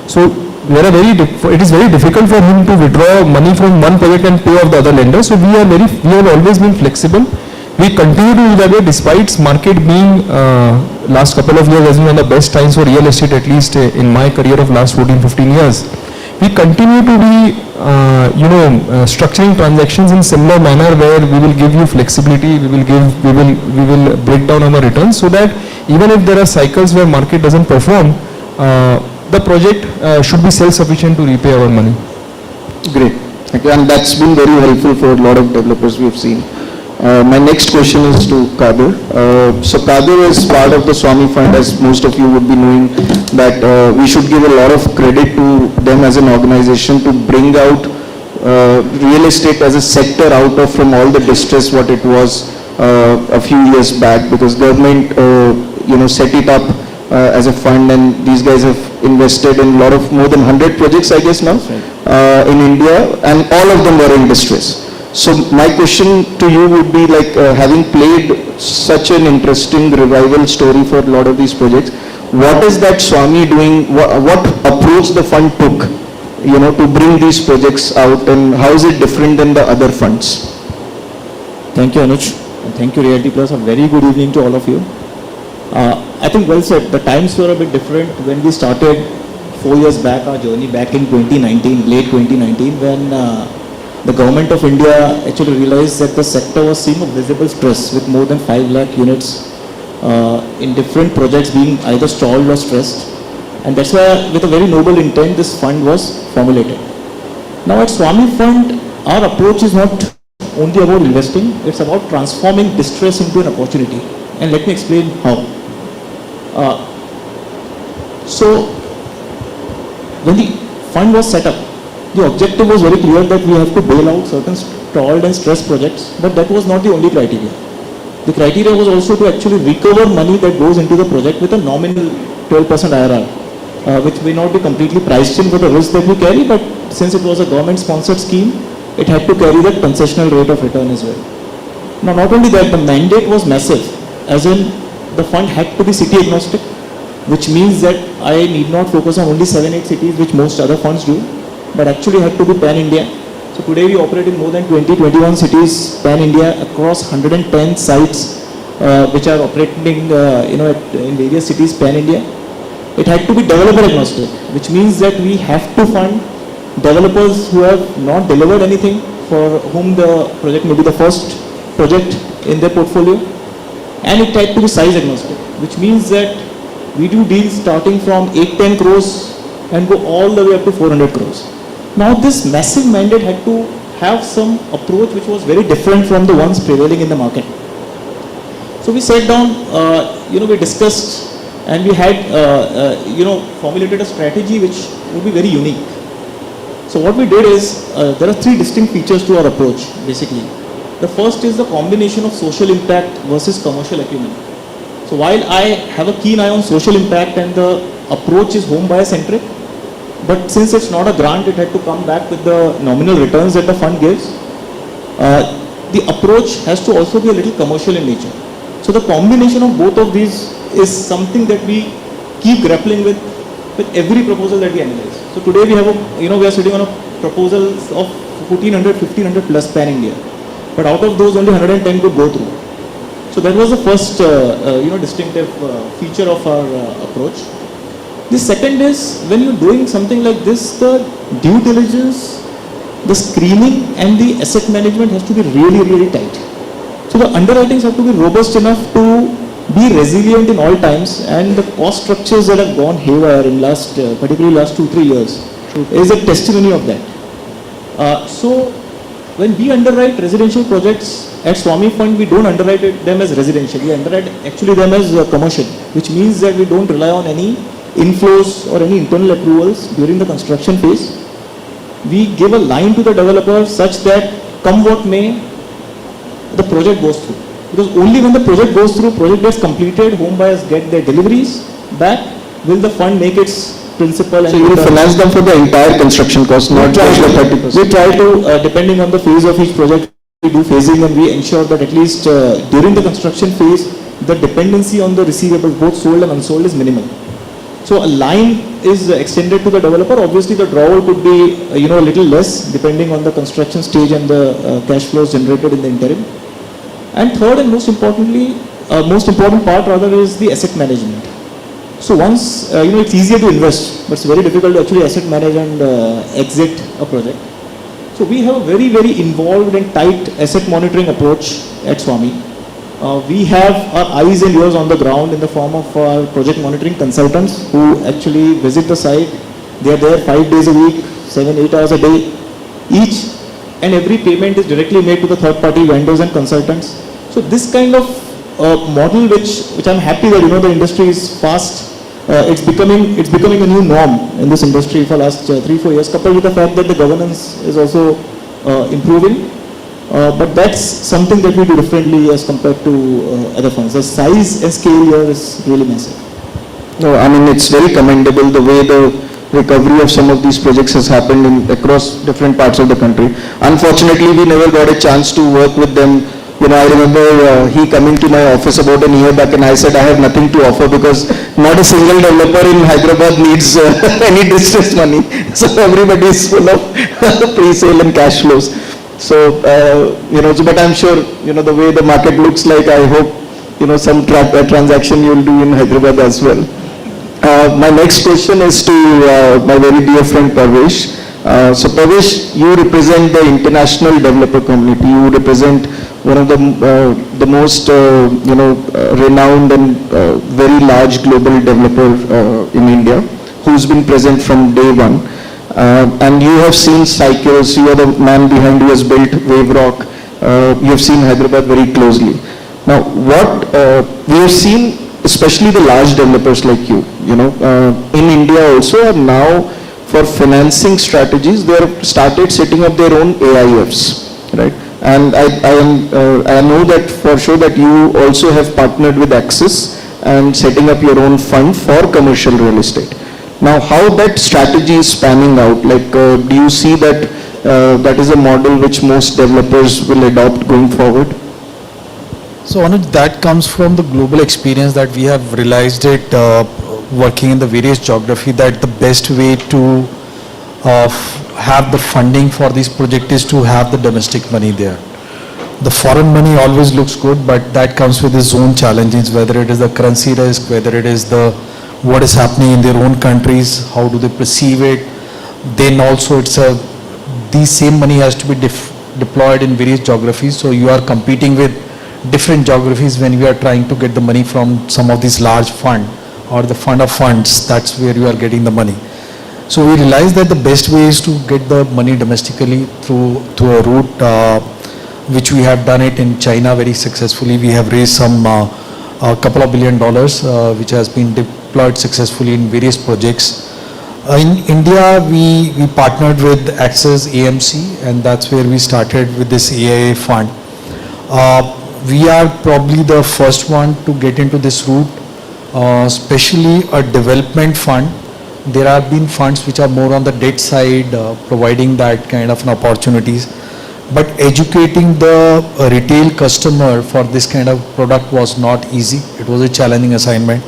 [SPEAKER 9] So it is very difficult for him to withdraw money from one project and pay off the other lender. So we have always been flexible. We continue to do that way, despite market being last couple of years has been one of the best times for real estate, at least in my career of last 14-15 years. We continue to be structuring transactions in similar manner, where we will give you flexibility, we will break down our returns, so that even if there are cycles where market doesn't perform, the project should be self-sufficient to repay our money.
[SPEAKER 17] Great. Okay, and that's been very helpful for a lot of developers we've seen. My next question is to Kadir. So Kadir is part of the Swami Fund, as most of you would be knowing, that we should give a lot of credit to them as an organization to bring out real estate as a sector out of from all the distress what it was a few years back, because government set it up as a fund, and these guys have invested in a lot of, more than 100 projects I guess now in India, and all of them were in distress. So my question to you would be like, having played such an interesting revival story for a lot of these projects, what is that Swami doing, what approach the fund took, to bring these projects out, and how is it different than the other funds?
[SPEAKER 6] Thank you, Anuj. And thank you, Realty Plus. A very good evening to all of you. I think well said. The times were a bit different when we started 4 years back, our journey back in 2019, late 2019, when the government of India actually realized that the sector was seeing a visible stress with more than 5 lakh units in different projects being either stalled or stressed. And that's why, with a very noble intent, this fund was formulated. Now at Swami Fund, our approach is not only about investing, it's about transforming distress into an opportunity. And let me explain how. So, when the fund was set up, the objective was very clear that we have to bail out certain stalled and stressed projects, but that was not the only criteria. The criteria was also to actually recover money that goes into the project with a nominal 12% IRR, which may not be completely priced in for the risk that we carry, but since it was a government-sponsored scheme, it had to carry that concessional rate of return as well. Now, not only that, the mandate was massive, as in the fund had to be city agnostic, which means that I need not focus on only 7-8 cities, which most other funds do, but actually had to be pan-India. So today we operate in more than 20-21 cities pan-India across 110 sites which are operating in various cities pan-India. It had to be developer agnostic, which means that we have to fund developers who have not delivered anything, for whom the project may be the first project in their portfolio. And it had to be size agnostic, which means that we do deals starting from 8-10 crores and go all the way up to 400 crores. Now this massive mandate had to have some approach which was very different from the ones prevailing in the market. So we sat down, we discussed, and we had, formulated a strategy which would be very unique. So what we did is, there are 3 distinct features to our approach, basically. The first is the combination of social impact versus commercial acumen. So while I have a keen eye on social impact and the approach is home buyer centric, but since it's not a grant, it had to come back with the nominal returns that the fund gives. The approach has to also be a little commercial in nature. So the combination of both of these is something that we keep grappling with every proposal that we analyze. So today we have we are sitting on a proposal of 1400, 1500 plus pan India, but out of those only 110 could go through. So that was the first, distinctive feature of our approach. The second is, when you're doing something like this, the due diligence, the screening and the asset management has to be really, really tight. So the underwritings have to be robust enough to be resilient in all times, and the cost structures that have gone haywire in particularly last 2-3 years is a testimony of that. So when we underwrite residential projects at Swami Fund, we don't underwrite them as residential, we underwrite actually them as commercial, which means that we don't rely on any inflows or any internal approvals during the construction phase. We give a line to the developer such that come what may, the project goes through. Because only when the project goes through, project gets completed, home buyers get their deliveries back, will the fund make its principal.
[SPEAKER 17] So you will finance them for the entire construction cost, not just the 30%?
[SPEAKER 6] We try to, depending on the phase of each project, we do phasing, and we ensure that at least during the construction phase, the dependency on the receivables, both sold and unsold, is minimal. So a line is extended to the developer. Obviously the drawal could be a little less depending on the construction stage and the cash flows generated in the interim. And third and most importantly, most important part rather, is the asset management. So once, it's easier to invest, but it's very difficult to actually asset manage and exit a project. So we have a very, very involved and tight asset monitoring approach at Swami. We have our eyes and ears on the ground in the form of our project monitoring consultants who actually visit the site. They are there 5 days a week, 7-8 hours a day each, and every payment is directly made to the third-party vendors and consultants. So this kind of model, which I'm happy that the industry is fast. It's becoming a new norm in this industry for last 3-4 years, coupled with the fact that the governance is also improving. But that's something that we do differently as compared to other funds. The size and scale here is really massive.
[SPEAKER 17] No, I mean, it's very commendable the way the recovery of some of these projects has happened across different parts of the country. Unfortunately, we never got a chance to work with them. I remember he coming to my office about a year back, and I said I have nothing to offer because not a single developer in Hyderabad needs any distress money. So everybody is full of pre-sale and cash flows. So, but I'm sure, the way the market looks like, I hope, some transaction you will do in Hyderabad as well. My next question is to my very dear friend Parvesh. So Parvesh, you represent the international developer community. You represent one of the most renowned and very large global developer in India, who's been present from day one. And you have seen cycles. You are the man behind who has built Wave Rock. You have seen Hyderabad very closely. Now, what we have seen, especially the large developers like you, in India also are now, for financing strategies, they have started setting up their own AIFs, right? And I know that for sure that you also have partnered with Axis and setting up your own fund for commercial real estate. Now, how that strategy is panning out? Like, do you see that that is a model which most developers will adopt going forward?
[SPEAKER 10] So Anuj, that comes from the global experience that we have realized it working in the various geography, that the best way to have the funding for this project is to have the domestic money there. The foreign money always looks good, but that comes with its own challenges, whether it is the currency risk, whether it is the what is happening in their own countries, how do they perceive it. Then also the same money has to be deployed in various geographies, so you are competing with different geographies when we are trying to get the money from some of these large fund or the fund of funds. That's where you are getting the money. So we realized that the best way is to get the money domestically through a route which we have done it in China very successfully. We have raised a couple of $1 billion which has been deployed successfully in various projects. In India, we partnered with Axis AMC, and that's where we started with this AIA fund. We are probably the first one to get into this route, especially a development fund. There have been funds which are more on the debt side, providing that kind of an opportunities. But educating the retail customer for this kind of product was not easy. It was a challenging assignment.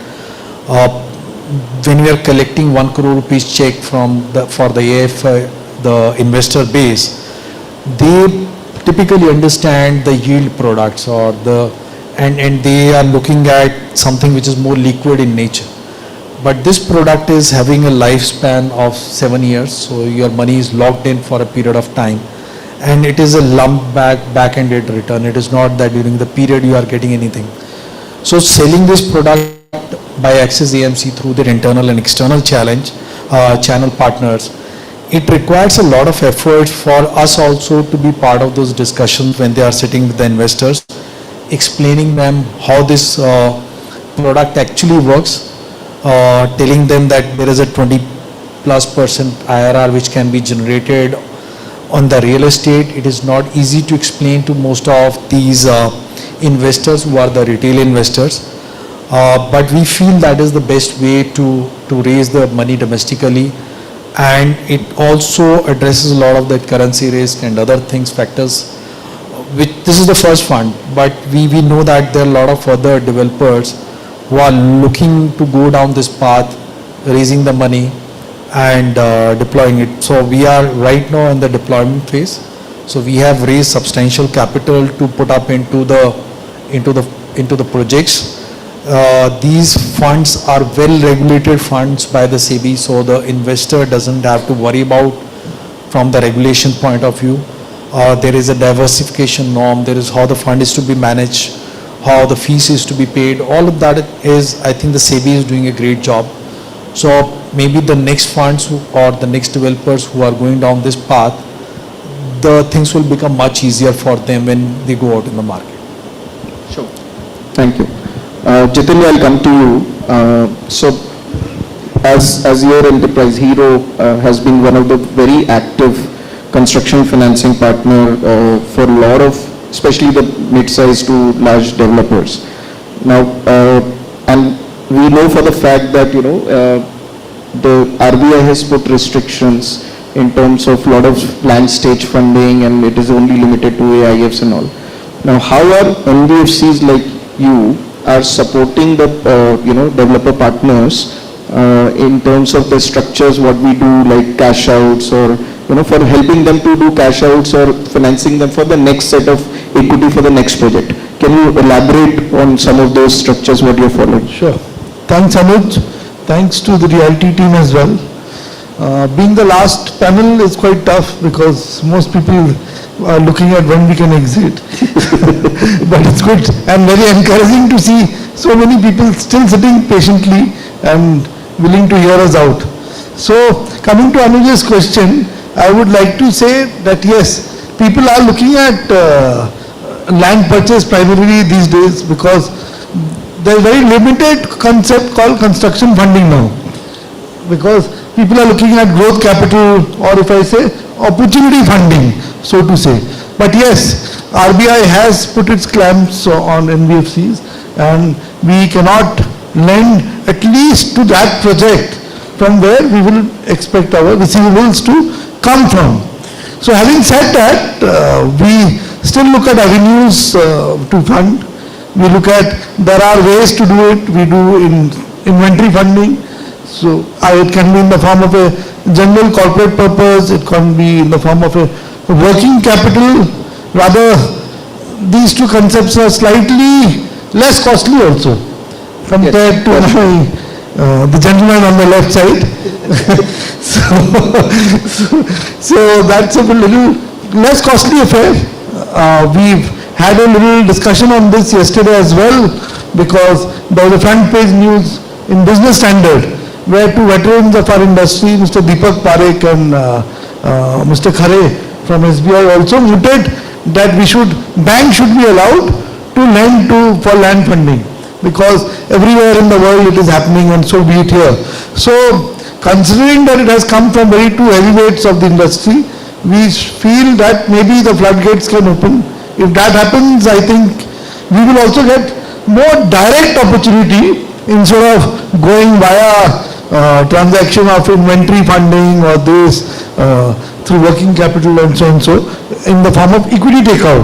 [SPEAKER 10] When we are collecting 1 crore rupees check for the AF, the investor base, they typically understand the yield products and they are looking at something which is more liquid in nature. But this product is having a lifespan of 7 years, so your money is locked in for a period of time, and it is a lump back-ended return. It is not that during the period you are getting anything. So selling this product by Axis AMC through their internal and external channel partners, it requires a lot of effort for us also to be part of those discussions when they are sitting with the investors, explaining them how this product actually works, telling them that there is a 20+% IRR which can be generated on the real estate. It is not easy to explain to most of these investors who are the retail investors, but we feel that is the best way to raise the money domestically, and it also addresses a lot of the currency risk and other things, factors. This is the first fund, but we know that there are a lot of other developers who are looking to go down this path, raising the money and deploying it. So we are right now in the deployment phase. So we have raised substantial capital to put up into the projects. These funds are well regulated funds by the SEBI, so the investor doesn't have to worry about from the regulation point of view. There is a diversification norm, there is how the fund is to be managed, how the fees is to be paid. All of that is, I think the SEBI is doing a great job. So maybe the next funds or the next developers who are going down this path, the things will become much easier for them when they go out in the market.
[SPEAKER 17] Sure. Thank you. Jitendra, I'll come to you. So as your enterprise, Hero has been one of the very active construction financing partner for a lot of, especially the mid-sized to large developers. Now, and we know for the fact that,
[SPEAKER 6] the RBI has put restrictions in terms of lot of planned stage funding, and it is only limited to AIFs and all. Now, how are NBFCs like you are supporting the developer partners in terms of the structures, what we do, like cash outs, or for helping them to do cash outs or financing them for the next set of equity for the next project? Can you elaborate on some of those structures, what you're following?
[SPEAKER 7] Sure. Thanks, Anuj. Thanks to the Realty team as well. Being the last panel is quite tough because most people are looking at when we can exit. But it's good and very encouraging to see so many people still sitting patiently and willing to hear us out. So, coming to Anuj's question, I would like to say that yes, people are looking at land purchase primarily these days because there is very limited concept called construction funding now. Because people are looking at growth capital, or if I say opportunity funding, so to say. But yes, RBI has put its clamps on NBFCs, and we cannot lend at least to that project from where we will expect our receivables to come from. So having said that, we still look at avenues to fund. We look at, there are ways to do it. We do in inventory funding. So it can be in the form of a general corporate purpose. It can be in the form of a working capital. Rather, these two concepts are slightly less costly also compared to the gentleman on the left side. so that's a little less costly affair. We've had a little discussion on this yesterday as well, because there was a front page news in Business Standard where two veterans of our industry, Mr. Deepak Parekh and Mr. Khare from SBI, also mooted that banks should be allowed to lend for land funding, because everywhere in the world it is happening, and so be it here. So considering that it has come from very two heavyweights of the industry, we feel that maybe the floodgates can open. If that happens, I think we will also get more direct opportunity instead of going via transaction of inventory funding or this through working capital and so in the form of equity takeout.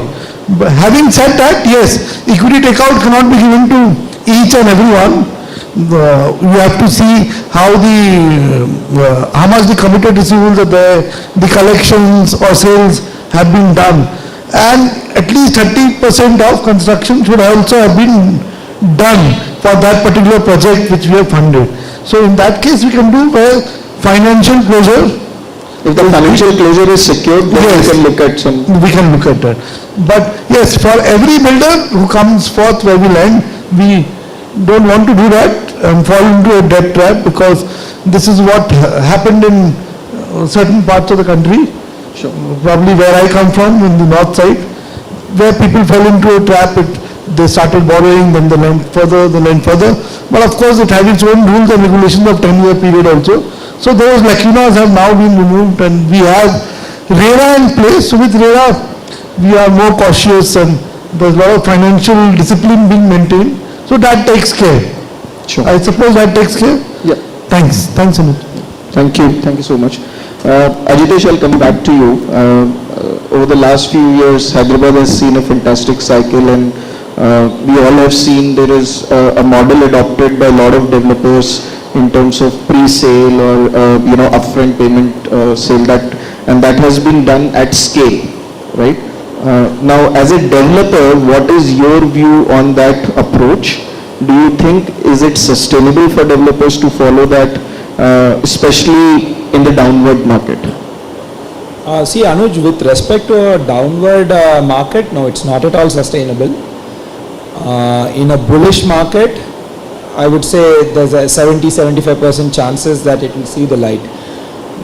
[SPEAKER 7] But having said that, yes, equity takeout cannot be given to each and everyone. You have to see how much the committed receivables are there, the collections or sales have been done, and at least 30% of construction should also have been done for that particular project which we have funded. So in that case, we can do financial closure.
[SPEAKER 6] If the financial closure is secured, then
[SPEAKER 7] yes,
[SPEAKER 6] we can look at some.
[SPEAKER 7] We can look at that. But yes, for every builder who comes forth where we lend, we don't want to do that and fall into a debt trap, because this is what happened in certain parts of the country. Sure. Probably where I come from, in the north side, where people fell into a trap. They started borrowing, then they lent further. But of course, it has its own rules and regulations of 10-year period also. So those lacunas have now been removed, and we have RERA in place. So with RERA, we are more cautious, and there's a lot of financial discipline being maintained. So that takes care.
[SPEAKER 6] Sure.
[SPEAKER 7] I suppose that takes care.
[SPEAKER 6] Yeah.
[SPEAKER 7] Thanks, Amit.
[SPEAKER 6] Thank you so much. Ajitesh, I'll come back to you. Over the last few years, Hyderabad has seen a fantastic cycle, and we all have seen there is a model adopted by a lot of developers in terms of pre-sale or upfront payment sale, and that has been done at scale, right? Now, as a developer, what is your view on that approach? Do you think is it sustainable for developers to follow that, especially in the downward market?
[SPEAKER 10] See, Anuj, with respect to a downward market, no, it's not at all sustainable. In a bullish market, I would say there's a 70-75% chances that it will see the light.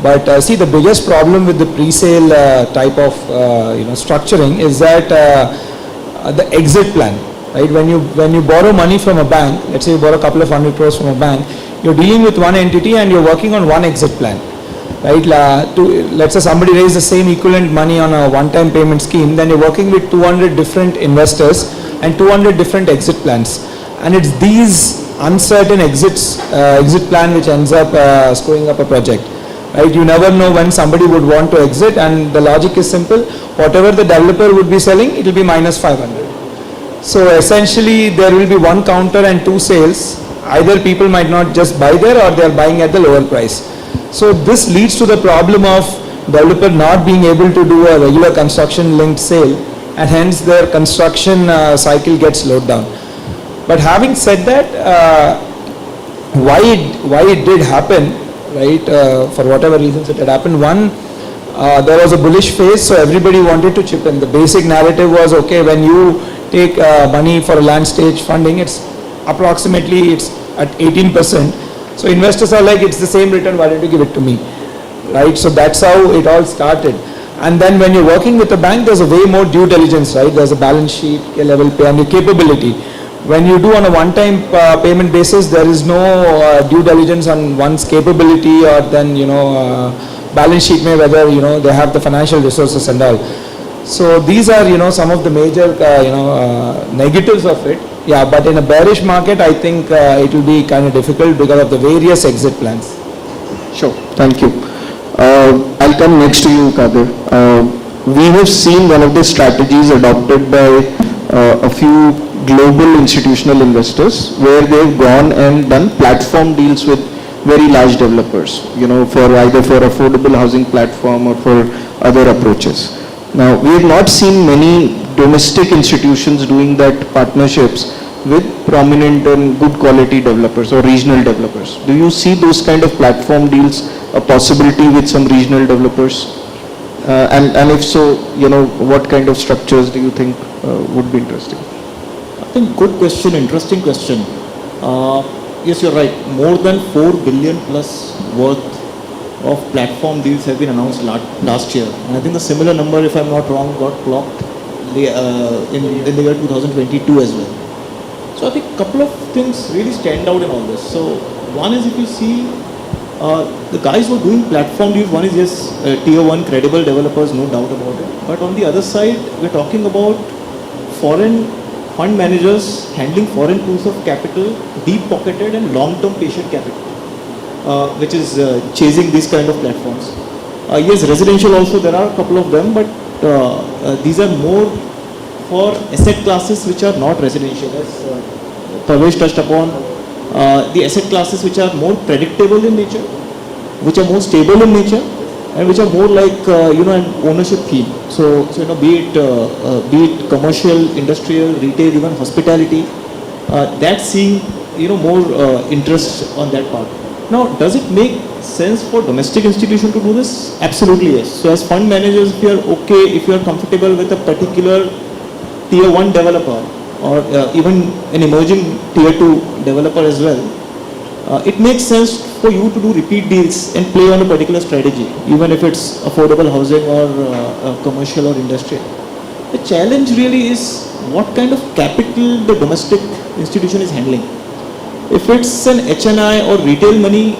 [SPEAKER 10] But see, the biggest problem with the pre-sale type of structuring is that the exit plan, right? When you borrow money from a bank, let's say you borrow a couple of 100 crores from a bank, you're dealing with one entity and you're working on one exit plan, right? Let's say somebody raised the same equivalent money on a one-time payment scheme, then you're working with 200 different investors and 200 different exit plans, and it's these uncertain exit plan which ends up screwing up a project. Right? You never know when somebody would want to exit, and the logic is simple. Whatever the developer would be selling, it will be minus 500. So essentially there will be one counter and two sales. Either people might not just buy there, or they are buying at the lower price. So this leads to the problem of developer not being able to do a regular construction linked sale, and hence their construction cycle gets slowed down. But having said that, why it did happen, right, for whatever reasons it had happened. One, there was a bullish phase, so everybody wanted to chip in. The basic narrative was, okay, when you take money for a land stage funding, it's approximately at 18%. So investors are like, it's the same return, why don't you give it to me, right? So that's how it all started. And then when you're working with a bank, there's a way more due diligence, right? There's a balance sheet level pay and your capability. When you do on a one-time payment basis, there is no due diligence on one's capability, or then, balance sheet may, whether, they have the financial resources and all. So these are, some of the major, negatives of it. Yeah, but in a bearish market, I think it will be kind of difficult because of the various exit plans.
[SPEAKER 17] Sure, thank you. I'll come next to you, Kadir. We have seen one of the strategies adopted by a few global institutional investors, where they've gone and done platform deals with very large developers, for either for affordable housing platform or for other approaches. Now, we have not seen many domestic institutions doing that partnerships with prominent and good quality developers or regional developers. Do you see those kind of platform deals a possibility with some regional developers? And if so, what kind of structures do you think would be interesting?
[SPEAKER 6] I think good question, interesting question. Yes, you're right. More than 4 billion plus worth of platform deals have been announced last year. And I think the similar number, if I'm not wrong, got clocked in the year 2022 as well. So I think a couple of things really stand out in all this. So one is, if you see the guys who are doing platform deals, one is tier 1 credible developers, no doubt about it. But on the other side, we're talking about foreign fund managers handling foreign pools of capital, deep-pocketed and long-term patient capital, which is chasing these kind of platforms. Yes, residential also, there are a couple of them, but these are more for asset classes which are not residential. As Parvesh touched upon, the asset classes which are more predictable in nature, which are more stable in nature, and which are more like an ownership theme. So be it commercial, industrial, retail, even hospitality, that's seeing more interest on that part. Now, does it make sense for domestic institution to do this? Absolutely yes. So as fund managers, if you are okay, if you are comfortable with a particular tier 1 developer, or even an emerging tier 2 developer as well, it makes sense for you to do repeat deals and play on a particular strategy, even if it's affordable housing or commercial or industrial. The challenge really is what kind of capital the domestic institution is handling. If it's an HNI or retail money,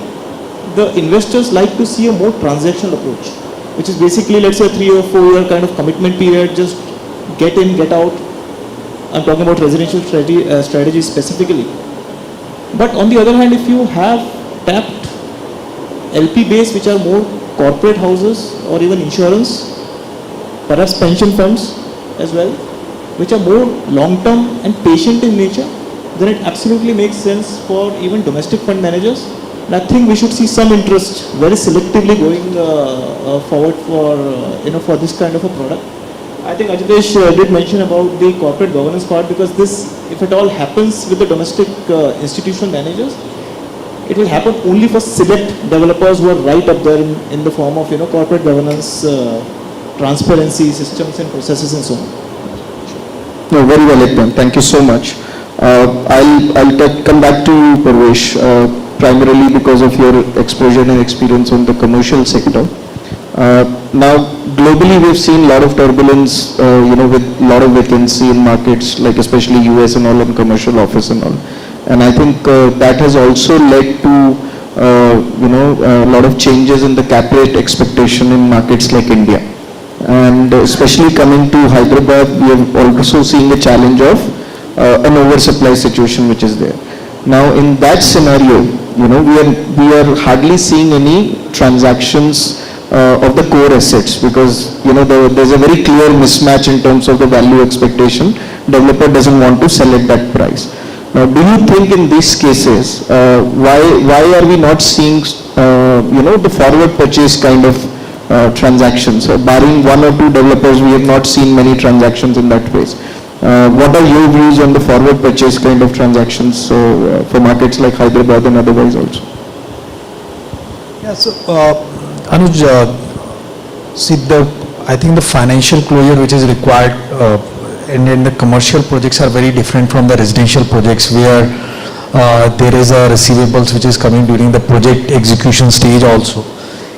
[SPEAKER 6] the investors like to see a more transactional approach, which is basically, let's say, a 3 or 4 year kind of commitment period, just get in, get out. I'm talking about residential strategy specifically. But on the other hand, if you have tapped LP base, which are more corporate houses or even insurance, perhaps pension funds as well, which are more long-term and patient in nature, then it absolutely makes sense for even domestic fund managers. And I think we should see some interest very selectively going forward for this kind of a product. I think Ajitesh did mention about the corporate governance part, because this, if it all happens with the domestic institutional managers, it will happen only for select developers who are right up there in the form of corporate governance, transparency, systems and processes and so on.
[SPEAKER 17] No, very well explained. Thank you so much. I'll come back to Parvesh, primarily because of your exposure and experience on the commercial sector. Now, globally, we've seen a lot of turbulence, with a lot of vacancy in markets, like especially US and all, in commercial office and all. And I think that has also led to, a lot of changes in the cap rate expectation in markets like India. And especially coming to Hyderabad, we have also seen the challenge of an oversupply situation which is there.
[SPEAKER 6] Now, in that scenario, we are hardly seeing any transactions of the core assets because, there's a very clear mismatch in terms of the value expectation. Developer doesn't want to sell at that price. Now, do you think in these cases, why are we not seeing, the forward purchase kind of transactions? Barring one or two developers, we have not seen many transactions in that phase. What are your views on the forward purchase kind of transactions for markets like Hyderabad and otherwise also?
[SPEAKER 10] Yeah, so Anuj, I think the financial closure which is required in the commercial projects are very different from the residential projects where there is a receivables which is coming during the project execution stage also.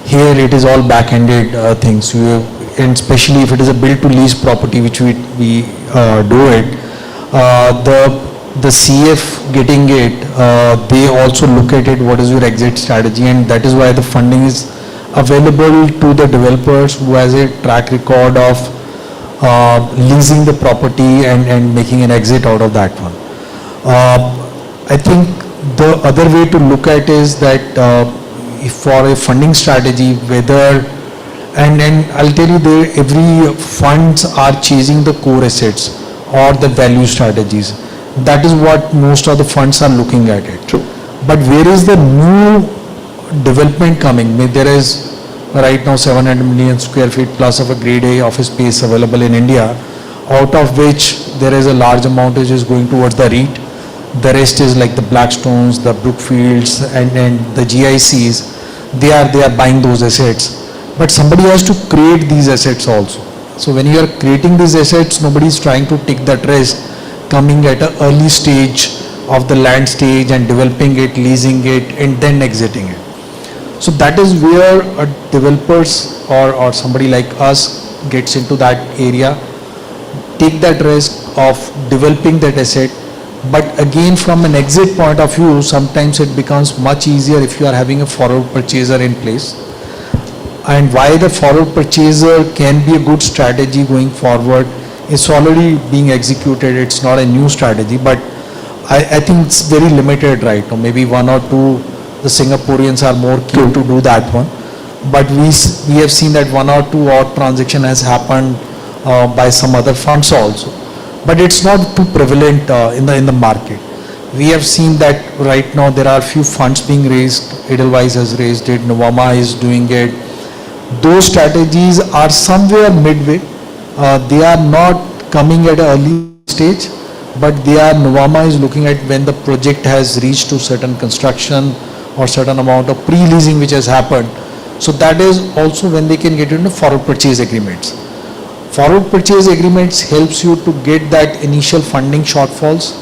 [SPEAKER 10] Here it is all back-ended things, and especially if it is a build-to-lease property which we do it, the CF getting it, they also look at it, what is your exit strategy, and that is why the funding is available to the developers who has a track record of leasing the property and making an exit out of that one. I think the other way to look at is that if for a funding strategy, whether, and I'll tell you, every funds are chasing the core assets or the value strategies. That is what most of the funds are looking at it. True. But where is the new development coming? There is right now 700 million square feet plus of a grade A office space available in India, out of which there is a large amount which is going towards the REIT. The rest is like the Blackstones, the Brookfields and the GICs. They are buying those assets. But somebody has to create these assets also. So when you are creating these assets, nobody is trying to take that risk, coming at an early stage of the land stage and developing it, leasing it, and then exiting it. So that is where developers or somebody like us gets into that area, take that risk of developing that asset. But again, from an exit point of view, sometimes it becomes much easier if you are having a forward purchaser in place. And why the forward purchaser can be a good strategy going forward, it's already being executed, it's not a new strategy, but I think it's very limited right now. Maybe one or two, the Singaporeans are more keen to do that one. But we have seen that one or two odd transaction has happened by some other funds also. But it's not too prevalent in the market. We have seen that right now there are few funds being raised. Edelweiss has raised it, Nuvama is doing it. Those strategies are somewhere midway. They are not coming at an early stage, but Nuvama is looking at when the project has reached to certain construction or certain amount of pre-leasing which has happened. So that is also when they can get into forward purchase agreements. Forward purchase agreements helps you to get that initial funding shortfalls,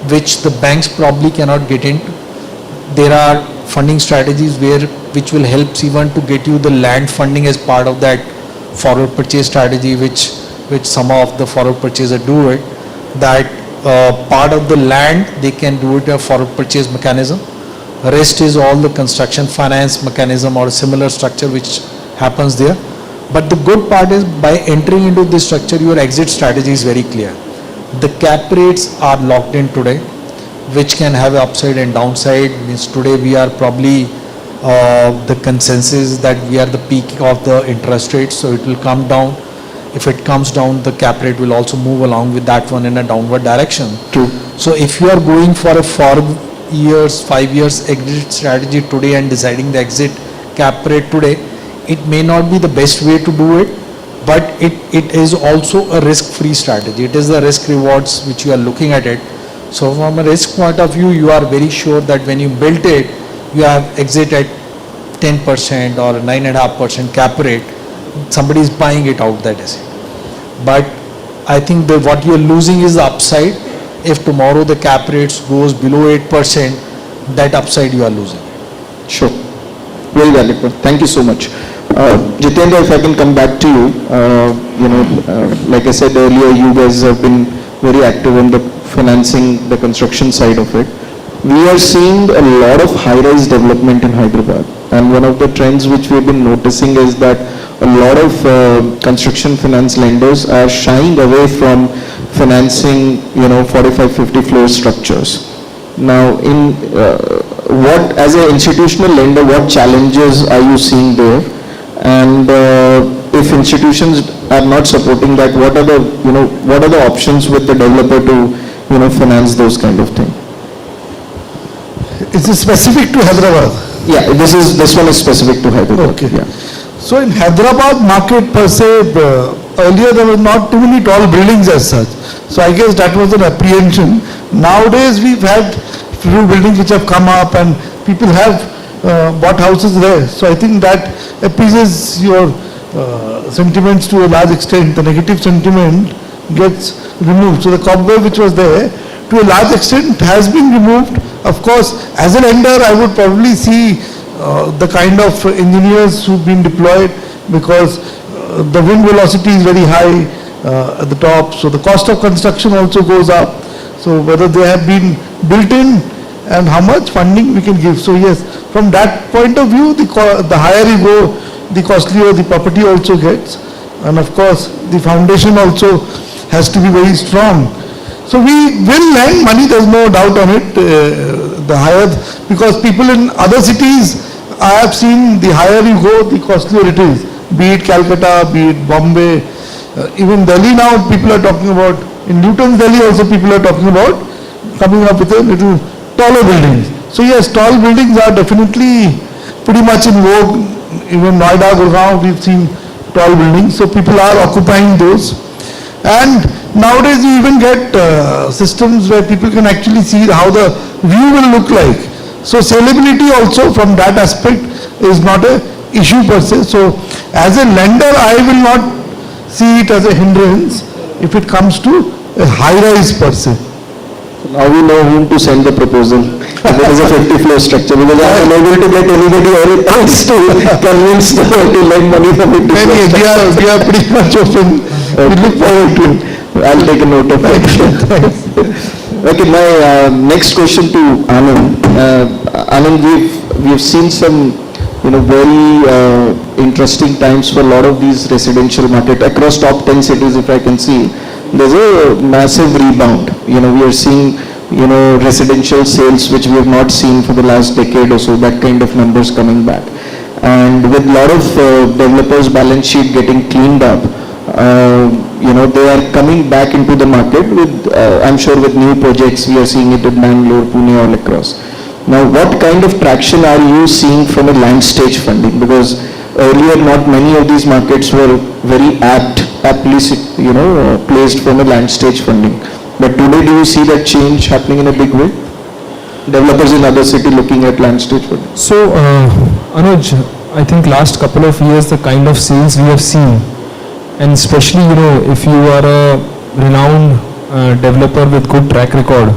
[SPEAKER 10] which the banks probably cannot get into. There are funding strategies which will help even to get you the land funding as part of that forward purchase strategy, which some of the forward purchasers do it. That part of the land they can do it a forward purchase mechanism. Rest is all the construction finance mechanism or similar structure which happens there. But the good part is by entering into this structure, your exit strategy is very clear. The cap rates are locked in today, which can have upside and downside. Means today we are probably the consensus that we are the peak of the interest rate, so it will come down. If it comes down, the cap rate will also move along with that one in a downward direction.
[SPEAKER 6] True.
[SPEAKER 10] So if you are going for a 4 years, 5 years exit strategy today and deciding the exit cap rate today, it may not be the best way to do it, but it is also a risk-free strategy. It is the risk rewards which you are looking at it. So from a risk point of view, you are very sure that when you built it, you have exit at 10% or 9.5% cap rate. Somebody is buying it out that asset. But I think that what you are losing is the upside. If tomorrow the cap rates goes below 8%, that upside you are losing.
[SPEAKER 6] Sure. Very valid. Thank you so much. Jitendra, if I can come back to you, like I said earlier, you guys have been very active in the financing the construction side of it. We are seeing a lot of high-rise development in Hyderabad, and one of the trends which we've been noticing is that a lot of construction finance lenders are shying away from financing 45-50 floor structures.
[SPEAKER 17] Now, what, as an institutional lender, what challenges are you seeing there? And if institutions are not supporting that, what are the options with the developer to, finance those kind of things?
[SPEAKER 7] Is it specific to Hyderabad?
[SPEAKER 17] Yeah, this one is specific to Hyderabad.
[SPEAKER 7] Okay.
[SPEAKER 17] Yeah.
[SPEAKER 7] So in Hyderabad market per se, earlier there were not too many tall buildings as such. So I guess that was an apprehension. Nowadays we've had few buildings which have come up and people have bought houses there. So I think that appeases your sentiments to a large extent. The negative sentiment gets removed. So the cobweb which was there to a large extent has been removed. Of course, as a lender I would probably see the kind of engineers who've been deployed, because the wind velocity is very high at the top, so the cost of construction also goes up. So whether they have been built in and how much funding we can give. So yes, from that point of view, the higher you go, the costlier the property also gets. And of course, the foundation also has to be very strong. So we will lend money, there's no doubt on it, the higher, because people in other cities, I have seen the higher you go, the costlier it is. Be it Calcutta, be it Bombay, even Delhi now people are talking about, in Luton's Delhi also people are talking about coming up with a little taller buildings. So yes, tall buildings are definitely pretty much in vogue. Even Noida, Gurgaon, we've seen tall buildings, so people are occupying those. And nowadays you even get systems where people can actually see how the view will look like. So salability also from that aspect is not a issue per se. So as a lender I will not see it as a hindrance if it comes to a high-rise per se.
[SPEAKER 17] Now we know whom to send the proposal. There is a 50-floor structure, because I am unable to get anybody else to convince them to lend money from it.
[SPEAKER 7] We are pretty much open.
[SPEAKER 17] We look forward to it. I'll take a note of it. Okay, my next question to Anand. Anand, we've seen some, very interesting times for a lot of these residential market across top 10 cities. If I can see, there's a massive rebound. We are seeing, residential sales which we have not seen for the last decade or so. That kind of numbers coming back, and with a lot of developers' balance sheet getting cleaned up. They are coming back into the market with, I'm sure with new projects. We are seeing it in Bangalore, Pune, all across. Now, what kind of traction are you seeing from a land stage funding? Because earlier, not many of these markets were very aptly, placed from a land stage funding. But today, do you see that change happening in a big way? Developers in other city looking at land stage funding.
[SPEAKER 9] So, Anuj, I think last couple of years, the kind of sales we have seen, and especially, if you are a renowned developer with good track record,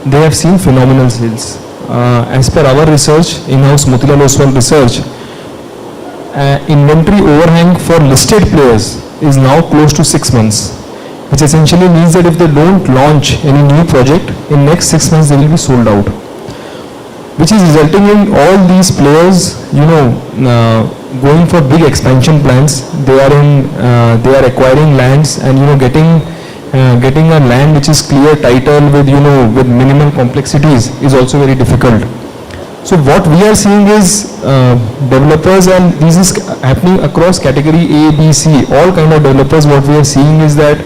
[SPEAKER 9] they have seen phenomenal sales. As per our research, in-house Motilal Oswal research, inventory overhang for listed players is now close to 6 months, which essentially means that if they don't launch any new project, in next 6 months they will be sold out, which is resulting in all these players, going for big expansion plans. They are acquiring lands and getting a land which is clear title with with minimal complexities is also very difficult. So what we are seeing is developers, and this is happening across category A, B, C, all kind of developers. What we are seeing is that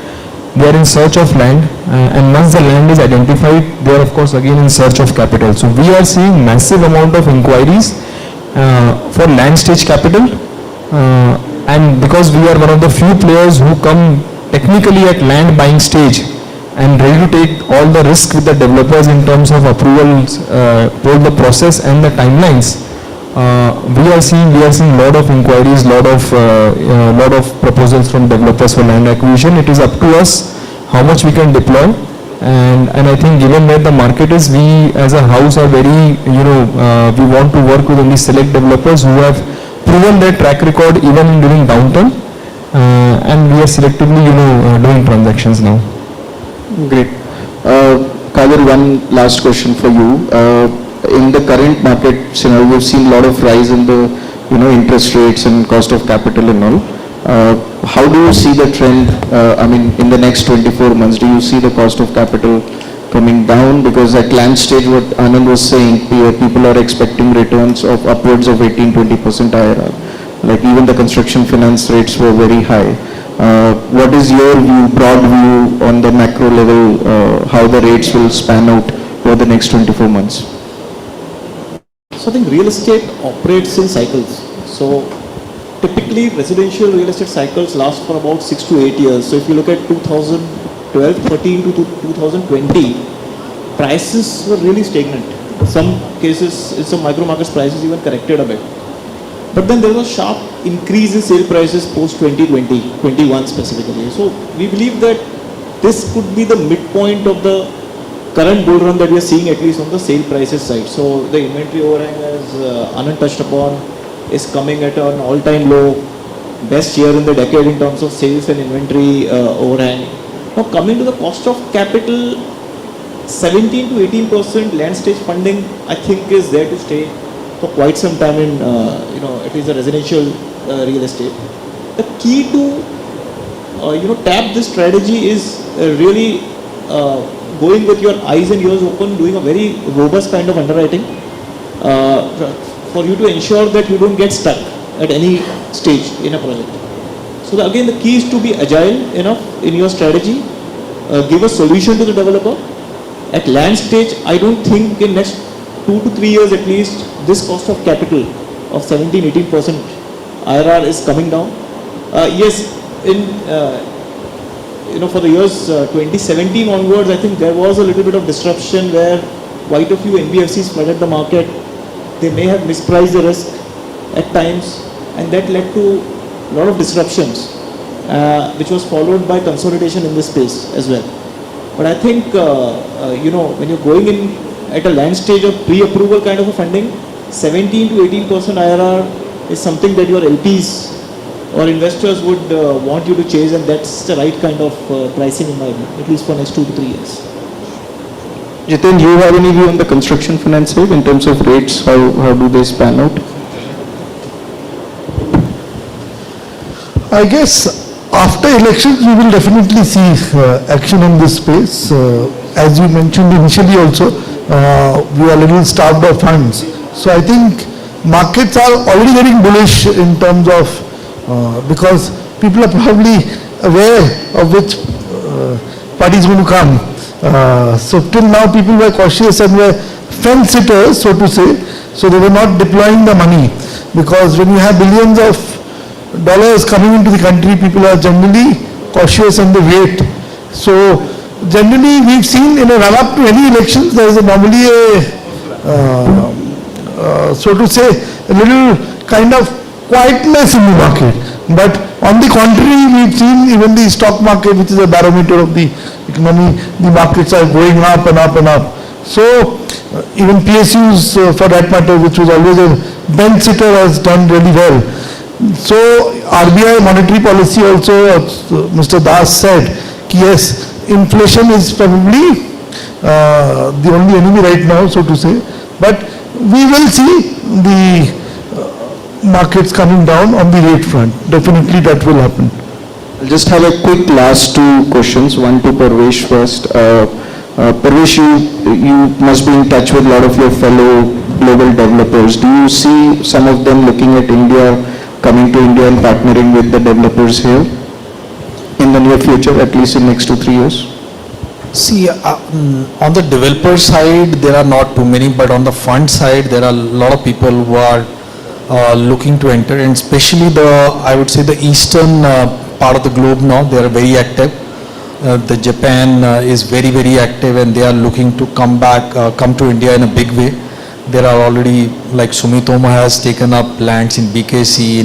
[SPEAKER 9] they are in search of land, and once the land is identified, they are of course again in search of capital. So we are seeing massive amount of inquiries for land stage capital, and because we are one of the few players who come technically at land buying stage and ready to take all the risk with the developers in terms of approvals, both the process and the timelines, we are seeing lot of inquiries, lot of proposals from developers for land acquisition. It is up to us how much we can deploy, and I think given where the market is, we as a house are very, we want to work with only select developers who have proven their track record even during downturn, and we are selectively, doing transactions now.
[SPEAKER 17] Great. Kadir, one last question for you. In the current market scenario, we've seen a lot of rise in the, interest rates and cost of capital and all. How do you see the trend, in the next 24 months? Do you see the cost of capital coming down? Because at land stage, what Anand was saying, people are expecting returns of upwards of 18-20% IRR. Like even the construction finance rates were very high. What is your view, broad view on the macro level, how the rates will span out over the next 24 months?
[SPEAKER 6] So I think real estate operates in cycles. So typically residential real estate cycles last for about 6 to 8 years. So if you look at 2012-13 to 2020, prices were really stagnant. In some cases, in some micro markets, prices even corrected a bit. But then there was a sharp increase in sale prices post 2020, 21 specifically. So we believe that this could be the midpoint of the current bull run that we are seeing, at least on the sale prices side. So the inventory overhang, as Anand touched upon, is coming at an all-time low, best year in the decade in terms of sales and inventory overhang. Now coming to the cost of capital, 17 to 18% land stage funding, I think, is there to stay for quite some time in, at least the residential real estate. The key to, tap this strategy is really going with your eyes and ears open, doing a very robust kind of underwriting for you to ensure that you don't get stuck at any stage in a project. So again, the key is to be agile enough in your strategy, give a solution to the developer. At land stage, I don't think in next 2 to 3 years at least, this cost of capital of 17-18% IRR is coming down. Yes, in for the years 2017 onwards, I think there was a little bit of disruption where quite a few NBFCs flooded the market. They may have mispriced the risk at times, and that led to a lot of disruptions, which was followed by consolidation in this space as well. But I think, when you're going in at a land stage of pre-approval kind of a funding, 17 to 18% IRR is something that your LPs or investors would want you to chase, and that's the right kind of pricing in my view, at least for next 2 to 3 years.
[SPEAKER 17] Jitin, do you have any view on the construction finance side in terms of rates? How do they span out?
[SPEAKER 7] I guess after elections, we will definitely see action in this space. As you mentioned initially also, we are a little starved of funds. So I think markets are already getting bullish in terms of, because people are probably aware of which party is going to come. So till now people were cautious and were fence sitters, so to say. So they were not deploying the money, because when you have billions of dollars coming into the country, people are generally cautious and they wait. So generally we've seen in a run-up to any elections, there is normally so to say, a little kind of quietness in the market. But on the contrary, we've seen even the stock market, which is a barometer of the economy, the markets are going up and up and up. So even PSUs, for that matter, which was always a bench sitter, has done really well. So RBI monetary policy also, Mr. Das said, yes, inflation is probably the only enemy right now, so to say. But we will see the markets coming down on the rate front. Definitely that will happen.
[SPEAKER 17] I'll just have a quick last 2 questions, one to Parvesh first. Parvesh, you must be in touch with a lot of your fellow global developers. Do you see some of them looking at India, coming to India and partnering with the developers here in the near future, at least in next 2-3 years?
[SPEAKER 10] See, on the developer side, there are not too many, but on the fund side, there are a lot of people who are looking to enter, and especially I would say the eastern part of the globe now, they are very active. The Japan is very, very active, and they are looking to come to India in a big way. There are already, like Sumitomo has taken up lands in BKC,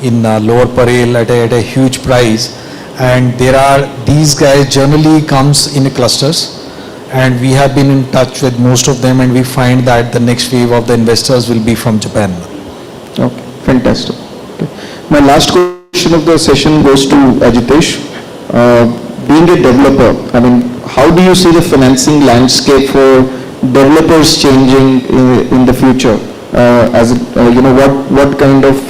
[SPEAKER 10] in Lower Parel at a huge price. And these guys generally comes in clusters, and we have been in touch with most of them, and we find that the next wave of the investors will be from Japan.
[SPEAKER 17] Okay, fantastic. Okay. My last question of the session goes to Ajitesh. Being a developer, how do you see the financing landscape for developers changing in the future? What kind of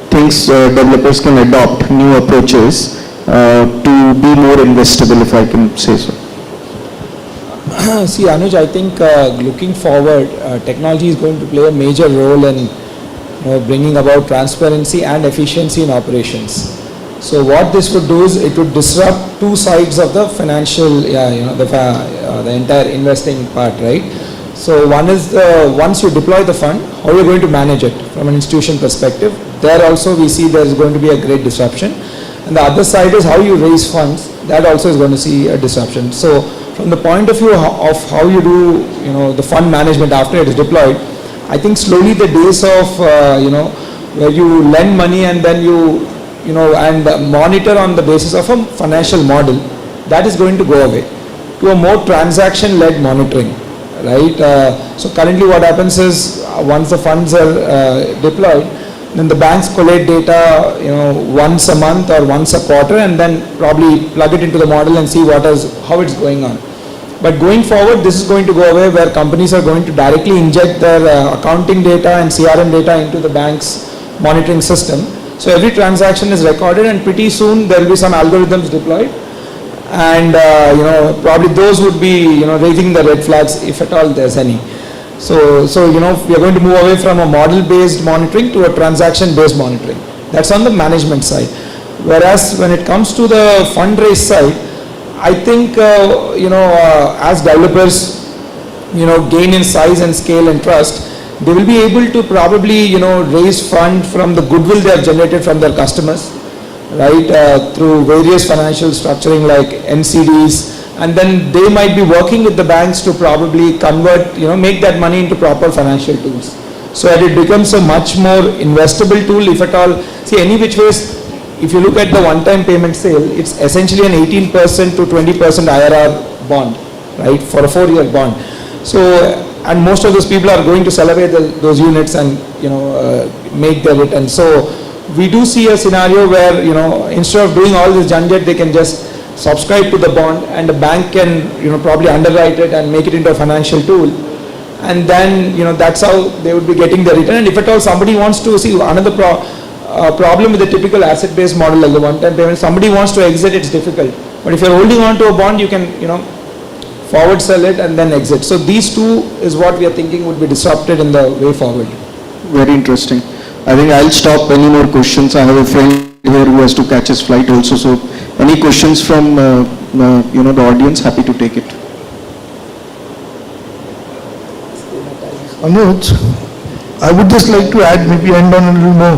[SPEAKER 17] things developers can adopt, new approaches, to be more investable, if I can say so?
[SPEAKER 10] See, Anuj, I think looking forward, technology is going to play a major role in bringing about transparency and efficiency in operations. So what this would do is it would disrupt two sides of the financial, the entire investing part, right? So one is once you deploy the fund, how you're going to manage it from an institution perspective. There also we see there is going to be a great disruption. And the other side is how you raise funds. That also is going to see a disruption. So from the point of view of how you do, the fund management after it is deployed, I think slowly the days of, where you lend money and then and monitor on the basis of a financial model, that is going to go away to a more transaction-led monitoring, right? So currently what happens is once the funds are deployed, then the banks collect data, once a month or once a quarter, and then probably plug it into the model and see how it's going on. But going forward, this is going to go away where companies are going to directly inject their accounting data and CRM data into the bank's monitoring system. So every transaction is recorded, and pretty soon there will be some algorithms deployed, and probably those would be raising the red flags if at all there's any. So we are going to move away from a model-based monitoring to a transaction-based monitoring. That's on the management side. Whereas when it comes to the fundraise side, I think as developers gain in size and scale and trust, they will be able to probably raise fund from the goodwill they have generated from their customers, right, through various financial structuring like NCDs, and then they might be working with the banks to probably convert, make that money into proper financial tools. So that it becomes a much more investable tool if at all. See, any which ways, if you look at the one-time payment sale, it's essentially an 18% to 20% IRR bond, right, for a 4-year bond. So, and most of those people are going to sell away those units and make their return. So we do see a scenario where instead of doing all this janjat, they can just subscribe to the bond, and the bank can probably underwrite it and make it into a financial tool, and then that's how they would be getting the return. And if at all somebody wants to see another problem with the typical asset-based model like the one-time payment, somebody wants to exit, it's difficult. But if you're holding on to a bond, you can forward sell it and then exit. So these two is what we are thinking would be disrupted in the way forward.
[SPEAKER 17] Very interesting. I think I'll stop any more questions. I have a friend here who has to catch his flight also. So any questions from the audience? Happy to take it.
[SPEAKER 7] Anuj, I would just like to add, maybe end on a little more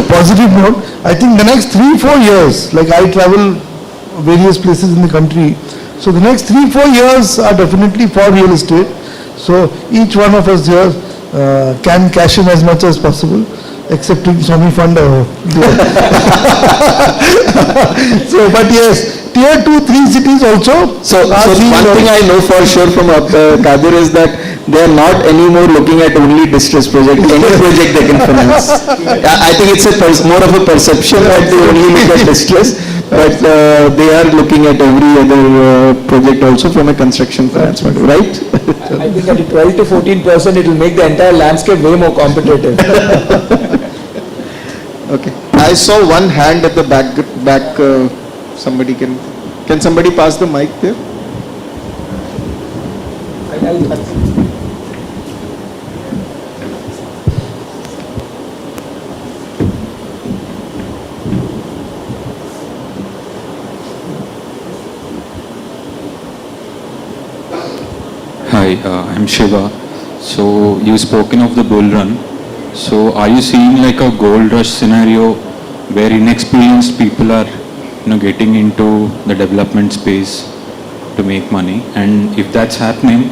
[SPEAKER 7] positive note. I think the next 3-4 years, like I travel various places in the country, so the next 3-4 years are definitely for real estate. So each one of us here can cash in as much as possible, excepting Swami Fund. So, but yes, tier 2, 3 cities also.
[SPEAKER 17] So one thing I know for sure from Kadir is that they are not anymore looking at only distressed project. Any project they can finance. I think it's more of a perception that they only look at distress, but they are looking at every other project also from a construction finance point, right?
[SPEAKER 10] I think at 12 to 14%, it will make the entire landscape way more competitive.
[SPEAKER 17] Okay. I saw one hand at the back. Somebody can somebody pass the mic there?
[SPEAKER 14] Hi, I'm Shiva. So you've spoken of the bull run. So are you seeing like a gold rush scenario where inexperienced people are getting into the development space to make money? And if that's happening,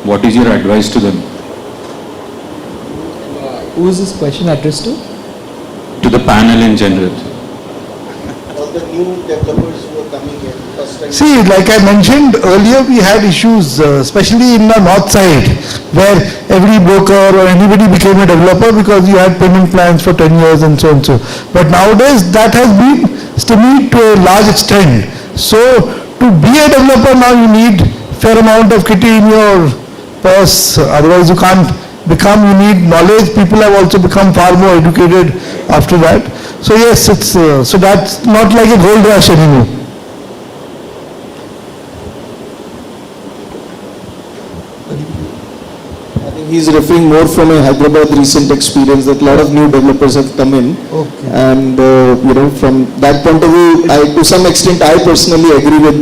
[SPEAKER 14] what is your advice to them?
[SPEAKER 10] Who is this question addressed to?
[SPEAKER 14] To the panel in general.
[SPEAKER 8] All the new developers who are coming in, first time.
[SPEAKER 7] See, like I mentioned earlier, we had issues, especially in the north side, where every broker or anybody became a developer because you had payment plans for 10 years and so and so. But nowadays, that has been stymied to a large extent. So, to be a developer now, you need fair amount of kitty in your purse. Otherwise, you can't become. You need knowledge. People have also become far more educated after that. So yes, it's so that's not like a gold rush anymore.
[SPEAKER 6] he's referring more from a Hyderabad recent experience that a lot of new developers have come in.
[SPEAKER 7] Okay.
[SPEAKER 6] And, from that point of view, to some extent, I personally agree with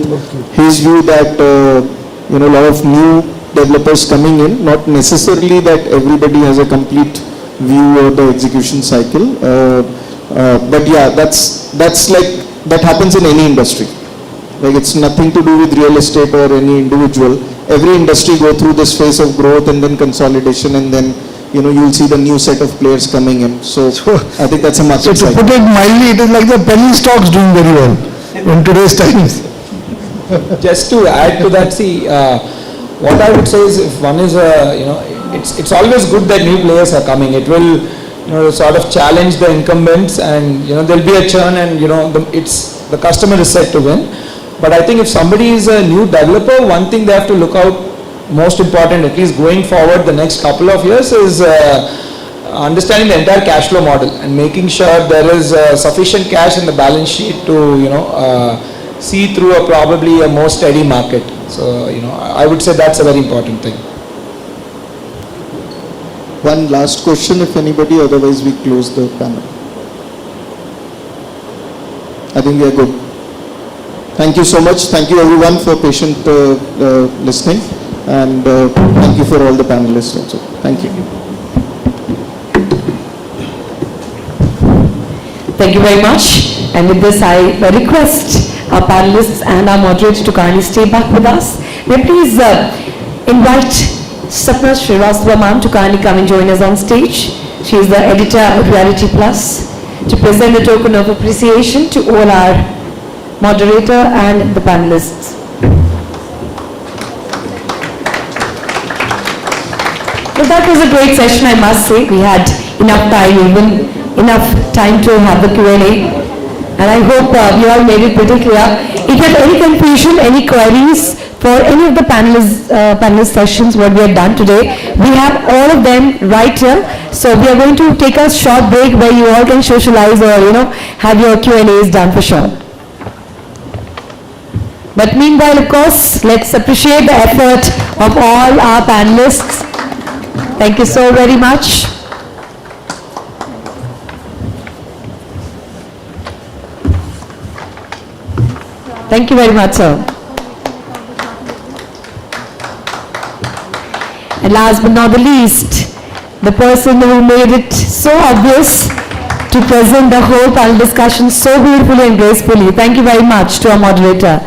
[SPEAKER 6] his view that, a lot of new developers coming in, not necessarily that everybody has a complete view of the execution cycle. But yeah, that's like, that happens in any industry. Like it's nothing to do with real estate or any individual. Every industry go through this phase of growth and then consolidation, and then you'll see the new set of players coming in. So I think that's a market
[SPEAKER 7] So to
[SPEAKER 6] cycle.
[SPEAKER 7] put it mildly, it is like the penny stocks doing very well in today's times.
[SPEAKER 10] Just to add to that, see, what I would say is if one is it's always good that new players are coming. It will, sort of challenge the incumbents, and, there'll be a churn, and, the customer is set to win. But I think if somebody is a new developer, one thing they have to look out, most important, at least going forward the next couple of years, is understanding the entire cash flow model and making sure there is sufficient cash in the balance sheet to, see through probably a more steady market. So, I would say that's a very important thing.
[SPEAKER 6] One last question, if anybody, otherwise we close the panel. I think we are good. Thank you so much. Thank you everyone for patient listening, and thank you for all the panelists also. Thank you.
[SPEAKER 2] Thank you very much. And with this, I request our panelists and our moderator to kindly stay back with us. May I please invite Sapna Srivastava ma'am to kindly come and join us on stage. She is the editor of Realty Plus, to present a token of appreciation to all our moderator and the panelists. Well, that was a great session, I must say. We had enough time, even enough time to have the Q&A. And I hope you all made it pretty clear. If you have any confusion, any queries for any of the panelist sessions, what we have done today, we have all of them right here. So we are going to take a short break where you all can socialize or, have your Q&As done for sure. But meanwhile, of course, let's appreciate the effort of all our panelists. Thank you so very much. Thank you very much, sir. And last but not the least, the person who made it so obvious to present the whole panel discussion so beautifully and gracefully. Thank you very much to our moderator.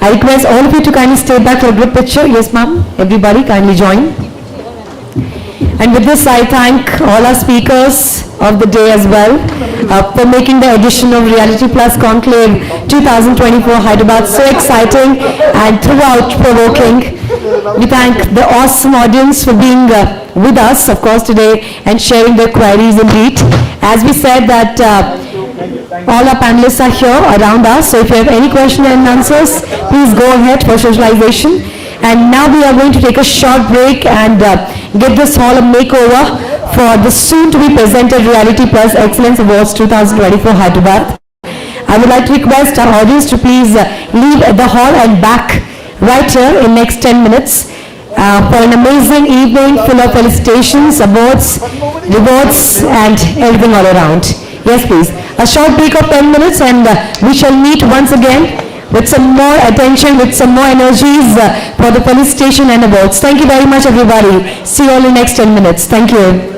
[SPEAKER 2] I request all of you to kindly stay back for a group picture. Yes, ma'am. Everybody kindly join. And with this, I thank all our speakers of the day as well for making the edition of Realty Plus Conclave 2024 Hyderabad so exciting and throughout provoking. We thank the awesome audience for being with us, of course, today and sharing their queries indeed. As we said that all our panelists are here around us, so if you have any questions and answers, please go ahead for socialization. And now we are going to take a short break and give this hall a makeover for the soon-to-be presented Realty Plus Excellence Awards 2024 Hyderabad. I would like to request our audience to please leave the hall and back right here in next 10 minutes for an amazing evening full of felicitations, awards, rewards, and everything all around. Yes, please. A short break of 10 minutes and we shall meet once again with some more attention, with some more energies for the felicitation and awards. Thank you very much, everybody. See you all in next 10 minutes. Thank you.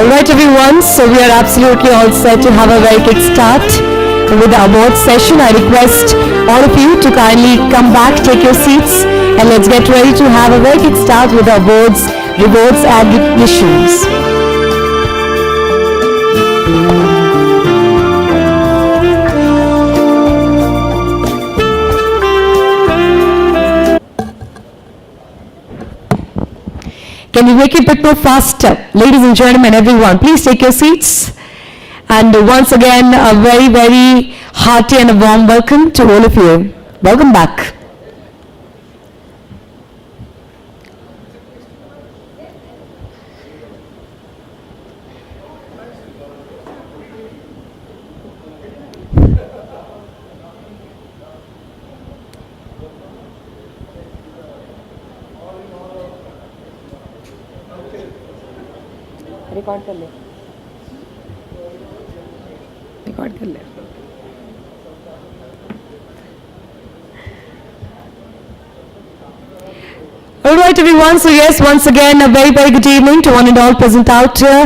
[SPEAKER 2] Alright everyone, so we are absolutely all set to have a very quick start with the award session. I request all of you to kindly come back, take your seats, and let's get ready to have a very quick start with the awards, rewards and recognitions. Can you make it a bit more faster? Ladies and gentlemen, everyone, please take your seats. And once again, a very, very hearty and a warm welcome to all of you. Welcome back. Record कर ले record कर ले All right everyone, so yes, once again a very, very good evening to one and all present out here.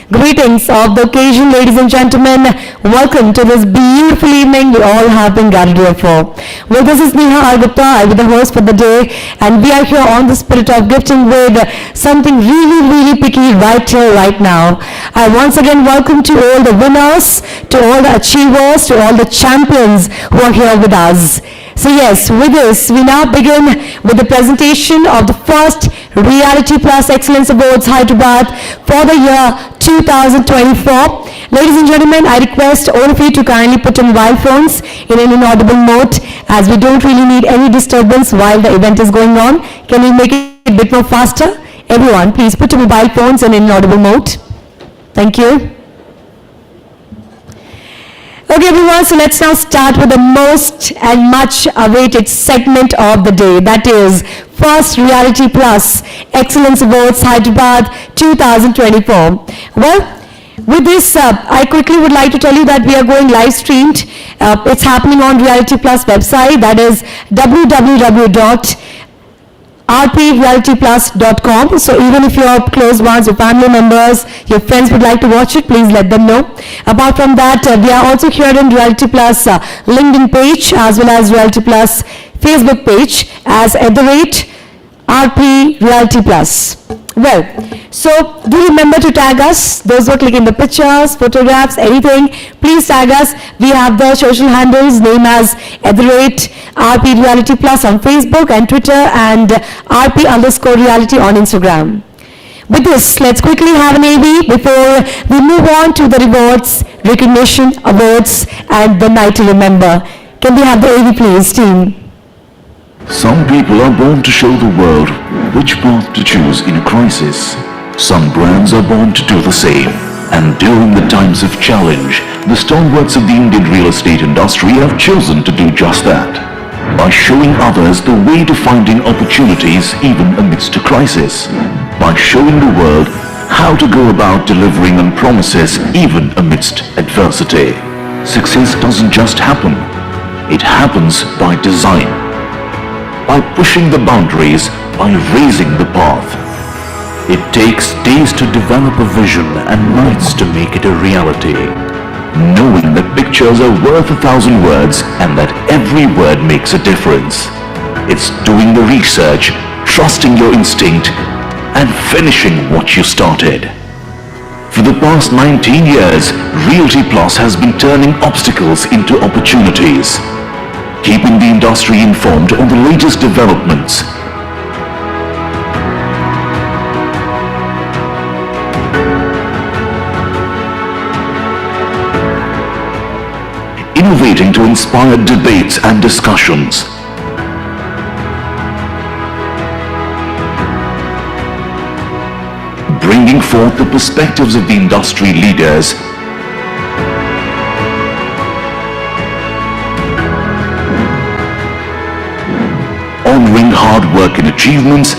[SPEAKER 2] Greetings of the occasion, ladies and gentlemen. Welcome to this beautiful evening we all have been gathered here for. Well, this is Neha Argupta, I will be the host for the day, and we are here on the spirit of gifting with something really, really picky right here, right now. I once again welcome to all the winners, to all the achievers, to all the champions who are here with us. So yes, with this, we now begin with the presentation of the first Realty Plus Excellence Awards Hyderabad for the year 2024. Ladies and gentlemen, I request all of you to kindly put your mobile phones in an inaudible mode, as we don't really need any disturbance while the event is going on. Can we make it a bit more faster? Everyone, please put your mobile phones in an inaudible mode. Thank you. Okay everyone, so let's now start with the most and much awaited segment of the day, that is First Realty Plus Excellence Awards Hyderabad 2024. Well, with this, I quickly would like to tell you that we are going live streamed. It's happening on Realty Plus website, that is www.realtyplus.com. rprealityplus.com. So even if your close ones, your family members, your friends would like to watch it, please let them know. Apart from that, we are also here in Realty Plus LinkedIn page as well as Realty Plus Facebook page as @RP Realty Plus. Well, so do remember to tag us, those who are clicking the pictures, photographs, anything, please tag us. We have the social handles name as @RP Reality Plus on Facebook and Twitter and RP_reality on Instagram. With this, let's quickly have an AV before we move on to the rewards, recognition, awards and the night to remember. Can we have the AV please, team?
[SPEAKER 15] Some people are born to show the world which path to choose in a crisis. Some brands are born to do the same. And during the times of challenge, the stalwarts of the Indian real estate industry have chosen to do just that. By showing others the way to finding opportunities even amidst a crisis. By showing the world how to go about delivering on promises even amidst adversity. Success doesn't just happen. It happens by design. By pushing the boundaries, by raising the path. It takes days to develop a vision and nights to make it a reality. Knowing that pictures are worth 1,000 words and that every word makes a difference. It's doing the research, trusting your instinct, and finishing what you started. For the past 19 years, Realty Plus has been turning obstacles into opportunities. Keeping the industry informed on the latest developments. Innovating to inspire debates and discussions. Bringing forth the perspectives of the industry leaders. Honoring hard work and achievements.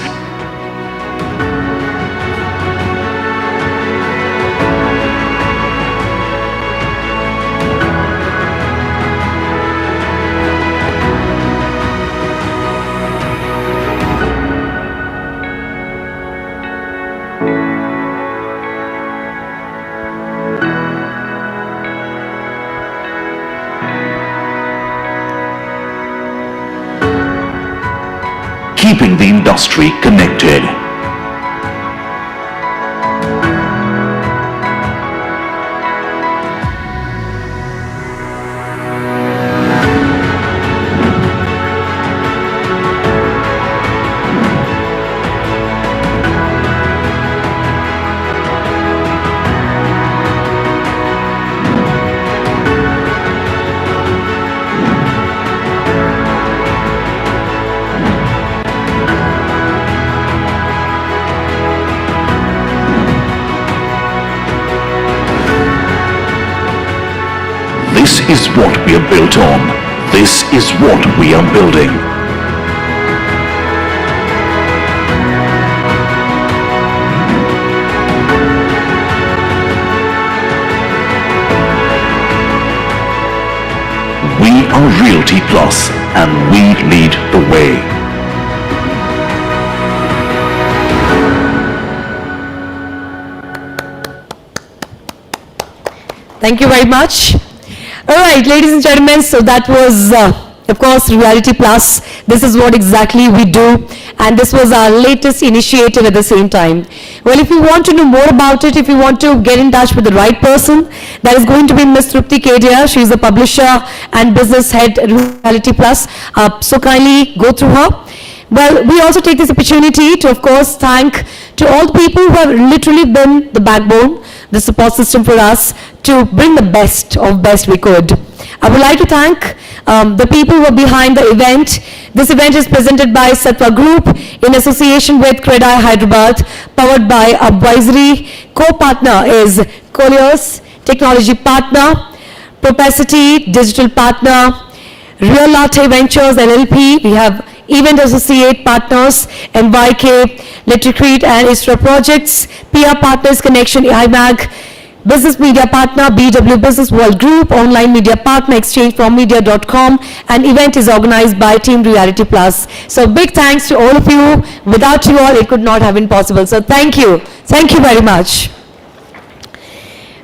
[SPEAKER 15] Keeping the industry connected. This is what we are built on. This is what we are building. We are Realty Plus, and we lead the way.
[SPEAKER 2] Thank you very much. All right, ladies and gentlemen, so that was, of course, Realty Plus. This is what exactly we do, and this was our latest initiative at the same time. Well, if you want to know more about it, if you want to get in touch with the right person, that is going to be Ms. Trupti Kedia. She is the publisher and business head at Realty Plus. So kindly go through her. Well, we also take this opportunity to, of course, thank to all the people who have literally been the backbone, the support system for us to bring the best of best we could. I would like to thank the people who are behind the event. This event is presented by Sattva Group in association with Credai Hyderabad, powered by Advisory. Co-partner is Colliers, Technology Partner, Propacity, Digital Partner, Realty Ventures LLP. We have Event Associate Partners, NYK, Litricrete and ISRA Projects, PR Partners Connection, IMAG, Business Media Partner, BW Business World Group, Online Media Partner, Exchange from Media.com, and event is organized by Team Reality Plus. So big thanks to all of you. Without you all, it could not have been possible. So thank you. Thank you very much.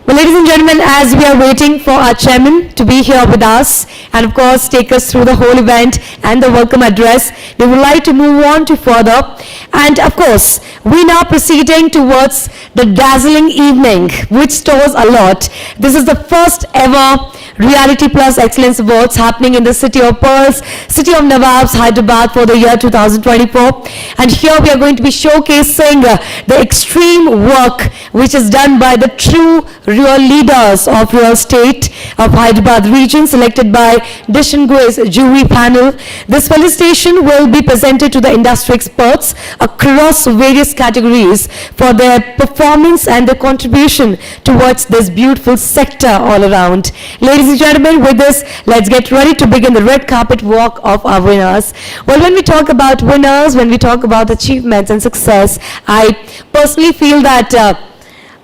[SPEAKER 2] Well, ladies and gentlemen, as we are waiting for our chairman to be here with us and of course take us through the whole event and the welcome address, we would like to move on to further. And of course, we now proceeding towards the dazzling evening, which stores a lot. This is the first ever Reality Plus Excellence Awards happening in the City of Pearls, City of Nawabs, Hyderabad for the year 2024. And here we are going to be showcasing the extreme work which is done by the true real leaders of real estate of Hyderabad region, selected by distinguished jury panel. This felicitation will be presented to the industry experts across various categories for their performance and their contribution towards this beautiful sector all around. Ladies and gentlemen, with this, let's get ready to begin the red carpet walk of our winners. Well, when we talk about winners, when we talk about achievements and success, I personally feel that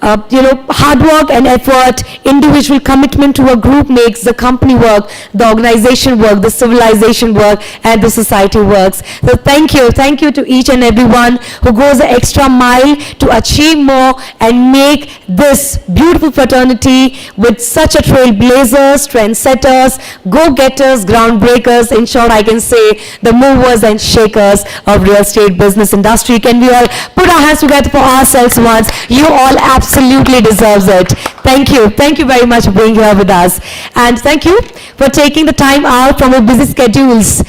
[SPEAKER 2] hard work and effort, individual commitment to a group makes the company work, the organization work, the civilization work, and the society works. So thank you to each and everyone who goes the extra mile to achieve more and make this beautiful fraternity with such a trailblazers, trendsetters, go-getters, groundbreakers, in short I can say the movers and shakers of real estate business industry. Can we all put our hands together for ourselves once? You all absolutely deserves it. Thank you very much for being here with us, and thank you for taking the time out from your busy schedules,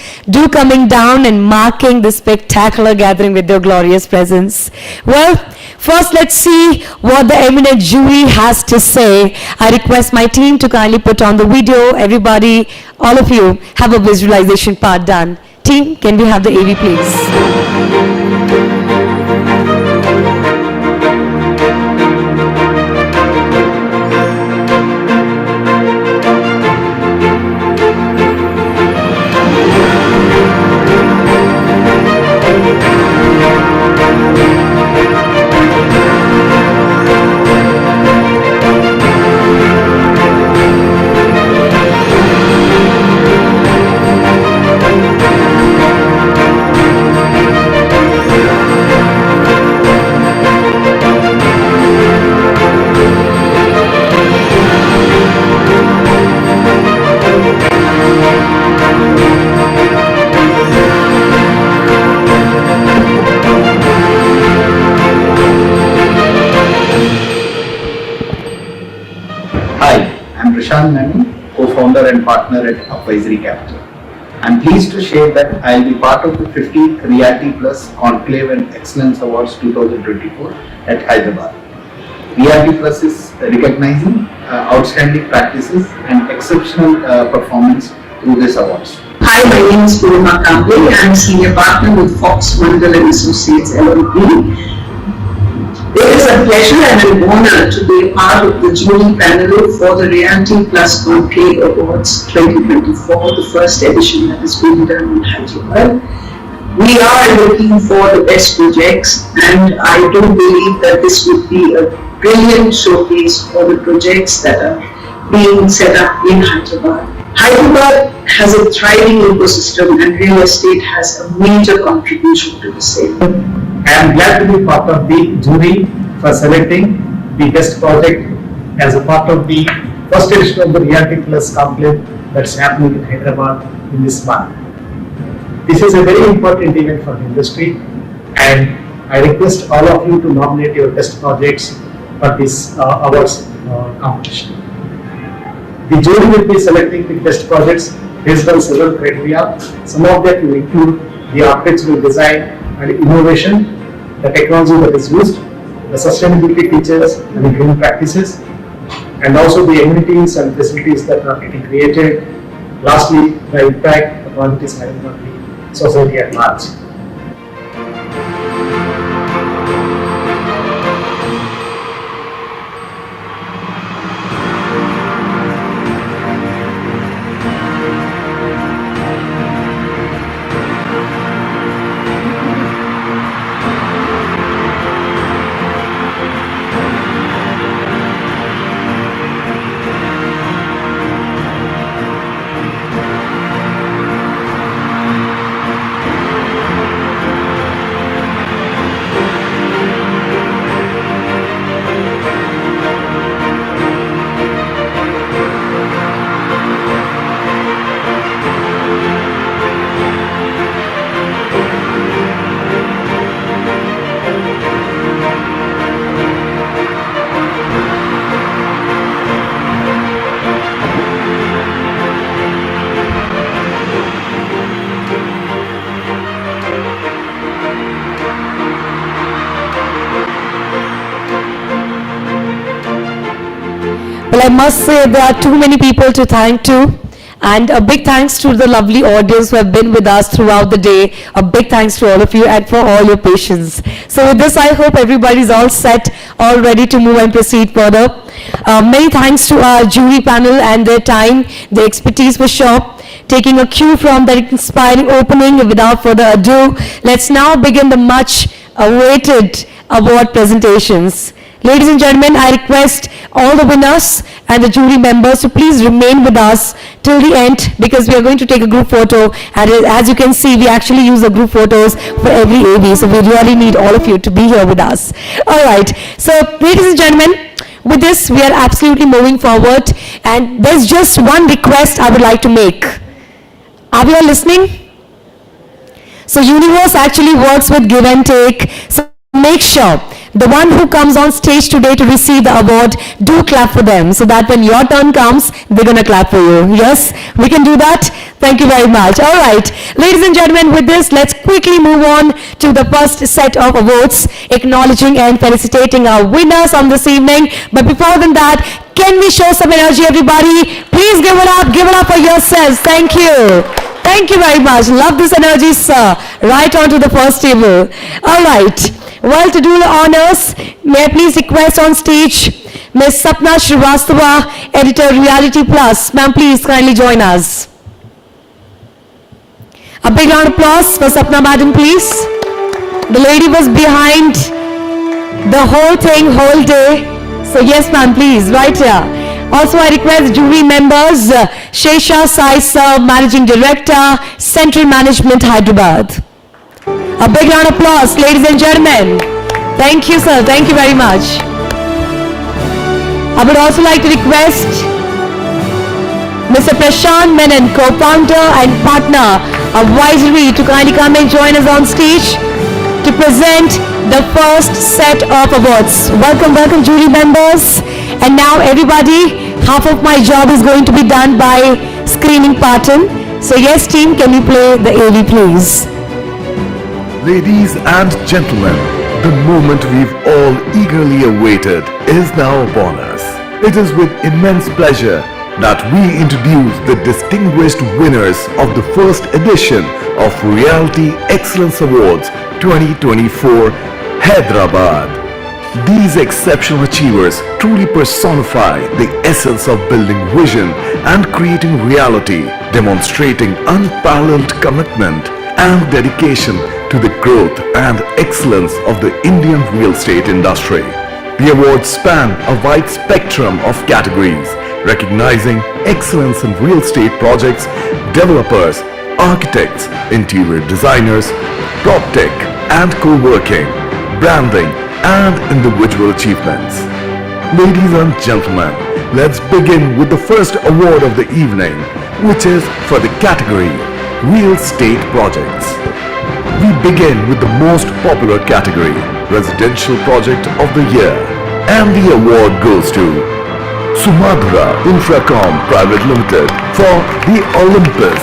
[SPEAKER 2] coming down and marking this spectacular gathering with your glorious presence. Well, first let's see what the eminent jury has to say. I request my team to kindly put on the video. Everybody, all of you, have a visualization part done. Team, can we have the AV please?
[SPEAKER 16] Co-founder and partner at Advisory Capital. I'm pleased to share that I'll be part of the 50th Realty Plus Conclave and Excellence Awards 2024 at Hyderabad. Realty Plus is recognizing outstanding practices and exceptional performance through these awards.
[SPEAKER 22] Hi, my name is Purima Kamble. I'm senior partner with Fox Mandal and Associates LLP. It is a pleasure and an honor to be a part of the jury panel for the Realty Plus Conclave Awards 2024, the first edition that has been done in Hyderabad. We are looking for the best projects, and I do believe that this would be a brilliant showcase for the projects that are being set up in Hyderabad. Hyderabad has a thriving ecosystem, and real estate has a major contribution to the same.
[SPEAKER 5] I am glad to be part of the jury for selecting the best project as a part of the first edition of the Realty Plus Conclave that's happening in Hyderabad in this month. This is a very important event for the industry, and I request all of you to nominate your best projects for this awards competition. The jury will be selecting the best projects based on several criteria. Some of that will include the architectural design and innovation, the technology that is used, the sustainability features and the green practices, and also the amenities and facilities that are getting created. Lastly, the impact the project is having on the society at large.
[SPEAKER 2] Well, I must say there are too many people to thank to. And a big thanks to the lovely audience who have been with us throughout the day. A big thanks to all of you and for all your patience. So with this, I hope everybody's all set, all ready to move and proceed further. Many thanks to our jury panel and their time, their expertise for sure. Taking a cue from that inspiring opening, without further ado, let's now begin the much awaited award presentations. Ladies and gentlemen, I request all the winners and the jury members to please remain with us till the end, because we are going to take a group photo, and as you can see, we actually use the group photos for every AV, so we really need all of you to be here with us. All right, so ladies and gentlemen, with this, we are absolutely moving forward, and there's just one request I would like to make. Are we all listening? So universe actually works with give and take, so make sure the one who comes on stage today to receive the award, do clap for them, so that when your turn comes, they're going to clap for you. Yes? We can do that? Thank you very much. All right. Ladies and gentlemen, with this, let's quickly move on to the first set of awards, acknowledging and felicitating our winners on this evening. But before that, can we show some energy, everybody? Please give it up for yourselves. Thank you. Thank you very much. Love this energy, sir. Right on to the first table. All right. Well, to do the honors, may I please request on stage Ms. Sapna Srivastava, editor Realty Plus. Ma'am, please kindly join us. A big round of applause for Sapna madam, please. The lady was behind the whole thing, whole day. So yes, ma'am, please, right here. Also, I request jury members, Shesha Sai sir, Managing Director, Central Management, Hyderabad. A big round of applause, ladies and gentlemen. Thank you, sir. Thank you very much. I would also like to request Mr. Prashant Menon, co-founder and partner of Wisery, to kindly come and join us on stage to present the first set of awards. Welcome, welcome, jury members. And now, everybody, half of my job is going to be done by screening pattern. So yes, team, can you play the AV, please?
[SPEAKER 11] Ladies and gentlemen, the moment we've all eagerly awaited is now upon us. It is with immense pleasure that we introduce the distinguished winners of the first edition of Realty Excellence Awards 2024, Hyderabad. These exceptional achievers truly personify the essence of building vision and creating reality, demonstrating unparalleled commitment and dedication to the growth and excellence of the Indian real estate industry. The awards span a wide spectrum of categories, recognizing excellence in real estate projects, developers, architects, interior designers, PropTech and co-working, branding and individual achievements. Ladies and gentlemen, let's begin with the first award of the evening, which is for the category Real Estate Projects. We begin with the most popular category, Residential Project of the Year, and the award goes to Sumadra Infracom Private Limited for the Olympus.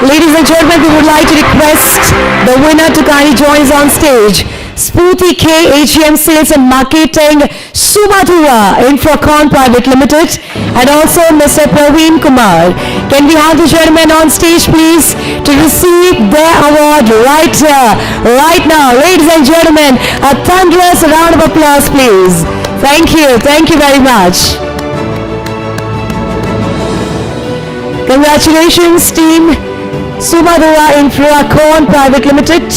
[SPEAKER 2] Ladies and gentlemen, we would like to request the winner to kindly join us on stage. Spooty K AGM Sales and Marketing, Sumadura Infracom Private Limited, and also Mr. Praveen Kumar. Can we have the gentlemen on stage, please, to receive their award right here, right now. Ladies and gentlemen, a thunderous round of applause, please. Thank you very much. Congratulations, team Sumadura Infracom Private Limited.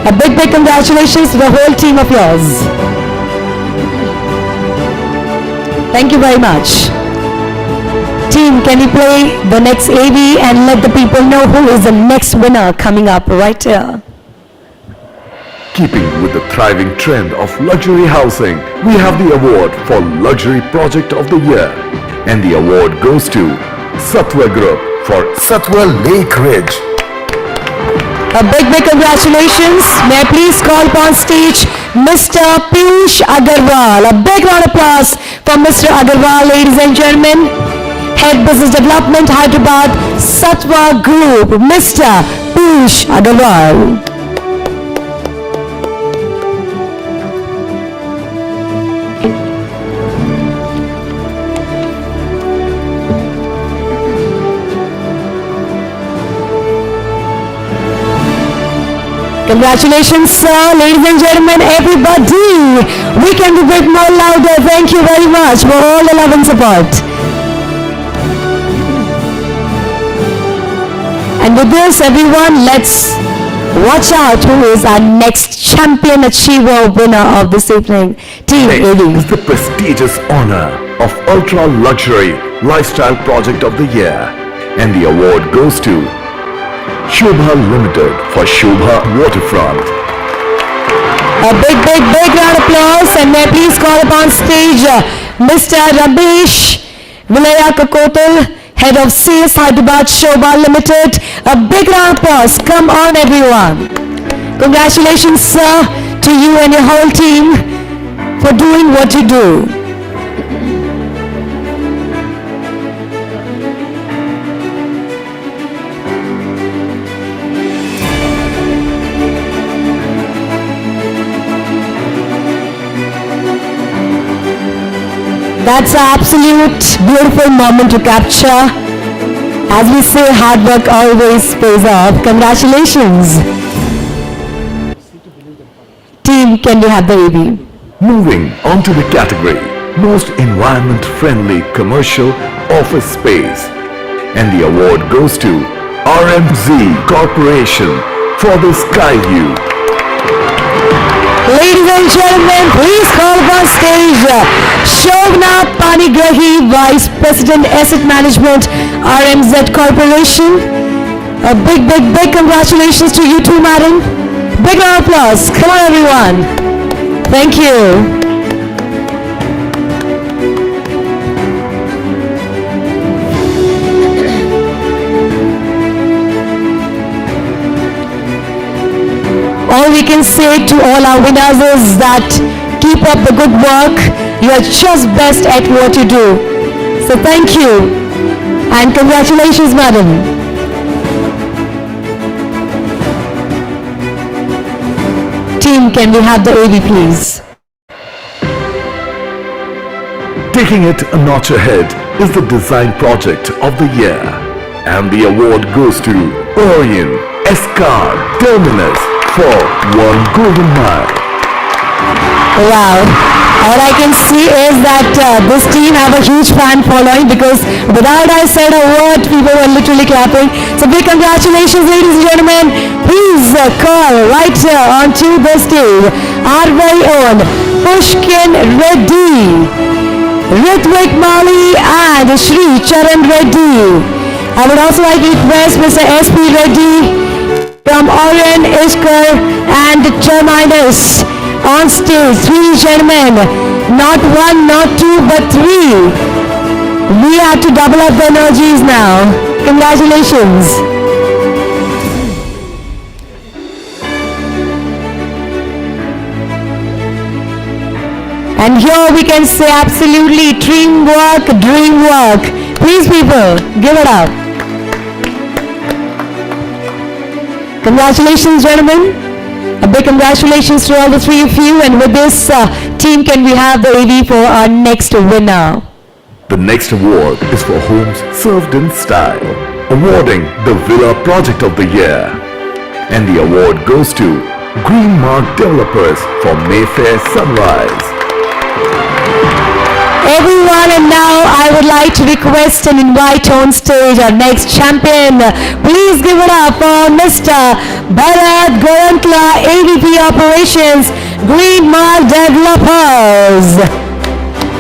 [SPEAKER 2] A big congratulations to the whole team of yours. Thank you very much. Team, can you play the next AV and let the people know who is the next winner coming up right here?
[SPEAKER 11] Keeping with the thriving trend of luxury housing, we have the award for Luxury Project of the Year. And the award goes to Satwa Group for Satwa Lake Ridge.
[SPEAKER 2] A big congratulations. May I please call upon stage Mr. Piyush Agarwal. A big round of applause for Mr. Agarwal, ladies and gentlemen. Head Business Development, Hyderabad, Satwa Group, Mr. Piyush Agarwal. Congratulations, sir, ladies and gentlemen, everybody. We can be a bit more louder. Thank you very much for all the love and support. And with this, everyone, let's watch out who is our next champion achiever winner of this evening. Team
[SPEAKER 11] Next
[SPEAKER 2] AD.
[SPEAKER 11] is the prestigious honor of Ultra Luxury Lifestyle Project of the Year, and the award goes to Shobha Limited for Shobha Waterfront.
[SPEAKER 2] A big round of applause, and may I please call upon stage Mr. Ramesh Vilayakotal, Head of Sales Hyderabad Shobha Limited. A big round of applause. Come on, everyone. Congratulations, sir, to you and your whole team for doing what you do. That's an absolute beautiful moment to capture. As we say, hard work always pays off. Congratulations. Team, can we have the AV?
[SPEAKER 11] Moving on to the category Most Environment Friendly Commercial Office Space, and the award goes to RMZ Corporation for the Skyview.
[SPEAKER 2] Ladies and gentlemen, please call upon stage Shobna Panigrahi, Vice President Asset Management, RMZ Corporation. A big congratulations to you too, madam. Big round of applause. Come on, everyone. Thank you. All we can say to all our winners is that keep up the good work. You are just best at what you do. So thank you and congratulations, madam. Team, can we have the AV, please?
[SPEAKER 11] Taking it a notch ahead is the Design Project of the Year, and the award goes to Orion Escar Terminus for One Golden Mile.
[SPEAKER 2] Wow. All I can see is that this team have a huge fan following, because without I said a word, people were literally clapping. So big congratulations, ladies and gentlemen. Please call right here onto the stage our very own Pushkin Reddy, Ritvik Mali and Shri Charan Reddy. I would also like to request Mr. S.P. Reddy from Orion Iskar and Terminus on stage. Three gentlemen, not one, not two, but three. We have to double up the energies now. Congratulations. And here we can say absolutely dream work. Please people, give it up. Congratulations, gentlemen. A big congratulations to all the three of you. And with this team, can we have the AV for our next winner?
[SPEAKER 11] The next award is for Homes Served in Style, awarding the Villa Project of the Year. And the award goes to Green Mark Developers for Mayfair Sunrise.
[SPEAKER 2] Everyone, and now I would like to request and invite on stage our next champion. Please give it up for Mr. Bharat Gorantla, AVP Operations, Green Mark Developers.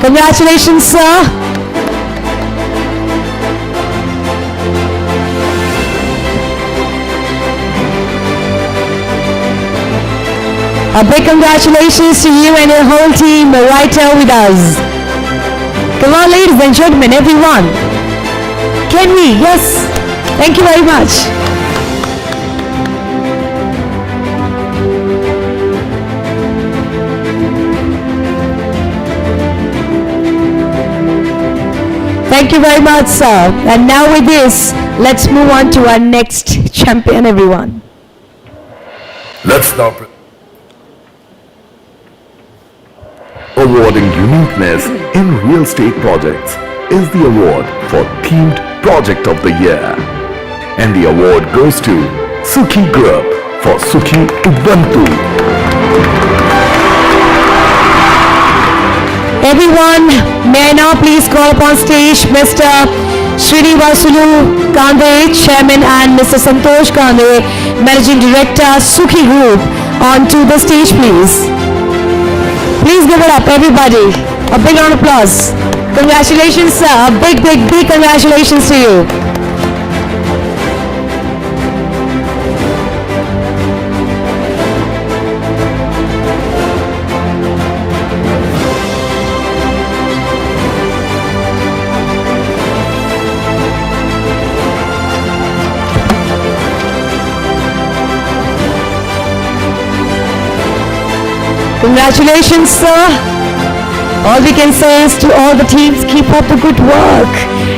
[SPEAKER 2] Congratulations, sir. A big congratulations to you and your whole team right here with us. Come on, ladies and gentlemen, everyone. Can we? Yes. Thank you very much. Thank you very much, sir. And now with this, let's move on to our next champion, everyone.
[SPEAKER 11] Let's now awarding uniqueness in real estate projects is the award for themed project of the year, and the award goes to Sukhi Group for Sukhi Ubuntu.
[SPEAKER 2] Everyone, may I now please call upon stage Mr. Srinivasulu Kande, Chairman, and Mr. Santosh Kande, Managing Director, Sukhi Group, onto the stage, please. Please give it up, everybody. A big round of applause. Congratulations, sir. A big, big, big congratulations to you. Congratulations, sir. All we can say is to all the teams, keep up the good work.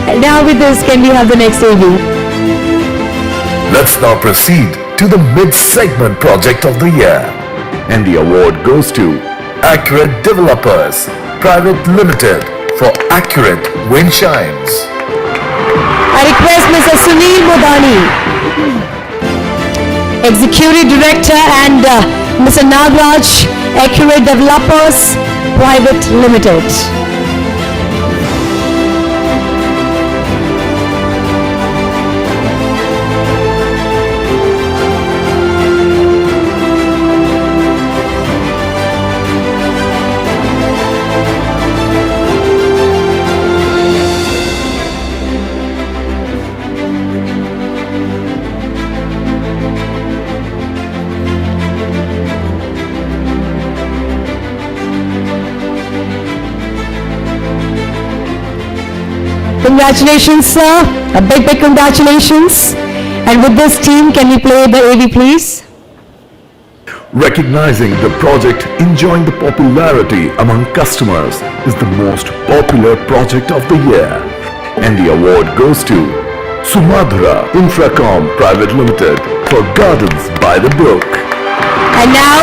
[SPEAKER 2] And now with this, can we have the next AV?
[SPEAKER 11] Let's now proceed to the mid-segment project of the year, and the award goes to Accurate Developers Private Limited for Accurate Wind Chimes.
[SPEAKER 2] I request Mr. Sunil Modani, Executive Director, and Mr. Nagraj, Accurate Developers Private Limited. Congratulations, sir. A big, big congratulations. And with this team, can we play the AV, please?
[SPEAKER 11] Recognizing the project enjoying the popularity among customers is the most popular project of the year, and the award goes to Sumadhara Infracom Private Limited for Gardens by the Brook.
[SPEAKER 2] And now,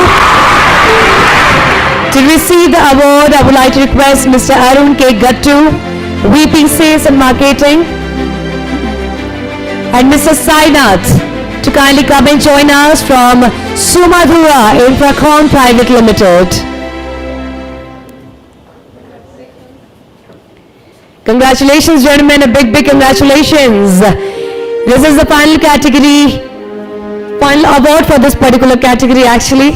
[SPEAKER 2] to receive the award, I would like to request Mr. Arun K. Gattu, VP Sales and Marketing, and Mr. Sainath to kindly come and join us from Sumadhura Infracom Private Limited. Congratulations, gentlemen, a big, big congratulations. This is the final category, final award for this particular category actually.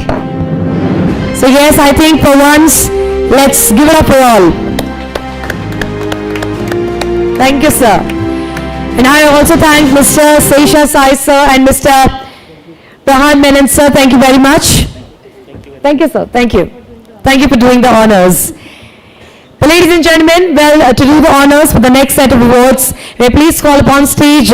[SPEAKER 2] So yes, I think for once, let's give it up for all. Thank you, sir. And I also thank Mr. Sesha Sai, sir, and Mr. Prahan Menon, sir. Thank you very much. Thank you, sir. Thank you. Thank you for doing the honors. But ladies and gentlemen, well, to do the honors for the next set of awards, may I please call upon stage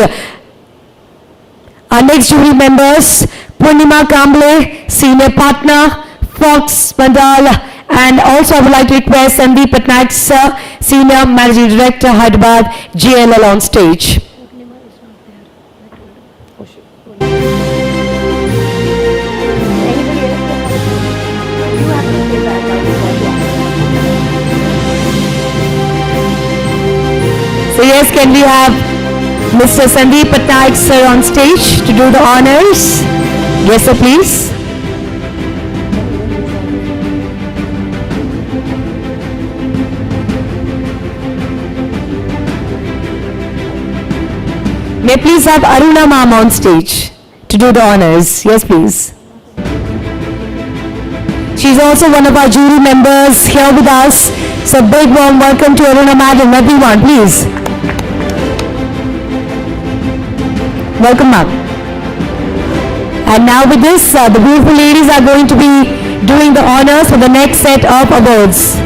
[SPEAKER 2] our next jury members, Purnima Kamble, Senior Partner, Fox Mandal, and also I would like to request Sandeep Patnaik, sir, Senior Managing Director, Hyderabad, JLL on stage. So yes, can we have Mr. Sandeep Patnaik, sir, on stage to do the honors? Yes, sir, please. May I please have Aruna ma'am on stage to do the honors. Yes, please. She's also one of our jury members here with us. So big warm welcome to Aruna madam, everyone, please. Welcome, ma'am. And now with this, the beautiful ladies are going to be doing the honors for the next set of awards.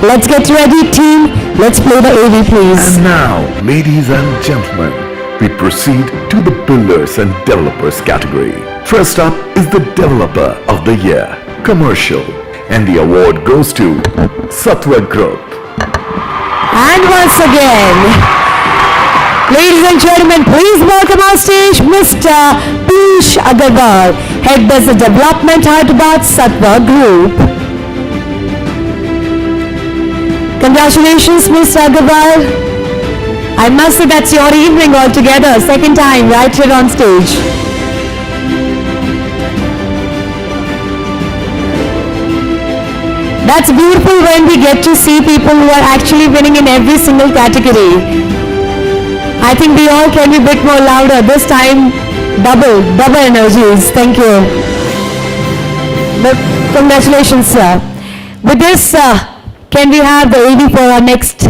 [SPEAKER 2] Let's get ready, team. Let's play the AV, please.
[SPEAKER 11] And now, ladies and gentlemen, we proceed to the Builders and Developers category. First up is the Developer of the Year, Commercial, and the award goes to Satwa Group.
[SPEAKER 2] And once again, Ladies and gentlemen, please welcome on stage Mr. Piyush Agarwal, Head Business Development, Hyderabad Satva Group. Congratulations, Mr. Agarwal. I must say that's your evening altogether, second time right here on stage. That's beautiful when we get to see people who are actually winning in every single category. I think we all can be a bit more louder. This time, double energies. Thank you. But congratulations, sir. With this, can we have the AD for our next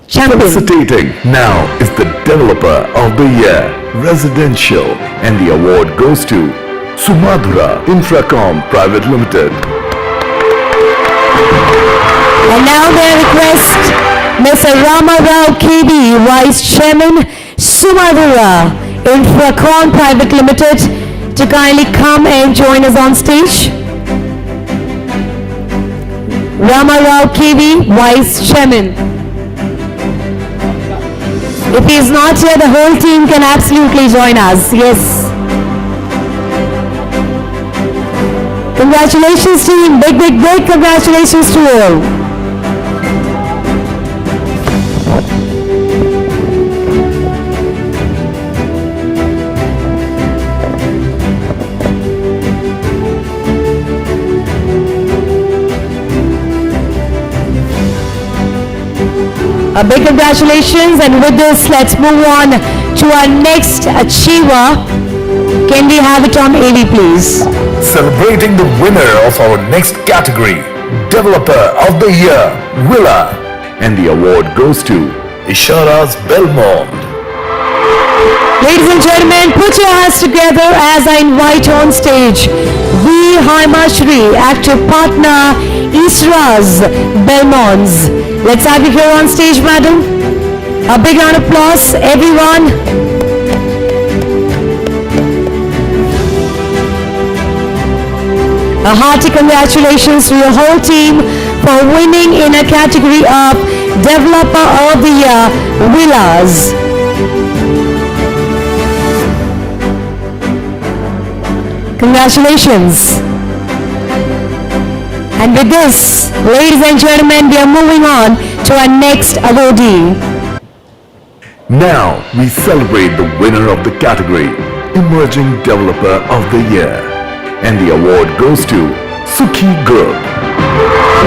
[SPEAKER 2] champion?
[SPEAKER 11] Felicitating now is the Developer of the Year, Residential, and the award goes to Sumadhura Infracom Private Limited.
[SPEAKER 2] And now their request, Mr. Rama Rao KB, Vice Chairman, Sumadhura Infracom Private Limited, to kindly come and join us on stage. Rama Rao KB, Vice Chairman. If he is not here, the whole team can absolutely join us. Yes. Congratulations team, big congratulations to all. A big congratulations, and with this, let's move on to our next achiever. Can we have it on AV, please?
[SPEAKER 11] Celebrating the winner of our next category, Developer of the Year, Villa, and the award goes to Isharas Belmont.
[SPEAKER 2] Ladies and gentlemen, put your hands together as I invite on stage V. Haimashri, active partner, Isras Belmonts. Let's have you here on stage, madam. A big round of applause, everyone. A hearty congratulations to your whole team for winning in a category of Developer of the Year, Villas. Congratulations. And with this, ladies and gentlemen, we are moving on to our next awardee.
[SPEAKER 11] Now we celebrate the winner of the category, Emerging Developer of the Year, and the award goes to Sukhi Group.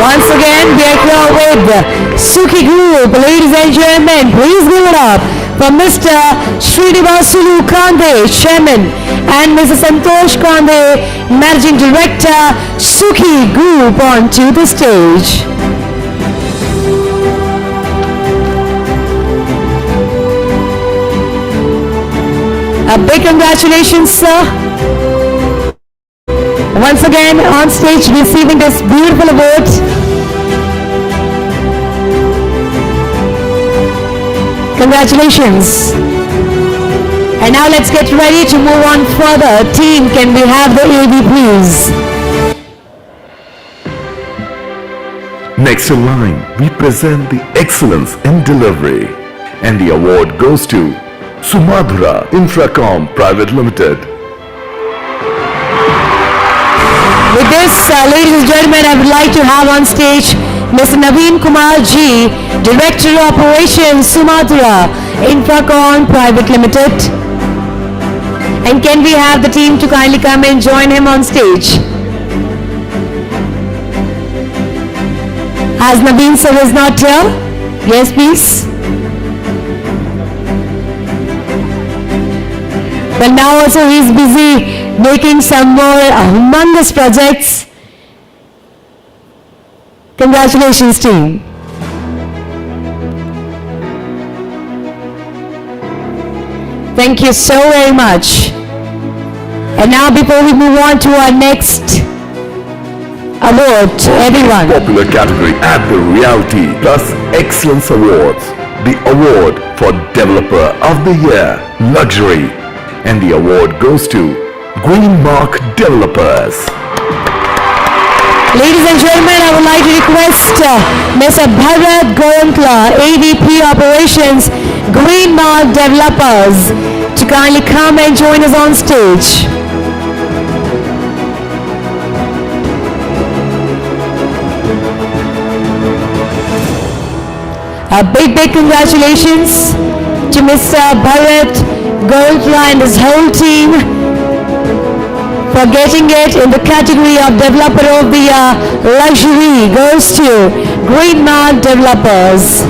[SPEAKER 2] Once again, we are here with Sukhi Group. Ladies and gentlemen, please give it up for Mr. Srinivasulu Kande, Chairman, and Mr. Santosh Kande, Managing Director, Sukhi Group, onto the stage. A big congratulations, sir. Once again, on stage, receiving this beautiful award. Congratulations. And now let's get ready to move on further. Team, can we have the AV, please?
[SPEAKER 11] Next in line, we present the Excellence in Delivery, and the award goes to Sumadhura Infracom Private Limited.
[SPEAKER 2] With this, ladies and gentlemen, I would like to have on stage Mr. Naveen Kumar G, Director of Operations, Sumadhura Infracom Private Limited. And can we have the team to kindly come and join him on stage? As Naveen sir is not here, yes please. But now also he's busy making some more humongous projects. Congratulations team. Thank you so very much. And now before we move on to our next award, everyone.
[SPEAKER 11] Popular category at the Realty Plus Excellence Awards. The award for Developer of the Year, Luxury. And the award goes to Green Mark Developers.
[SPEAKER 2] Ladies and gentlemen, I would like to request Mr. Bharat Goyantla, AVP Operations, Green Mart Developers, to kindly come and join us on stage. A big congratulations to Mr. Bharat Goyantla and his whole team for getting it in the category of Developer of the Year. Luxury goes to Green Mart Developers.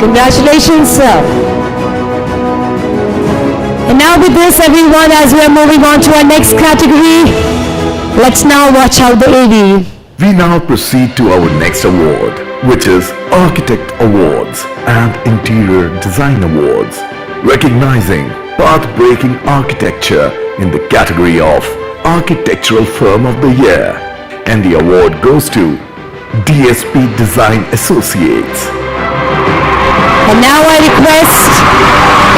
[SPEAKER 2] Congratulations, sir. And now with this, everyone, as we are moving on to our next category, let's now watch out the AV.
[SPEAKER 11] We now proceed to our next award, which is Architect Awards and Interior Design Awards, recognizing path-breaking architecture in the category of Architectural Firm of the Year. And the award goes to DSP Design Associates.
[SPEAKER 2] And now I request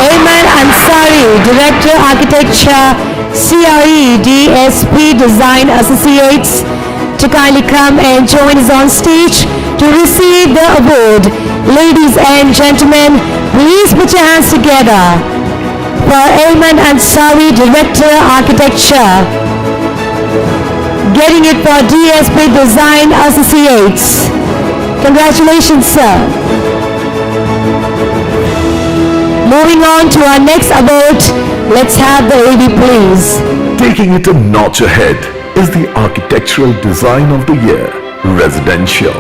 [SPEAKER 2] Ayman Ansari, Director Architecture, CRE DSP Design Associates, to kindly come and join us on stage to receive the award. Ladies and gentlemen, please put your hands together for Ayman Ansari, Director Architecture, getting it for DSP Design Associates. Congratulations, sir. Moving on to our next award, let's have the AV please.
[SPEAKER 11] Taking it a notch ahead is the Architectural Design of the Year, Residential.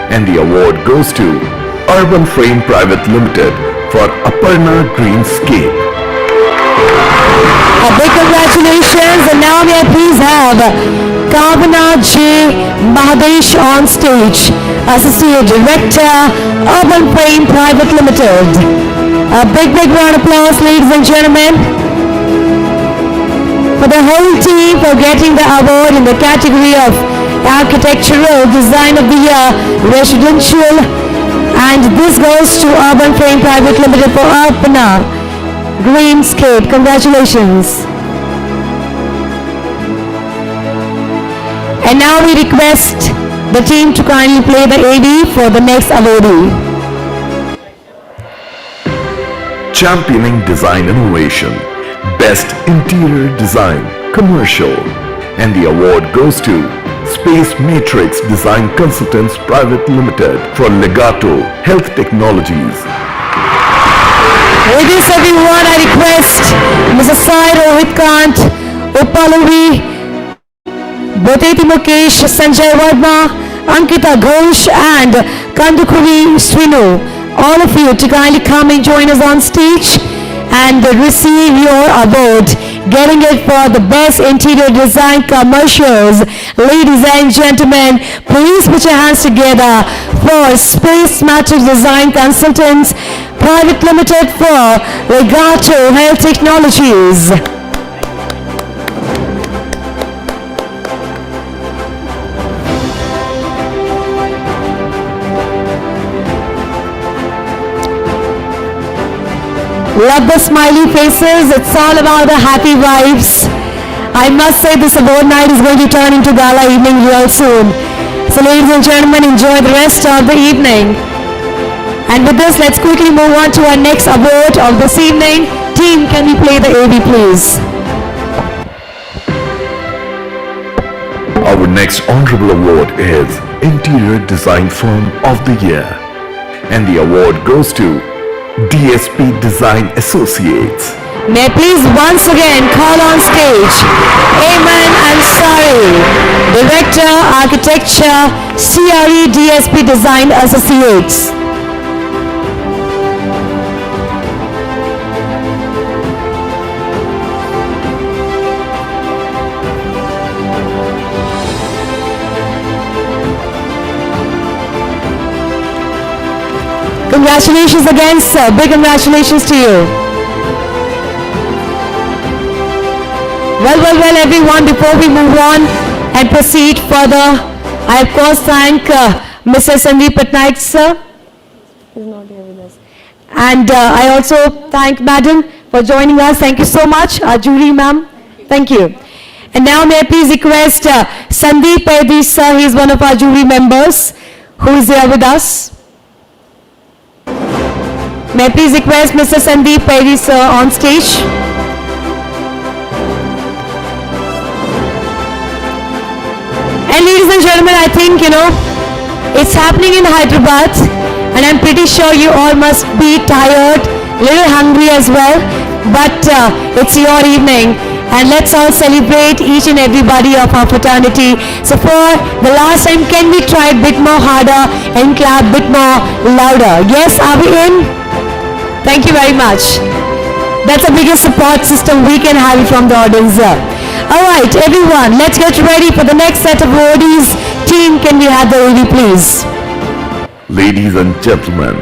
[SPEAKER 11] And the award goes to Urban Frame Private Limited for Aparna Greenscape.
[SPEAKER 2] A big congratulations, and now may I please have Kavana J. Mahadesh on stage, Associate Director, Urban Frame Private Limited. A big round of applause, ladies and gentlemen, for the whole team for getting the award in the category of Architectural Design of the Year, Residential, and this goes to Urban Frame Private Limited for Aparna Greenscape. Congratulations. And now we request the team to kindly play the AV for the next awardee.
[SPEAKER 11] Championing Design Innovation, Best Interior Design, Commercial. And the award goes to Space Matrix Design Consultants Private Limited for Legato Health Technologies.
[SPEAKER 2] With this, everyone, I request Mr. Sai Rohit Kant, Upalavi, Boteti Mukesh, Sanjay Verma, Ankita Ghosh, and Kandukuri Swinu, all of you to kindly come and join us on stage and receive your award, getting it for the Best Interior Design Commercials. Ladies and gentlemen, please put your hands together for Space Matrix Design Consultants Private Limited for Legato Health Technologies. Love the smiley faces. It's all about the happy vibes. I must say this award night is going to turn into gala evening real soon. So ladies and gentlemen, enjoy the rest of the evening. And with this, let's quickly move on to our next award of this evening. Team, can we play the AV please?
[SPEAKER 11] Our next honorable award is Interior Design Firm of the Year. And the award goes to DSP Design Associates.
[SPEAKER 2] May I please once again call on stage Ayman Ansari, Director Architecture, CRE DSP Design Associates. Congratulations again, sir. Big congratulations to you. Well, everyone, before we move on and proceed further, I of course thank Mr. Sandeep Patnaik, sir. He's not here with us. And I also thank Madam for joining us. Thank you so much. Our jury, ma'am. Thank you. And now may I please request Sandeep Pedis, sir. He is one of our jury members who is here with us. May I please request Mr. Sandeep Pedis, sir, on stage. And ladies and gentlemen, I think, it's happening in Hyderabad, and I'm pretty sure you all must be tired, a little hungry as well, but it's your evening, and let's all celebrate each and everybody of our fraternity. So for the last time, can we try a bit more harder and clap a bit more louder? Yes, are we in? Thank you very much. That's the biggest support system we can have from the audience. All right, everyone, let's get ready for the next set of awardees. Team, can we have the AV, please?
[SPEAKER 11] Ladies and gentlemen,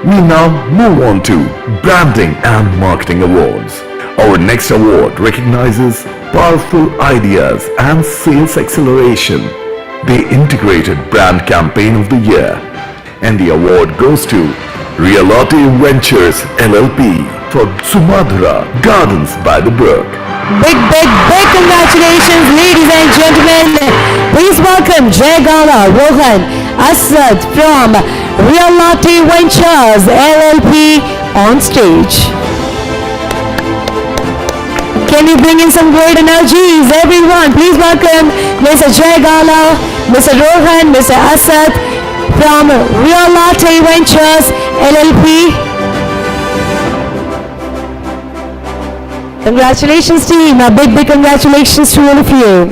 [SPEAKER 11] we now move on to Branding and Marketing Awards. Our next award recognizes powerful ideas and sales acceleration, the integrated brand campaign of the year. And the award goes to Realty Ventures LLP for Sumadhura Gardens by the Brook.
[SPEAKER 2] Big congratulations, ladies and gentlemen. Please welcome Jay Gala, Rohan, Asad from Realty Ventures LLP on stage. Can you bring in some great energies, everyone? Please welcome Mr. Jay Gala, Mr. Rohan, Mr. Asad from Realty Ventures LLP. Congratulations, team. A big congratulations to all of you.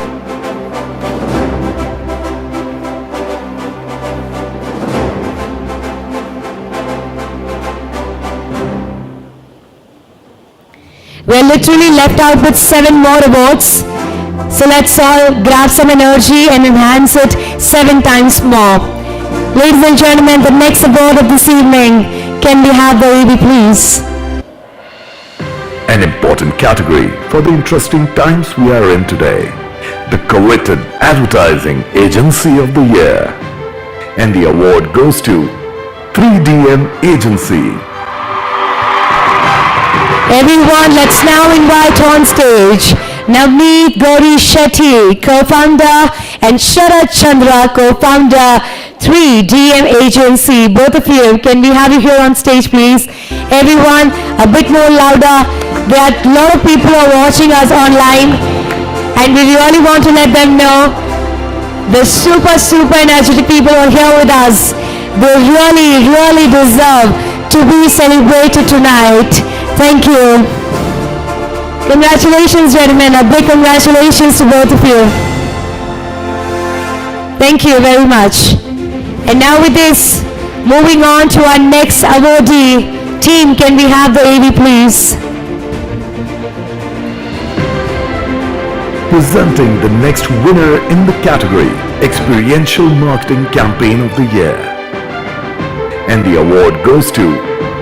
[SPEAKER 2] We're literally left out with 7 more awards. So let's all grab some energy and enhance it 7 times more. Ladies and gentlemen, the next award of this evening, can we have the AV, please?
[SPEAKER 11] An important category for the interesting times we are in today. The coveted Advertising Agency of the Year. And the award goes to 3DM Agency.
[SPEAKER 2] Everyone, let's now invite on stage Navneet Gauri Shetty, co-founder, and Sharad Chandra, co-founder, 3DM Agency. Both of you, can we have you here on stage, please? Everyone, a bit more louder. There are a lot of people who are watching us online, and we really want to let them know the super energetic people who are here with us. They really deserve to be celebrated tonight. Thank you. Congratulations, gentlemen. A big congratulations to both of you. Thank you very much. And now with this, moving on to our next awardee. Team, can we have the AV, please?
[SPEAKER 11] Presenting the next winner in the category, Experiential Marketing Campaign of the Year. And the award goes to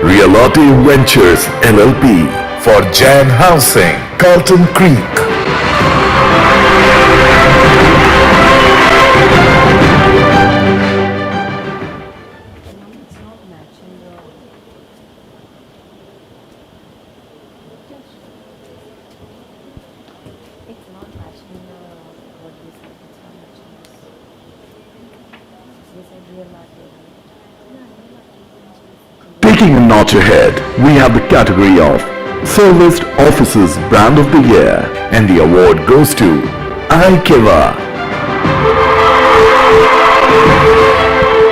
[SPEAKER 11] Realty Ventures LLP for Jan Housing, Carlton Creek. Taking a notch ahead, we have the category of Serviced Offices Brand of the Year, and the award goes to iKiva.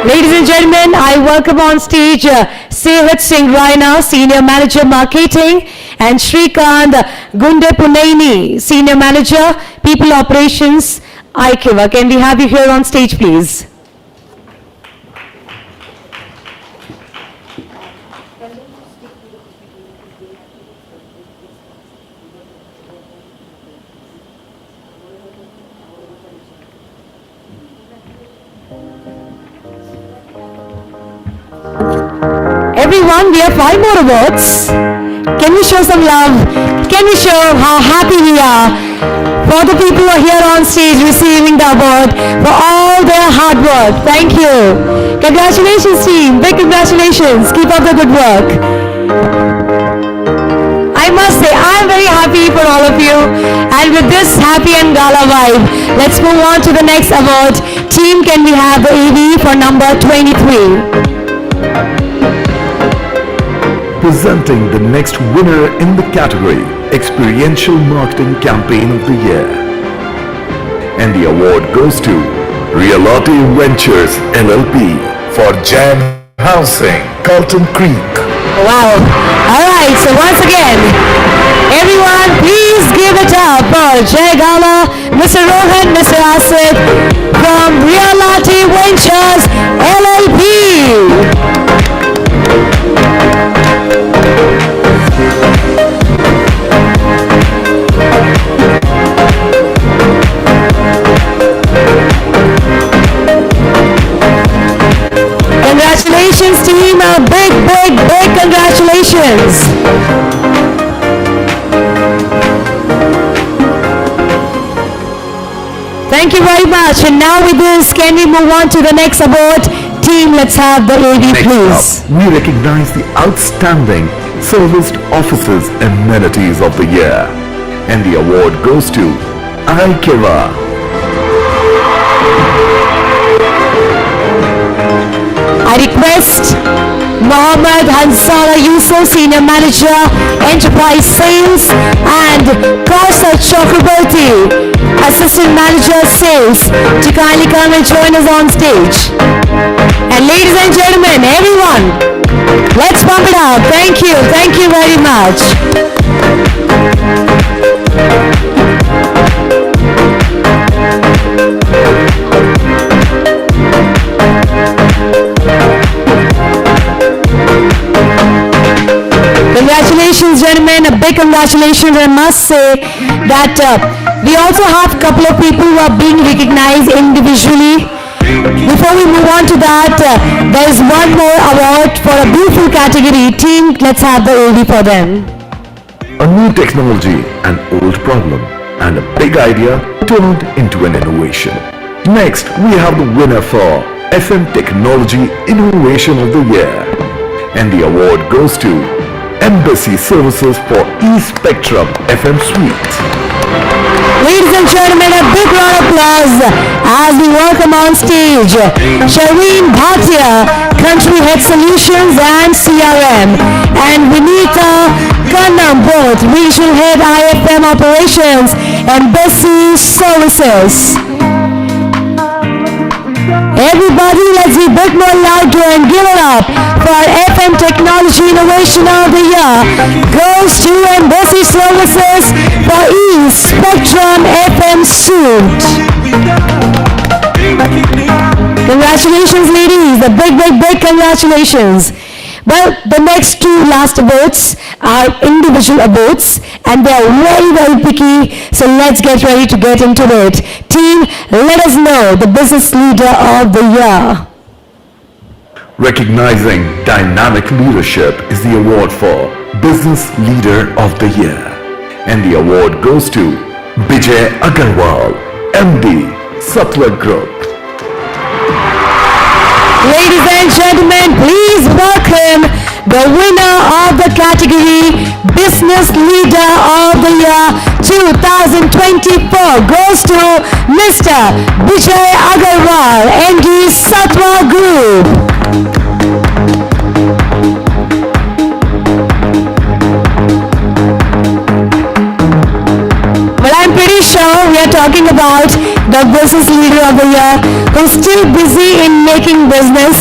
[SPEAKER 2] Ladies and gentlemen, I welcome on stage Sehat Singh Raina, Senior Manager Marketing, and Shrikant Gundepuneni, Senior Manager People Operations, iKiva. Can we have you here on stage, please? Everyone, we have 5 more awards. Can we show some love? Can we show how happy we are for the people who are here on stage receiving the award for all their hard work? Thank you. Congratulations, team. Big congratulations. Keep up the good work. I must say, I'm very happy for all of you. And with this happy and gala vibe, let's move on to the next award. Team, can we have the AV for number 23?
[SPEAKER 11] Presenting the next winner in the category Experiential Marketing Campaign of the Year. And the award goes to Realty Ventures LLP for Jam Housing, Carlton Creek.
[SPEAKER 2] Wow. All right, so once again, everyone please give it up for Jai Gala, Mr. Rohan, Mr. Asif from Realty Ventures LLP. Congratulations team, a big congratulations. Thank you very much. And now with this, can we move on to the next award? Team, let's have the AV
[SPEAKER 11] Next
[SPEAKER 2] please.
[SPEAKER 11] up, we recognize the outstanding serviced offices amenities of the year. And the award goes to iKira.
[SPEAKER 2] I request Mohammed Hansala Yusuf, Senior Manager, Enterprise Sales, and Kaushal Chakraborty, Assistant Manager, Sales, to kindly come and join us on stage. And ladies and gentlemen, everyone, let's pump it up. Thank you very much. Congratulations, gentlemen. A big congratulations. I must say that we also have a couple of people who are being recognized individually. Before we move on to that, there is one more award for a beautiful category. Team, let's have the AV for them.
[SPEAKER 11] A new technology, an old problem, and a big idea turned into an innovation. Next, we have the winner for FM Technology Innovation of the Year. And the award goes to Embassy Services for E-Spectrum FM Suite.
[SPEAKER 2] Ladies and gentlemen, a big round of applause as we welcome on stage Shareen Bhatia, Country Head Solutions and CRM, and Vinita Kannam, both Regional Head IFM Operations and Embassy Services. Everybody, let's be a bit more louder and give it up for our FM Technology Innovation of the Year. Goes to Embassy Services for E-Spectrum FM Suite. Congratulations, ladies. A big congratulations. Well, the next two last awards are individual awards, and they are very picky, so let's get ready to get into it. Team, let us know the Business Leader of the Year.
[SPEAKER 11] Recognizing dynamic leadership is the award for Business Leader of the Year. And the award goes to Bijay Agarwal, MD, Sattva Group.
[SPEAKER 2] Ladies and gentlemen, please welcome the winner of the category Business Leader of the Year 2024 goes to Mr. Bijay Agarwal, MD, Sattva Group. Well, I'm pretty sure we are talking about the Business Leader of the Year who's still busy in making business.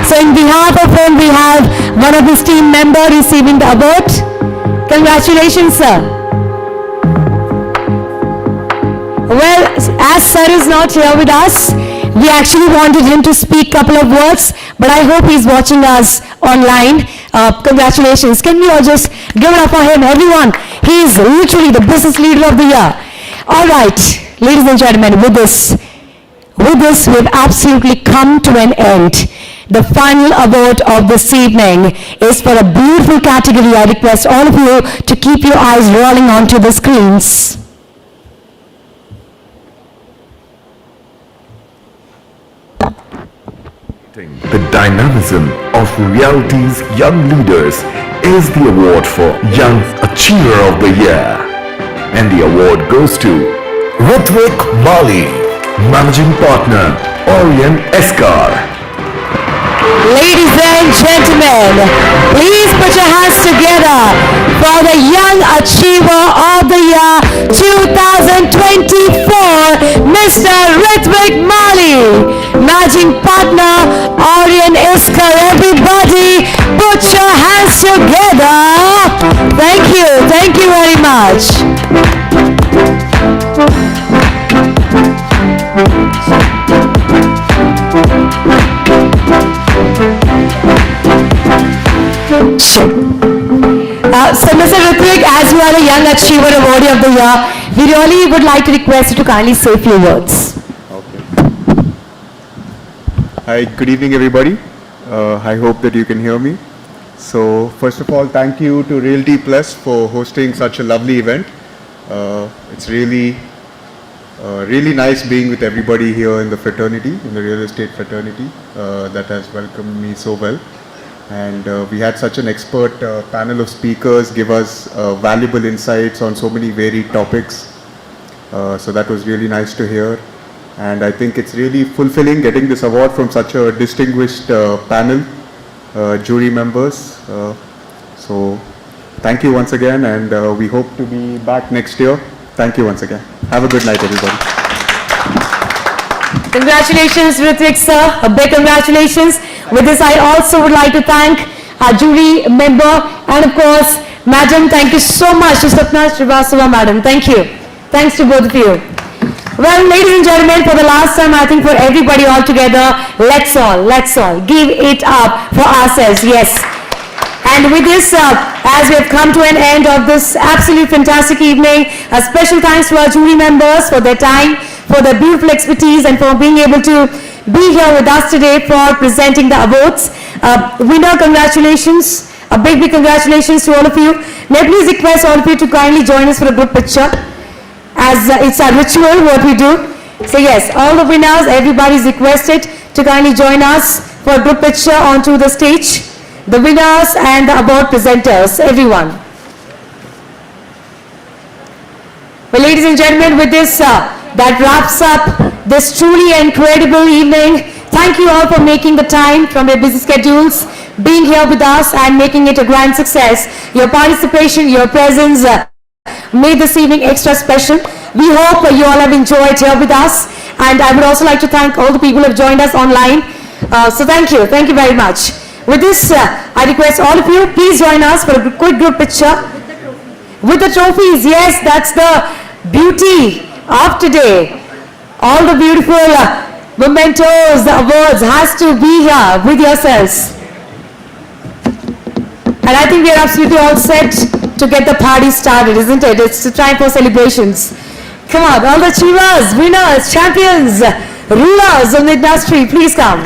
[SPEAKER 2] So in behalf of him, we have one of his team members receiving the award. Congratulations, sir. Well, as sir is not here with us, we actually wanted him to speak a couple of words, but I hope he's watching us online. Congratulations. Can we all just give it up for him, everyone? He is literally the Business Leader of the Year. All right, ladies and gentlemen, with this, we've absolutely come to an end. The final award of this evening is for a beautiful category. I request all of you to keep your eyes rolling onto the screens.
[SPEAKER 11] The dynamism of Realty's young leaders is the award for Young Achiever of the Year. And the award goes to Ritvik Mali, Managing Partner, Orion Escar.
[SPEAKER 2] Ladies and gentlemen, please put your hands together for the Young Achiever of the Year 2024, Mr. Ritvik Mali, Managing Partner, Orion Iskar. Everybody, put your hands together. Thank you very much. So Mr. Ritvik, as you are the Young Achiever Awardee of the Year, we really would like to request you to kindly say a few words.
[SPEAKER 1] Hi, good evening everybody. I hope that you can hear me. So first of all, thank you to Realty Plus for hosting such a lovely event. It's really nice being with everybody here in the fraternity, in the real estate fraternity that has welcomed me so well. And we had such an expert panel of speakers give us valuable insights on so many varied topics. So that was really nice to hear. And I think it's really fulfilling getting this award from such a distinguished panel, jury members. So thank you once again, and we hope to be back next year. Thank you once again. Have a good night, everybody.
[SPEAKER 2] Congratulations, Ritvik sir. A big congratulations. With this, I also would like to thank our jury member and of course, Madam, thank you so much to Sapna Srivastava, Madam. Thank you. Thanks to both of you. Well, ladies and gentlemen, for the last time, I think for everybody all together, let's all give it up for ourselves. Yes. And with this, as we have come to an end of this absolute fantastic evening, a special thanks to our jury members for their time, for their beautiful expertise, and for being able to be here with us today for presenting the awards. Winner, congratulations. A big congratulations to all of you. May I please request all of you to kindly join us for a group picture, as it's a ritual what we do. So yes, all the winners, everybody is requested to kindly join us for a group picture onto the stage. The winners and the award presenters, everyone. Well, ladies and gentlemen, with this, that wraps up this truly incredible evening. Thank you all for making the time from your busy schedules, being here with us and making it a grand success. Your participation, your presence made this evening extra special. We hope you all have enjoyed here with us, and I would also like to thank all the people who have joined us online. So thank you very much. With this, I request all of you, please join us for a quick group picture. With the trophies, yes, that's the beauty of today. All the beautiful mementos, the awards has to be here with yourselves. And I think we are absolutely all set to get the party started, isn't it? It's the time for celebrations. Come on, all the achievers, winners, champions, rulers of the industry, please come.